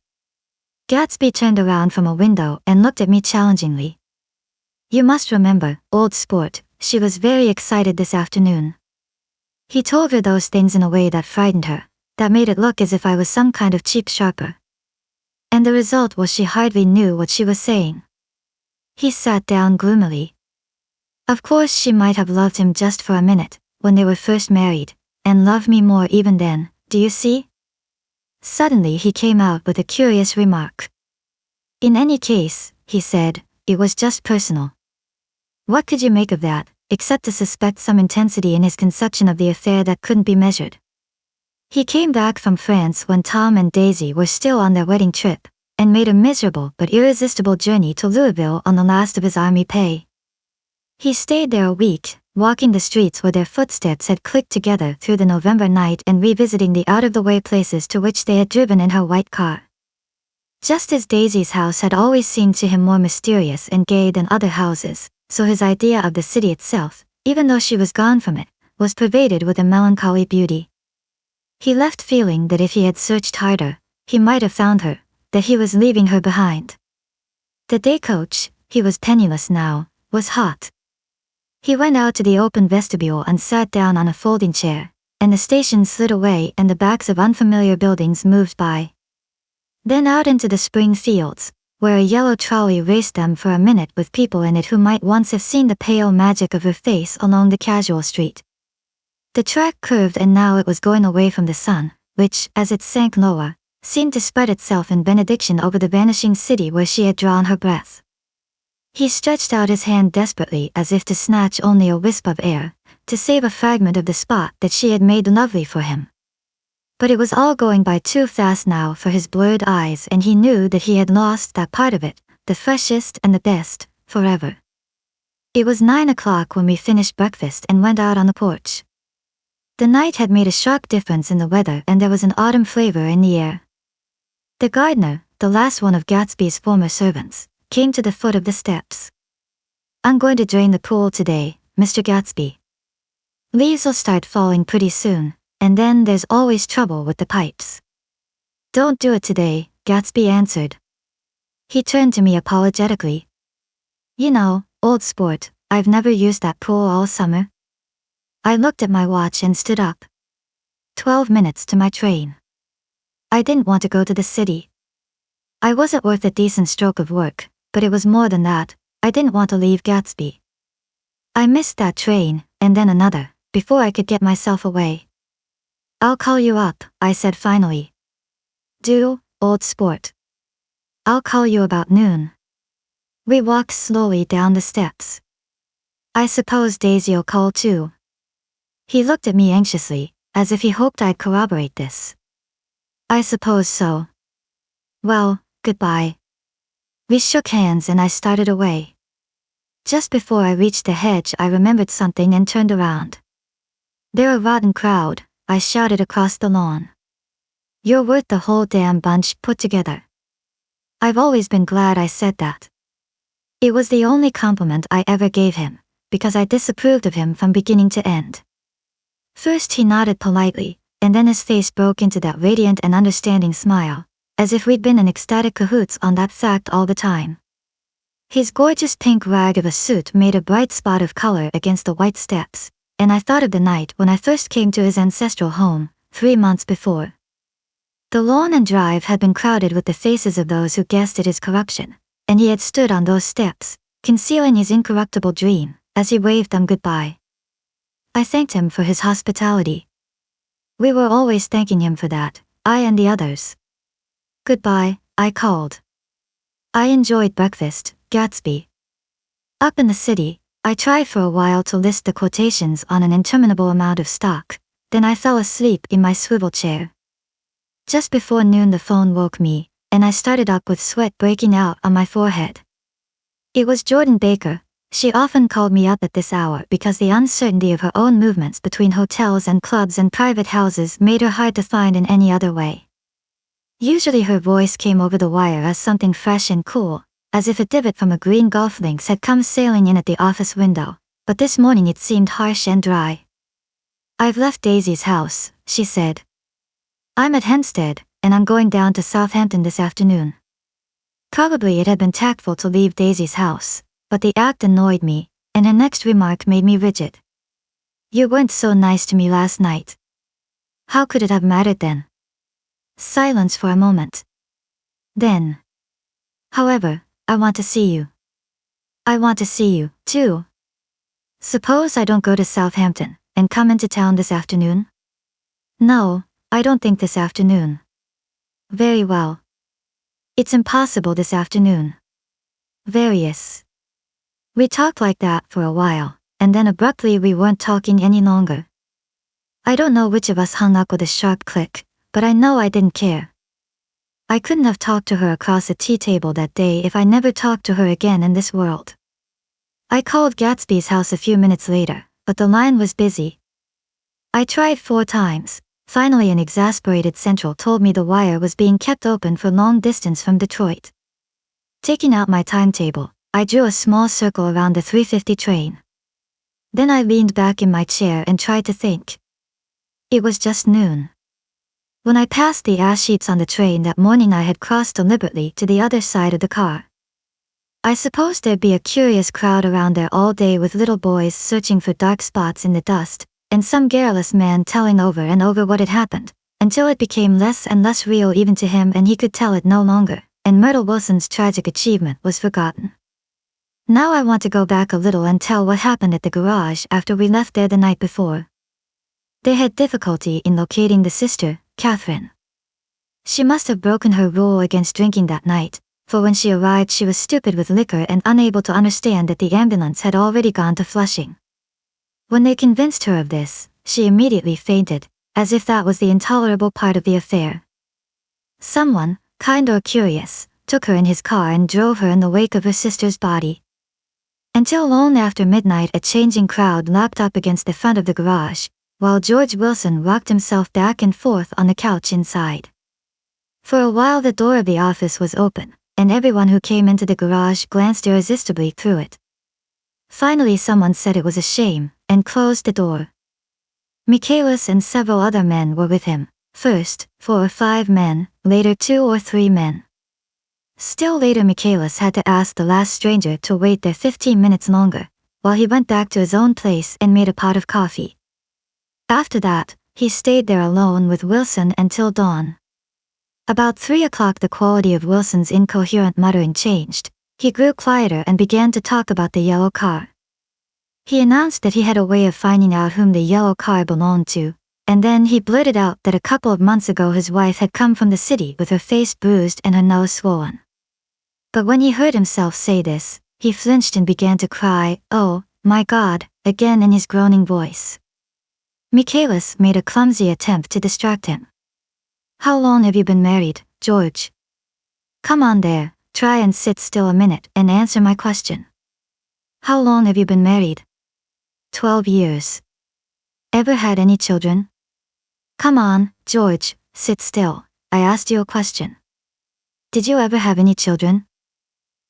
Gatsby turned around from a window and looked at me challengingly. You must remember, old sport, she was very excited this afternoon. He told her those things in a way that frightened her, that made it look as if I was some kind of cheap sharper. And the result was she hardly knew what she was saying. He sat down gloomily. Of course she might have loved him just for a minute, when they were first married, and loved me more even then, do you see? Suddenly he came out with a curious remark. In any case, he said, it was just personal. What could you make of that, except to suspect some intensity in his conception of the affair that couldn't be measured? He came back from France when Tom and Daisy were still on their wedding trip, and made a miserable but irresistible journey to Louisville on the last of his army pay. He stayed there a week, walking the streets where their footsteps had clicked together through the November night and revisiting the out-of-the-way places to which they had driven in her white car. Just as Daisy's house had always seemed to him more mysterious and gay than other houses, so his idea of the city itself, even though she was gone from it, was pervaded with a melancholy beauty. He left feeling that if he had searched harder, he might have found her, that he was leaving her behind. The day coach, he was penniless now, was hot. He went out to the open vestibule and sat down on a folding chair, and the station slid away and the backs of unfamiliar buildings moved by. Then out into the spring fields, where a yellow trolley raced them for a minute with people in it who might once have seen the pale magic of her face along the casual street. The track curved and now it was going away from the sun, which, as it sank lower, seemed to spread itself in benediction over the vanishing city where she had drawn her breath. He stretched out his hand desperately as if to snatch only a wisp of air, to save a fragment of the spot that she had made lovely for him. But it was all going by too fast now for his blurred eyes and he knew that he had lost that part of it, the freshest and the best, forever. It was 9 o'clock when we finished breakfast and went out on the porch. The night had made a sharp difference in the weather and there was an autumn flavor in the air. The gardener, the last one of Gatsby's former servants, came to the foot of the steps. I'm going to drain the pool today, Mr. Gatsby. Leaves'll start falling pretty soon, and then there's always trouble with the pipes. Don't do it today, Gatsby answered. He turned to me apologetically. You know, old sport, I've never used that pool all summer. I looked at my watch and stood up. 12 minutes to my train. I didn't want to go to the city. I wasn't worth a decent stroke of work, but it was more than that. I didn't want to leave Gatsby. I missed that train, and then another, before I could get myself away. I'll call you up, I said finally. Do, old sport. I'll call you about noon. We walked slowly down the steps. I suppose Daisy'll call too. He looked at me anxiously, as if he hoped I'd corroborate this. I suppose so. Well, goodbye. We shook hands and I started away. Just before I reached the hedge I remembered something and turned around. They're a rotten crowd, I shouted across the lawn. You're worth the whole damn bunch put together. I've always been glad I said that. It was the only compliment I ever gave him, because I disapproved of him from beginning to end. First he nodded politely, and then his face broke into that radiant and understanding smile, as if we'd been in ecstatic cahoots on that fact all the time. His gorgeous pink rag of a suit made a bright spot of color against the white steps, and I thought of the night when I first came to his ancestral home, 3 months before. The lawn and drive had been crowded with the faces of those who guessed at his corruption, and he had stood on those steps, concealing his incorruptible dream, as he waved them goodbye. I thanked him for his hospitality. We were always thanking him for that, I and the others. Goodbye, I called. I enjoyed breakfast, Gatsby. Up in the city, I tried for a while to list the quotations on an interminable amount of stock, then I fell asleep in my swivel chair. Just before noon the phone woke me, and I started up with sweat breaking out on my forehead. It was Jordan Baker. She often called me up at this hour because the uncertainty of her own movements between hotels and clubs and private houses made her hard to find in any other way. Usually her voice came over the wire as something fresh and cool, as if a divot from a green golf links had come sailing in at the office window, but this morning it seemed harsh and dry. I've left Daisy's house, she said. I'm at Hempstead, and I'm going down to Southampton this afternoon. Probably it had been tactful to leave Daisy's house, but the act annoyed me, and her next remark made me rigid. You weren't so nice to me last night. How could it have mattered then? Silence for a moment. Then. However, I want to see you. I want to see you, too. Suppose I don't go to Southampton, and come into town this afternoon? No, I don't think this afternoon. Very well. It's impossible this afternoon. Various. We talked like that for a while, and then abruptly we weren't talking any longer. I don't know which of us hung up with a sharp click, but I know I didn't care. I couldn't have talked to her across a tea table that day if I never talked to her again in this world. I called Gatsby's house a few minutes later, but the line was busy. I tried 4 times. Finally an exasperated central told me the wire was being kept open for long distance from Detroit. Taking out my timetable, I drew a small circle around the 3:50 train. Then I leaned back in my chair and tried to think. It was just noon. When I passed the ash sheets on the train that morning I had crossed deliberately to the other side of the car. I supposed there'd be a curious crowd around there all day with little boys searching for dark spots in the dust, and some garrulous man telling over and over what had happened, until it became less and less real even to him and he could tell it no longer, and Myrtle Wilson's tragic achievement was forgotten. Now I want to go back a little and tell what happened at the garage after we left there the night before. They had difficulty in locating the sister, Catherine. She must have broken her rule against drinking that night, for when she arrived she was stupid with liquor and unable to understand that the ambulance had already gone to Flushing. When they convinced her of this, she immediately fainted, as if that was the intolerable part of the affair. Someone, kind or curious, took her in his car and drove her in the wake of her sister's body. Until long after midnight a changing crowd lapped up against the front of the garage, while George Wilson rocked himself back and forth on the couch inside. For a while the door of the office was open, and everyone who came into the garage glanced irresistibly through it. Finally someone said it was a shame, and closed the door. Michaelis and several other men were with him, first 4 or 5 men, later 2 or 3 men. Still later Michaelis had to ask the last stranger to wait there 15 minutes longer, while he went back to his own place and made a pot of coffee. After that, he stayed there alone with Wilson until dawn. About 3 o'clock the quality of Wilson's incoherent muttering changed. He grew quieter and began to talk about the yellow car. He announced that he had a way of finding out whom the yellow car belonged to, and then he blurted out that a couple of months ago his wife had come from the city with her face bruised and her nose swollen. But when he heard himself say this, he flinched and began to cry, "Oh, my God," again in his groaning voice. Michaelis made a clumsy attempt to distract him. "How long have you been married, George? Come on there, try and sit still a minute and answer my question. How long have you been married?" 12 years. Ever had any children? Come on, George, sit still. I asked you a question. Did you ever have any children?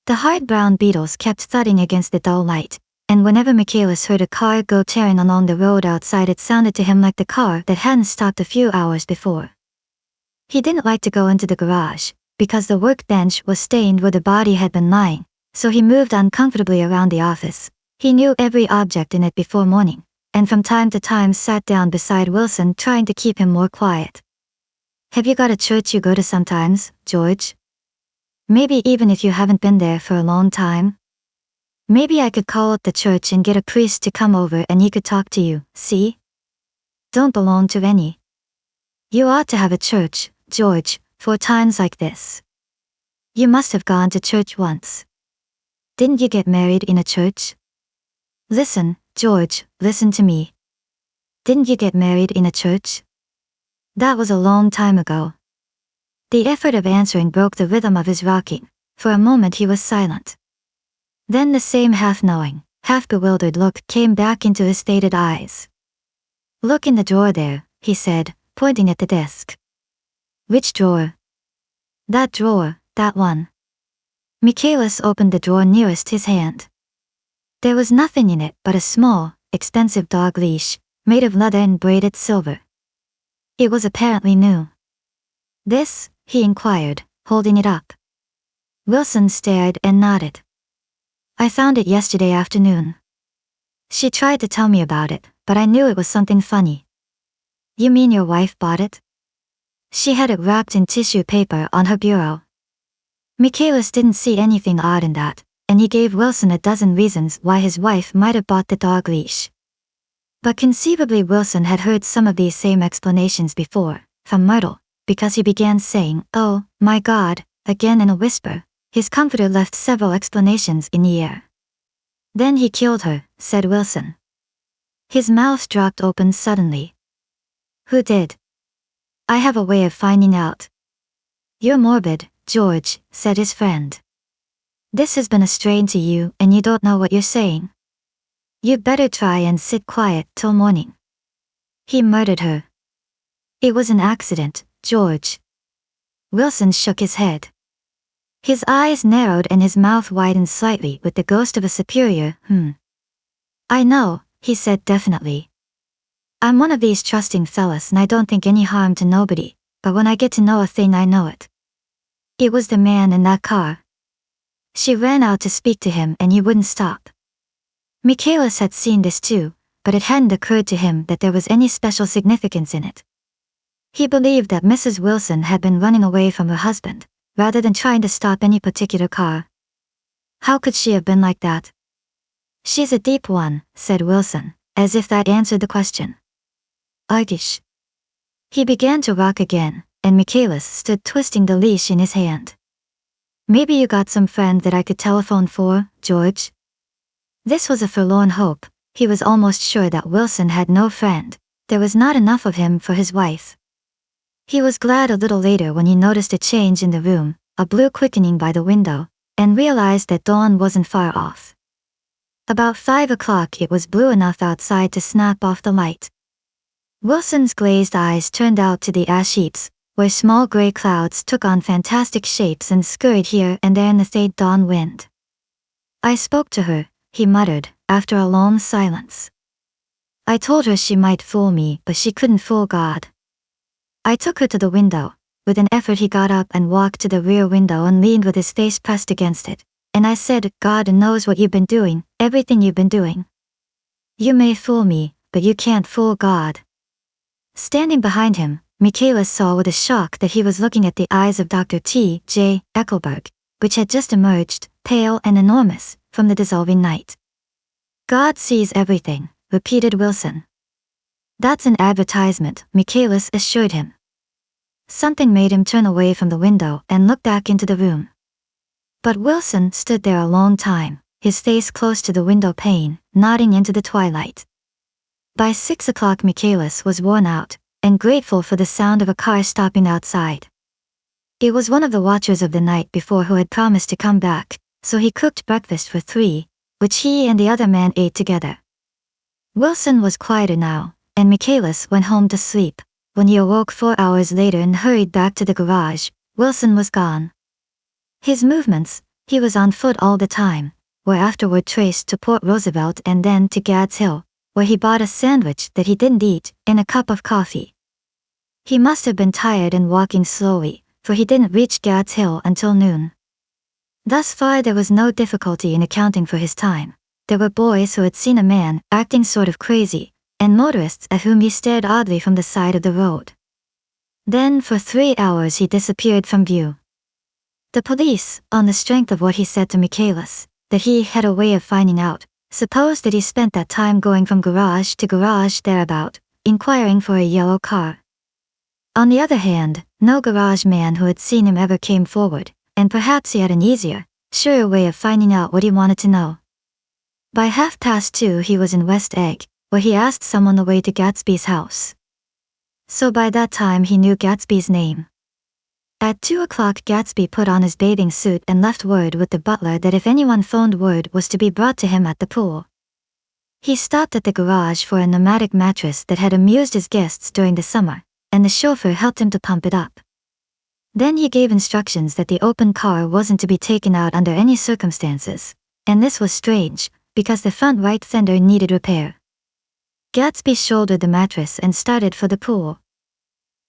The hard brown beetles kept thudding against the dull light, and whenever Michaelis heard a car go tearing along the road outside it sounded to him like the car that hadn't stopped a few hours before. He didn't like to go into the garage, because the workbench was stained where the body had been lying, so he moved uncomfortably around the office. He knew every object in it before morning, and from time to time sat down beside Wilson trying to keep him more quiet. Have you got a church you go to sometimes, George? Maybe even if you haven't been there for a long time? Maybe I could call up the church and get a priest to come over and he could talk to you, see? Don't belong to any. You ought to have a church, George, for times like this. You must have gone to church once. Didn't you get married in a church? Listen, George, listen to me. Didn't you get married in a church? That was a long time ago. The effort of answering broke the rhythm of his rocking. For a moment he was silent. Then the same half-knowing, half-bewildered look came back into his faded eyes. Look in the drawer there, he said, pointing at the desk. Which drawer? That drawer, that one. Michaelis opened the drawer nearest his hand. There was nothing in it but a small, expensive dog leash, made of leather and braided silver. It was apparently new. This? He inquired, holding it up. Wilson stared and nodded. I found it yesterday afternoon. She tried to tell me about it, but I knew it was something funny. You mean your wife bought it? She had it wrapped in tissue paper on her bureau. Michaelis didn't see anything odd in that, and he gave Wilson a dozen reasons why his wife might have bought the dog leash. But conceivably Wilson had heard some of these same explanations before, from Myrtle, because he began saying, "Oh, my God," again in a whisper. His comforter left several explanations in the air. Then he killed her, said Wilson. His mouth dropped open suddenly. Who did? I have a way of finding out. You're morbid, George, said his friend. This has been a strain to you and you don't know what you're saying. You'd better try and sit quiet till morning. He murdered her. It was an accident, George. Wilson shook his head. His eyes narrowed and his mouth widened slightly with the ghost of a superior, I know, he said definitely. I'm one of these trusting fellas and I don't think any harm to nobody, but when I get to know a thing I know it. It was the man in that car. She ran out to speak to him and he wouldn't stop. Michaelis had seen this too, but it hadn't occurred to him that there was any special significance in it. He believed that Mrs. Wilson had been running away from her husband, rather than trying to stop any particular car. How could she have been like that? She's a deep one, said Wilson, as if that answered the question. Argish. He began to rock again, and Michaelis stood twisting the leash in his hand. Maybe you got some friend that I could telephone for, George? This was a forlorn hope. He was almost sure that Wilson had no friend. There was not enough of him for his wife. He was glad a little later when he noticed a change in the room, a blue quickening by the window, and realized that dawn wasn't far off. About 5 o'clock it was blue enough outside to snap off the light. Wilson's glazed eyes turned out to the ash heaps, where small gray clouds took on fantastic shapes and scurried here and there in the faint dawn wind. I spoke to her, he muttered, after a long silence. I told her she might fool me, but she couldn't fool God. I took her to the window. With an effort he got up and walked to the rear window and leaned with his face pressed against it, and I said, God knows what you've been doing, everything you've been doing. You may fool me, but you can't fool God. Standing behind him, Michaelis saw with a shock that he was looking at the eyes of Dr. T. J. Eckelberg, which had just emerged, pale and enormous, from the dissolving night. "God sees everything," repeated Wilson. "That's an advertisement," Michaelis assured him. Something made him turn away from the window and look back into the room. But Wilson stood there a long time, his face close to the window pane, nodding into the twilight. By 6 o'clock Michaelis was worn out, and grateful for the sound of a car stopping outside. It was one of the watchers of the night before who had promised to come back, so he cooked breakfast for 3, which he and the other man ate together. Wilson was quieter now, and Michaelis went home to sleep. When he awoke 4 hours later and hurried back to the garage, Wilson was gone. His movements, he was on foot all the time, were afterward traced to Port Roosevelt and then to Gads Hill, where he bought a sandwich that he didn't eat, and a cup of coffee. He must have been tired and walking slowly, for he didn't reach Gads Hill until noon. Thus far there was no difficulty in accounting for his time. There were boys who had seen a man acting sort of crazy, and motorists at whom he stared oddly from the side of the road. Then for 3 hours he disappeared from view. The police, on the strength of what he said to Michaelis, that he had a way of finding out, supposed that he spent that time going from garage to garage thereabout, inquiring for a yellow car. On the other hand, no garage man who had seen him ever came forward, and perhaps he had an easier, surer way of finding out what he wanted to know. By 2:30 he was in West Egg, where he asked someone the way to Gatsby's house. So by that time he knew Gatsby's name. At 2 o'clock Gatsby put on his bathing suit and left word with the butler that if anyone phoned word was to be brought to him at the pool. He stopped at the garage for a pneumatic mattress that had amused his guests during the summer, and the chauffeur helped him to pump it up. Then he gave instructions that the open car wasn't to be taken out under any circumstances, and this was strange, because the front right fender needed repair. Gatsby shouldered the mattress and started for the pool.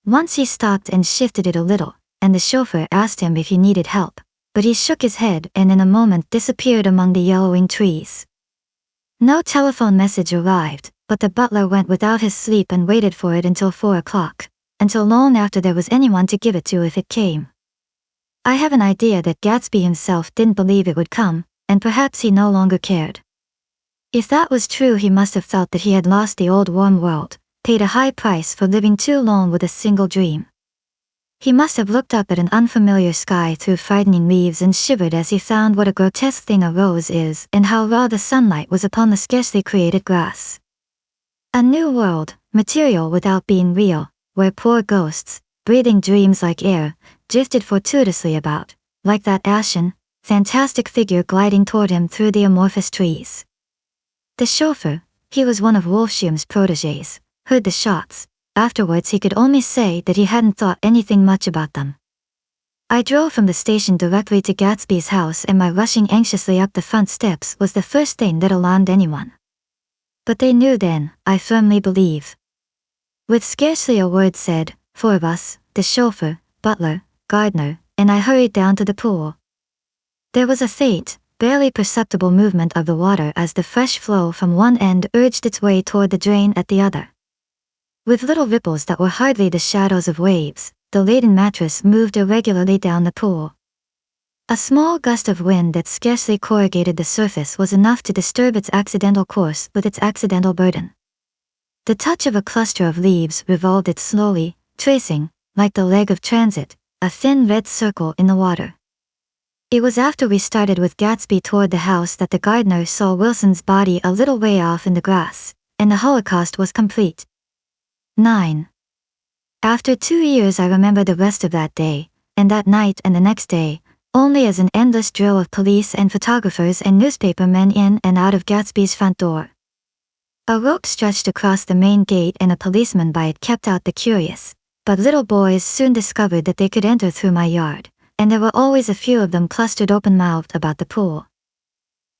Once he stopped and shifted it a little, and the chauffeur asked him if he needed help, but he shook his head and in a moment disappeared among the yellowing trees. No telephone message arrived, but the butler went without his sleep and waited for it until 4 o'clock, until long after there was anyone to give it to if it came. I have an idea that Gatsby himself didn't believe it would come, and perhaps he no longer cared. If that was true, he must have felt that he had lost the old warm world, paid a high price for living too long with a single dream. He must have looked up at an unfamiliar sky through frightening leaves and shivered as he found what a grotesque thing a rose is and how raw the sunlight was upon the scarcely created grass. A new world, material without being real, where poor ghosts, breathing dreams like air, drifted fortuitously about, like that ashen, fantastic figure gliding toward him through the amorphous trees. The chauffeur, he was one of Wolfsheim's protégés, heard the shots. Afterwards he could only say that he hadn't thought anything much about them. I drove from the station directly to Gatsby's house, and my rushing anxiously up the front steps was the first thing that alarmed anyone. But they knew then, I firmly believe. With scarcely a word said, 4 of us, the chauffeur, butler, gardener, and I hurried down to the pool. There was a faint, barely perceptible movement of the water as the fresh flow from one end urged its way toward the drain at the other. With little ripples that were hardly the shadows of waves, the laden mattress moved irregularly down the pool. A small gust of wind that scarcely corrugated the surface was enough to disturb its accidental course with its accidental burden. The touch of a cluster of leaves revolved it slowly, tracing, like the leg of transit, a thin red circle in the water. It was after we started with Gatsby toward the house that the gardener saw Wilson's body a little way off in the grass, and the Holocaust was complete. 9. After 2 years I remember the rest of that day, and that night and the next day, only as an endless drill of police and photographers and newspaper men in and out of Gatsby's front door. A rope stretched across the main gate and a policeman by it kept out the curious, but little boys soon discovered that they could enter through my yard, and there were always a few of them clustered open-mouthed about the pool.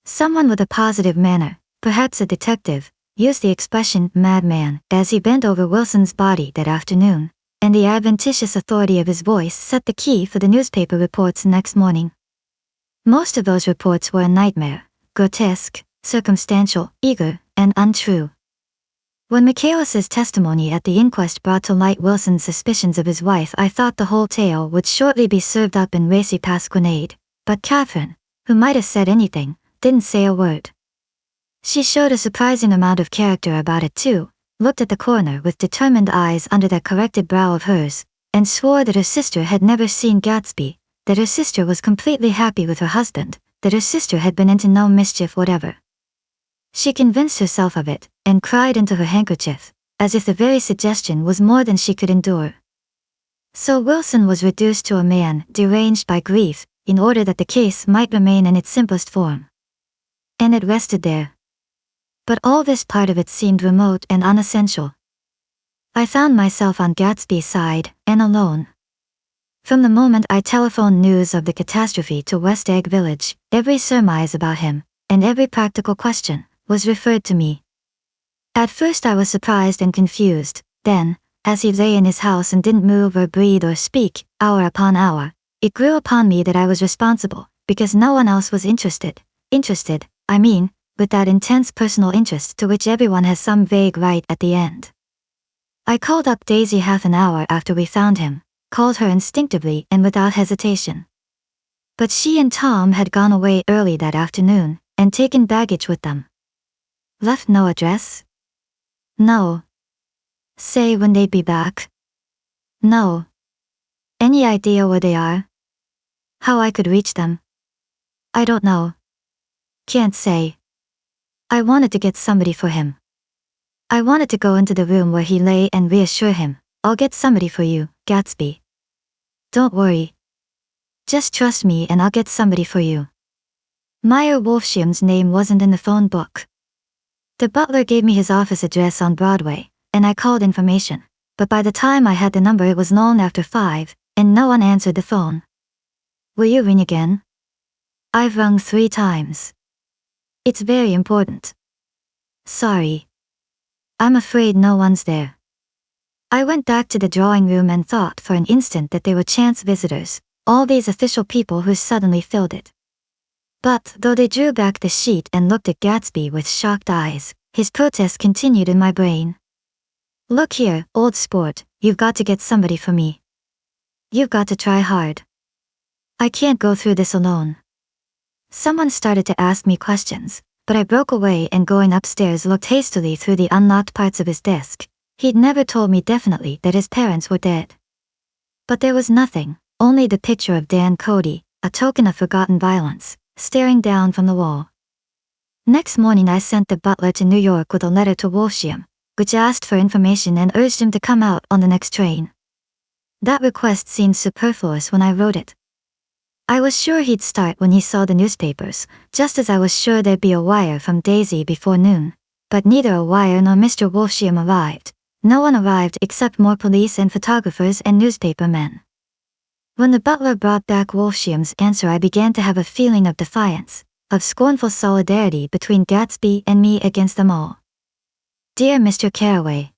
Someone with a positive manner, perhaps a detective, used the expression madman as he bent over Wilson's body that afternoon, and the adventitious authority of his voice set the key for the newspaper reports next morning. Most of those reports were a nightmare, grotesque, circumstantial, eager, and untrue. When Michaelis's testimony at the inquest brought to light Wilson's suspicions of his wife, I thought the whole tale would shortly be served up in racy pasquinade, but Catherine, who might have said anything, didn't say a word. She showed a surprising amount of character about it too, looked at the coroner with determined eyes under that corrected brow of hers, and swore that her sister had never seen Gatsby, that her sister was completely happy with her husband, that her sister had been into no mischief whatever. She convinced herself of it, and cried into her handkerchief, as if the very suggestion was more than she could endure. So Wilson was reduced to a man deranged by grief, in order that the case might remain in its simplest form. And it rested there. But all this part of it seemed remote and unessential. I found myself on Gatsby's side, and alone. From the moment I telephoned news of the catastrophe to West Egg Village, every surmise about him, and every practical question, was referred to me. At first I was surprised and confused, then, as he lay in his house and didn't move or breathe or speak, hour upon hour, it grew upon me that I was responsible, because no one else was interested, with that intense personal interest to which everyone has some vague right at the end. I called up Daisy half an hour after we found him, called her instinctively and without hesitation. But she and Tom had gone away early that afternoon, and taken baggage with them. Left no address? No. Say when they'd be back? No. Any idea where they are? How I could reach them? I don't know. Can't say. I wanted to get somebody for him. I wanted to go into the room where he lay and reassure him, I'll get somebody for you, Gatsby. Don't worry. Just trust me and I'll get somebody for you. Meyer Wolfschium's name wasn't in the phone book. The butler gave me his office address on Broadway, and I called information, but by the time I had the number it was long after 5, and no one answered the phone. Will you ring again? I've rung 3 times. It's very important. Sorry. I'm afraid no one's there. I went back to the drawing room and thought for an instant that they were chance visitors, all these official people who suddenly filled it. But, though they drew back the sheet and looked at Gatsby with shocked eyes, his protest continued in my brain. Look here, old sport, you've got to get somebody for me. You've got to try hard. I can't go through this alone. Someone started to ask me questions, but I broke away and going upstairs looked hastily through the unlocked parts of his desk. He'd never told me definitely that his parents were dead. But there was nothing, only the picture of Dan Cody, a token of forgotten violence, staring down from the wall. Next morning I sent the butler to New York with a letter to Wolfschium, which asked for information and urged him to come out on the next train. That request seemed superfluous when I wrote it. I was sure he'd start when he saw the newspapers, just as I was sure there'd be a wire from Daisy before noon, but neither a wire nor Mr. Wolfschium arrived. No one arrived except more police and photographers and newspaper men. When the butler brought back Wolfschium's answer I began to have a feeling of defiance, of scornful solidarity between Gatsby and me against them all. Dear Mr. Carraway,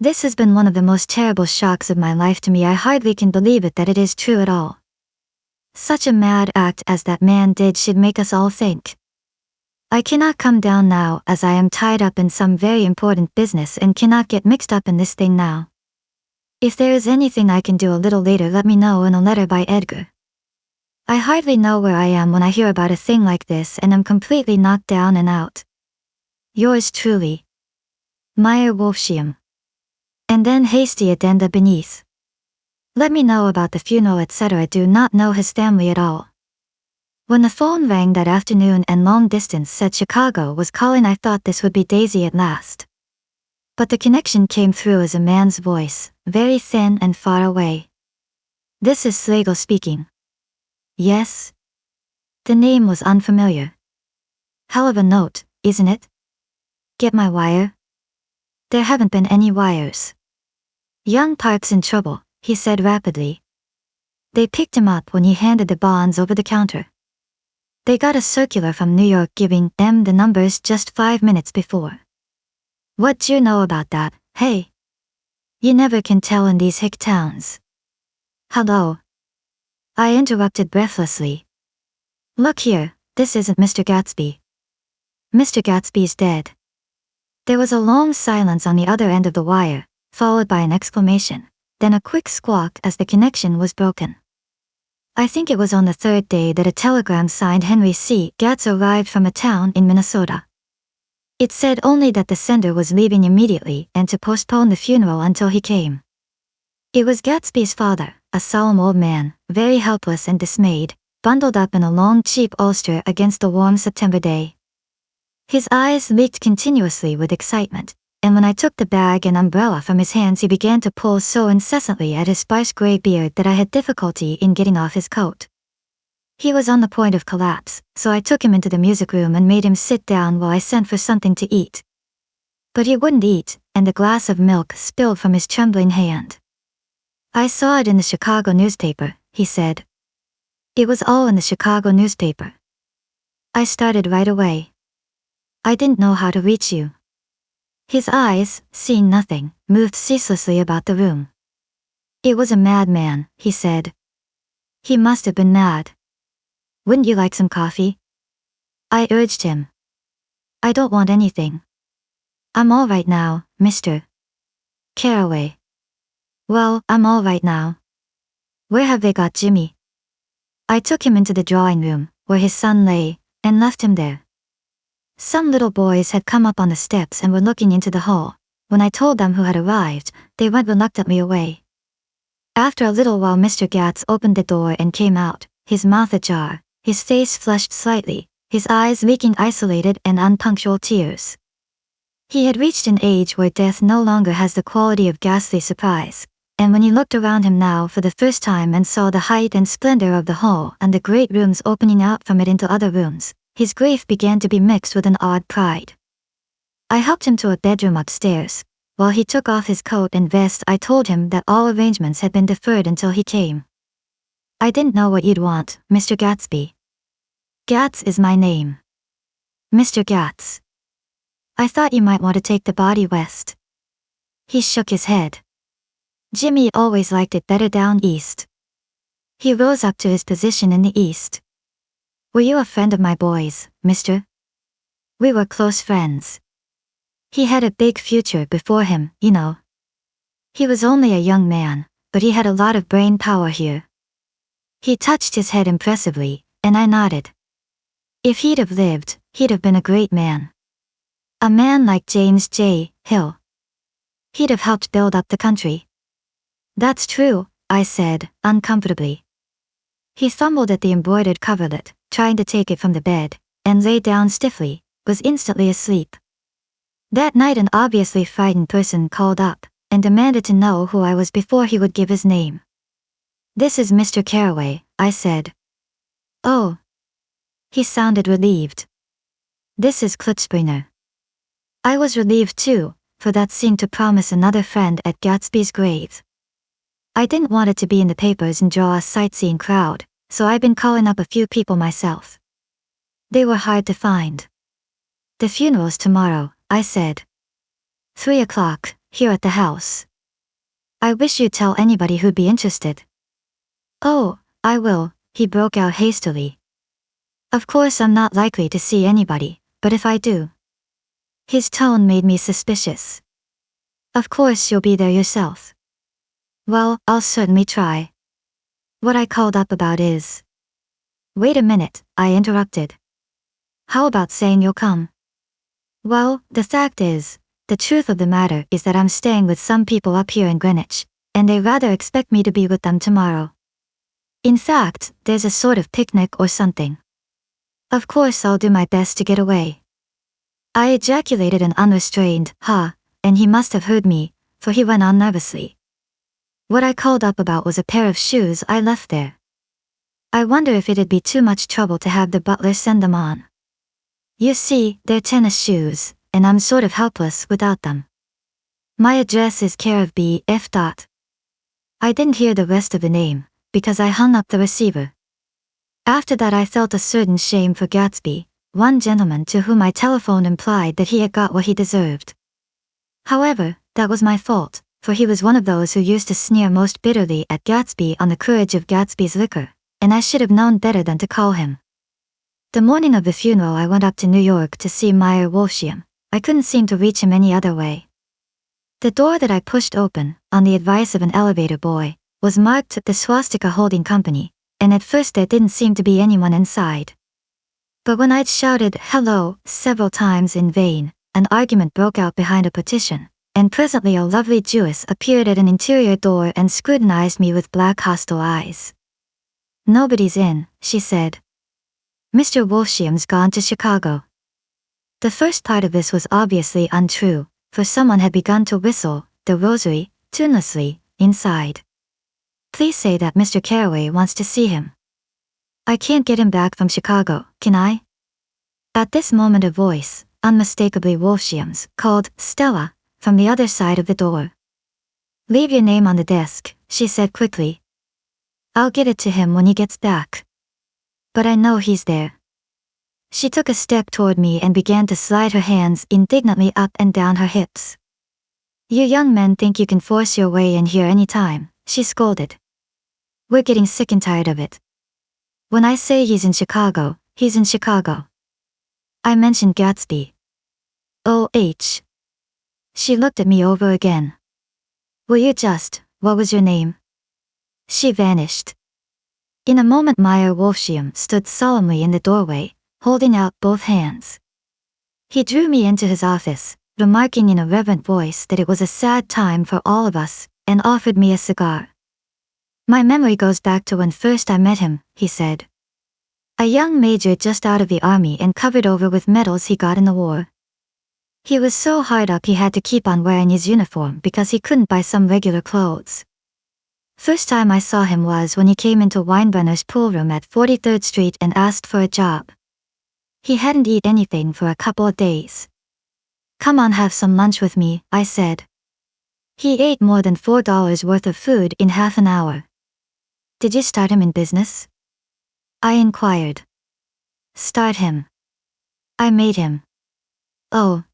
this has been one of the most terrible shocks of my life to me. I hardly can believe it that it is true at all. Such a mad act as that man did should make us all think. I cannot come down now as I am tied up in some very important business and cannot get mixed up in this thing now. If there is anything I can do a little later let me know in a letter by Edgar. I hardly know where I am when I hear about a thing like this and am completely knocked down and out. Yours truly, Meyer Wolfschium. And then hasty addenda beneath. Let me know about the funeral etc. Do not know his family at all. When the phone rang that afternoon and long distance said Chicago was calling I thought this would be Daisy at last. But the connection came through as a man's voice, very thin and far away. This is Slagle speaking. Yes? The name was unfamiliar. Hell of a note, isn't it? Get my wire? There haven't been any wires. Young Park's in trouble, he said rapidly. They picked him up when he handed the bonds over the counter. They got a circular from New York giving them the numbers just 5 minutes before. What'd you know about that, hey? You never can tell in these hick towns. Hello? I interrupted breathlessly. Look here, this isn't Mr. Gatsby. Mr. Gatsby's dead. There was a long silence on the other end of the wire, followed by an exclamation, then a quick squawk as the connection was broken. I think it was on the third day that a telegram signed Henry C. Gatz arrived from a town in Minnesota. It said only that the sender was leaving immediately and to postpone the funeral until he came. It was Gatsby's father, a solemn old man, very helpless and dismayed, bundled up in a long cheap ulster against the warm September day. His eyes leaked continuously with excitement, and when I took the bag and umbrella from his hands he began to pull so incessantly at his sparse gray beard that I had difficulty in getting off his coat. He was on the point of collapse, so I took him into the music room and made him sit down while I sent for something to eat. But he wouldn't eat, and the glass of milk spilled from his trembling hand. "I saw it in the Chicago newspaper," he said. "It was all in the Chicago newspaper. I started right away. I didn't know how to reach you." His eyes, seeing nothing, moved ceaselessly about the room. "It was a madman," he said. "He must have been mad. Wouldn't you like some coffee?" I urged him. "I don't want anything. I'm all right now, Mr. Carraway." "Well, I'm all right now. Where have they got Jimmy?" I took him into the drawing room, where his son lay, and left him there. Some little boys had come up on the steps and were looking into the hall. When I told them who had arrived, they went reluctantly away. After a little while Mr. Gatz opened the door and came out, his mouth ajar, his face flushed slightly, his eyes leaking isolated and unpunctual tears. He had reached an age where death no longer has the quality of ghastly surprise, and when he looked around him now for the first time and saw the height and splendor of the hall and the great rooms opening out from it into other rooms, his grief began to be mixed with an odd pride. I helped him to a bedroom upstairs. While he took off his coat and vest I told him that all arrangements had been deferred until he came. "I didn't know what you'd want, Mr. Gatsby. Gatz is my name. Mr. Gatz. I thought you might want to take the body west." He shook his head. "Jimmy always liked it better down east." He rose up to his position in the east. "Were you a friend of my boys, mister?" "We were close friends. He had a big future before him, you know. He was only a young man, but he had a lot of brain power here." He touched his head impressively, and I nodded. "If he'd have lived, he'd have been a great man. A man like James J. Hill. He'd have helped build up the country." "That's true," I said, uncomfortably. He fumbled at the embroidered coverlet, trying to take it from the bed, and lay down stiffly, was instantly asleep. That night an obviously frightened person called up, and demanded to know who I was before he would give his name. "This is Mr. Carraway," I said. "Oh." He sounded relieved. "This is Klutzbringer." I was relieved too, for that seemed to promise another friend at Gatsby's grave. I didn't want it to be in the papers and draw a sightseeing crowd, so I'd been calling up a few people myself. They were hard to find. "The funeral's tomorrow," I said. 3 o'clock, here at the house. I wish you'd tell anybody who'd be interested." "Oh, I will," he broke out hastily. "Of course I'm not likely to see anybody, but if I do." His tone made me suspicious. "Of course you'll be there yourself." "Well, I'll certainly try. What I called up about is—" "Wait a minute," I interrupted. "How about saying you'll come?" "Well, the fact is, the truth of the matter is that I'm staying with some people up here in Greenwich, and they rather expect me to be with them tomorrow. In fact, there's a sort of picnic or something. Of course I'll do my best to get away." I ejaculated an unrestrained, "Ha," and he must have heard me, for he went on nervously. "What I called up about was a pair of shoes I left there. I wonder if it'd be too much trouble to have the butler send them on. You see, they're tennis shoes, and I'm sort of helpless without them. My address is care of B. F. I didn't hear the rest of the name, because I hung up the receiver. After that I felt a certain shame for Gatsby. One gentleman to whom I telephoned implied that he had got what he deserved. However, that was my fault, for he was one of those who used to sneer most bitterly at Gatsby on the courage of Gatsby's liquor, and I should have known better than to call him. The morning of the funeral I went up to New York to see Meyer Wolfsheim, I couldn't seem to reach him any other way. The door that I pushed open, on the advice of an elevator boy, was marked the Swastika Holding Company, and at first there didn't seem to be anyone inside. But when I'd shouted "hello" several times in vain, an argument broke out behind a partition, and presently a lovely Jewess appeared at an interior door and scrutinized me with black hostile eyes. "Nobody's in," she said. "Mr. Wolshiam's gone to Chicago." The first part of this was obviously untrue, for someone had begun to whistle the rosary, tunelessly, inside. "Please say that Mr. Carraway wants to see him." "I can't get him back from Chicago, can I?" At this moment a voice, unmistakably Wolshiam's, called "Stella," from the other side of the door. "Leave your name on the desk," she said quickly. "I'll get it to him when he gets back. But I know he's there." She took a step toward me and began to slide her hands indignantly up and down her hips. "You young men think you can force your way in here any time," she scolded. "We're getting sick and tired of it. When I say he's in Chicago, he's in Chicago." I mentioned Gatsby. "Oh. She looked at me over again. "Will you what was your name?" She vanished. In a moment Meyer Wolshiam stood solemnly in the doorway, holding out both hands. He drew me into his office, remarking in a reverent voice that it was a sad time for all of us, and offered me a cigar. "My memory goes back to when first I met him," he said. "A young major just out of the army and covered over with medals he got in the war. He was so hard up he had to keep on wearing his uniform because he couldn't buy some regular clothes. First time I saw him was when he came into Weinbrenner's pool room at 43rd Street and asked for a job. He hadn't eaten anything for a couple of days. 'Come on, have some lunch with me,' I said. He ate more than $4 worth of food in half an hour." "Did you start him in business?" I inquired. "Start him. I made him." "Oh."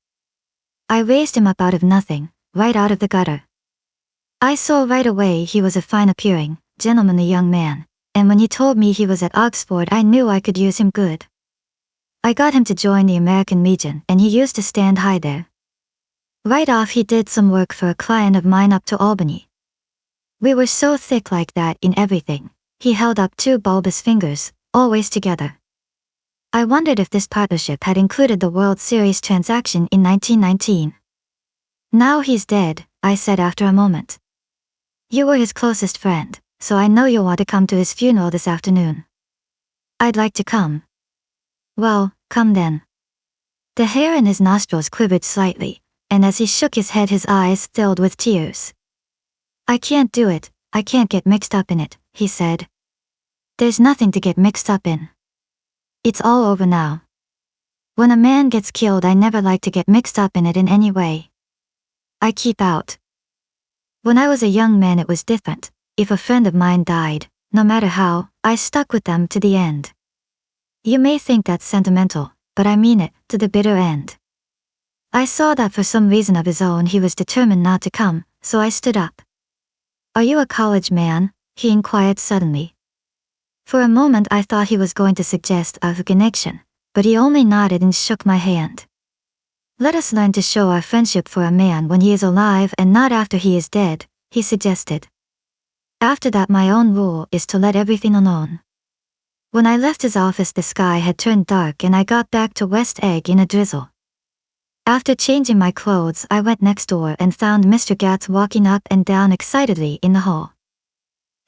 I raised him up out of nothing, right out of the gutter. I saw right away he was a fine-appearing, gentlemanly young man, and when he told me he was at Oxford I knew I could use him good. I got him to join the American Legion and he used to stand high there. Right off he did some work for a client of mine up to Albany. We were so thick like that in everything, he held up two bulbous fingers, always together. I wondered if this partnership had included the World Series transaction in 1919. "Now he's dead," I said after a moment. "You were his closest friend, so I know you'll want to come to his funeral this afternoon." "I'd like to come." "Well, come then." The hair in his nostrils quivered slightly, and as he shook his head his eyes filled with tears. "I can't do it, I can't get mixed up in it," he said. "There's nothing to get mixed up in. It's all over now. When a man gets killed I never like to get mixed up in it in any way. I keep out. When I was a young man it was different. If a friend of mine died, no matter how, I stuck with them to the end. You may think that's sentimental, but I mean it, to the bitter end. I saw that for some reason of his own he was determined not to come, so I stood up. "Are you a college man?" he inquired suddenly. For a moment I thought he was going to suggest a connection, but he only nodded and shook my hand. "Let us learn to show our friendship for a man when he is alive and not after he is dead," he suggested. After that my own rule is to let everything alone. When I left his office the sky had turned dark and I got back to West Egg in a drizzle. After changing my clothes I went next door and found Mr. Gatz walking up and down excitedly in the hall.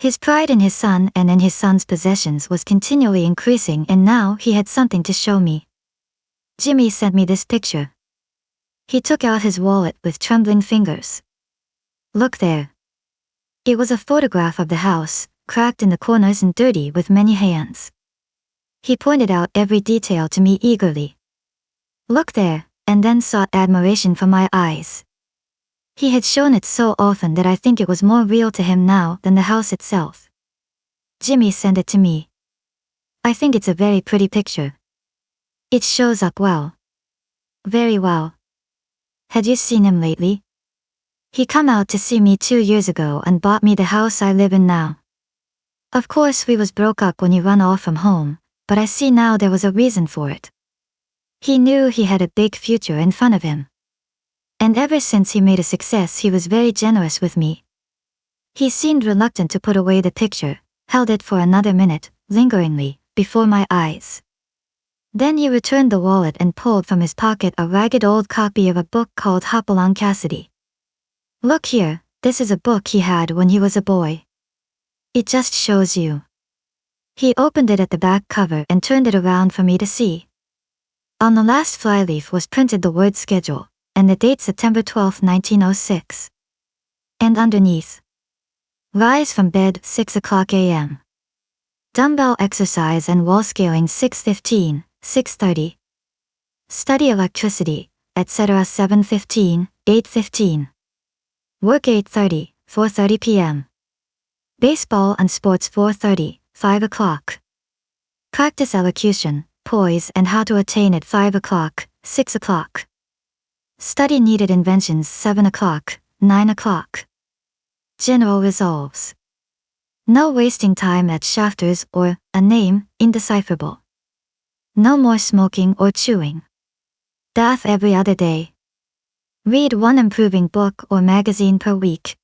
His pride in his son and in his son's possessions was continually increasing and now he had something to show me. "Jimmy sent me this picture." He took out his wallet with trembling fingers. "Look there." It was a photograph of the house, cracked in the corners and dirty with many hands. He pointed out every detail to me eagerly. "Look there," and then sought admiration from my eyes. He had shown it so often that I think it was more real to him now than the house itself. "Jimmy sent it to me. I think it's a very pretty picture. It shows up well." "Very well." "Had you seen him lately?" "He come out to see me 2 years ago and bought me the house I live in now. Of course we was broke up when he run off from home, but I see now there was a reason for it. He knew he had a big future in front of him. And ever since he made a success, he was very generous with me. He seemed reluctant to put away the picture, held it for another minute, lingeringly, before my eyes. Then he returned the wallet and pulled from his pocket a ragged old copy of a book called Hopalong Cassidy. Look here, this is a book he had when he was a boy. It just shows you. He opened it at the back cover and turned it around for me to see. On the last flyleaf was printed the word schedule, and the date September 12, 1906. And underneath, rise from bed 6 o'clock a.m. Dumbbell exercise and wall scaling 6:15, 6:30. Study electricity, etc. 7:15, 8:15. Work 8:30, 4:30 p.m. Baseball and sports 4:30, 5 o'clock. Practice elocution, poise and how to attain at 5 o'clock, 6 o'clock. Study needed inventions 7 o'clock, 9 o'clock. General resolves. No wasting time at shafters or, a name, indecipherable. No more smoking or chewing. Bath every other day. Read one improving book or magazine per week.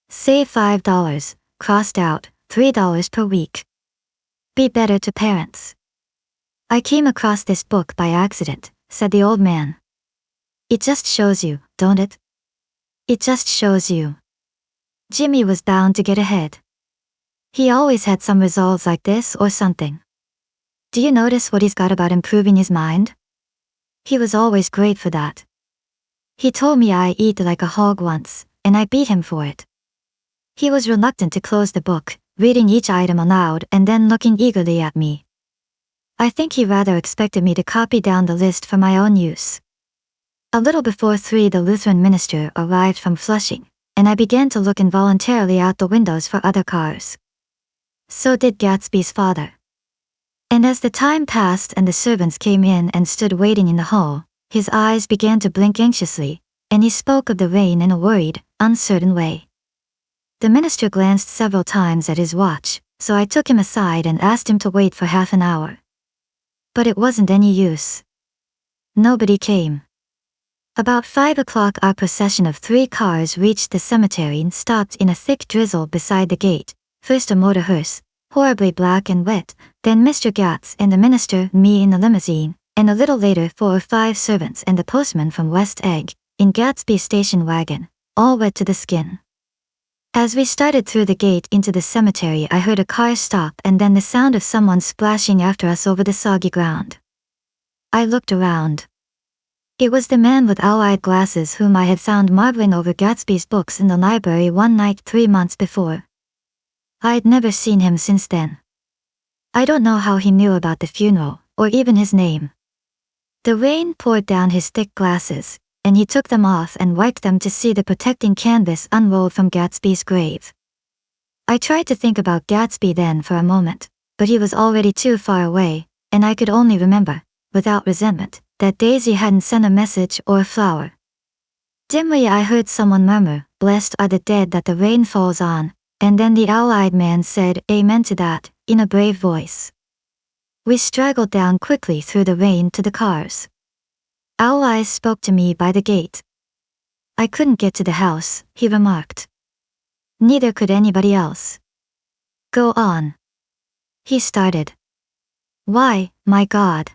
Save $5, crossed out, $3 per week. Be better to parents. I came across this book by accident, said the old man. It just shows you, don't it? It just shows you. Jimmy was bound to get ahead. He always had some resolves like this or something. Do you notice what he's got about improving his mind? He was always great for that. He told me I eat like a hog once, and I beat him for it. He was reluctant to close the book, reading each item aloud and then looking eagerly at me. I think he rather expected me to copy down the list for my own use. A little before 3 the Lutheran minister arrived from Flushing, and I began to look involuntarily out the windows for other cars. So did Gatsby's father. And as the time passed and the servants came in and stood waiting in the hall, his eyes began to blink anxiously, and he spoke of the rain in a worried, uncertain way. The minister glanced several times at his watch, so I took him aside and asked him to wait for half an hour. But it wasn't any use. Nobody came. About 5 o'clock our procession of 3 cars reached the cemetery and stopped in a thick drizzle beside the gate, first a motor hearse, horribly black and wet, then Mr. Gats and the minister, me in the limousine, and a little later 4 or 5 servants and the postman from West Egg, in Gatsby's station wagon, all wet to the skin. As we started through the gate into the cemetery I heard a car stop and then the sound of someone splashing after us over the soggy ground. I looked around. It was the man with owl-eyed glasses whom I had found marveling over Gatsby's books in the library one night 3 months before. I'd never seen him since then. I don't know how he knew about the funeral, or even his name. The rain poured down his thick glasses, and he took them off and wiped them to see the protecting canvas unrolled from Gatsby's grave. I tried to think about Gatsby then for a moment, but he was already too far away, and I could only remember, without resentment, that Daisy hadn't sent a message or a flower. Dimly I heard someone murmur, "Blessed are the dead that the rain falls on," and then the owl-eyed man said, "Amen to that," in a brave voice. We straggled down quickly through the rain to the cars. Owl Eyes spoke to me by the gate. "I couldn't get to the house," he remarked. "Neither could anybody else." "Go on." He started. "Why, my God.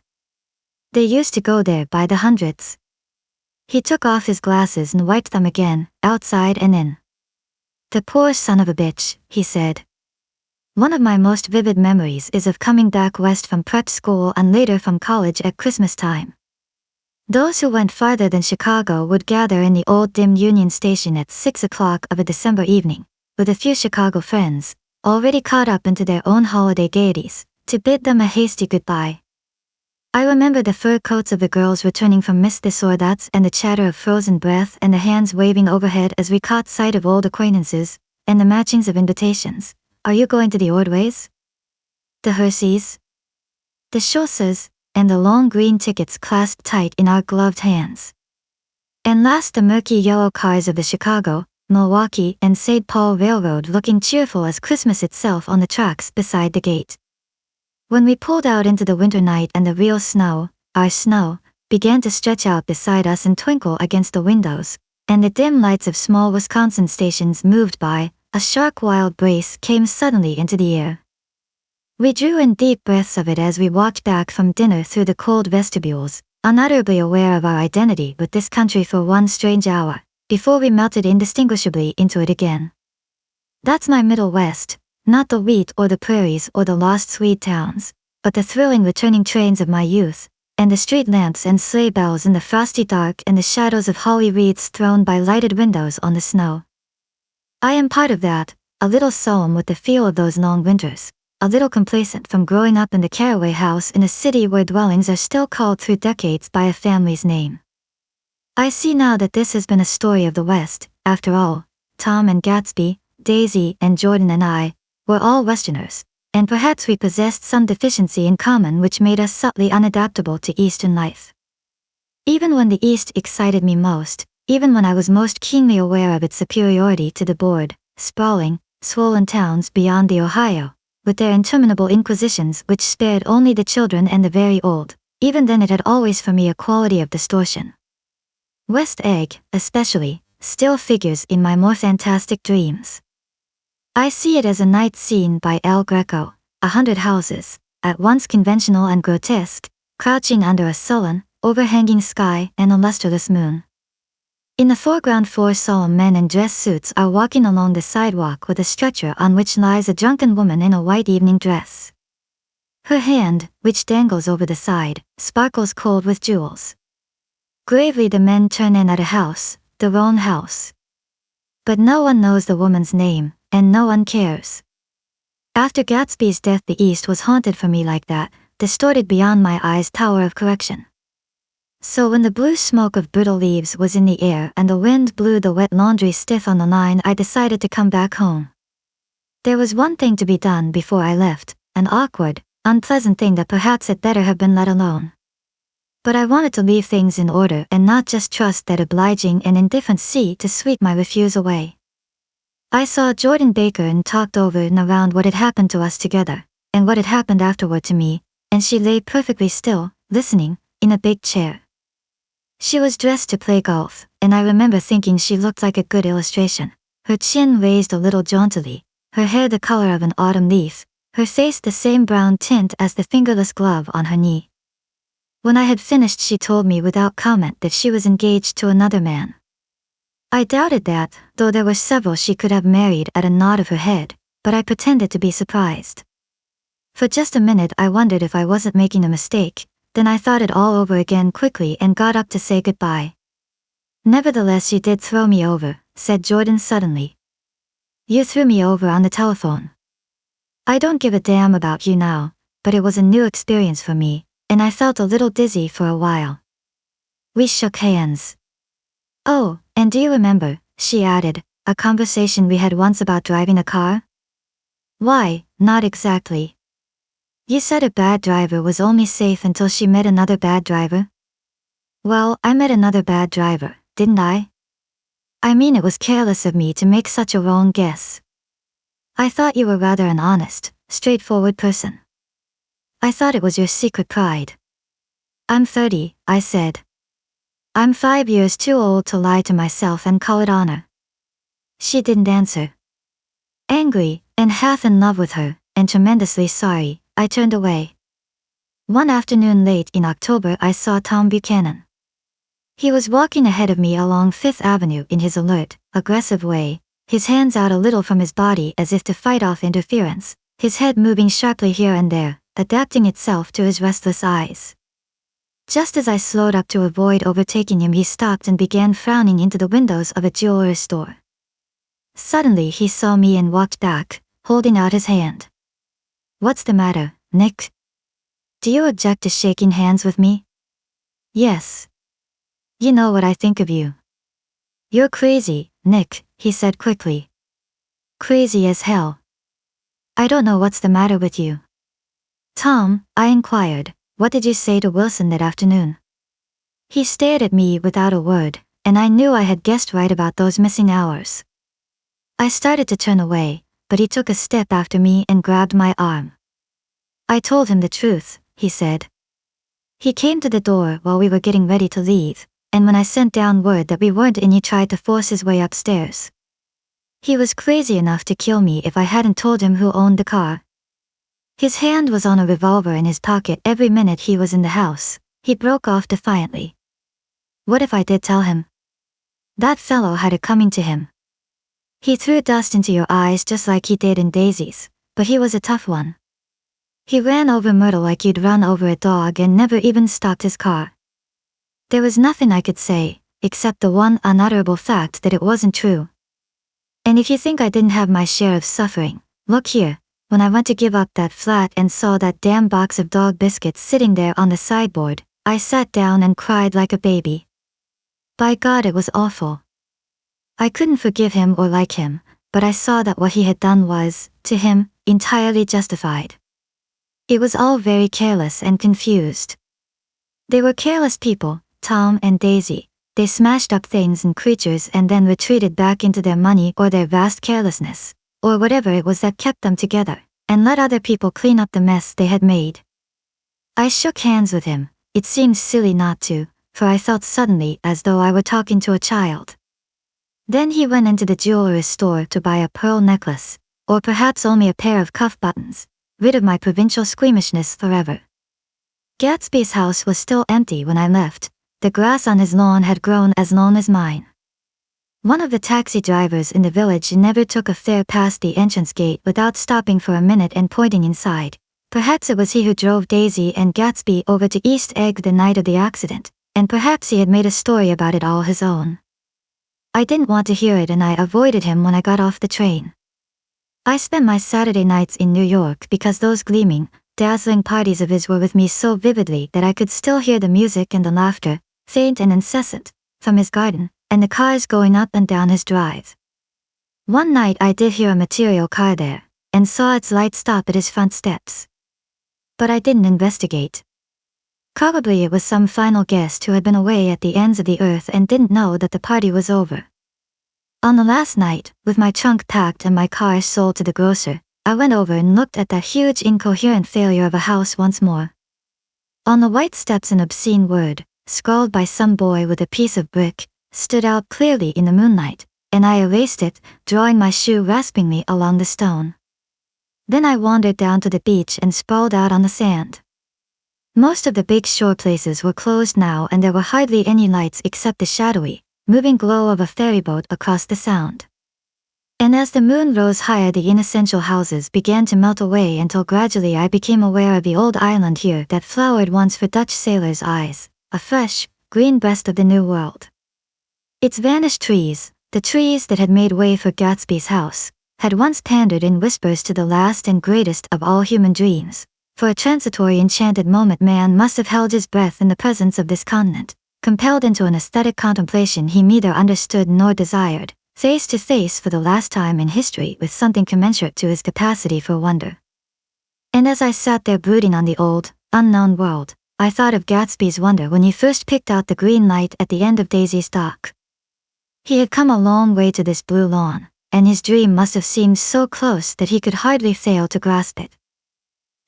They used to go there by the hundreds." He took off his glasses and wiped them again, outside and in. "The poor son of a bitch," he said. "One of my most vivid memories is of coming back west from prep school and later from college at Christmas time. Those who went farther than Chicago would gather in the old dim Union Station at 6 o'clock of a December evening, with a few Chicago friends, already caught up into their own holiday gaieties, to bid them a hasty goodbye. I remember the fur coats of the girls returning from Miss This or That's and the chatter of frozen breath and the hands waving overhead as we caught sight of old acquaintances, and the matchings of invitations. "Are you going to the Ordways? The Herseys? The Chaucers?" and the long green tickets clasped tight in our gloved hands. And last the murky yellow cars of the Chicago, Milwaukee and St. Paul Railroad looking cheerful as Christmas itself on the tracks beside the gate. When we pulled out into the winter night and the real snow, our snow, began to stretch out beside us and twinkle against the windows, and the dim lights of small Wisconsin stations moved by. A sharp wild breeze came suddenly into the air. We drew in deep breaths of it as we walked back from dinner through the cold vestibules, unutterably aware of our identity with this country for one strange hour, before we melted indistinguishably into it again. That's my Middle West, not the wheat or the prairies or the lost Swede towns, but the thrilling returning trains of my youth, and the street lamps and sleigh bells in the frosty dark and the shadows of holly wreaths thrown by lighted windows on the snow. I am part of that, a little solemn with the feel of those long winters, a little complacent from growing up in the Carraway house in a city where dwellings are still called through decades by a family's name. I see now that this has been a story of the West, after all. Tom and Gatsby, Daisy and Jordan and I, were all Westerners, and perhaps we possessed some deficiency in common which made us subtly unadaptable to Eastern life. Even when the East excited me most, even when I was most keenly aware of its superiority to the bored, sprawling, swollen towns beyond the Ohio, with their interminable inquisitions which spared only the children and the very old, even then it had always for me a quality of distortion. West Egg, especially, still figures in my more fantastic dreams. I see it as a night scene by El Greco, 100 houses, at once conventional and grotesque, crouching under a sullen, overhanging sky and a lustreless moon. In the foreground 4 solemn men in dress suits are walking along the sidewalk with a stretcher on which lies a drunken woman in a white evening dress. Her hand, which dangles over the side, sparkles cold with jewels. Gravely the men turn in at a house, their own house. But no one knows the woman's name, and no one cares. After Gatsby's death the East was haunted for me like that, distorted beyond my eyes' tower of correction. So when the blue smoke of brittle leaves was in the air and the wind blew the wet laundry stiff on the line, I decided to come back home. There was one thing to be done before I left, an awkward, unpleasant thing that perhaps had better have been let alone. But I wanted to leave things in order and not just trust that obliging and indifferent sea to sweep my refuse away. I saw Jordan Baker and talked over and around what had happened to us together, and what had happened afterward to me, and she lay perfectly still, listening, in a big chair. She was dressed to play golf, and I remember thinking she looked like a good illustration, her chin raised a little jauntily, her hair the color of an autumn leaf, her face the same brown tint as the fingerless glove on her knee. When I had finished she told me without comment that she was engaged to another man. I doubted that, though there were several she could have married at a nod of her head, but I pretended to be surprised. For just a minute I wondered if I wasn't making a mistake, then I thought it all over again quickly and got up to say goodbye. Nevertheless you did throw me over, said Jordan suddenly. You threw me over on the telephone. I don't give a damn about you now, but it was a new experience for me, and I felt a little dizzy for a while. We shook hands. Oh, and do you remember, she added, a conversation we had once about driving a car? Why, not exactly. You said a bad driver was only safe until she met another bad driver? Well, I met another bad driver, didn't I? I mean it was careless of me to make such a wrong guess. I thought you were rather an honest, straightforward person. I thought it was your secret pride. I'm 30, I said. I'm 5 years too old to lie to myself and call it honor. She didn't answer. Angry, and half in love with her, and tremendously sorry, I turned away. One afternoon late in October I saw Tom Buchanan. He was walking ahead of me along Fifth Avenue in his alert, aggressive way, his hands out a little from his body as if to fight off interference, his head moving sharply here and there, adapting itself to his restless eyes. Just as I slowed up to avoid overtaking him he stopped and began frowning into the windows of a jeweler's store. Suddenly he saw me and walked back, holding out his hand. What's the matter, Nick? Do you object to shaking hands with me? Yes. You know what I think of you. You're crazy, Nick, he said quickly. Crazy as hell. I don't know what's the matter with you. Tom, I inquired, what did you say to Wilson that afternoon? He stared at me without a word, and I knew I had guessed right about those missing hours. I started to turn away, but he took a step after me and grabbed my arm. I told him the truth, he said. He came to the door while we were getting ready to leave, and when I sent down word that we weren't in, he tried to force his way upstairs. He was crazy enough to kill me if I hadn't told him who owned the car. His hand was on a revolver in his pocket every minute he was in the house. He broke off defiantly. What if I did tell him? That fellow had it coming to him. He threw dust into your eyes just like he did in Daisy's, but he was a tough one. He ran over Myrtle like you'd run over a dog and never even stopped his car. There was nothing I could say, except the one unutterable fact that it wasn't true. And if you think I didn't have my share of suffering, look here. When I went to give up that flat and saw that damn box of dog biscuits sitting there on the sideboard, I sat down and cried like a baby. By God, it was awful. I couldn't forgive him or like him, but I saw that what he had done was, to him, entirely justified. It was all very careless and confused. They were careless people, Tom and Daisy. They smashed up things and creatures and then retreated back into their money or their vast carelessness, or whatever it was that kept them together, and let other people clean up the mess they had made. I shook hands with him. It seemed silly not to, for I felt suddenly as though I were talking to a child. Then he went into the jewelry store to buy a pearl necklace, or perhaps only a pair of cuff buttons, rid of my provincial squeamishness forever. Gatsby's house was still empty when I left. The grass on his lawn had grown as long as mine. One of the taxi drivers in the village never took a fare past the entrance gate without stopping for a minute and pointing inside. Perhaps it was he who drove Daisy and Gatsby over to East Egg the night of the accident, and perhaps he had made a story about it all his own. I didn't want to hear it and I avoided him when I got off the train. I spent my Saturday nights in New York because those gleaming, dazzling parties of his were with me so vividly that I could still hear the music and the laughter, faint and incessant, from his garden, and the cars going up and down his drive. One night I did hear a material car there, and saw its light stop at his front steps. But I didn't investigate. Probably it was some final guest who had been away at the ends of the earth and didn't know that the party was over. On the last night, with my trunk packed and my car sold to the grocer, I went over and looked at that huge incoherent failure of a house once more. On the white steps an obscene word, scrawled by some boy with a piece of brick, stood out clearly in the moonlight, and I erased it, drawing my shoe raspingly along the stone. Then I wandered down to the beach and sprawled out on the sand. Most of the big shore places were closed now and there were hardly any lights except the shadowy, moving glow of a ferryboat across the sound. And as the moon rose higher, the inessential houses began to melt away until gradually I became aware of the old island here that flowered once for Dutch sailors' eyes, a fresh, green breast of the New World. Its vanished trees, the trees that had made way for Gatsby's house, had once pandered in whispers to the last and greatest of all human dreams. For a transitory enchanted moment man must have held his breath in the presence of this continent, compelled into an aesthetic contemplation he neither understood nor desired, face to face for the last time in history with something commensurate to his capacity for wonder. And as I sat there brooding on the old, unknown world, I thought of Gatsby's wonder when he first picked out the green light at the end of Daisy's dock. He had come a long way to this blue lawn, and his dream must have seemed so close that he could hardly fail to grasp it.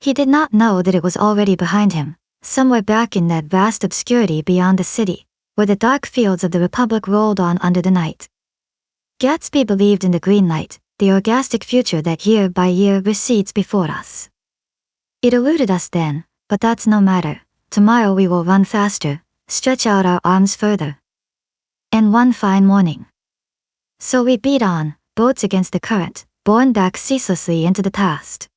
He did not know that it was already behind him, somewhere back in that vast obscurity beyond the city, where the dark fields of the Republic rolled on under the night. Gatsby believed in the green light, the orgastic future that year by year recedes before us. It eluded us then, but that's no matter. Tomorrow we will run faster, stretch out our arms further. And one fine morning. So we beat on, boats against the current, borne back ceaselessly into the past.